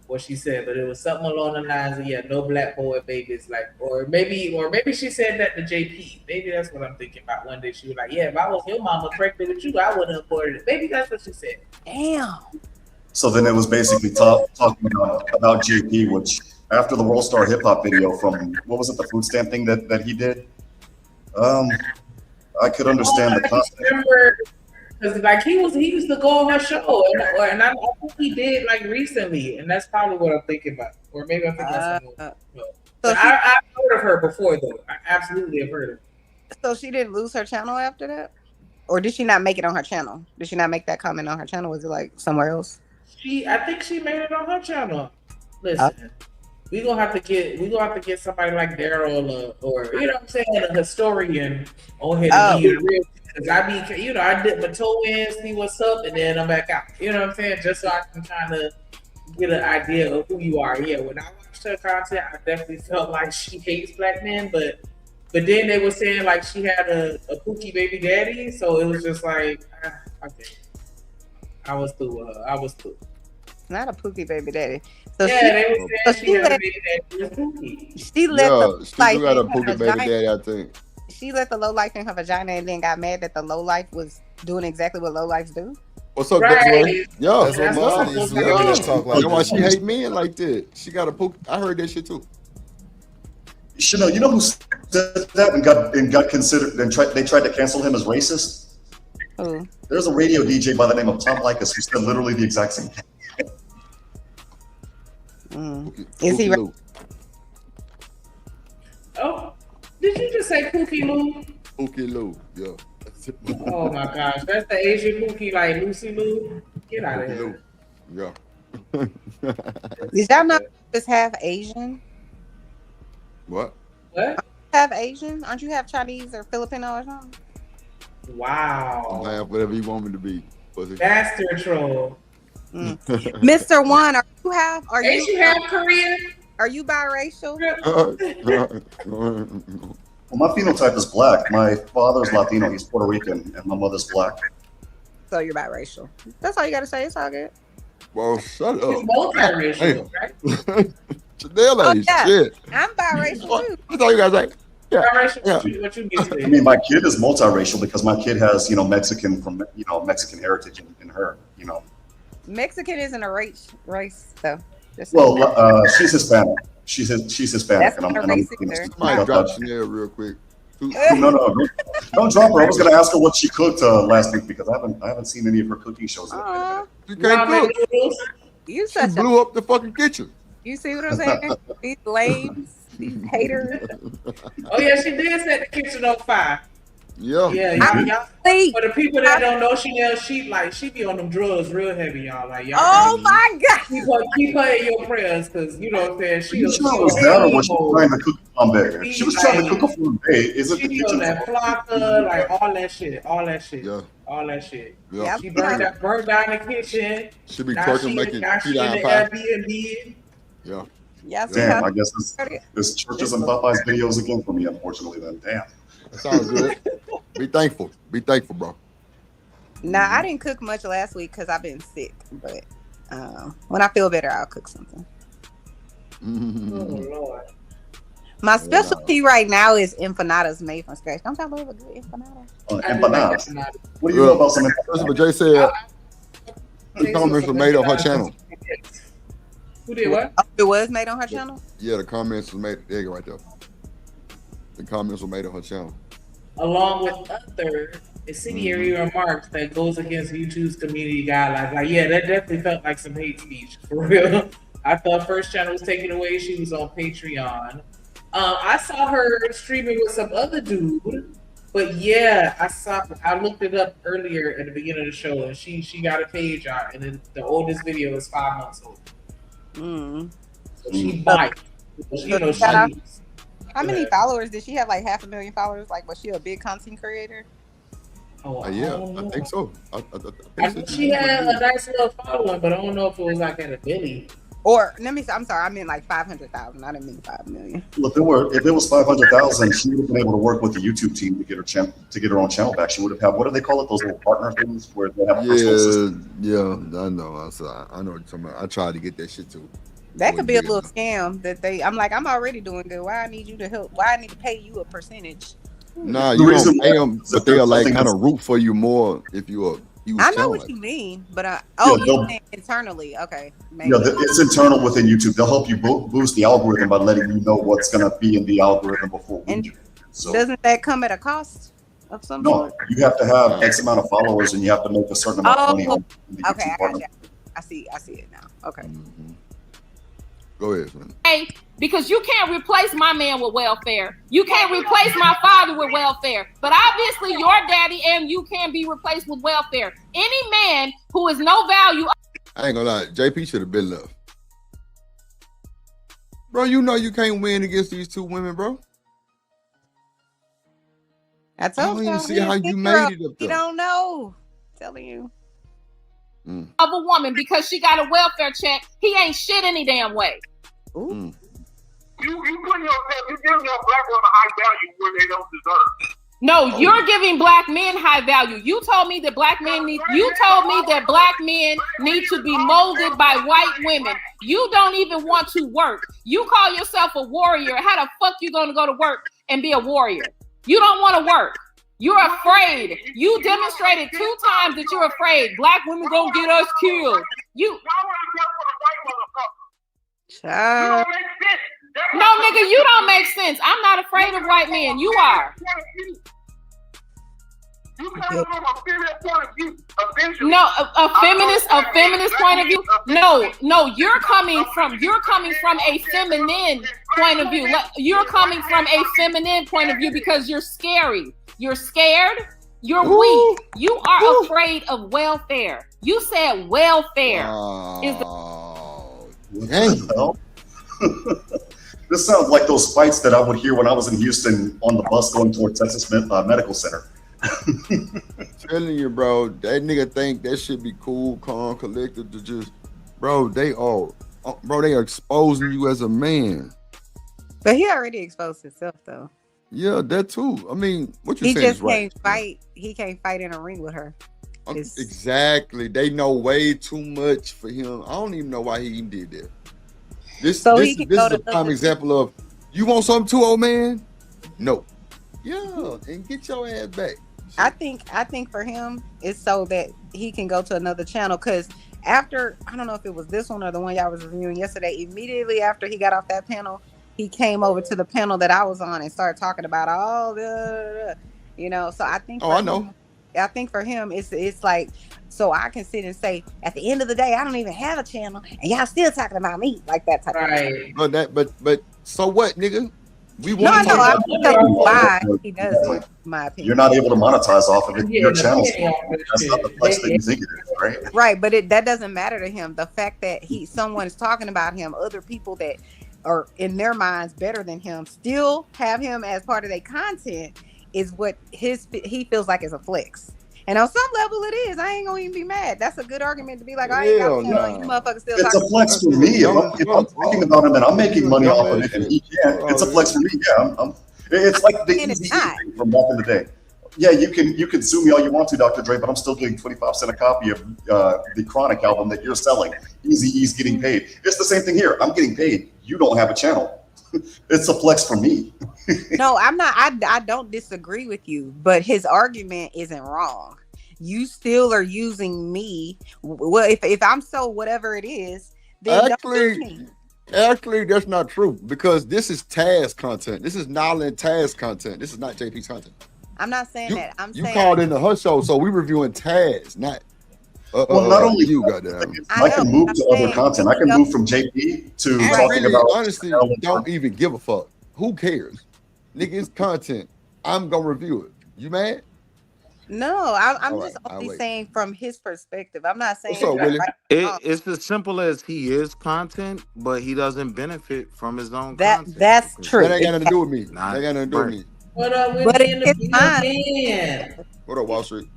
what she said, but it was something along the lines of, no black boy babies, like, or maybe she said that to JP. Maybe that's what I'm thinking about. One day she was like, if I was your mama pregnant with you, I wouldn't have aborted it. Maybe that's what she said. Damn. So then it was basically talking about JP, which after the World Star Hip Hop video from, what was it, the food stamp thing that he did? I could understand the concept. Because like he used to go on her show, and I think he did like recently, and that's probably what I'm thinking about, or maybe I'm thinking about something. So I've heard of her before, though. I absolutely have heard of her. So she didn't lose her channel after that, or did she not make it on her channel? Did she not make that comment on her channel? Was it like somewhere else? I think she made it on her channel. Listen, we gonna have to get somebody like Daryl or you know what I'm saying, a historian on here to be real. Cause I dip my toe in, see what's up, and then I'm back out. You know what I'm saying? Just so I can kind of get an idea of who you are. Yeah, when I watched her content, I definitely felt like she hates black men, but then they were saying like she had a Pookie baby daddy, so it was just like, okay. I was through. Not a Pookie baby daddy. So they were saying she had a baby daddy with Pookie. She let the she got a Pookie baby daddy, I think. She let the low life in her vagina and then got mad that the low life was doing exactly what low lives do. What's up, right. Yeah, that's what most of these women talk like. That's why she hate men like that. She got a Pookie. I heard that shit too. Chanel, you know who said that and got considered and they tried to cancel him as racist? Who? There's a radio DJ by the name of Tom Likas who said literally the exact same thing. Is he? Oh, did you just say Pookie Lou? Pookie Lou, yeah. Oh my gosh, that's the Asian Pookie, like Lucy Lou. Get out of here. Yeah. Did y'all know it's half Asian? What? What? Half Asian? Aren't you half Chinese or Filipino or something? Wow. I have whatever you want me to be. Bastard troll. Mr. One, are you half? Are Ain't you you half Korean? Are you biracial? Well, my phenotype is black. My father's Latino. He's Puerto Rican, and my mother's black. So you're biracial. That's all you gotta say. It's all good. Well, shut up. He's multiracial, right? Chanel ain't shit. I'm biracial too. That's all you guys say. Yeah. Biracial, what you get I mean, my kid is multiracial because my kid has, Mexican from, Mexican heritage in her, Mexican isn't a race though. Well, she's Hispanic. She's Hispanic, That's and I'm not racist Latino. either. Might drop Chanel real quick. No, don't drop her. I was going to ask her what she cooked last week because I haven't seen any of her cooking shows yet. You can't cook. You She blew up the fucking kitchen. You see what I'm saying? These lames, these haters. Oh yeah, she did set the kitchen on fire. Yeah. Yeah, y'all. For the people that don't know Chanel, she be on them drugs real heavy, y'all. Like y'all. Oh my God. Keep her in your prayers, cause you know what I'm saying. She was that or was she trying to cook a flambe? She was trying to cook a flambe. Is it the She on kitchen? that flocka, like all that shit. Yeah. All that shit. Yeah. She burned down the kitchen. She be Now twerking, she making in key the lime pie. Airbnb. Yeah. Yes. Damn, I guess this churches and Popeyes videos again for me, unfortunately. Then, damn. That sounds good. Be thankful. Be thankful, bro. Nah, I didn't cook much last week because I've been sick. But when I feel better, I'll cook something. Oh Lord. My specialty right now is empanadas made from scratch. Don't y'all love a good empanada? Empanadas. What do you know about some First of all, Jay said the comments were made on her channel. Who did what? Oh, it was made on her channel? Yeah, the comments was made. There you go, right there. The comments were made on her channel. Along with other incendiary remarks that goes against YouTube's community guidelines. Like, yeah, that definitely felt like some hate speech for real. I thought first channel was taken away. She was on Patreon. I saw her streaming with some other dude, but yeah, I looked it up earlier at the beginning of the show, and she got a page out, and then the oldest video is 5 months old. So she bite. You know, How many followers did she have? Like 500,000 followers? Like, was she a big content creator? Yeah, I think so. I think she had a nice little following, but I don't know if it was like at a billion. Or I'm sorry, I meant like 500,000. I didn't mean 5 million. Well, if it was 500,000, she would have been able to work with the YouTube team to get her own channel back. She would have had, what do they call it? Those little partner things where they have a personal assistant. Yeah, I know. I know what you're talking about. I tried to get that shit too. That could be a little scam that I'm already doing good. Why I need you to help? Why I need to pay you a percentage? Nah, you don't pay them, but they'll like kind of root for you more if you I know what you mean, but you mean internally. Okay. Maybe. Yeah, it's internal within YouTube. They'll help you boost the algorithm by letting you know what's going to be in the algorithm before we do. So, doesn't that come at a cost of some sort? No, you have to have X amount of followers and you have to make a certain amount of money on the okay, YouTube partner. I see it now. Okay. Go ahead, man. Hey, because you can't replace my man with welfare. You can't replace my father with welfare. But obviously your daddy and you can be replaced with welfare. Any man who is no value. I ain't gonna lie, JP should have been left. Bro, you know you can't win against these two women, bro. I told you. I don't even see how you made it up there. You don't know. I'm telling you. Of a woman because she got a welfare check, he ain't shit any damn way. You giving your black women high value where they don't deserve. No, you're giving black men high value. You told me that black men need to be molded by white women. You don't even want to work. You call yourself a warrior. How the fuck you gonna go to work and be a warrior? You don't want to work. You're afraid. You demonstrated 2 times that you're afraid. Black women gonna get us killed. No, nigga, you don't make sense. I'm not afraid of white men. You are. No, a feminist point of view. No, you're coming from a feminine point of view. You're coming from a feminine point of view because you're scary. You're scared. You're weak. You are afraid of welfare. You said welfare is the Well, this sounds like those fights that I would hear when I was in Houston on the bus going toward Texas Medical Center. Telling you, bro, that nigga think that should be cool, calm, collected to just, bro, they are exposing you as a man. But he already exposed himself, though. Yeah, that too. I mean, what you He saying just is right. can't fight. He can't fight in a ring with her. Exactly. They know way too much for him. I don't even know why he even did that. This is a prime example of, you want something too, old man? No. Yeah, and get your ass back. I think for him, it's so that he can go to another channel. Because after, I don't know if it was this one or the one y'all was reviewing yesterday, immediately after he got off that panel, he came over to the panel that I was on and started talking about all the, you know. So I think. I know. I think for him, it's like, so I can sit and say, at the end of the day, I don't even have a channel, and y'all still talking about me like that type of thing. But so what, nigga? We want to talk about why he does it. My opinion. You're not able to monetize off of it. Your channel's that's not the flex that you think it is, right? Right, but that doesn't matter to him. The fact that someone is talking about him, other people that are in their minds better than him, still have him as part of their content, is what he feels like is a flex. And on some level it is. I ain't gonna even be mad. That's a good argument to be like, I ain't got a channel, you motherfuckers still it's a flex for me. If I'm talking about him and I'm making money off of it and he can't, it's a flex for me. Yeah, it's like the easy thing from back in the day. Yeah, you can sue me all you want to, Dr. Dre, but I'm still getting 25 cents a copy of the Chronic album that you're selling. Eazy-E's getting paid. It's the same thing here. I'm getting paid. You don't have a channel. It's a flex for me. No, I'm not. I don't disagree with you, but his argument isn't wrong. You still are using me. Well, if I'm so whatever it is, then actually, that's not true, because this is Taz content. This is Nala and Taz content. This is not JP's content. I'm not saying that. I'm saying you called into her show, so we reviewing Taz, not. Well, not only you got that. I can move to other content. I can move from JP to talking about. Honestly, don't even give a fuck. Who cares? Nigga, it's content. I'm gonna review it. You mad? No, I'm just only saying from his perspective. I'm not saying it's as simple as he is content, but he doesn't benefit from his own content. That's true. That ain't got nothing to do with me. That ain't got nothing to do with me. What up with What up, Wall Street?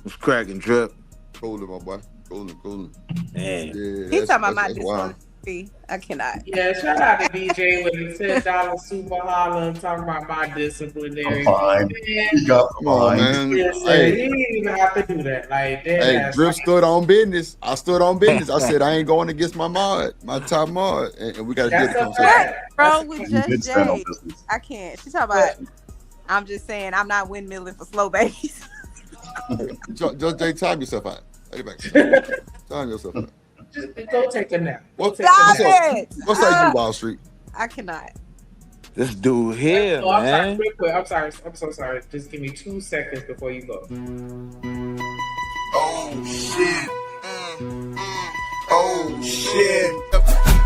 What's cracking, Drip? Coolin', my boy. Coolin'. Man. Yeah, he's talking about my dishonesty. I cannot. Yeah, shout out to DJ with the $10 super holler talking about my disciplinary. Fine. You got man. Yes, hey. He didn't even have to do that. Like, hey, Drip stood on business. I stood on business. I said I ain't going against my top mod, and we got to get the conversation. Bro, with Just Jay, I can't. She's talking about. I'm just saying, I'm not windmilling for slow babies. Just Jay, time yourself out. Hey, back. Time yourself out. Just go take a nap. What's up, you, Wall Street? I cannot. This dude here, man. I'm sorry. I'm so sorry. Just give me 2 seconds before you go. Oh shit. Oh shit.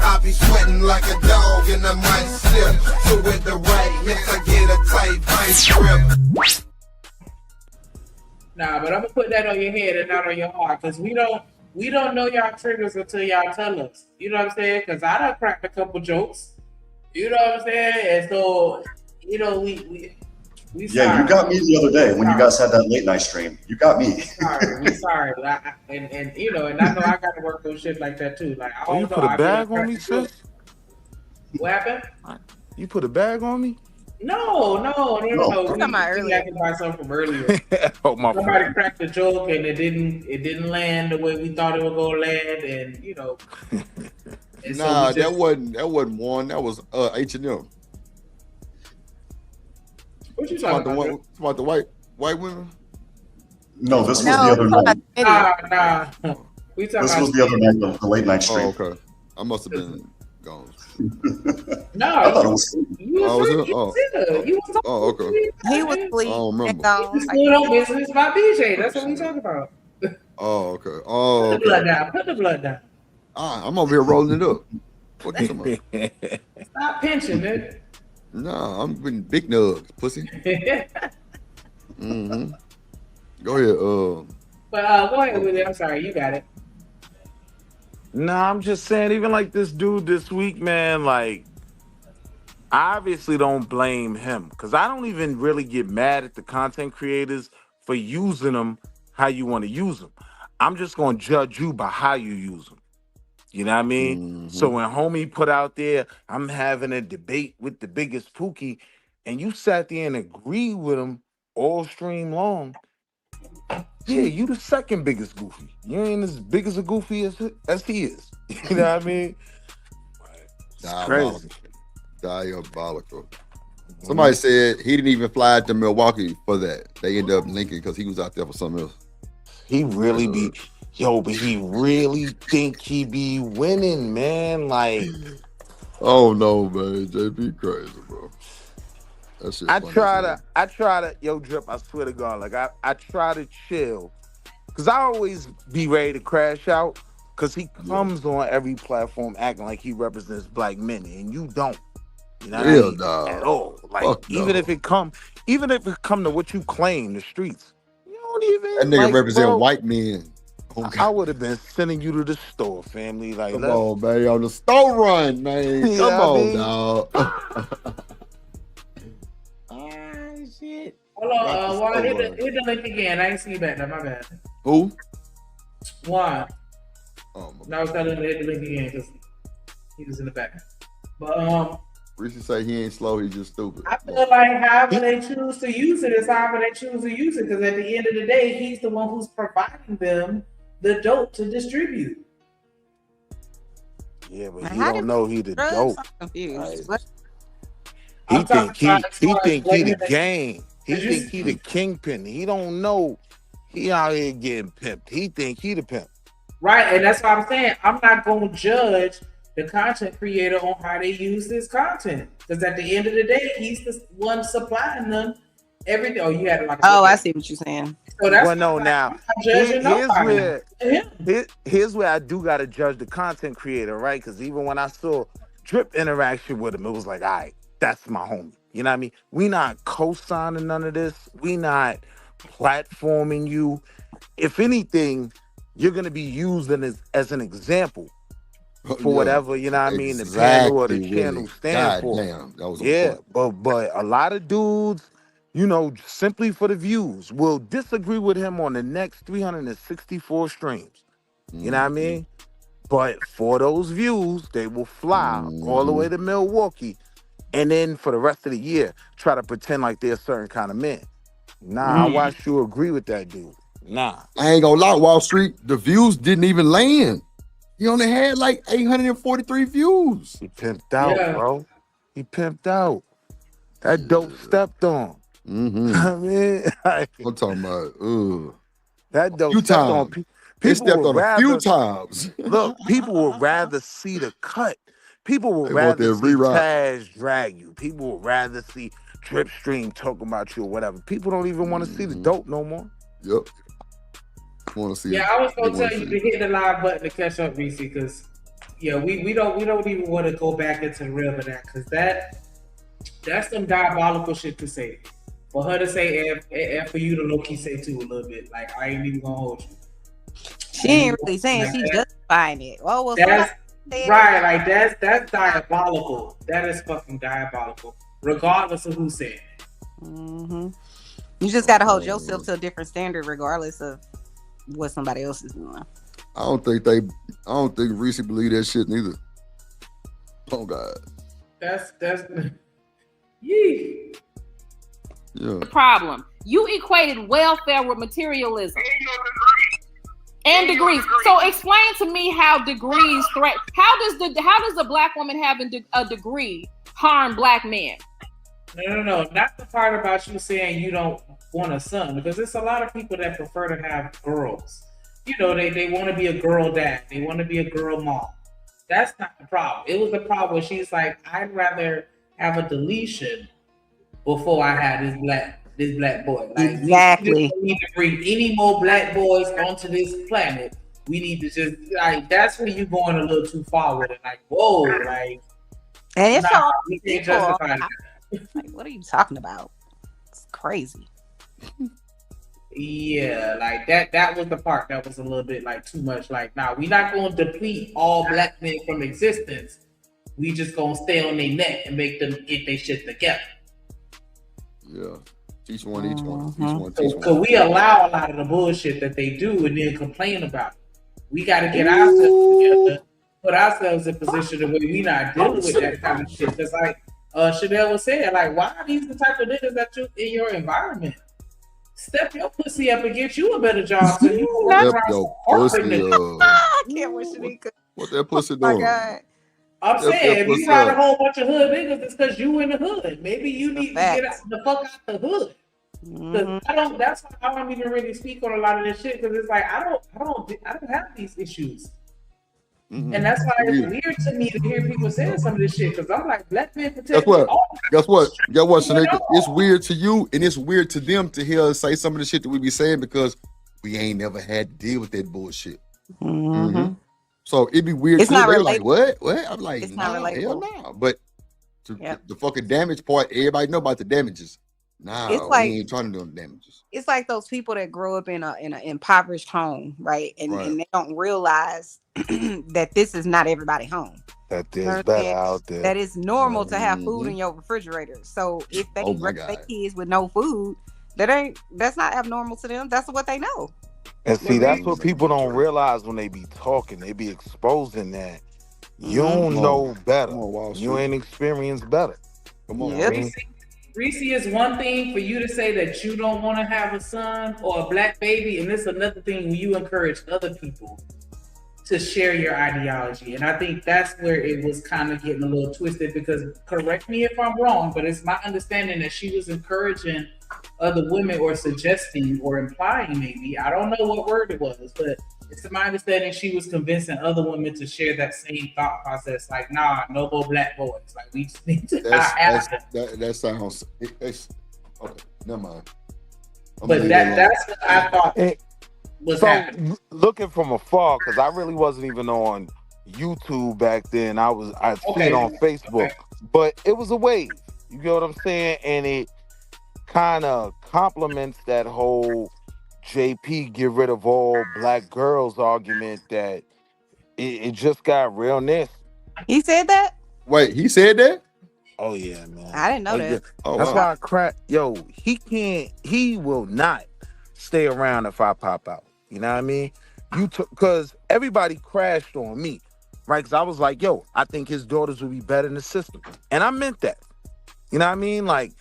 I be sweating like a dog and I might slip. So with the right hits, I get a tight vice grip. Nah, but I'm gonna put that on your head and not on your heart, because we don't know y'all triggers until y'all tell us. You know what I'm saying? Because I done cracked a couple jokes. You know what I'm saying? And so, you know, we yeah, you got me the other day when you guys had that late night stream. You got me. We sorry. And you know, and I know I got to work on shit like that too. Like, you put a bag on me, sis? What happened? You put a bag on me? No. We earlier. can buy something from earlier. Somebody cracked a joke and it didn't land the way we thought it was gonna land, and you know. And nah, so that wasn't one. That was H&M. What you talking about? About the white women? No, this was the other night. Nah. This was the other night, the late night stream. Oh, okay. I must have been gone. No, I thought it was. You was okay. He was asleep. I don't remember. He's doing on business about BJ. That's what we talking about. Oh, okay. Oh, okay. Put the blood down. I'm over here rolling it up. What you talking about? Stop pinching, man. Nah, I'm getting big nugs, pussy. Go ahead. But go ahead with it. I'm sorry, you got it. Nah, I'm just saying, even like this dude this week, man, like, I obviously don't blame him because I don't even really get mad at the content creators for using them how you want to use them. I'm just going to judge you by how you use them. You know what I mean? So when homie put out there, I'm having a debate with the biggest Pookie, and you sat there and agreed with him all stream long. Yeah, you the second biggest goofy. You ain't as big as a goofy as he is. You know what I mean? It's crazy. Diabolical. Somebody said he didn't even fly to Milwaukee for that. They ended up linking because he was out there for something else. He really be, but he really think he be winning, man. Like, oh no, man, JP crazy, bro. That shit. I try to, yo, Drip. I swear to God, like I try to chill, cause I always be ready to crash out, cause he comes on every platform acting like he represents black men, and you don't. You know what I mean? At all. Like, even if it come to what you claim, the streets, you don't even. That nigga like, represent bro, white men. I would have been sending you to the store, family. Like, come on, man, on the store run, man. You Come know what I on, mean? dog. Shit. Hold on, Juan, hit the link again. I ain't see you back there. My bad. Who? Juan. Oh, no, I was telling him to hit the link again because he was in the back. But Reese say he ain't slow, he's just stupid. I feel like however they choose to use it is however they choose to use it, because at the end of the day, he's the one who's providing them the dope to distribute. Yeah, but he don't know he the dope. Confused. He think he the game. He think he the kingpin. He don't know he out here getting pimped. He think he the pimp. Right, and that's why I'm saying I'm not going to judge the content creator on how they use this content, because at the end of the day, he's the one supplying them everything. Oh, you had to like. Oh, I see what you're saying. So that's well, no, now here's where I do gotta judge the content creator, right? Because even when I saw Drip interaction with him, it was like, all right, that's my homie. You know what I mean? We not co-signing none of this. We not platforming you. If anything, you're gonna be used as an example for whatever, you know what I mean, the panel or the channel stand for. Damn, that was but a lot of dudes, you know, simply for the views, will disagree with him on the next 364 streams. You know what I mean? But for those views, they will fly all the way to Milwaukee, and then for the rest of the year, try to pretend like they're a certain kind of man. Nah, I watched you agree with that dude. Nah. I ain't gonna lie, Wall Street, the views didn't even land. He only had like 843 views. He pimped out, bro. He pimped out. That dope stepped on. I mean, I'm talking about that dope stepped on. He stepped on a few times. Look, people would rather see the cut. People would rather see Taz drag you. People would rather see Drip Stream talking about you or whatever. People don't even want to see the dope no more. Yep. Want to see? Yeah, I was gonna tell you to hit the live button to catch up, Reese, because we don't even want to go back into the realm of that, because that's some diabolical shit to say. For her to say and for you to low key say too a little bit. Like, I ain't even gonna hold you. She ain't really saying, she's justifying it. Oh, well, that's right. Like that's diabolical. That is fucking diabolical, regardless of who said it. You just gotta hold yourself to a different standard, regardless of what somebody else is doing. I don't think Reese believe that shit neither. Oh God. That's yee. Yeah. The problem. You equated welfare with materialism and degrees. So explain to me how degrees threat. How does a black woman having a degree harm black men? No. Not the part about you saying you don't want a son, because there's a lot of people that prefer to have girls. You know, they want to be a girl dad. They want to be a girl mom. That's not the problem. It was the problem where she's like, I'd rather have a deletion before I had this black boy. Like, exactly. We need to bring any more black boys onto this planet. We need to just, like, that's where you're going a little too far with it. Like, whoa, like, and it's all we can't people. justify that. Like, what are you talking about? It's crazy. Yeah, like that was the part that was a little bit like too much. Like, nah, we not gonna deplete all black men from existence. We just gonna stay on their neck and make them get their shit together. Yeah. Teach one, each one. Teach one, teach So one. we allow a lot of the bullshit that they do and then complain about it. We gotta get ourselves together, put ourselves in position where we not dealing with that kind of shit. Cause like Chanel was saying, like, why are these the type of niggas that you in your environment? Step your pussy up and get you a better job so you can work around some corporate niggas. I can't with Shenica. What that pussy Oh my doing? God. I'm Step saying, your if you pussy got a up. whole bunch of hood niggas, it's because you in the hood. Maybe you need to get out the fuck out the hood. 'Cause I don't. That's why I don't even really speak on a lot of this shit because it's like I don't have these issues, and that's why it's weird to me to hear people saying some of this shit because I'm like, black men protect. Guess what? Guess what? Guess what, You know? Shenica? It's weird to you and it's weird to them to hear us say some of the shit that we be saying because we ain't never had to deal with that bullshit. So it'd be weird It's too. not They're like, relatable. what? I'm like, It's not nah, hell relatable. no. But the fucking damage part, everybody know about the damages. Nah, It's like- we ain't trying to do the damages. It's like those people that grow up in an impoverished home, right? And they don't realize that this is not everybody's home. That there's better out there. That it's normal to have food in your refrigerator. So if they raise their kids with no food, that's not abnormal to them. That's what they know. And see, that's what people don't realize when they be talking. They be exposing that you don't know better. You ain't experienced better. Come on, Reese, is one thing for you to say that you don't want to have a son or a black baby, and it's another thing when you encourage other people to share your ideology. And I think that's where it was kind of getting a little twisted because, correct me if I'm wrong, but it's my understanding that she was encouraging other women or suggesting or implying maybe, I don't know what word it was, but it's my understanding she was convincing other women to share that same thought process. Like, nah, no more black boys. Like, we just need to not have them. That sounds. Okay, never mind. But that's what I thought was happening. Looking from afar, because I really wasn't even on YouTube back then. I'd seen it on Facebook, but it was a wave. You get what I'm saying? And it kind of complements that whole JP get rid of all black girls argument that it just got realness. He said that? Wait, he said that? Oh yeah, man. I didn't know that. That's why I crack. Yo, he will not stay around if I pop out. You know what I mean? Because everybody crashed on me, right? Because I was like, yo, I think his daughters would be better in the system. And I meant that. You know what I mean? Like,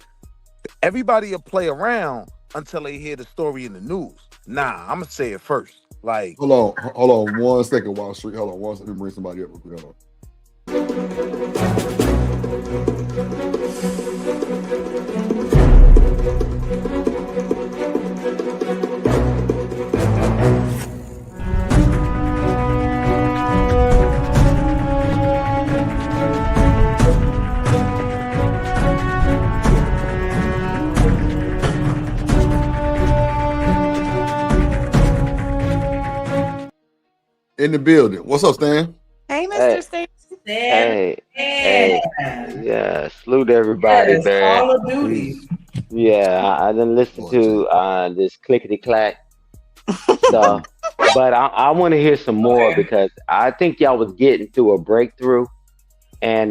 everybody will play around until they hear the story in the news. Nah, I'm going to say it first. Like, hold on 1 second, Wall Street. Hold on 1 second. Let me bring somebody up. Hold on. In the building. What's up, Stan? Hey, Mr. Stan. Hey, yeah, salute everybody, Yes, man. Call of Duty. Yeah, I didn't listen to this clickety clack stuff, but I want to hear some more because I think y'all was getting to a breakthrough, and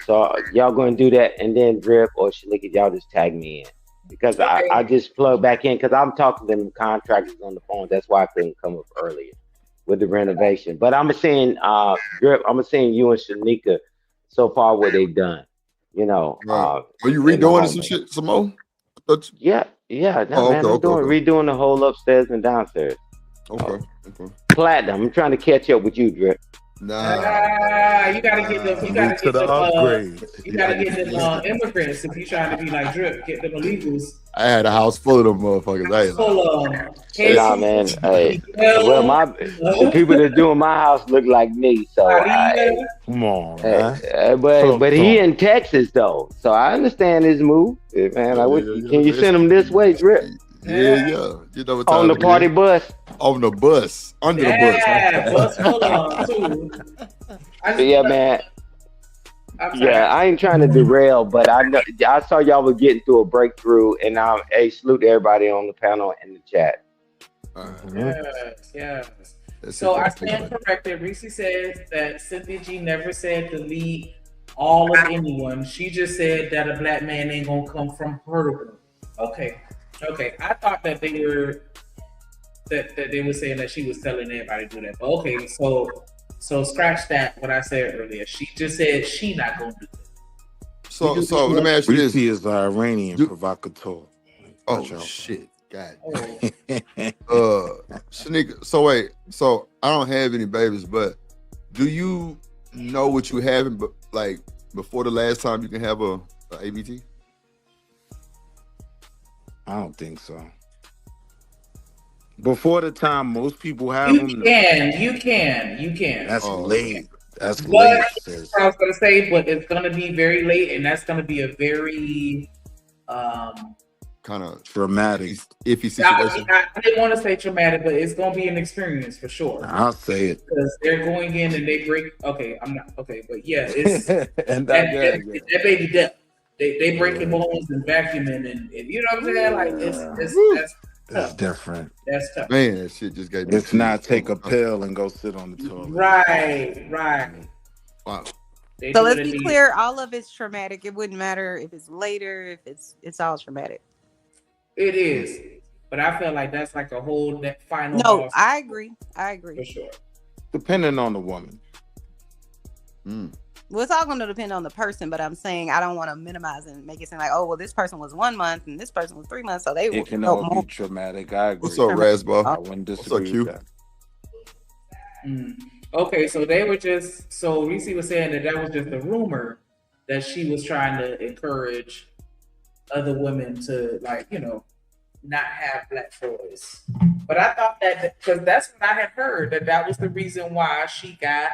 so y'all going to do that, and then Drip or Shenica, y'all just tag me in because I just plug back in because I'm talking to them contractors on the phone. That's why I couldn't come up earlier with the renovation. But I'm saying, Drip, I'm saying you and Shenica so far what they've done. You know, are you redoing some shit some more? Yeah. No, man, I'm redoing the whole upstairs and downstairs. Okay. Platinum. I'm trying to catch up with you, Drip. Nah, you gotta get them. You gotta get the them. upgrade. You gotta get them immigrants if you trying to be like Drip. Get them illegals. I had a house full of them motherfuckers. Full of them. Nah, man. Hey, well, the people that doing my house look like me, so come on, man. But he in Texas though, so I understand his move. Man, can you send him this way, Drip? Yeah. You know what on the party bus. On the bus. Under the bus. Yeah, bus full of them too. Yeah, man. Yeah, I ain't trying to derail, but I saw y'all was getting through a breakthrough, and hey, salute to everybody on the panel and the chat. Yes. So I stand corrected. Reese says that Cynthia G never said delete all of anyone. She just said that a black man ain't gonna come from her. Okay. I thought that they were saying that she was telling everybody to do that. But okay, so scratch that. What I said earlier. She just said she not gonna do it. So let me ask you this: Reese is the Iranian provocateur. Oh shit! God. Shenica. So wait. So I don't have any babies, but do you know what you having? But like before the last time you can have a ABT? I don't think so. Before the time most people have You them. can. That's late. That's But late. I was gonna say, but it's gonna be very late, and that's gonna be a very kind of traumatic, iffy situation. I didn't want to say traumatic, but it's gonna be an experience for sure. I'll say it because they're going in and they break. Okay, I'm not okay, but yeah, it's and that baby death. They breaking bones and vacuuming and you know what I'm saying? Like that's different. That's tough. Man, that shit just gave me. It's not take a pill and go sit on the toilet. Right. Wow. So let's be clear, all of it's traumatic. It wouldn't matter if it's later, if it's all traumatic. It is. But I feel like that's like a whole final. No, I agree. For sure. Depending on the woman. Well, it's all going to depend on the person, but I'm saying I don't want to minimize and make it seem like, oh, well, this person was 1 month and this person was 3 months, so they it can all be traumatic. I agree. What's up, Rasball? I wouldn't disagree with that. Okay, so they were just Reese was saying that was just a rumor that she was trying to encourage other women to not have black boys. But I thought that because that's what I had heard that was the reason why she got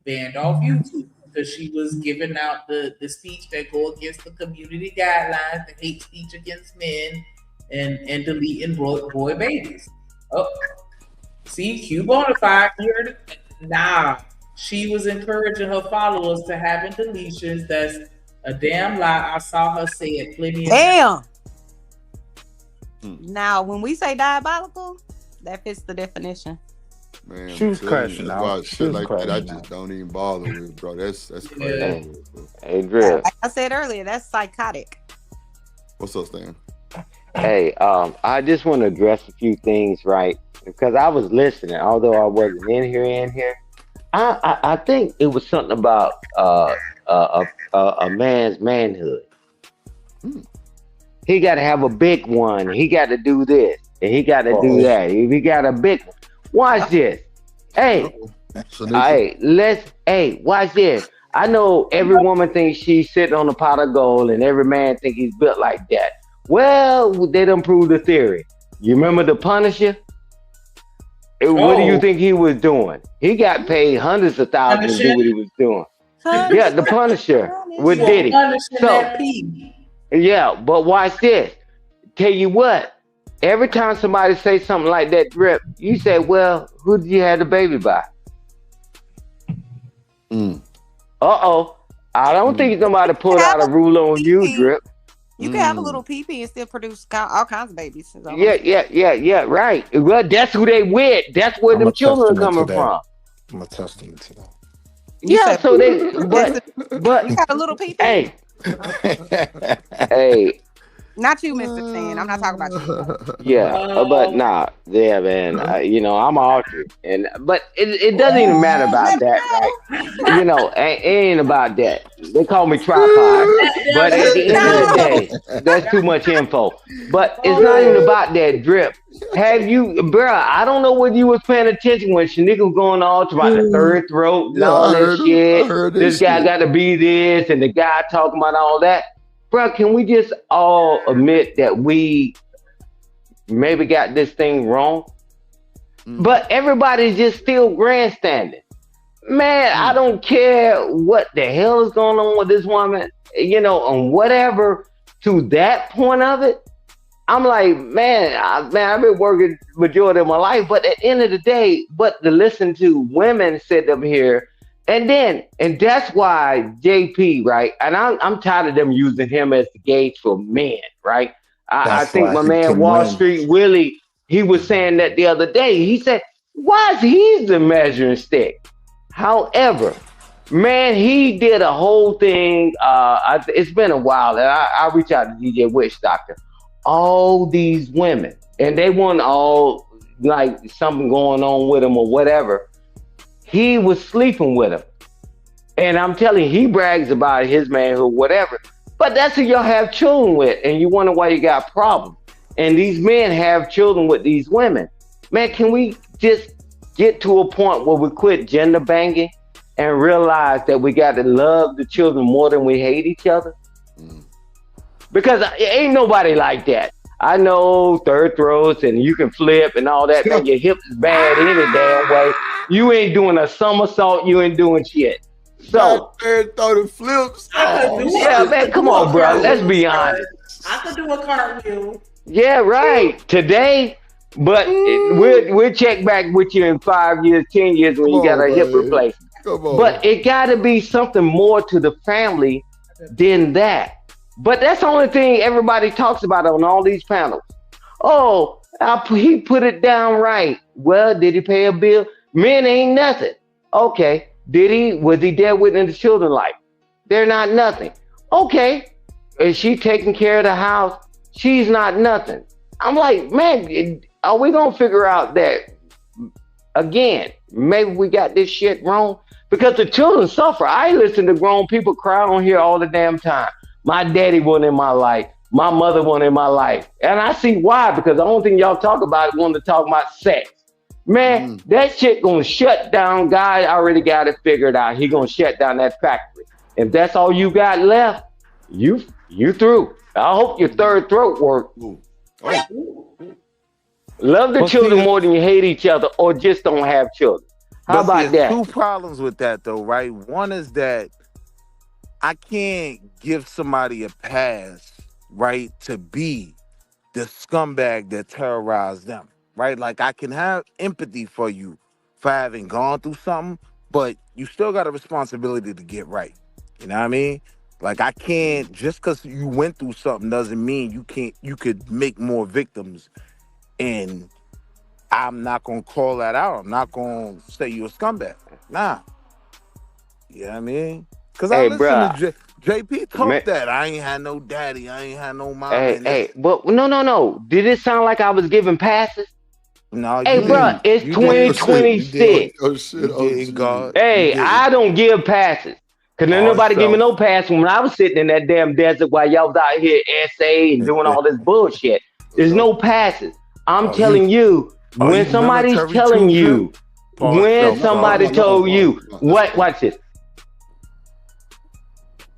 banned off YouTube. Because she was giving out the speech that go against the community guidelines, the hate speech against men, and deleting boy babies. Oh, see, Q Bonafide here. Nah, she was encouraging her followers to having deletions. That's a damn lie. I saw her say it plenty of times. Now, when we say diabolical, that fits the definition. Man, she was crashing out. About shit like that, I just don't even bother with, bro. That's crazy. Hey, Drill. Like I said earlier, that's psychotic. What's up, Stan? Hey, I just want to address a few things, right? Because I was listening, although I wasn't in here. I think it was something about a man's manhood. He got to have a big one. He got to do this, and he got to do that. If he got a big one. Watch this. Hey, watch this. I know every woman thinks she's sitting on a pot of gold and every man think he's built like that. Well, they done proved the theory. You remember the Punisher? What do you think he was doing? He got paid hundreds of thousands to do what he was doing. Yeah, the Punisher with Diddy. So, yeah, but watch this. Tell you what. Every time somebody say something like that, Drip, you say, well, who did you have the baby by? I don't think somebody put out a rule on you, Drip. You can have a little pee-pee and still produce all kinds of babies. Yeah, right. Well, that's who they with. That's where them children are coming from. I'm a testament to that. Yeah, so they, but you got a little pee-pee. Hey. Not you, Mr. Stan. I'm not talking about you. Yeah, but nah, yeah, man. I'm archer, but it doesn't even matter about that, right? It ain't about that. They call me tripod, but at the end of the day, that's too much info. But it's not even about that, Drip. Have you, bruh? I don't know whether you was paying attention when Shenica was going on about the third throat and all that shit. This guy got to be this, and the guy talking about all that. Bro, can we just all admit that we maybe got this thing wrong? But everybody's just still grandstanding. Man, I don't care what the hell is going on with this woman, on whatever to that point of it. I'm like, man, I've been working majority of my life, but at the end of the day, but to listen to women sit up here And that's why JP, right? And I'm tired of them using him as the gauge for men, right? I That's think why my he man can Wall win. Street Willie, he was saying that the other day. He said, why is he the measuring stick? However, man, he did a whole thing. It's been a while, and I reach out to DJ Witch Doctor. All these women, and they want all like something going on with him or whatever. He was sleeping with him. And I'm telling you, he brags about his manhood, whatever. But that's who y'all have children with, and you wonder why you got problems. And these men have children with these women. Man, can we just get to a point where we quit gender banging and realize that we got to love the children more than we hate each other? Because ain't nobody like that. I know third throats and you can flip and all that, man. Your hips is bad any damn way. You ain't doing a somersault. You ain't doing shit. So, third throat and flips. Yeah, man, come on, bro. Let's be honest. I could do a cartwheel. Yeah, right. Today, but we'll check back with you in 5 years, 10 years when you got a hip replacement. But it got to be something more to the family than that. But that's the only thing everybody talks about on all these panels. Oh, he put it down right. Well, did he pay a bill? Men ain't nothing. Okay. Was he there with the children life? They're not nothing. Okay. Is she taking care of the house? She's not nothing. I'm like, man, are we going to figure out that, again, maybe we got this shit wrong? Because the children suffer. I listen to grown people cry on here all the damn time. My daddy wasn't in my life. My mother wasn't in my life. And I see why, because the only thing y'all talk about is wanting to talk about sex. Man, that shit gonna shut down. God already got it figured out. He gonna shut down that factory. If that's all you got left, you through. I hope your third throat work. Love the children more than you hate each other, or just don't have children. How about that? Two problems with that, though, right? One is that I can't give somebody a pass, right, to be the scumbag that terrorized them. Right? Like, I can have empathy for you for having gone through something, but you still got a responsibility to get right. You know what I mean? Like, I can't, just because you went through something doesn't mean you could make more victims. And I'm not going to call that out. I'm not going to say you're a scumbag. Nah. You know what I mean? Because I listen to JP talk that. I ain't had no daddy. I ain't had no mom. But no. Did it sound like I was giving passes? No, hey, bro, it's 2026. Oh shit! God. Hey, I don't give passes. Cause nobody give me no pass when I was sitting in that damn desert while y'all was out here essay and doing all this bullshit. There's no passes. I'm telling you, when somebody's telling you, when somebody told you, watch this.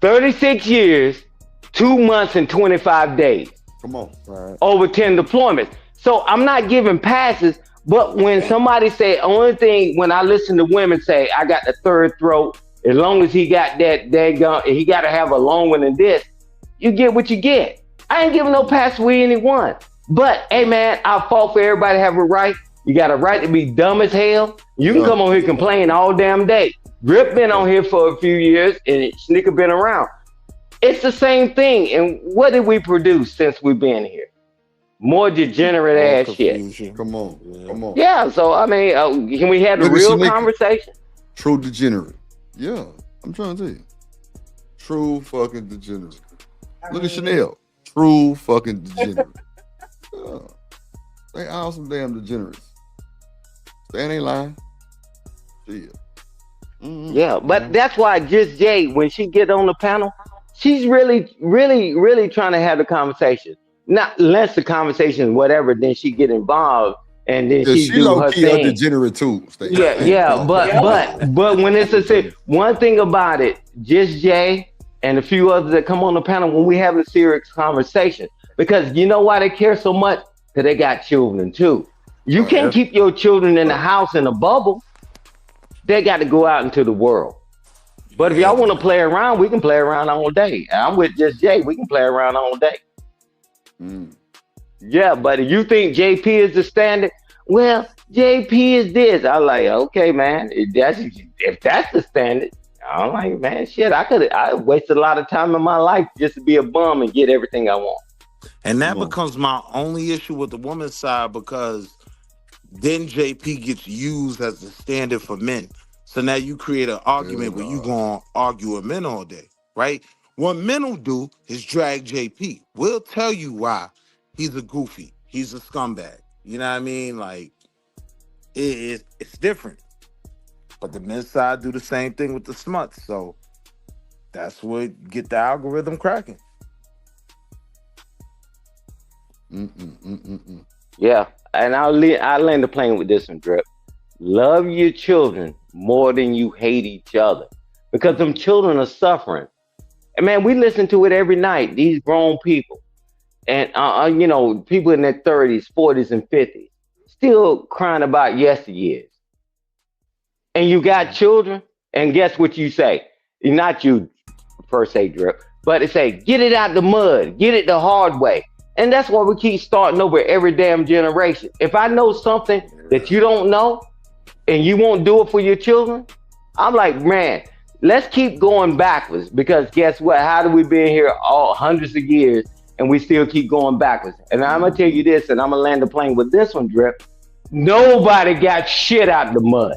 36 years, 2 months, and 25 days. Come on. Over 10 deployments. So I'm not giving passes, but when somebody say, only thing when I listen to women say, I got the third throat, as long as he got that, he got to have a long one than this, you get what you get. I ain't giving no pass for anyone. But, hey, man, I fought for everybody to have a right. You got a right to be dumb as hell. You can come on here and complain all damn day. Rip been on here for a few years, and Shenica been around. It's the same thing. And what did we produce since we've been here? More degenerate ass shit. Come on. Yeah, so I mean, can we have a real conversation? True degenerate. Yeah, I'm trying to tell you. True fucking degenerate. Look at Chanel. True fucking degenerate. Yeah. They all some damn degenerates. They ain't lying. Shit. Yeah, but that's why Just Jay, when she get on the panel, she's really trying to have the conversation. Not less the conversation, whatever, then she get involved and then she do her thing. Degenerate too. But when it's one thing about it, Just Jay and a few others that come on the panel when we have a serious conversation, because you know why they care so much? Because they got children too. You can't keep your children in the house in a bubble. They got to go out into the world. But if y'all want to play around, we can play around all day. I'm with Just Jay. We can play around all day. Yeah, but if you think JP is the standard, Well, JP is this. I like, okay, man. If that's the standard, I'm like, man, shit. I wasted a lot of time in my life just to be a bum and get everything I want. And that becomes my only issue with the woman's side, because then JP gets used as the standard for men. So now you create an argument where you gonna argue with men all day, right? What men will do is drag JP. We'll tell you why he's a goofy, he's a scumbag. You know what I mean? Like it's different. But the men's side do the same thing with the smuts. So that's what get the algorithm cracking. Yeah, and I land the plane with this one, Drip. Love your children more than you hate each other, because them children are suffering. And man, we listen to it every night. These grown people, and people in their 30s, 40s, and 50s, still crying about yesteryears. And you got children, and guess what you say? Not you per se, Drip, but it say, get it out the mud, get it the hard way. And that's why we keep starting over every damn generation. If I know something that you don't know and you won't do it for your children, I'm like, man, let's keep going backwards, because guess what? How do we been here all hundreds of years and we still keep going backwards? And I'm going to tell you this, and I'm going to land the plane with this one, Drip. Nobody got shit out the mud.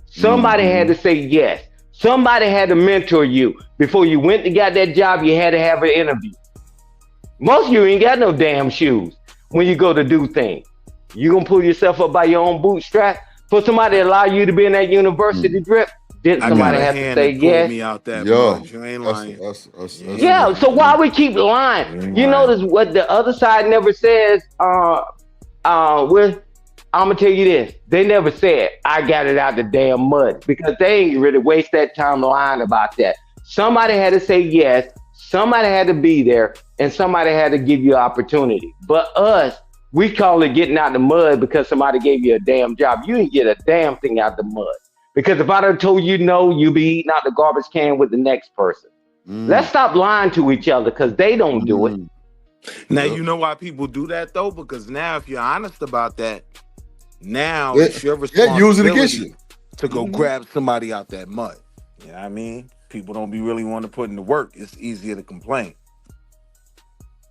Somebody had to say yes. Somebody had to mentor you. Before you went and got that job, you had to have an interview. Most of you ain't got no damn shoes when you go to do things. You gonna pull yourself up by your own bootstrap? For somebody to allow you to be in that university, Drip, didn't somebody have to say yes? Me out that much. You ain't lying. Yeah, so why we keep lying? You notice what the other side never says? I'm gonna tell you this. They never said, I got it out the damn mud, because they ain't really waste that time lying about that. Somebody had to say yes. Somebody had to be there, and somebody had to give you opportunity. But us, we call it getting out the mud because somebody gave you a damn job. You didn't get a damn thing out the mud. Because if I'd have told you no, you'd be eating out the garbage can with the next person. Let's stop lying to each other, because they don't do it. Now, you know why people do that, though? Because now, if you're honest about that, now it's your responsibility to go grab somebody out that mud. You know what I mean? People don't be really want to put in the work. It's easier to complain.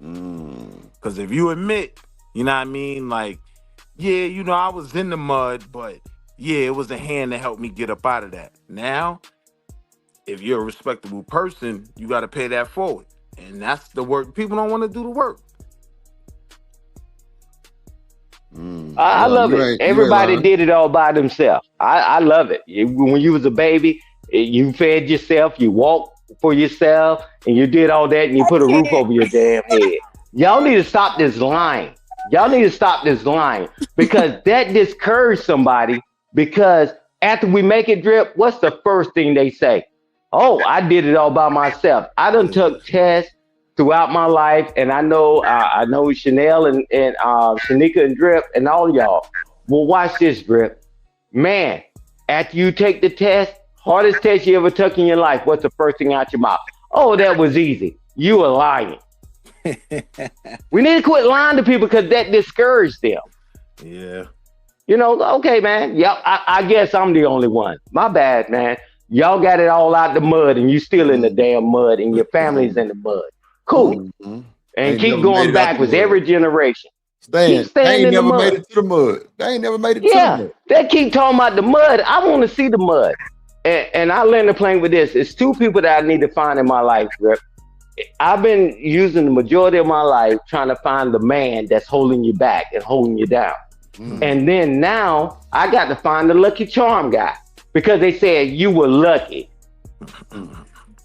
Because if you admit, you know what I mean? Like, yeah, I was in the mud, but yeah, it was a hand that helped me get up out of that. Now, if you're a respectable person, you got to pay that forward. And that's the work. People don't want to do the work. I love it. Everybody did it all by themselves. I love it. When you was a baby, you fed yourself, you walked for yourself, and you did all that, and you put a roof over your damn head. Y'all need to stop this lying. Because that discouraged somebody. Because after we make it, Drip, what's the first thing they say? Oh, I did it all by myself. I done took tests throughout my life, and I know Chanel and Shenica and Drip and all y'all. Well, watch this, Drip. Man, after you take the test, hardest test you ever took in your life, what's the first thing out your mouth? Oh, that was easy. You were lying. We need to quit lying to people, because that discouraged them. Yeah. Okay, man. Yeah, I guess I'm the only one. My bad, man. Y'all got it all out the mud, and you still in the damn mud, and your family's in the mud. Cool. And keep going backwards every generation. They ain't never made it to the mud. They ain't never made it to the mud. They keep talking about the mud. I want to see the mud. And I learned to play with this. It's two people that I need to find in my life, Rip. I've been using the majority of my life trying to find the man that's holding you back and holding you down. And then now I got to find the Lucky Charm guy, because they said you were lucky.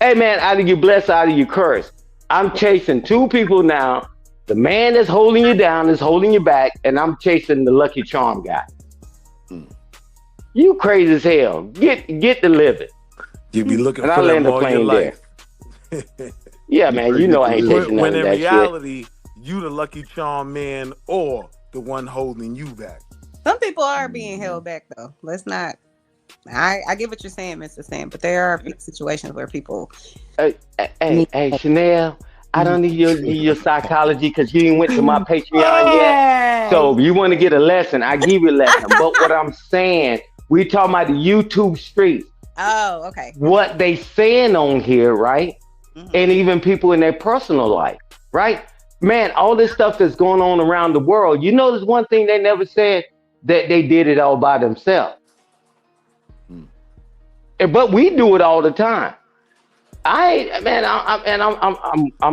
Hey, man, either you blessed, either you cursed. I'm chasing two people now. The man that's holding you down is holding you back, and I'm chasing the Lucky Charm guy. You crazy as hell. Get the living. You be looking for them all your life. Yeah, man, I ain't taking none of that shit. When in reality, you the Lucky Charm man or the one holding you back. Some people are being held back, though. Let's not. I get what you're saying, Mr. Sam, but there are situations where people. Hey, Chanel, I don't need your psychology because you ain't went to my Patreon yet. So if you want to get a lesson, I give you a lesson. But what I'm saying, we talking about the YouTube streets. Oh, okay. What they saying on here, right? And even people in their personal life, right? Man, all this stuff that's going on around the world. You notice one thing they never said, that they did it all by themselves. But we do it all the time. I'm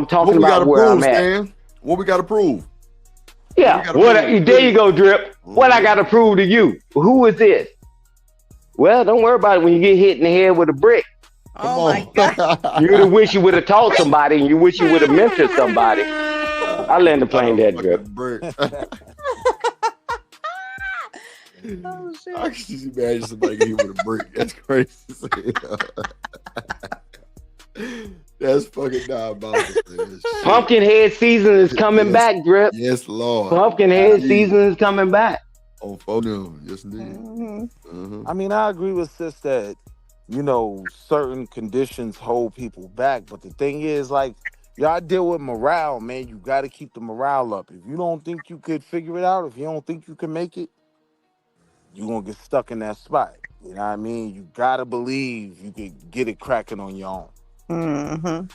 talking about where I'm at. Stan? What we got to prove? Yeah. There you go, Drip. What I got to prove to you? Who is this? Well, don't worry about it when you get hit in the head with a brick. Oh my God. You would wish you would have taught somebody, and you wish you would have mentored somebody. I land the plane there, Drip. Oh shit. I can just imagine somebody getting hit with a brick. That's crazy. That's fucking diabolical. Pumpkinhead season is coming back, Drip. Yes, Lord. Pumpkinhead season is coming back. Oh, no. Yes, indeed. I mean, I agree with sis that, you know, certain conditions hold people back. But the thing is, like, y'all deal with morale, man. You got to keep the morale up. If you don't think you could figure it out, if you don't think you can make it, you're going to get stuck in that spot. You know what I mean? You got to believe you could get it cracking on your own. Mm-hmm.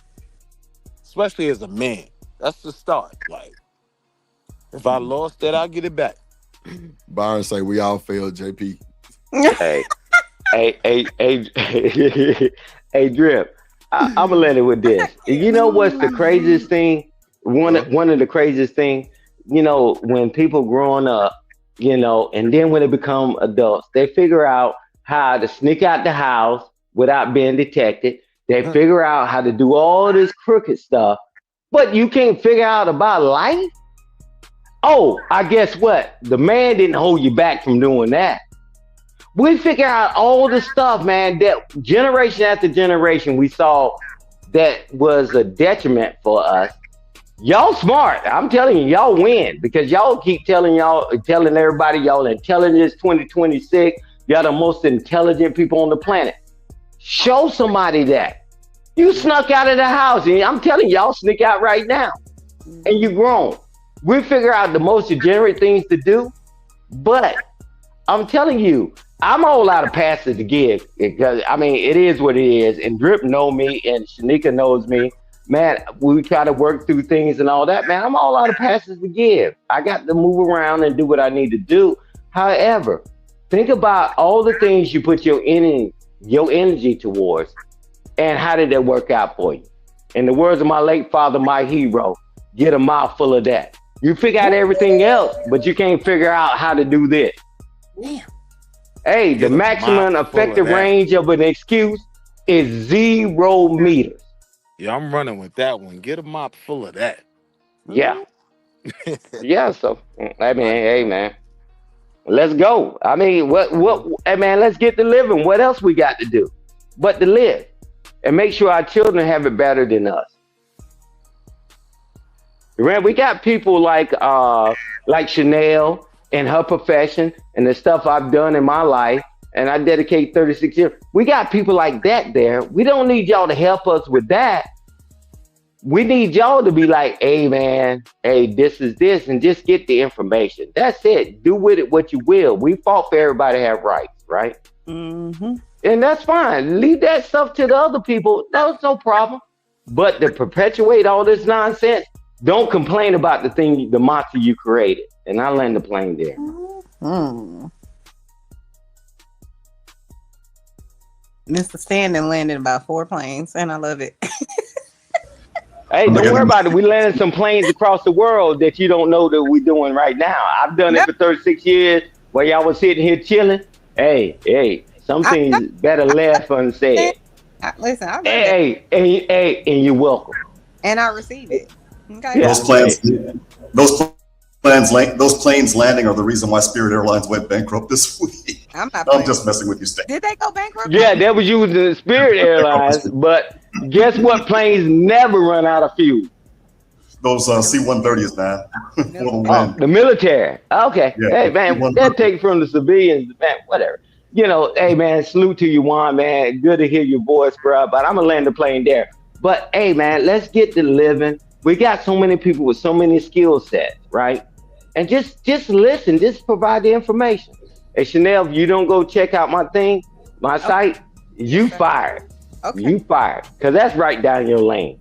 Especially as a man. That's the start. Like, if I lost that, I'll get it back. Byron say we all failed, JP. Hey, Drip. I'm gonna let it with this. You know what's the craziest thing? One of the craziest thing, you know, when people growing up, you know, and then when they become adults, they figure out how to sneak out the house without being detected. They figure out how to do all this crooked stuff, but you can't figure out about life. Oh, I guess what? The man didn't hold you back from doing that. We figure out all the stuff, man, that generation after generation we saw that was a detriment for us. Y'all smart. I'm telling you, y'all win because y'all keep telling everybody y'all intelligence 2026. Y'all the most intelligent people on the planet. Show somebody that. You snuck out of the house, and I'm telling y'all sneak out right now. And you grown. We figure out the most degenerate things to do, but I'm telling you, I'm all out of passes to give because I mean it is what it is. And Drip know me, and Shenica knows me. Man, we try to work through things and all that. Man, I'm all out of passes to give. I got to move around and do what I need to do. However, think about all the things you put your energy towards, and how did that work out for you? In the words of my late father, my hero, get a mouthful of that. You figure out everything else, but you can't figure out how to do this. Damn. Hey, the maximum effective range of an excuse is 0 meters. Yeah, I'm running with that one. Get a mop full of that. Yeah. Yeah, so, I mean, hey, man. Let's go. I mean, hey, man, let's get to living. What else we got to do but to live and make sure our children have it better than us? We got people like Chanel in her profession and the stuff I've done in my life, and I dedicate 36 years. We got people like that there. We don't need y'all to help us with that. We need y'all to be like, hey, man, hey, this is this, and just get the information. That's it. Do with it what you will. We fought for everybody to have rights, right? Mm-hmm. And that's fine. Leave that stuff to the other people. That's no problem. But to perpetuate all this nonsense, don't complain about the monster you created. And I land the plane there. Mr. Standing landed about 4 planes, and I love it. Hey, don't worry about it. We landed some planes across the world that you don't know that we're doing right now. I've done it for 36 years while y'all was sitting here chilling. Hey, some things better left unsaid. Listen, I hey, and you're welcome. And I received it. Okay. Those planes landing are the reason why Spirit Airlines went bankrupt this week. I'm just messing with you, Stan. Did they go bankrupt? Yeah, that was using Spirit Airlines, but guess what? Planes never run out of fuel. Those C-130s, man. The military. Okay. Yeah, Hey, man, they'll take from the civilians, man, whatever. You know, hey, man, salute to you, Juan, man. Good to hear your voice, bro. But I'm going to land the plane there. But, hey, man, let's get to living. We got so many people with so many skill sets, right? And just listen, just provide the information. Hey Chanel, if you don't go check out my thing, my site, you fired. Okay. You fired. Cause that's right down your lane.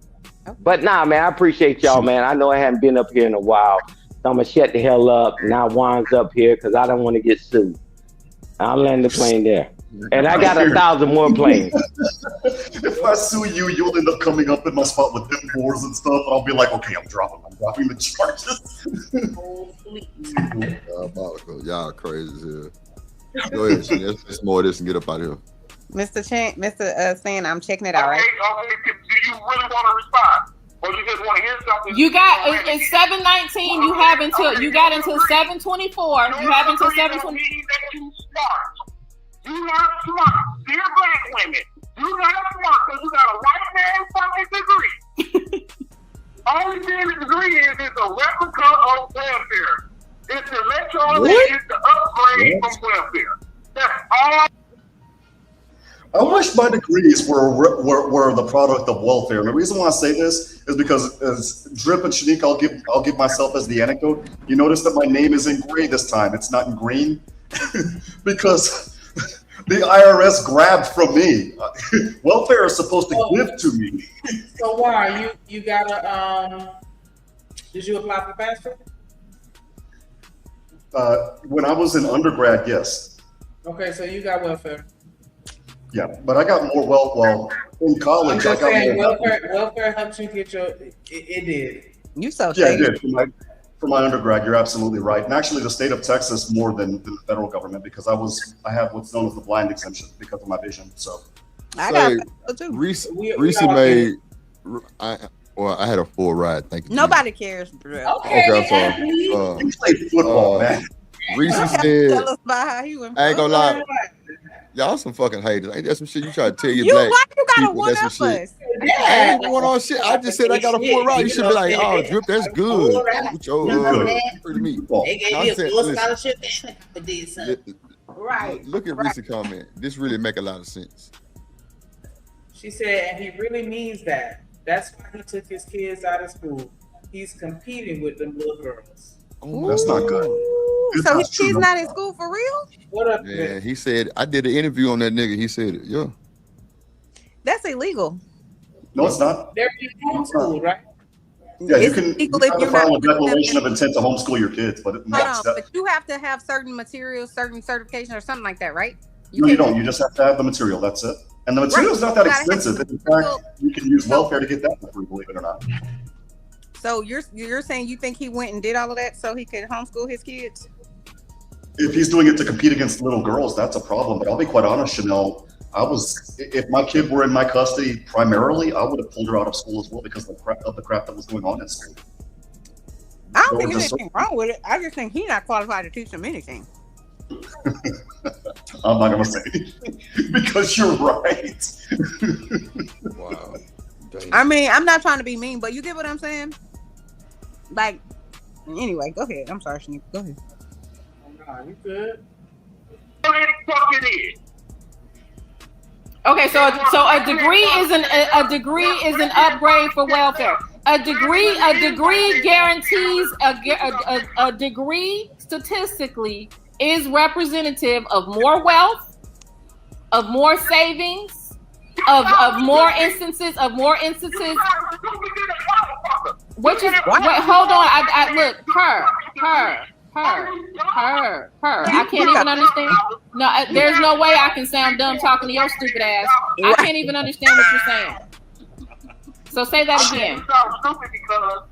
Okay. But nah, man, I appreciate y'all, man. I know I haven't been up here in a while. So I'm gonna shut the hell up. Now Juan's up here because I don't want to get sued. I'll land the plane there. And I got 1,000 more planes. If I sue you, you'll end up coming up in my spot with them wars and stuff, and I'll be like, okay, I'm dropping the charges. Y'all crazy as hell. Go ahead, Shane. Let's more of this and get up out of here. Mr. Stan, I'm checking it out, right? Okay, do you really want to respond? Or you just want to hear something? You got it's 7:19. You got until 7:24. You have until 7:20. You not smart. Dear black women, you not smart because you got a white man fucking degree. Only thing the degree is a replica of welfare. It's the electoral, it's the upgrade from welfare. That's all. I wish my degrees were the product of welfare. And the reason why I say this is because as Drip and Shenica, I'll give myself as the anecdote. You notice that my name is in gray this time. It's not in green because the IRS grabbed from me. Welfare is supposed to give to me. So why you gotta did you apply for FAFSA? When I was in undergrad, yes. Okay, so you got welfare. Yeah, but I got more well in college. I'm just I got saying, more. welfare helps you get your. It did. You so Yeah, it did. For my undergrad, you're absolutely right. And actually, the state of Texas more than the federal government because I have what's known as the blind exemption because of my vision. So I got Reese made. I had a full ride. Thank you. Nobody cares, bro. Okay, I'm sorry. You played football, man. Reese said, Tell us about how he went. I ain't gonna lie. Y'all some fucking haters. Ain't that some shit you try to tell your You black why you gotta people? one That's up some shit. us? I ain't going on shit. I just said I got a full ride. You should be like, oh, Drip, that's good. With your pretty meat. They gave me a full scholarship and I did something. Right. Look at Reese's comment. This really make a lot of sense. She said, and he really means that. That's why he took his kids out of school. He's competing with them little girls. Oh, that's not good. So his kid's not in school for real? What up? Yeah, he said, I did an interview on that nigga. He said it. Yeah. That's illegal. No, it's not. They're being homeschooled, right? Yeah, It's you illegal have if to you're file not a declaration of intent to homeschool your kids, but but you have to have certain materials, certain certification, or something like that, right? no, you don't. You just have to have the material. That's it. And the material's not that expensive. In fact, you can use welfare to get that for free, believe it or not. So you're saying you think he went and did all of that so he could homeschool his kids? If he's doing it to compete against little girls, that's a problem. But I'll be quite honest, Chanel. If my kid were in my custody primarily, I would have pulled her out of school as well because of the crap that was going on in school. I don't think there's anything wrong with it. I just think he's not qualified to teach them anything. I'm not gonna say anything because you're right. Wow. I mean, I'm not trying to be mean, but you get what I'm saying? Like, anyway, go ahead. I'm sorry, Shenica. Go ahead. Nah, you good? Okay, so a degree is an upgrade for welfare. A degree guarantees a degree statistically is representative of more wealth, of more savings, of more instances. Which is wait, hold on. I look her. I can't even understand. No, there's no way I can sound dumb talking to your stupid ass. I can't even understand what you're saying. So say that again. You sound stupid because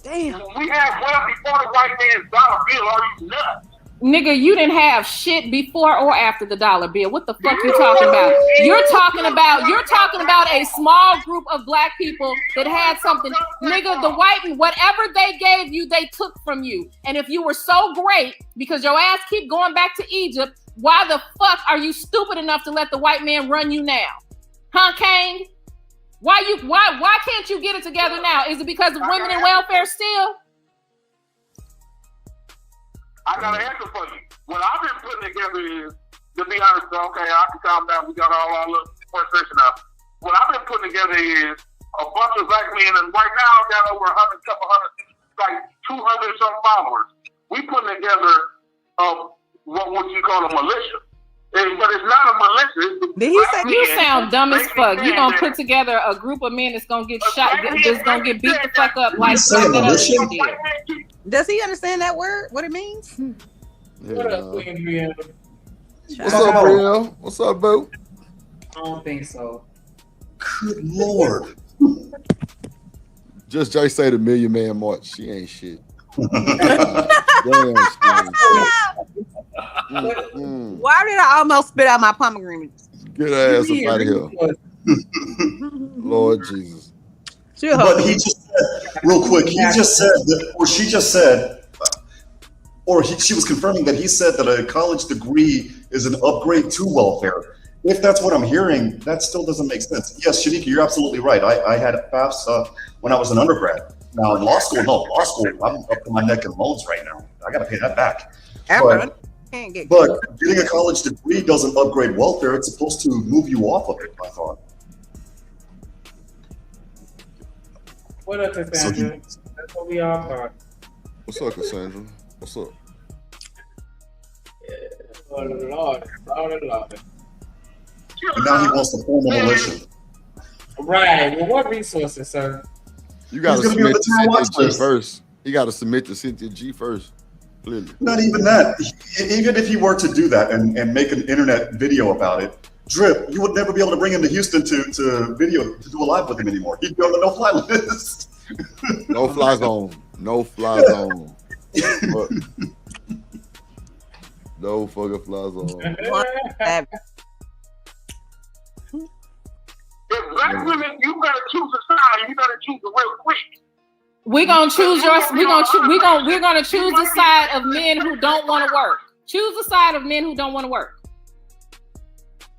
damn, we had well before the white man's dollar bill. Are you nuts? Nigga, you didn't have shit before or after the dollar bill. What the fuck you talking about? You're talking about a small group of black people that had something. Nigga, the white, whatever they gave you, they took from you. And if you were so great, because your ass keep going back to Egypt, why the fuck are you stupid enough to let the white man run you now? Huh, Kane? Why can't you get it together now? Is it because of women in welfare still? I got an answer for you. What I've been putting together is, to be honest, okay, I can calm down. We got all our little frustration out. What I've been putting together is a bunch bunch of black men, and right now I got over 100, couple hundred, like 200 some followers. We put together what you call a militia. But it's not a militia. Did he say you sound dumb as fuck? You gonna put together a group of men that's gonna get shot, just gonna get beat the fuck up like that other dude did? Does he understand that word? What it means? What up, Queen Brielle? What's up, Brielle? What's up, boo? I don't think so. Good Lord. Just Jay say the Million Man March. She ain't shit. Damn, Why did I almost spit out my pomegranates? Get her ass up out of here. Lord Jesus. But he just said, real quick, he just said that, or she just said, she was confirming that he said that a college degree is an upgrade to welfare. If that's what I'm hearing, that still doesn't make sense. Yes, Shenica, you're absolutely right. I had FAFSA when I was an undergrad. Now in law school, I'm up to my neck in loans right now. I got to pay that back. But getting a college degree doesn't upgrade welfare. It's supposed to move you off of it, I thought. What up, Cassandra? That's what we all thought. What's up, Cassandra? What's up? Lord. And now he wants to form a militia. Right. Well, what resources, sir? You got to submit to Cynthia G first. You got to submit to Cynthia G first. Clearly. Not even that. Even if he were to do that and make an internet video about it, Drip, you would never be able to bring him to Houston to do a live with him anymore. He'd be on the no-fly list. No fly zone. No fly zone. No fucking fly zone. If black women, you better choose a side. You better choose it real quick. We're gonna choose yours. We're gonna choose the side of men who don't want to work. Choose the side of men who don't want to work.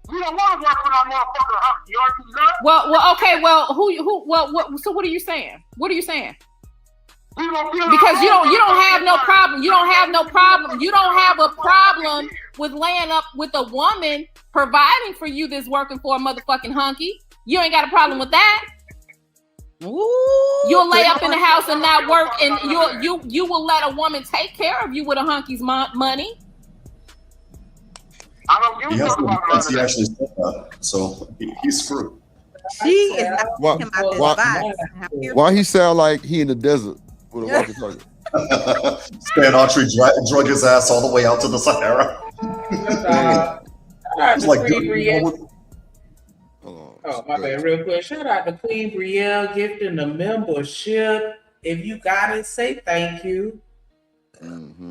You don't want to work with our motherfucker, huh? You already know? Well, okay. Well, what? So what are you saying? What are you saying? Because you don't have no problem. You don't have no problem. You don't have a problem with laying up with a woman providing for you that's working for a motherfucking hunky. You ain't got a problem with that. You'll lay up in the house and not work, and you will let a woman take care of you with a hunky's money. I don't give a fuck. He actually said that, so he's screwed. She is not talking about this. Why he sound like he in the desert with a walkie-talkie? Stan Autry drug his ass all the way out to the Sahara. He's like, oh, my bad. Real quick. Shout out to Queen Brielle gifting the membership. If you got it, say thank you.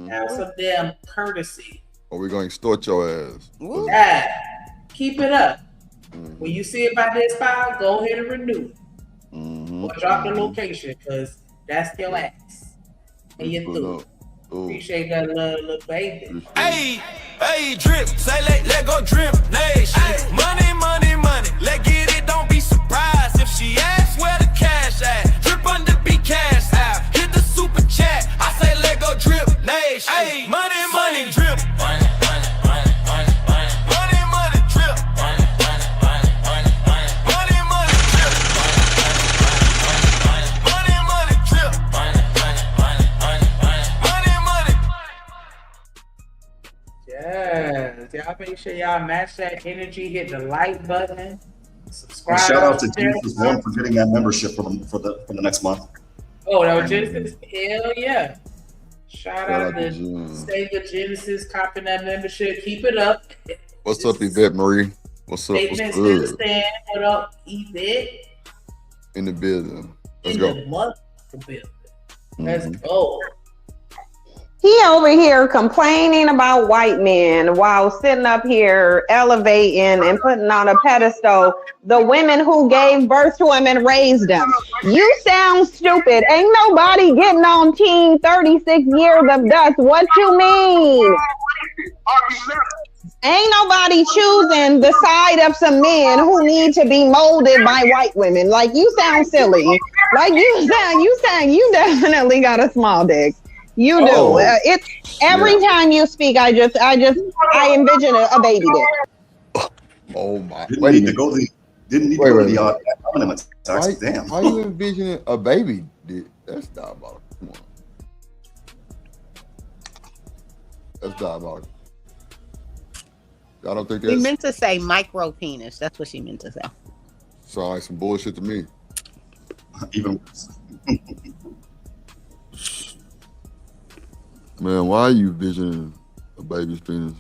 Have some damn courtesy. Or we're going to extort your ass. Yeah. Keep it up. When you see it by this file, go ahead and renew. Or drop the location, because that's your ass. And you through. Appreciate that little baby. Hey, Drip. Say let go Drip Nation. Money, money, money. Let get it, don't be surprised. If she asks where the cash at, Drip under be cash out. Hit the super chat. I say let go Drip Nation. Hey, money, money, Drip. Money, money, money, money, money, money, money, Drip. Money, money, money, money, money, money, money, Drip. Money, money, Drip. Money, money, money, money, money, money, money. Yes. Y'all make sure y'all match that energy. Hit the like button. Subscribe. And shout out to Genesis One for getting that membership for the next month. Oh, that was Genesis? Hell yeah. Shout out to Sega Genesis copping that membership. Keep it up. What's up, Yvette Marie? What's up? Statements What's good? understand. What up, Yvette? In the building. Let's In go. the motherfucking building. Let's go. He over here complaining about white men while sitting up here elevating and putting on a pedestal the women who gave birth to him and raised him. You sound stupid. Ain't nobody getting on team 36 years of dust. What you mean? Ain't nobody choosing the side of some men who need to be molded by white women. Like, you sound silly. Like, you definitely got a small dick. You do. It's every time you speak, I envision a baby dick. Oh my! Didn't need to go Didn't need to Wait, go to wait, the wait. abdomen attacks. Damn. Why you envisioning a baby dick? That's diabolical. Come on. That's diabolical. I don't think She that's meant to say micro penis. That's what she meant to say. sound like some bullshit to me. Even Man, why are you envisioning a baby's penis?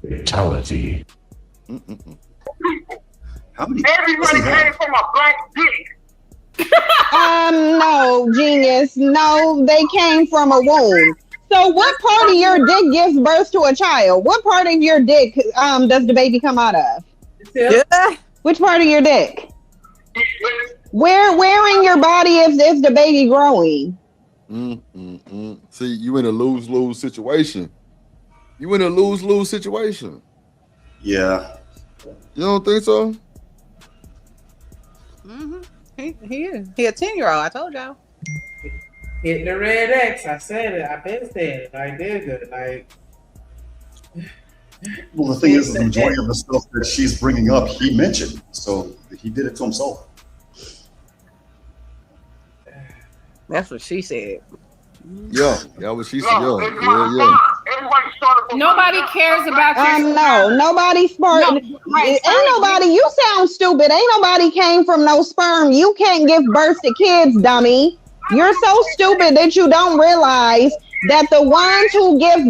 Fatality. How many? Everybody came from a black dick. No, genius. No, they came from a womb. So what part of your dick gives birth to a child? What part of your dick does the baby come out of? Yeah. Which part of your dick? Where in your body is the baby growing? See, you in a lose-lose situation. You in a lose-lose situation. Yeah. You don't think so? Mm-hmm. He is. He a 10-year-old. I told y'all. Hit the red X. I said it. I been said it. Like, nigga, like. Well, the thing is, the majority of the stuff that she's bringing up, he mentioned. So he did it to himself. That's what she said. Yeah, what she said. Yeah. Nobody cares about your No, nobody sperm. Ain't nobody. You sound stupid. Ain't nobody came from no sperm. You can't give birth to kids, dummy. You're so stupid that you don't realize that the ones who give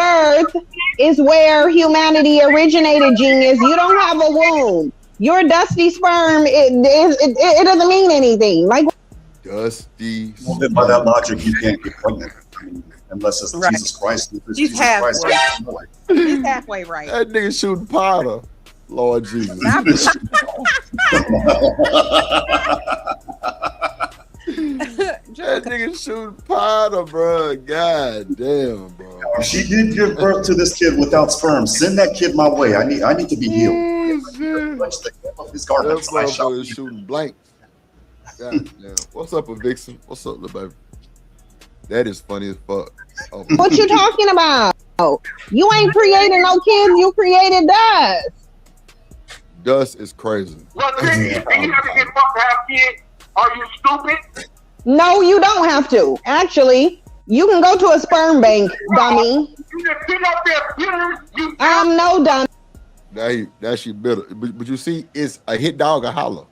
birth is where humanity originated, genius. You don't have a womb. Your dusty sperm, it doesn't mean anything. Like dusty. Well, then by that logic, you can't get pregnant. I mean, unless it's Right. Jesus Christ. If it's She's Jesus halfway. Christ, He's halfway right. That nigga shooting powder. Lord Jesus. That nigga shooting powder, bro. God damn, bro. If she did give birth to this kid without sperm, send that kid my way. I need to be healed. His garments. That motherfucker is shooting blank. God damn. What's up, Vixen? What's up, little baby? That is funny as fuck. Oh, what you talking about? You ain't created no kids. You created dust. Dust is crazy. Well, do you have to get fucked to have kids? Are you stupid? No, you don't have to. Actually, you can go to a sperm bank, dummy. You just sit up there bitter. No, dummy. That shit bitter. But you see, it's a hit dog a holler.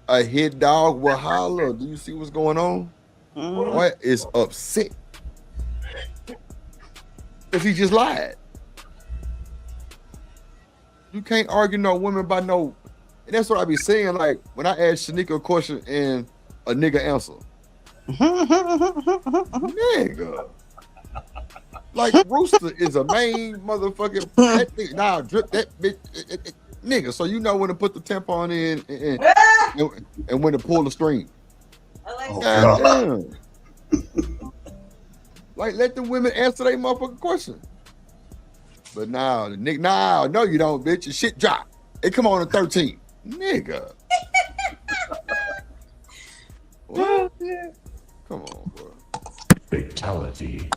A hit dog will holler. Do you see what's going on? Boy is upset. Because he just lied. You can't argue no women by no. And that's what I be saying. Like when I ask Shenica a question and a nigga answer. Nigga. Like Rooster is a main motherfucking that thing, nah, drip that bitch nigga. So you know when to put the tampon in and when to pull the string. God damn. Like let the women answer their motherfucking question. But now the nigga, no you don't, bitch. Your shit drop. It come on at 13. Nigga. What? Come on, bro. Fatality.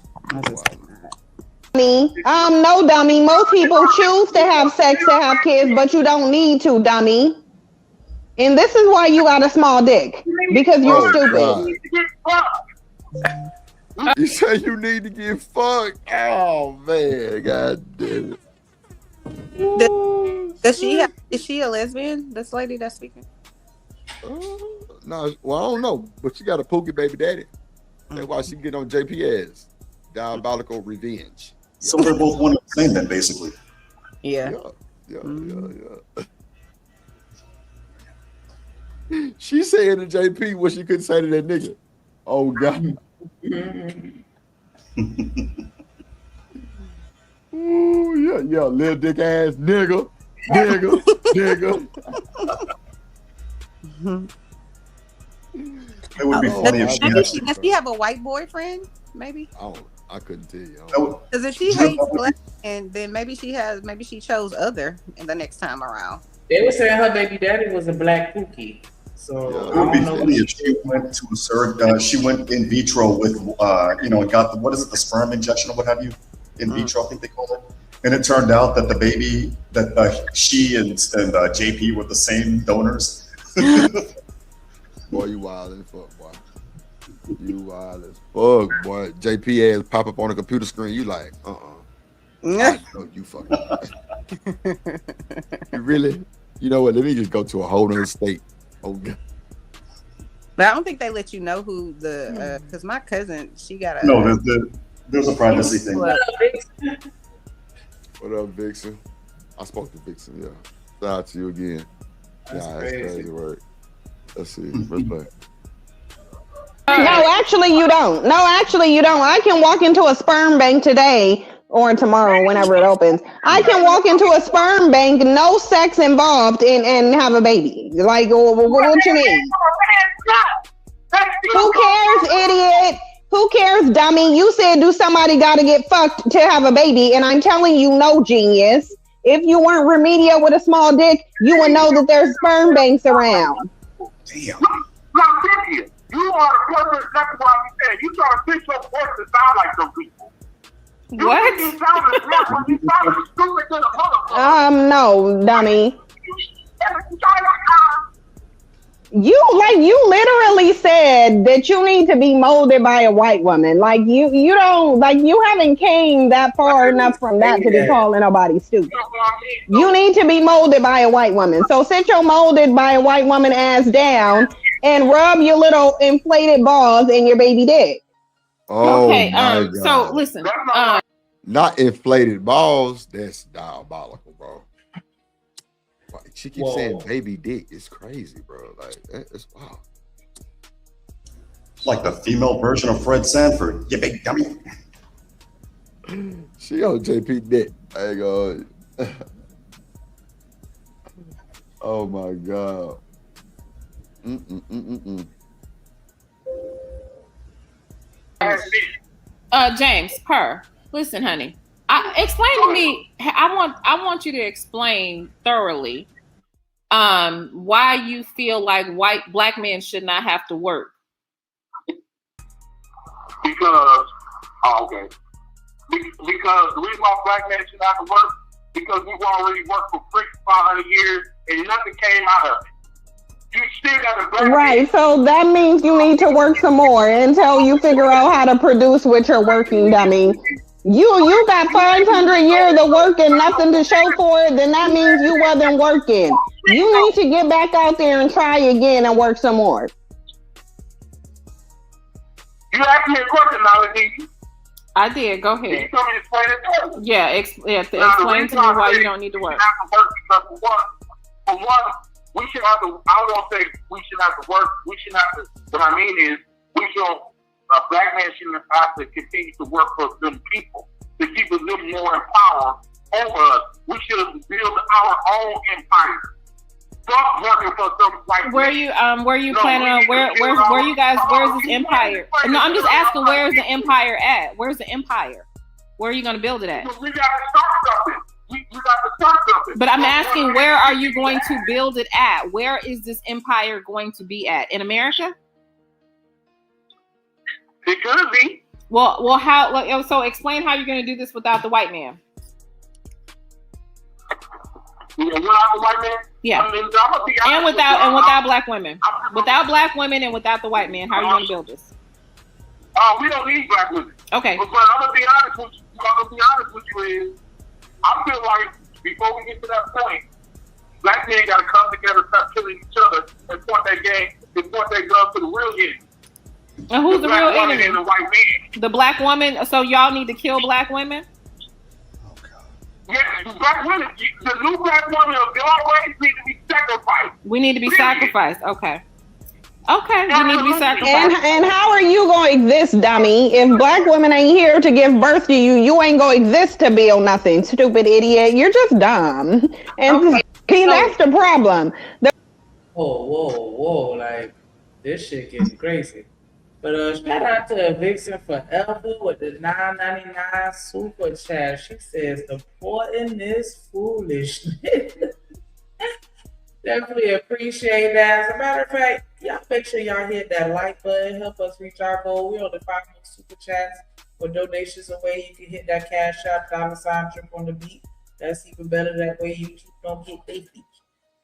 No, dummy. Most people choose to have sex to have kids, but you don't need to, dummy. And this is why you got a small dick. Because you're stupid. You say you need to get fucked. Oh man, god damn it. Is she a lesbian? This lady that's speaking? No, well I don't know, but she got a pookie baby daddy. That's why she get on JP ass. Diabolical revenge. So they're both one and the same then, basically. Yeah. Yeah. She said to JP what she couldn't say to that nigga. Oh God. Ooh, yeah, little dick ass nigga. It would be funny if she maybe actually. does she have a white boyfriend? Maybe. I couldn't tell you. Because if she hates black, and then maybe she chose other in the next time around. They were saying her baby daddy was a black pookie. So It would be I don't know funny what if she went to a she went in vitro with, and got the, what is it, the sperm injection or what have you, in vitro, I think they call it. And it turned out that the baby, that she and JP were the same donors. Boy, you wild as fuck, boy. You wild as fuck, boy. JP ass pop up on the computer screen. You like, I know you fucking. You really? You know what? Let me just go to a whole other state. Oh God. But I don't think they let you know who the because my cousin, she got a No, there's a privacy thing. What up, Vixen? I spoke to Vixen, yeah. Shout out to you again. That's crazy work. Let's see. Let's play. No, actually you don't. No, actually you don't. I can walk into a sperm bank today or tomorrow, whenever it opens. I can walk into a sperm bank, no sex involved, and have a baby. Like, what you mean? Who cares, idiot? Who cares, dummy? You said, do somebody got to get fucked to have a baby? And I'm telling you, no, genius. If you weren't remedial with a small dick, you would know that there's sperm banks around. Damn. Now, Cynthia, you are the person, that's why you said, you trying to fix your voice to sound like some people. What? You sound smart, but you sound stupid to the motherfucker. No, dummy. You literally said that you need to be molded by a white woman. Like you don't, like you haven't came that far enough from that to be calling nobody stupid. You need to be molded by a white woman. So sit your molded by a white woman ass down and rub your little inflated balls in your baby dick. Oh, Okay. my God. So listen. Not inflated balls. That's diabolical, bro. She keeps saying baby dick. It's crazy, bro. Like, it's wow. Like the female version of Fred Sanford. You big dummy. She on JP dick. I ain't going. Oh my God. James, listen, honey. Explain to me. I want you to explain thoroughly why you feel like black men should not have to work. Because because the reason why black men should have to work, because we've already worked for 500 years and nothing came out of it. You still got to Right, so that means you need to work some more until you figure out how to produce what you're working, dummy. You got 500 years of work and nothing to show for it, then that means you wasn't working. You need to get back out there and try again and work some more. You asked me a question, now, did you? I did. Go ahead. You told me to explain it to you. Yeah, explain to me why you don't need to work. For one, we should have to, I don't want to say we should have to work. We should have to, what I mean is, a black man shouldn't have to continue to work for them people to keep them more in power over us. We should build our own empire. Stop working for some white. Where you planning on? Where you guys? Where's this empire? No, I'm just asking. Where's the empire at? Where's the empire? Where are you going to build it at? We got to start something. You got to start something. But I'm asking, where are you going to build it at? Where is this empire going to be at? In America? It could be. Well, how? So explain how you're going to do this without the white man. Without the white man? Yeah. And without black women. Without black women and without the white man, how are you going to build this? We don't need black women. Okay. But I'm gonna be honest with you. Is I feel like before we get to that point, black men gotta come together, stop killing each other, and point their guns to the real enemy. And who's the real enemy? And the white man. The black woman. So y'all need to kill black women? Yes, black women. The new black women always need to be sacrificed. We need to be sacrificed. Okay. Okay, we need to be sacrificed. And how are you going to exist, dummy? If black women ain't here to give birth to you, you ain't going to exist to build nothing, stupid idiot. You're just dumb. And see, that's the problem. Whoa, like this shit getting crazy. But shout out to Vixen Forever with the $9.99 super chat. She says supporting this foolishness. Definitely appreciate that. As a matter of fact, y'all make sure y'all hit that like button. Help us reach our goal. We on the 5 more super chats or donations away. You can hit that cash app, $ trip on the beat. That's even better. That way you don't get their feet.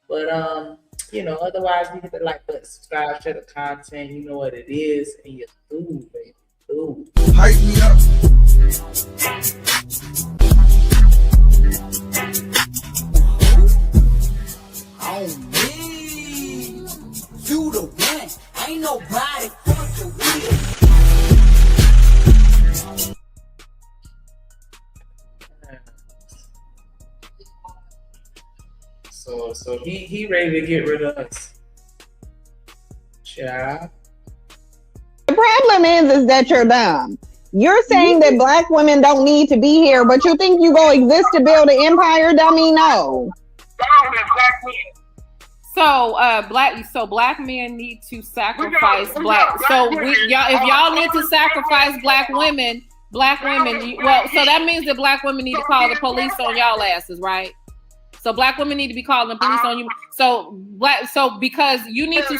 But otherwise we hit the like button, subscribe, share the content. You know what it is, and you're through, baby. Through. Hype me up. On me, you the one, ain't nobody fucking with. So he ready to get rid of us. Child. The problem is that you're dumb. You're saying that black women don't need to be here, but you think you gonna exist to build an empire, dummy? No. So black men need to sacrifice black. So if y'all need to sacrifice black women, so that means that black women need to call the police on y'all asses, right? So black women need to be calling the police on you. So because you need to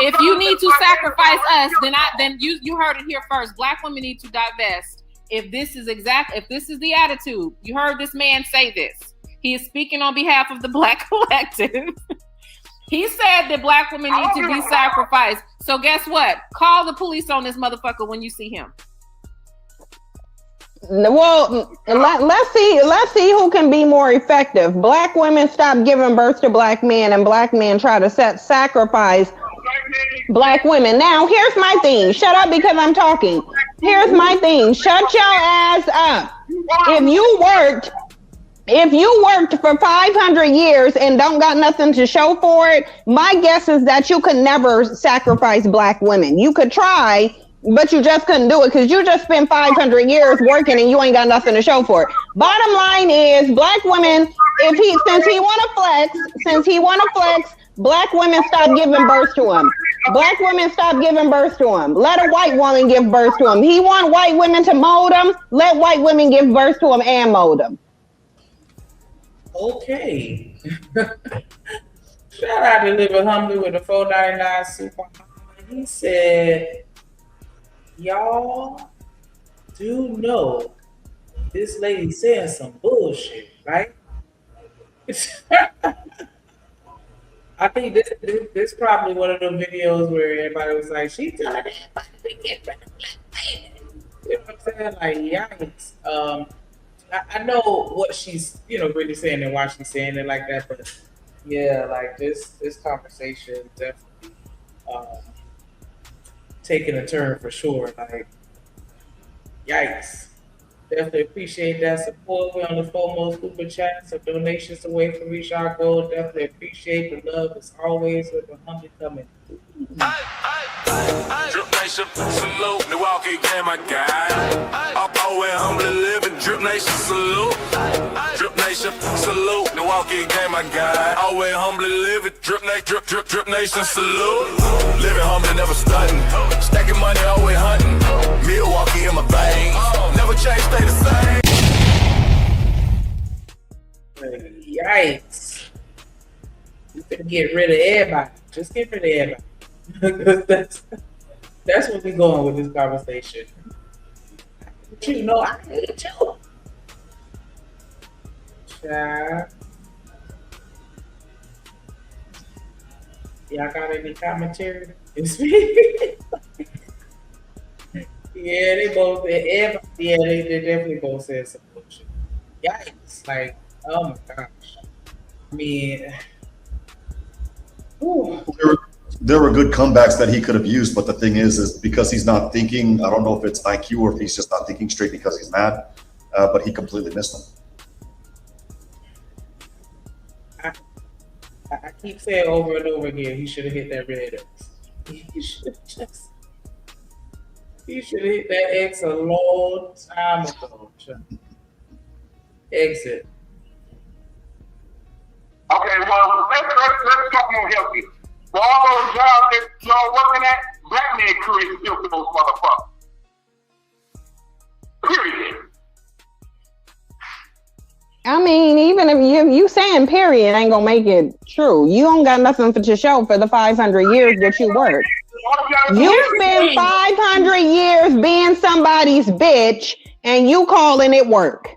if you need to sacrifice us, then you heard it here first. Black women need to divest. If this is the attitude, you heard this man say this. He is speaking on behalf of the Black collective. He said that black women need to be sacrificed. So guess what? Call the police on this motherfucker when you see him. Well, let's see who can be more effective. Black women stop giving birth to black men, and black men try to sacrifice black women. Now, here's my thing. Shut up because I'm talking. Here's my thing. Shut your ass up. If you worked for 500 years and don't got nothing to show for it, my guess is that you could never sacrifice black women. You could try, but you just couldn't do it because you just spent 500 years working and you ain't got nothing to show for it. Bottom line is, black women, since he want to flex, black women stop giving birth to him. Black women stop giving birth to him. Let a white woman give birth to him. He want white women to mold him. Let white women give birth to him and mold him. Okay. Shout out to Living Humbly with the $4.99 super. He said, y'all do know this lady saying some bullshit, right? I think this probably one of them videos where everybody was like, she telling everybody to get rid of black women. You know what I'm saying? Like, yikes. I know what she's, really saying and why she's saying it like that, but yeah, like this conversation definitely taking a turn for sure. Like, yikes. Definitely appreciate that support. We're on the foremost super chat, so donations away from reach our goal. Definitely appreciate the love as always with the Humbly coming. Drip Nation, salute. Milwaukee game, my guy. Up over humbly living. Drip Nation, salute. Drip Nation, salute. Milwaukee game, my guy. Always humbly living. Drip Nation, salute. Living humbly, never stunting. Stacking money, always hunting. Milwaukee in my veins. Never change, stay the same. Yikes. You can get rid of everybody. Just get rid of everybody. that's where we going with this conversation. But I hate you. Child. Y'all got any commentary? It's me. Yeah, they definitely both said some bullshit. Yikes. Like, oh my gosh. I mean, there were good comebacks that he could have used, but the thing is because he's not thinking, I don't know if it's IQ or if he's just not thinking straight because he's mad, but he completely missed them. I keep saying over and over again, he should have hit that red X. He should have hit that X a long time ago. Exit. Okay, well, let's talk more healthy. For all those jobs that y'all working at, black men create filthy those motherfuckers. Period. I'm mean, even if you saying period ain't gonna make it true. You don't got nothing to show for the 500 years that you worked. You spend 500 years being somebody's bitch, and you calling it work.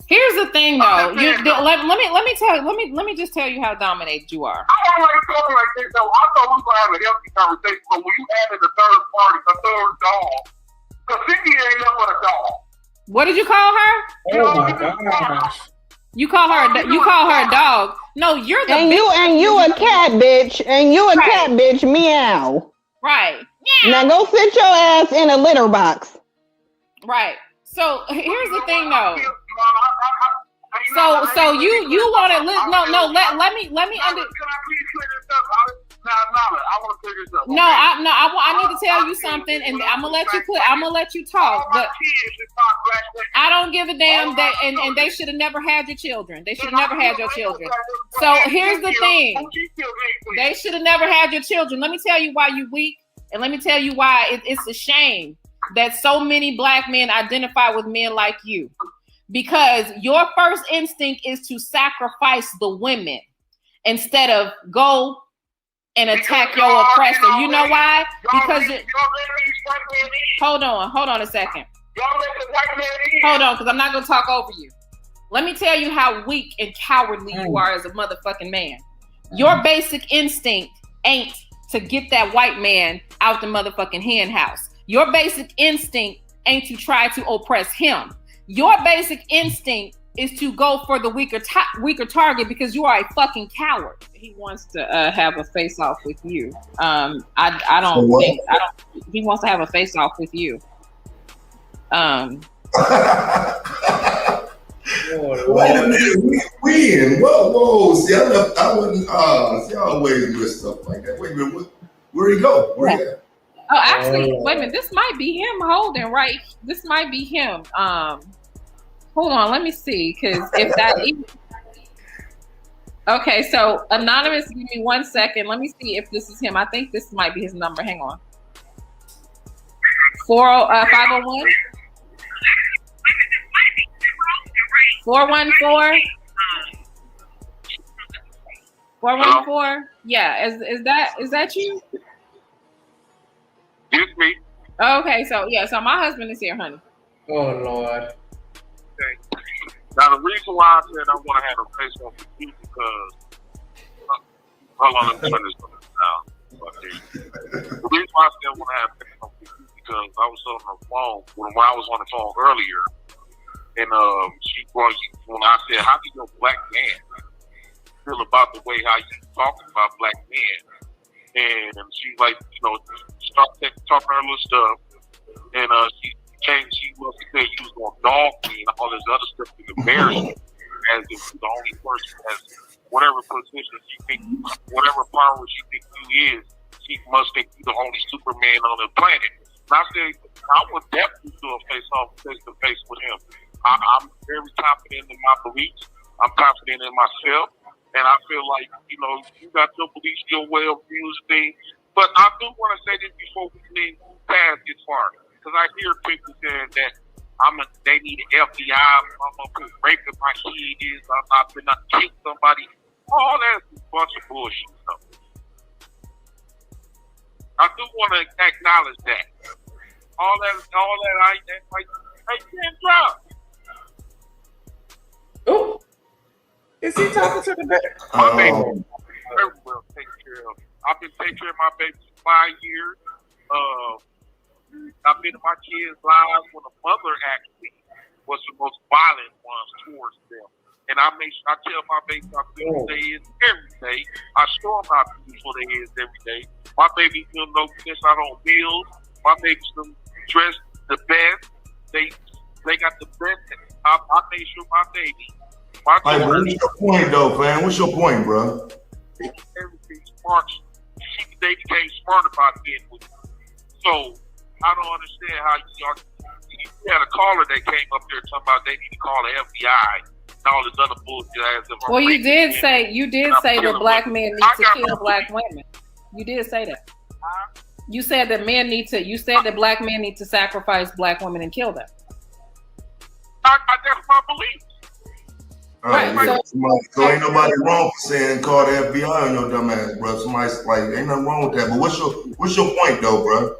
Here's the thing, though. Let me just tell you how dominated you are. I want to talk like this, though. I thought we were going to have a healthy conversation, but when you added a third party, a third dog, because Cindy ain't nothing but a dog. What did you call her? Oh my gosh. You call her a dog. No, you're the and bitch. you a cat bitch, and you a cat bitch, meow. Right. Now go sit your ass in a litter box. Right. So here's the thing, though. So you want to let me under. I need to tell you something, and I'm gonna let you talk. But I don't give a damn that, and they should have never had your children. They should have never had your children. So here's the thing: they should have never had your children. Let me tell you why you weak, and let me tell you why it's a shame that so many black men identify with men like you. Because your first instinct is to sacrifice the women instead of go and attack your oppressor. You know why? Because hold on a second. Hold on, because I'm not gonna talk over you. Let me tell you how weak and cowardly you are as a motherfucking man. Your basic instinct ain't to get that white man out the motherfucking hen house. Your basic instinct ain't to try to oppress him. Your basic instinct is to go for the weaker target because you are a fucking coward. He wants to have a face off with you. He wants to have a face off with you. Wait a minute, when? Whoa. See, I wouldn't, see, I always do stuff like that. Wait a minute, where'd he go? Where he at? Oh, actually, wait a minute. This might be him holding, right? This might be him. Hold on, let me see, because if that okay, so anonymous, give me 1 second. Let me see if this is him. I think this might be his number. Hang on. 501 414 414. Yeah, is that you? It's me. Okay, so my husband is here, honey. Oh Lord. Okay. Now the reason why I said I want to have a face off with you because hold on, let me turn this down. The reason why I said I want to have a face off with you because I was on the phone when I was on the phone earlier, and when I said, "How do your black man feel about the way how you talking about black men?" And she's like, start talking her little stuff, and she was to say you was gonna dog me and all this other stuff to embarrass me as if you're the only person has whatever position she think, whatever power she think you is, she must think you're the only Superman on the planet. And I said, I would definitely do a face to face with him. I'm very confident in my beliefs. I'm confident in myself. And I feel like, you got your beliefs, your way of views, things. But I do want to say this before we move past this far. Because I hear people saying that they need an FBI, I'm going to put rape in my kids, I'm going to kill somebody. All that's a bunch of bullshit stuff. I do want to acknowledge that. All that I can't drop. Oh. Is he talking to the baby? My baby very well taken care of. I've been taking care of my baby for 5 years. I've been in my kids' lives when the mother actually was the most violent ones towards them. And I tell my baby how beautiful they is every day. I show them how beautiful they is every day. My baby still no miss out on meals. My baby still dressed the best. They got the best. I made sure my baby. What's your point, though, man? What's your point, bro? Everything smart. They became smart about getting with me. So I don't understand how you had a caller that came up there talking about they need to call the FBI and all this other bullshit. Well, you did say that black men need to kill black women. You did say that. You said that black men need to sacrifice black women and kill them. That's my belief. So ain't nobody wrong for saying call the FBI on your dumb ass, bro. Somebody's like, ain't nothing wrong with that. But what's your point though, bro?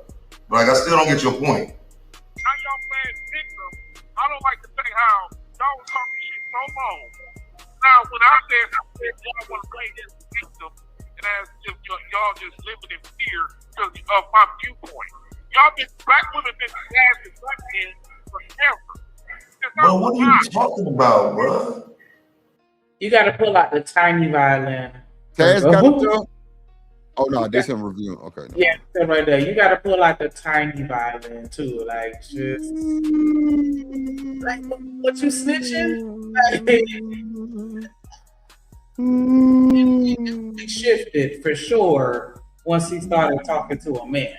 Like, I still don't get your point. How y'all playing victim? I don't like to say how y'all was talking shit so long. Now, when I said y'all want to play this victim, and as if y'all just living in fear because of my viewpoint. Y'all black women been harassing black men forever. But what are you talking about, bro? You got to pull out the tiny violin. Taz got it too? Oh no, this him reviewing. Okay. No. Yeah, right there. You got to pull out the tiny violin too, like just like what you snitching. He shifted for sure once he started talking to a man.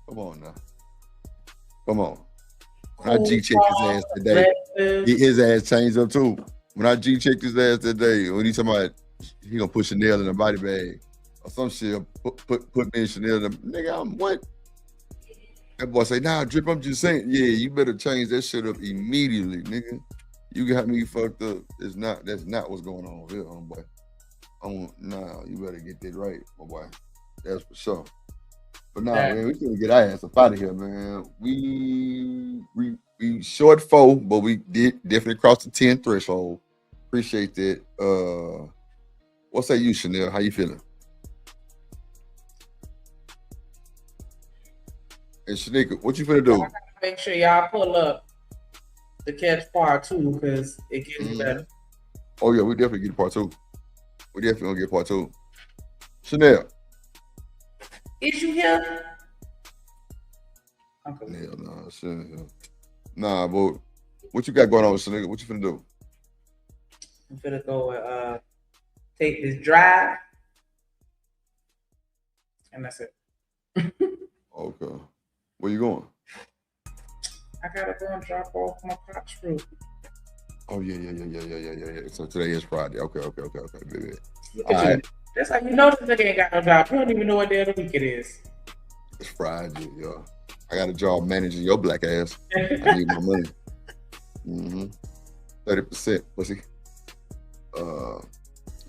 Come on now. Come on. When I G checked his ass today, his ass changed up too. When I G checked his ass today, when he talking about he gonna put Chanel in a body bag or some shit, put me in Chanel. Nigga, I'm what? That boy say, nah, Drip, I'm just saying, yeah, you better change that shit up immediately, nigga. You got me fucked up. That's not what's going on here, homeboy. Nah, you better get that right, my boy. That's for sure. But nah, man, we gonna get our ass up out of here, man. We short 4, but we did definitely cross the 10 threshold. Appreciate that. What say you, Chanel? How you feeling? And Shenica, what you finna do? Make sure y'all pull up to catch part 2 because it gets better. Oh yeah, we definitely get part 2. We definitely gonna get part 2. Chanel. Is you here? Okay. Hell no, Chanel. Nah, but what you got going on, Shenica? What you finna do? I'm finna go take this drive, and that's it. Okay. Where you going? I gotta go and drop off my Pops fruit. Oh yeah. So today is Friday. Okay, baby. All right. That's how you know this nigga ain't got no job. You don't even know what day of the week it is. It's Friday, yo. I got a job managing your black ass. I need my money. 30%, pussy.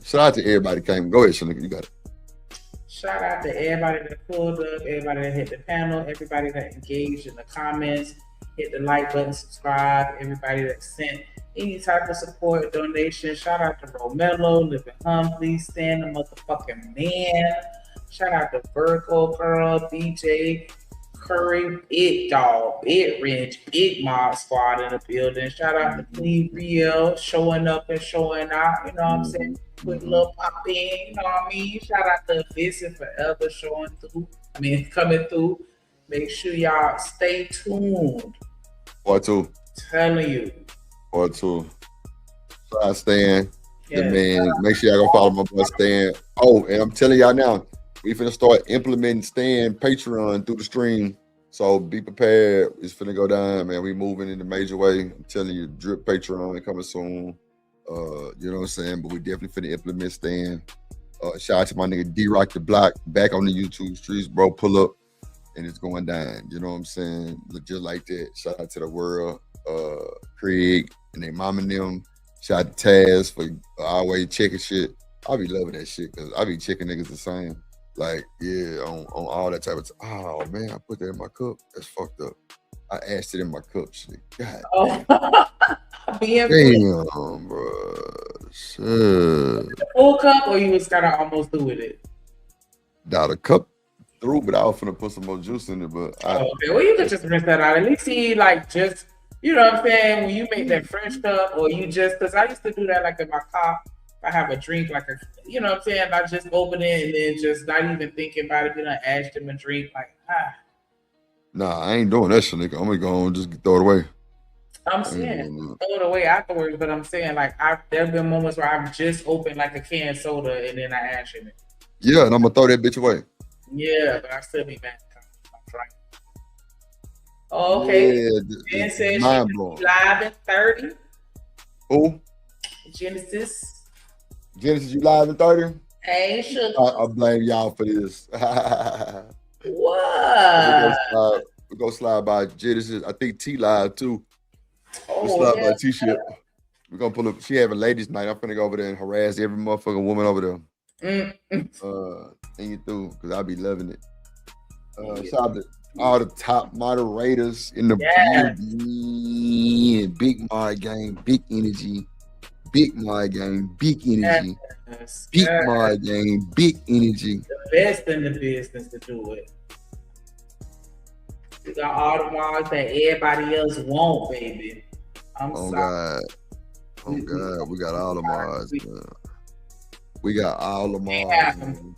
Shout out to everybody came. Go ahead, Shenica, you got it. Shout out to everybody that pulled up, everybody that hit the panel, everybody that engaged in the comments, hit the like button, subscribe, everybody that sent any type of support, donation. Shout out to Romelo, Living Humbly, Stan the motherfucking man. Shout out to Virgo Girl, BJ, Curry, Big Dog, Big Rich, Big Mob Squad in the building. Shout out to Clean Real, showing up and showing out, you know what I'm saying? Put a little pop in, you know what I mean? Shout out to Vincent Forever coming through. Make sure y'all stay tuned. Part 2. Telling you. Part 2. Shout out Stan, the man. Make sure y'all go follow my boy Stan. Oh, and I'm telling y'all now, we finna start implementing Stan Patreon through the stream. So be prepared. It's finna go down, man. We moving in a major way. I'm telling you, Drip Patreon coming soon. You know what I'm saying? But we definitely finna implement Stan. Shout out to my nigga D-Rock the Block back on the YouTube streets, bro. Pull up and it's going down. You know what I'm saying? Look just like that. Shout out to the world, Craig and their mom and them. Shout out to Taz for always checking shit. I be loving that shit because I be checking niggas the same. Like, yeah, on all that type of oh man, I put that in my cup. That's fucked up. I asked it in my cup, shit. God. Damn, bro. Shit. The full cup, or you was kind of almost through with it? Nah, the cup through, but I was finna put some more juice in it. But okay, well, you could just rinse that out. At least see, like, just, you know what I'm saying, when you make that French cup, or you just, because I used to do that, like, in my car. I have a drink, like, you know what I'm saying, I just open it and then just not even thinking about it, then I ask them a drink, like, Nah, I ain't doing that shit, nigga. I'm gonna go and just throw it away. I'm saying, throw it away afterwards, but I'm saying, like, there have been moments where I've just opened, like, a canned soda and then I ask him it. Yeah, and I'm gonna throw that bitch away. Yeah, but I still be mad. I'm trying. Oh, okay. Yeah, Ben says mind she blowing. live at 30. Who? Genesis, you live in 30? hey, sugar. I blame y'all for this. What? We go slide by Genesis. I think T live too. Slap my t-shirt. We're gonna pull up. She having ladies' night. I'm finna go over there and harass every motherfucking woman over there. And you through, because I'll be loving it. Shout out to all the top moderators in the building. Big mod game, big energy. Big mod game, big energy. Big mod game, big energy. The best in the business to do it. We got all the mods that everybody else want, baby. I'm sorry. Oh God, we got all the mods. We got all the mods. Man.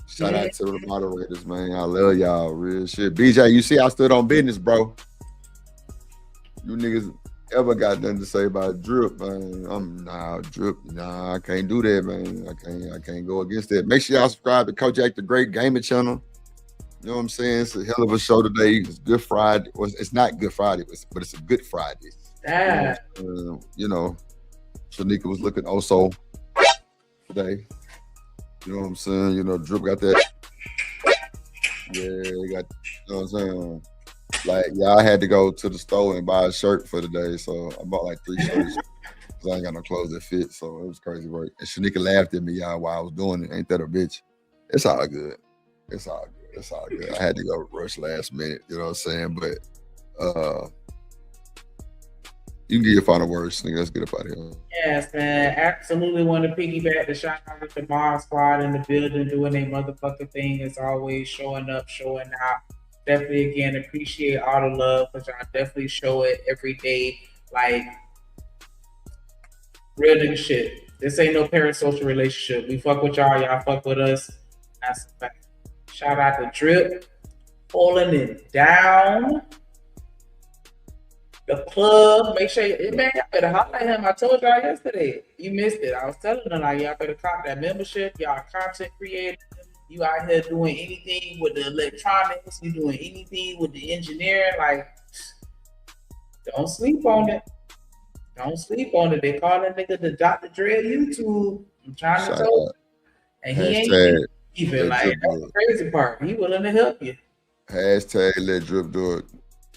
Shout out to the moderators, man. I love y'all, real shit. BJ, you see I stood on business, bro. You niggas ever got nothing to say about Drip, man? Drip, I can't do that, man. I can't go against that. Make sure y'all subscribe to Kojak the Great Gaming channel. You know what I'm saying? It's a hell of a show today. It's Good Friday. Well, it's not Good Friday, but it's a Good Friday. You know, Shenica was looking also today. You know what I'm saying? You know, Drip got that. Yeah, he got, you know what I'm saying? Like, yeah, I had to go to the store and buy a shirt for the day, so I bought like 3 shirts because I ain't got no clothes that fit, so it was crazy work. And Shenica laughed at me, y'all, while I was doing it. Ain't that a bitch? It's all good. It's all good. It's all good. I had to go rush last minute, you know what I'm saying? But you can get your final words, nigga. Let's get up out of here. Yes, man. Absolutely want to piggyback the shout out to the Mod Squad in the building doing their motherfucking thing as always, showing up, showing out. Definitely, again, appreciate all the love because y'all definitely show it every day. Like, real nigga shit. This ain't no parasocial relationship. We fuck with y'all, y'all fuck with us. That's a fact. Shout out to Drip, pulling it down. The plug, make sure man, y'all better holler at him. I told y'all yesterday. You missed it. I was telling them like y'all better cop that membership. Y'all content creators. You out here doing anything with the electronics, you doing anything with the engineering, like don't sleep on it. Don't sleep on it. They call that nigga the Dr. Dre YouTube. I'm trying to tell you. And he ain't even like that's the crazy part. He willing to help you. Hashtag let Drip do it.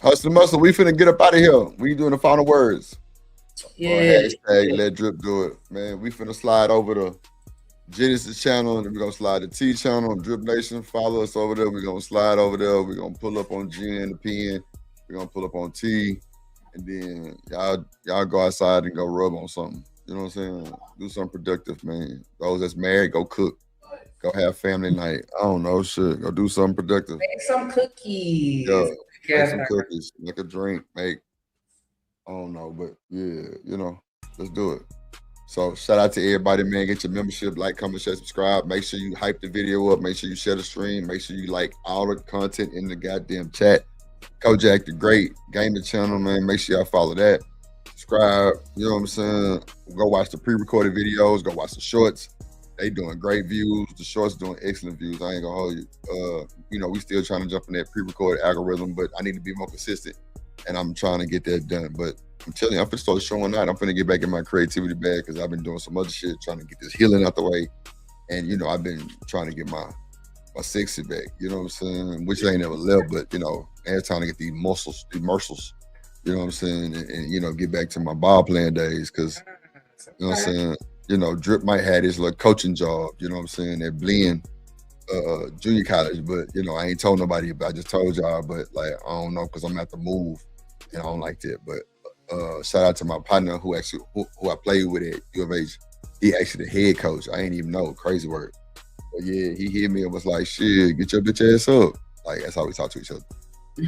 Hustle Muscle, we finna get up out of here. We doing the final words. Yeah. Hashtag let Drip do it. Man, we finna slide over to Genesis channel, and we're gonna slide to T channel, Drip Nation. Follow us over there. We're gonna slide over there. We're gonna pull up on G and the Pen. We're gonna pull up on T, and then y'all go outside and go rub on something. You know what I'm saying? Do something productive, man. Those that's married, go cook. Go have family night. I don't know, shit. Go do something productive. Make some cookies. Make some cookies. Make a drink. I don't know, but yeah, you know, let's do it. So shout out to everybody, man. Get your membership, like, comment, share, subscribe. Make sure you hype the video up. Make sure you share the stream. Make sure you like all the content in the goddamn chat. Kojak the Great Gaming channel, man. Make sure y'all follow that. Subscribe. You know what I'm saying? Go watch the pre-recorded videos. Go watch the shorts. They doing great views. The shorts doing excellent views. I ain't gonna hold you. You know, we still trying to jump in that pre-recorded algorithm, but I need to be more consistent, and I'm trying to get that done. But I'm telling you, I'm finna start showing out. I'm finna get back in my creativity bag because I've been doing some other shit, trying to get this healing out the way. And you know, I've been trying to get my sexy back. You know what I'm saying? Which ain't never left, but you know, every time to get these muscles. You know what I'm saying? And you know, get back to my ball playing days because you know what I'm saying. You know, Drip might have this little coaching job, you know what I'm saying, at Blinn Junior College, but, you know, I ain't told nobody, but I just told y'all, but, like, I don't know, because I'm at the move, and I don't like that, but shout out to my partner who I played with at U of H. He actually the head coach. I ain't even know, crazy work. But, yeah, he hit me and was like, shit, get your bitch ass up. Like, that's how we talk to each other.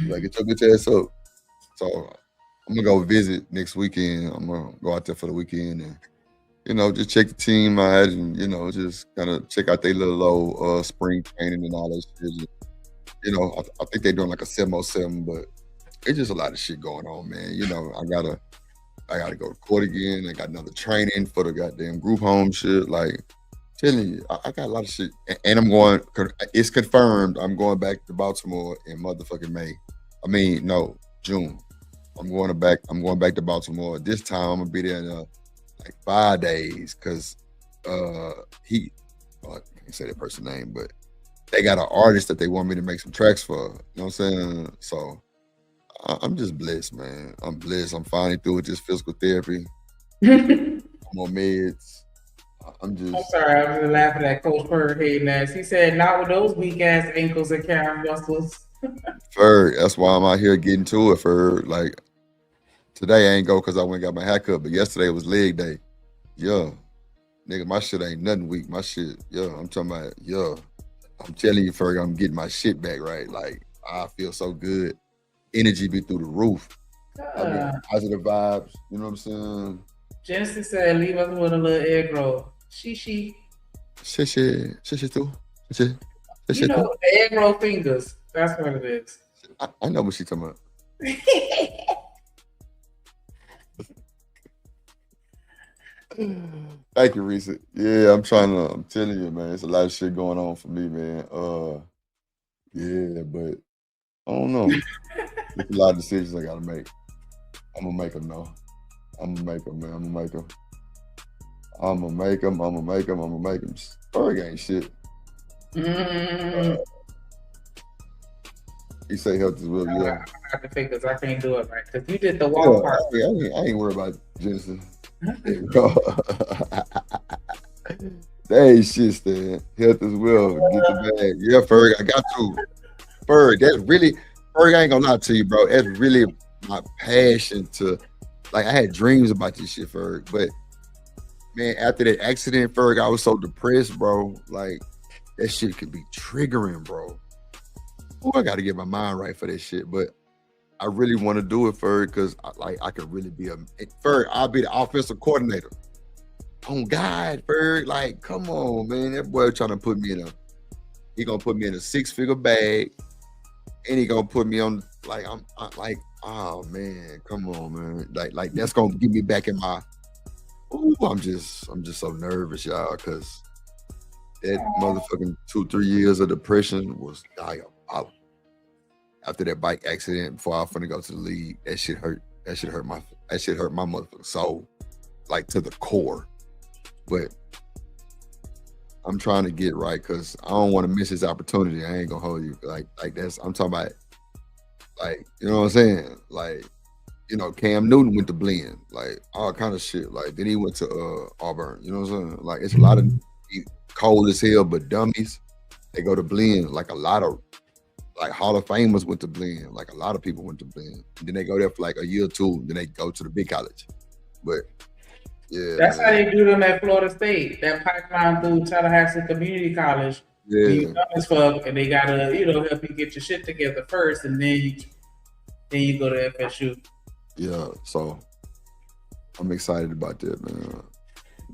Like, get your bitch ass up. So, I'm going to go visit next weekend. I'm going to go out there for the weekend and, you know, just check the team out and, you know, just kind of check out their little spring training and all that shit. You know, I think they're doing like a 707, but it's just a lot of shit going on, man. You know, I gotta go to court again. I got another training for the goddamn group home shit. Like, telling you, I got a lot of shit. And I'm going, it's confirmed, I'm going back to Baltimore in motherfucking May. I mean, no, June. I'm going back to Baltimore. This time I'm gonna be there in like 5 days because I can't say that person's name, but they got an artist that they want me to make some tracks for. You know what I'm saying? So I'm just blessed, man. I'm blessed. I'm finally through with this physical therapy. I'm on meds. I'm sorry, I was just laughing at Coach Ferg hating ass. He said, "Not with those weak ass ankles and calf muscles." Ferg, that's why I'm out here getting to it. Ferg, like today I ain't go because I went and got my haircut, but yesterday was leg day. Yeah, nigga, my shit ain't nothing weak. My shit, yeah, I'm talking about, yeah. I'm telling you, Ferg, I'm getting my shit back right. Like I feel so good. Energy be through the roof. I mean, positive vibes. You know what I'm saying? Genesis said, "Leave us with a little egg roll." She too. You know, the egg roll fingers. That's what it is. I know what she talking about. Thank you, Reese. Yeah, I'm telling you, man, it's a lot of shit going on for me, man. Yeah, but I don't know. There's a lot of decisions I gotta make. I'm gonna make them, though. I'm gonna make them, man. I'm gonna make them. Ferg ain't shit. He say health is well, yeah. I have to figure I can't do it right because you did the walk part. I ain't worried about Genesis. That ain't shit, Stan. Health is well. Get the bag. Yeah, Ferg, I got to. Ferg, that's really, Ferg, I ain't gonna lie to you, bro. That's really my passion to, like, I had dreams about this shit, Ferg, but man, after that accident, Ferg, I was so depressed, bro. Like, that shit could be triggering, bro. Oh, I got to get my mind right for that shit. But I really want to do it, Ferg, because I could really be Ferg, I'll be the offensive coordinator. Oh, God, Ferg, like, come on, man. That boy trying to put me he going to put me in a 6-figure bag, and he going to put me on, like, I'm like, oh, man, come on, man. Like that's going to get me back in my, ooh, I'm just so nervous, y'all, because that motherfucking 2-3 years of depression was diabolical. After that bike accident, before I was finna go to the league, that shit hurt. That shit hurt my motherfucking soul, like to the core. But I'm trying to get right because I don't want to miss this opportunity. I ain't gonna hold you. Like that's, I'm talking about, like, you know what I'm saying? Like, you know, Cam Newton went to Blinn, like all kind of shit. Like then he went to Auburn. You know what I'm saying? Like it's a lot of cold as hell, but dummies, they go to Blinn. Like a lot of like Hall of Famers went to Blinn. Like a lot of people went to Blinn. And then they go there for like a year or two. Then they go to the big college. But yeah, that's how they do them at Florida State. That pipeline through Tallahassee Community College. Yeah, you dumb as fuck, and they gotta help you get your shit together first, and then you go to FSU. Yeah, so I'm excited about that, man.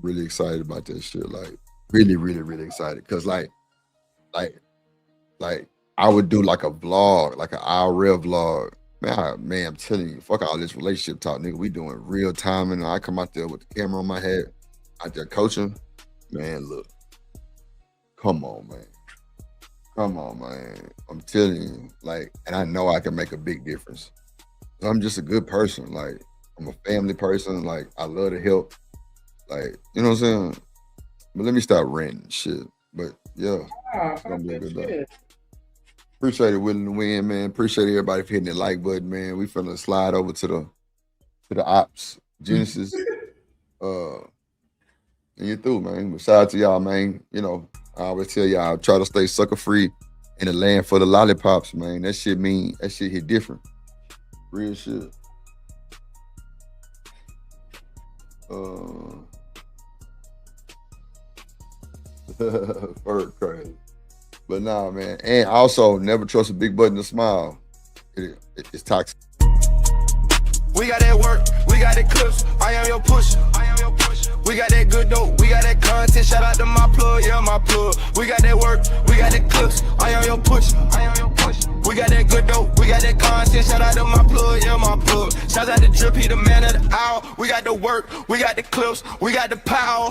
Really excited about that shit. Like really, really, really excited. Cause like I would do like a vlog, like an IRL vlog. Man, I'm telling you, fuck all this relationship talk, nigga. We doing real time, and I come out there with the camera on my head, out there coaching. Man, look, come on, man. I'm telling you, like, and I know I can make a big difference. I'm just a good person. Like, I'm a family person. Like, I love to help. Like, you know what I'm saying? But let me stop ranting shit. But yeah, it's gonna be a good day. Appreciate it, Willing to Win, man. Appreciate everybody for hitting the like button, man. We finna slide over to the ops, Genesis. And you through, man. But shout out to y'all, man. You know, I always tell y'all, try to stay sucker free in the land for the lollipops, man. That shit hit different. Real shit. Bird crazy. But nah, man. And also, never trust a big button to smile. It's toxic. We got that work, we got that clips, I am your pusher. We got that good dope, we got that content, shout out to my plug, yeah, my plug. We got that work, we got that clips, I am your pusher. We got that good dope, we got that content, shout out to my plug, yeah, my plug. Shout out to Drip, he the man of the hour. We got the work, we got the clips, we got the power.